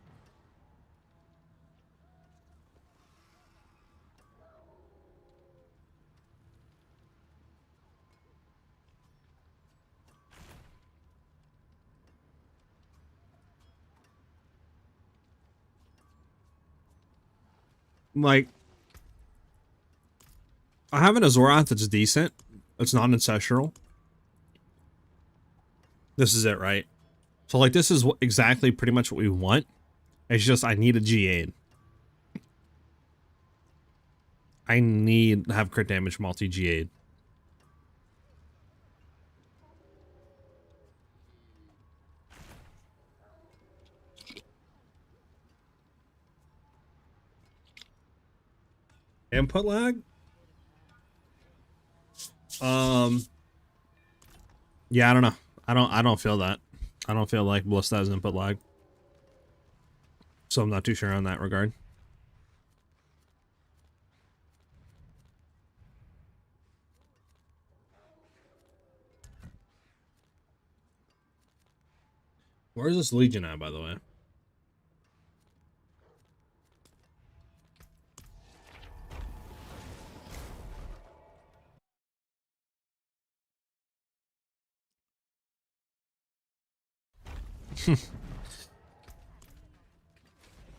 Like, I have an Azoroth that's decent. It's not ancestral. This is it, right? So, like, this is exactly pretty much what we want. It's just I need a GA. I need to have crit damage multi-GA. Input lag? Yeah, I don't know. I don't feel that. I don't feel like Ballista has input lag. So I'm not too sure on that regard. Where's this Legion at, by the way?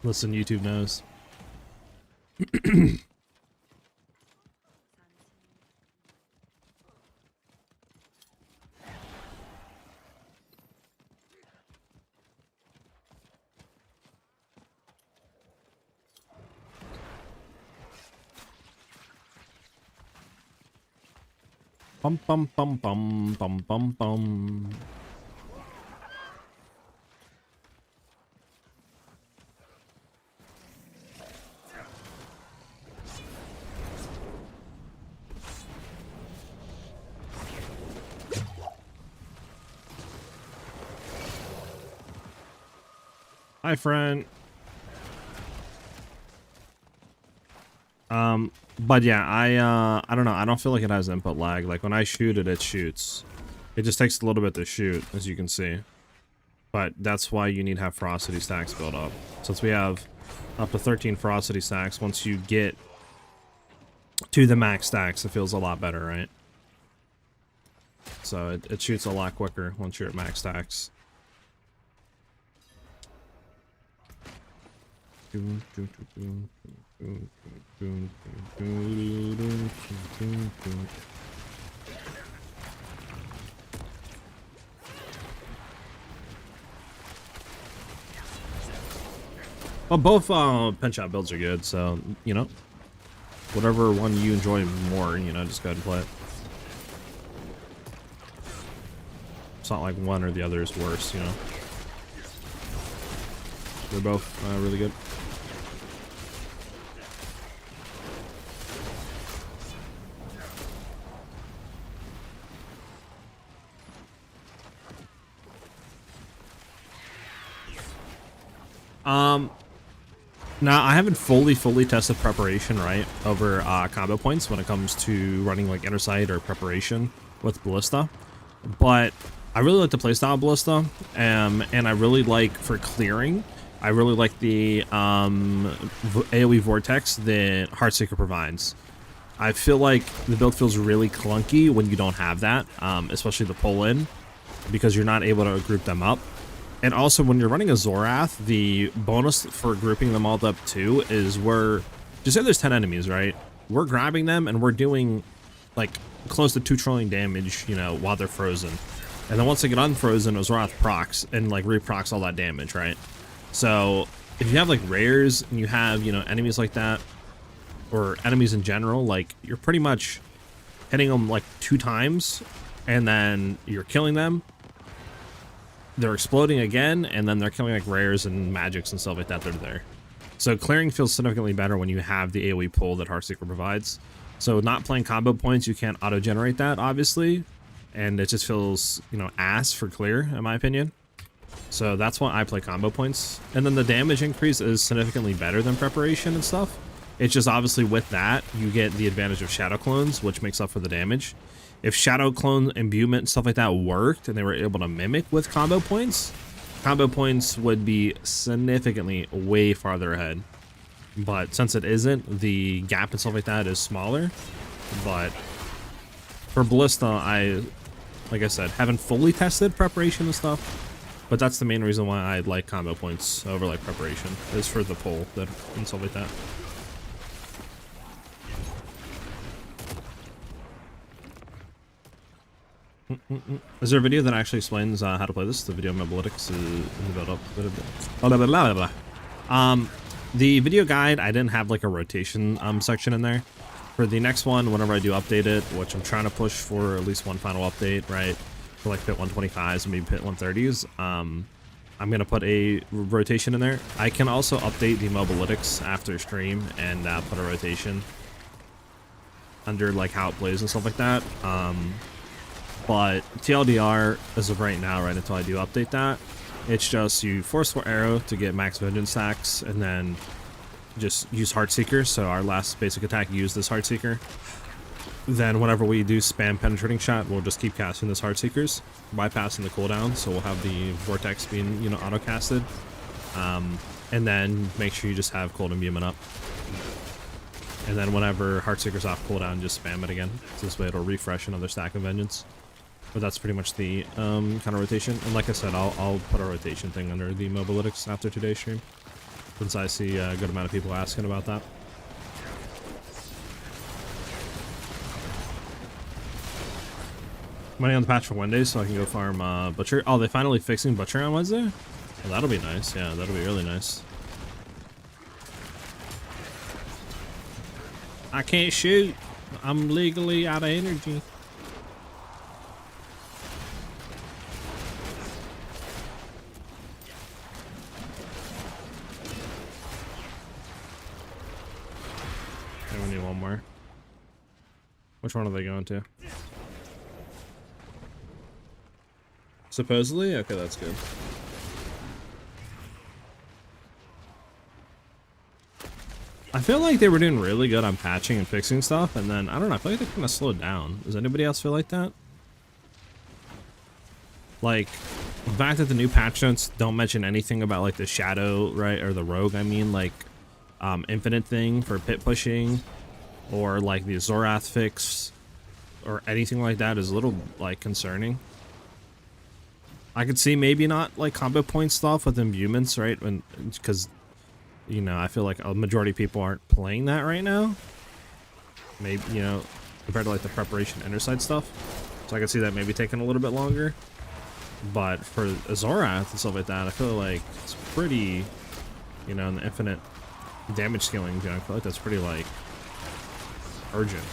Listen, YouTube knows. Bum bum bum bum bum bum bum. Hi, friend. But yeah, I don't know. I don't feel like it has input lag. Like when I shoot it, it shoots. It just takes a little bit to shoot, as you can see. But that's why you need to have ferocity stacks built up. Since we have up to 13 ferocity stacks, once you get to the max stacks, it feels a lot better, right? So it shoots a lot quicker once you're at max stacks. Well, both Penshot builds are good, so, you know, whatever one you enjoy more, you know, just go ahead and play it. It's not like one or the other is worse, you know. They're both really good. Now I haven't fully tested preparation, right, over combo points when it comes to running like inner sight or preparation with Ballista, but I really like the playstyle of Ballista, and I really like for clearing. I really like the AoE vortex that Heartseeker provides. I feel like the build feels really clunky when you don't have that, especially the pull in, because you're not able to group them up. And also, when you're running a Zorath, the bonus for grouping them all up too is just say there's 10 enemies, right? We're grabbing them and we're doing like close to 2 trillion damage, you know, while they're frozen. And then once they get unfrozen, Zorath procs and like reprocs all that damage, right? So if you have like rares and you have, you know, enemies like that, or enemies in general, like you're pretty much hitting them like 2 times and then you're killing them. They're exploding again, and then they're killing like rares and magics and stuff like that that are there. So clearing feels significantly better when you have the AoE pull that Heartseeker provides. So not playing combo points, you can't auto-generate that, obviously. And it just feels, you know, ass for clear, in my opinion. So that's why I play combo points. And then the damage increase is significantly better than preparation and stuff. It's just obviously with that, you get the advantage of shadow clones, which makes up for the damage. If shadow clone imbuement and stuff like that worked and they were able to mimic with combo points would be significantly way farther ahead. But since it isn't, the gap and stuff like that is smaller. But for Ballista, like I said, haven't fully tested preparation and stuff. But that's the main reason why I like combo points over like preparation, is for the pull that and stuff like that. Is there a video that actually explains how to play this? The video Mobalytics in the build up. The video guide, I didn't have like a rotation section in there. For the next one, whenever I do update it, which I'm trying to push for at least one final update, right? For like pit 125s and maybe pit 130s. I'm gonna put a rotation in there. I can also update the Mobalytics after stream and put a rotation under like how it plays and stuff like that. But TLDR, as of right now, right until I do update that, it's just you Forceful Arrow to get max vengeance stacks, and then just use Heartseeker. So our last basic attack used this Heartseeker. Then whenever we do spam Penetrating Shot, we'll just keep casting this Heartseekers, bypassing the cooldown. So we'll have the Vortex being, you know, auto casted, and then make sure you just have cold imbuement up. And then whenever Heartseeker's off cooldown, just spam it again. So this way it'll refresh another stack of vengeance. But that's pretty much the kind of rotation. And like I said, I'll put a rotation thing under the Mobalytics after today's stream, since I see a good amount of people asking about that. Money on the patch for Wednesday, so I can go farm Butcher. Oh, they finally fixing Butcher on Wednesday? Well, that'll be nice. Yeah, that'll be really nice. I can't shoot. I'm legally out of energy. Okay, we need one more. Which one are they going to? Supposedly? Okay, that's good. I feel like they were doing really good on patching and fixing stuff, and then, I don't know, I feel like they kind of slowed down. Does anybody else feel like that? Like, the fact that the new patch notes don't mention anything about, like, the Shadow, right, or the Rogue, I mean, like, infinite thing for pit pushing, or, like, the Zorath fix, or anything like that is a little, like, concerning. I could see maybe not, like, combo point stuff with imbuments, right, because... You know, I feel like a majority of people aren't playing that right now. Maybe, you know, compared to like the preparation interside stuff. So I can see that maybe taking a little bit longer. But for Zorath and stuff like that, I feel like it's pretty, you know, in the infinite damage scaling, you know, I feel like that's pretty like urgent.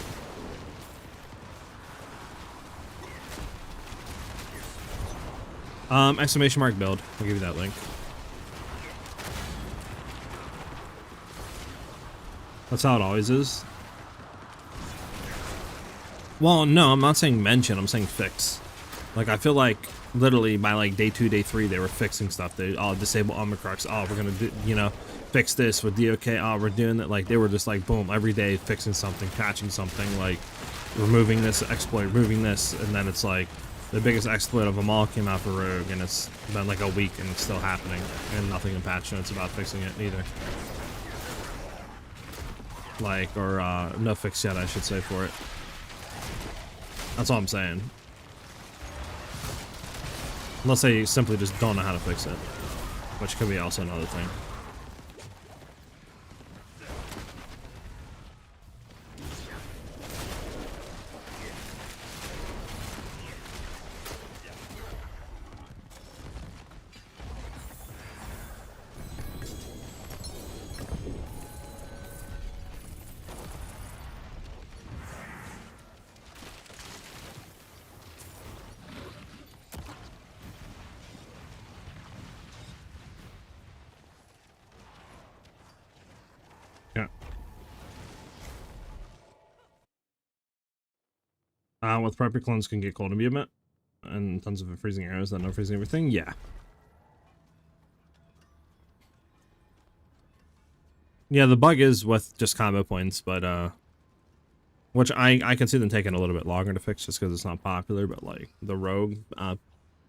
Exclamation mark build. I'll give you that link. That's how it always is. Well, no, I'm not saying mention, I'm saying fix. Like, I feel like literally by like day 2, day 3, they were fixing stuff. They disable Omicrox. Oh, we're gonna do, you know, fix this with DOK. Oh, we're doing that. Like, they were just like, boom, every day fixing something, patching something, like removing this exploit, removing this, and then it's like the biggest exploit of them all came out for Rogue, and it's been like a week and it's still happening, and nothing in patch notes about fixing it either. Like, or no fix yet, I should say, for it. That's all I'm saying. Unless they simply just don't know how to fix it, which could be also another thing. Yeah. With prep, your clones can get cold and be a bit, and tons of freezing arrows that no freezing everything. Yeah. Yeah, the bug is with just combo points, but which I can see them taking a little bit longer to fix just because it's not popular, but like the rogue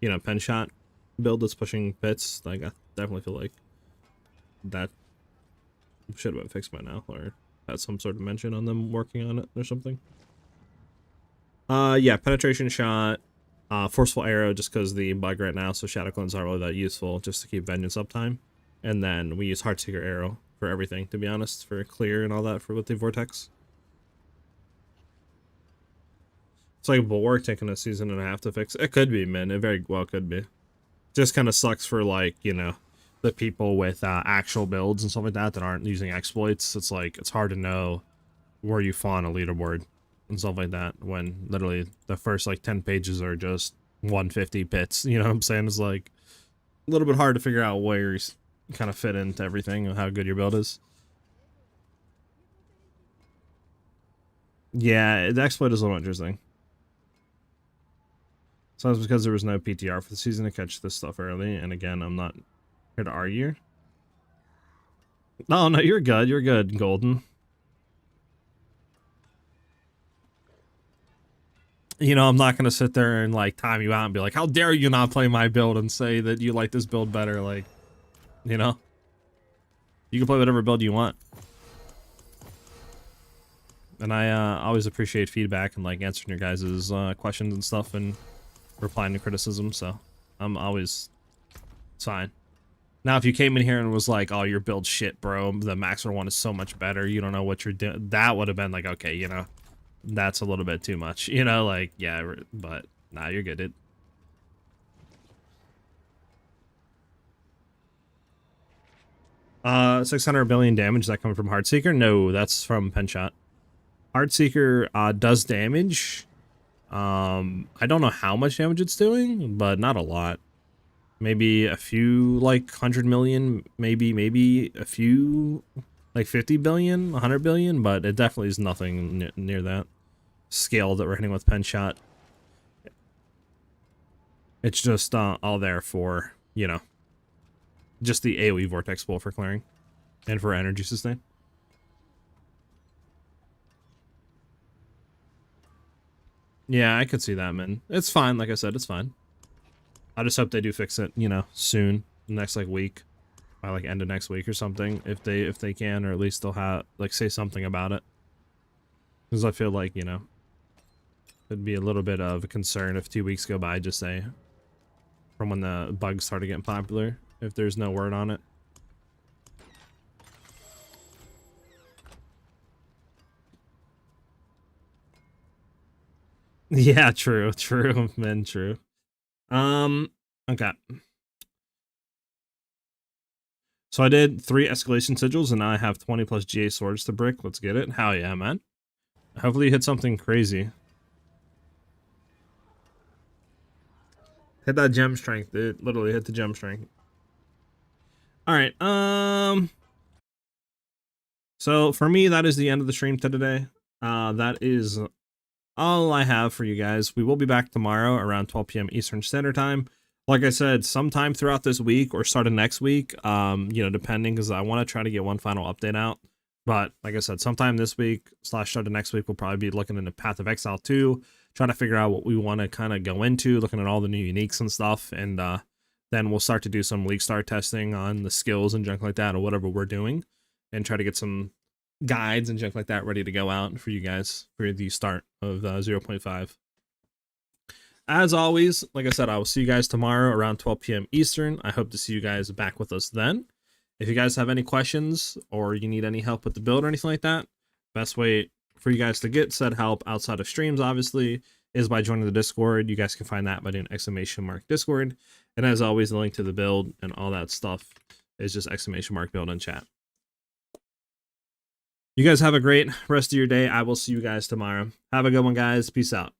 you know, Penshot build that's pushing bits, like I definitely feel like that should have been fixed by now, or had some sort of mention on them working on it or something. Yeah, penetration shot, forceful arrow just because the bug right now, so shadow clones aren't really that useful just to keep vengeance uptime. And then we use Heartseeker arrow for everything, to be honest, for clear and all that for with the vortex. It's like Bulwark taking a season and a half to fix. It could be, man. It very well could be. Just kind of sucks for, like, you know, the people with actual builds and stuff like that that aren't using exploits. It's like, it's hard to know where you fall on a leaderboard and stuff like that when literally the first, like, 10 pages are just 150 bits. You know what I'm saying? It's like a little bit hard to figure out where you kind of fit into everything and how good your build is. Yeah, the exploit is a little interesting. So it's because there was no PTR for the season to catch this stuff early, and again, I'm not here to argue. No, you're good, Golden. You know, I'm not gonna sit there and like time you out and be like, how dare you not play my build and say that you like this build better, like, you know? You can play whatever build you want. And I always appreciate feedback and like answering your guys' questions and stuff and replying to criticism, so I'm always fine. Now, if you came in here and was like, oh, your build shit, bro, the Maxer one is so much better, you don't know what you're doing, that would have been like, okay, you know, that's a little bit too much, you know, like, yeah, but nah, you're good, 600 billion damage, is that coming from Heartseeker? No, that's from Penshot. Heartseeker does damage. I don't know how much damage it's doing, but not a lot. Maybe a few, like 100 million, maybe a few, like 50 billion, 100 billion, but it definitely is nothing near that scale that we're hitting with Penshot. It's just all there for, you know, just the AoE vortex pull for clearing and for energy sustain. Yeah, I could see that, man. It's fine, like I said, it's fine. I just hope they do fix it, you know, soon, next like week, by like end of next week or something, if they can, or at least they'll have like say something about it. Because I feel like, you know, it'd be a little bit of a concern if 2 weeks go by, just say, from when the bugs started getting popular, if there's no word on it. Yeah, true, man, true. Okay. So I did 3 escalation sigils, and now I have 20 plus GA swords to brick. Let's get it. Hell yeah, man. Hopefully you hit something crazy. Hit that gem strength, dude. Literally hit the gem strength. Alright, so for me, that is the end of the stream today. That is all I have for you guys. We will be back tomorrow around 12 p.m. Eastern Standard Time. Like I said, sometime throughout this week or start of next week, you know, depending, because I want to try to get one final update out. But like I said, sometime this week / start of next week, we'll probably be looking into Path of Exile 2, trying to figure out what we want to kind of go into, looking at all the new uniques and stuff, and then we'll start to do some League Star testing on the skills and junk like that, or whatever we're doing, and try to get some guides and junk like that ready to go out for you guys for the start of 0.5. as always, like I said, I will see you guys tomorrow around 12 p.m. Eastern. I hope to see you guys back with us then. If you guys have any questions or you need any help with the build or anything like that, best way for you guys to get said help outside of streams, obviously, is by joining the Discord. You guys can find that by doing !Discord. And as always, the link to the build and all that stuff is just !build in chat. You guys have a great rest of your day. I will see you guys tomorrow. Have a good one, guys. Peace out.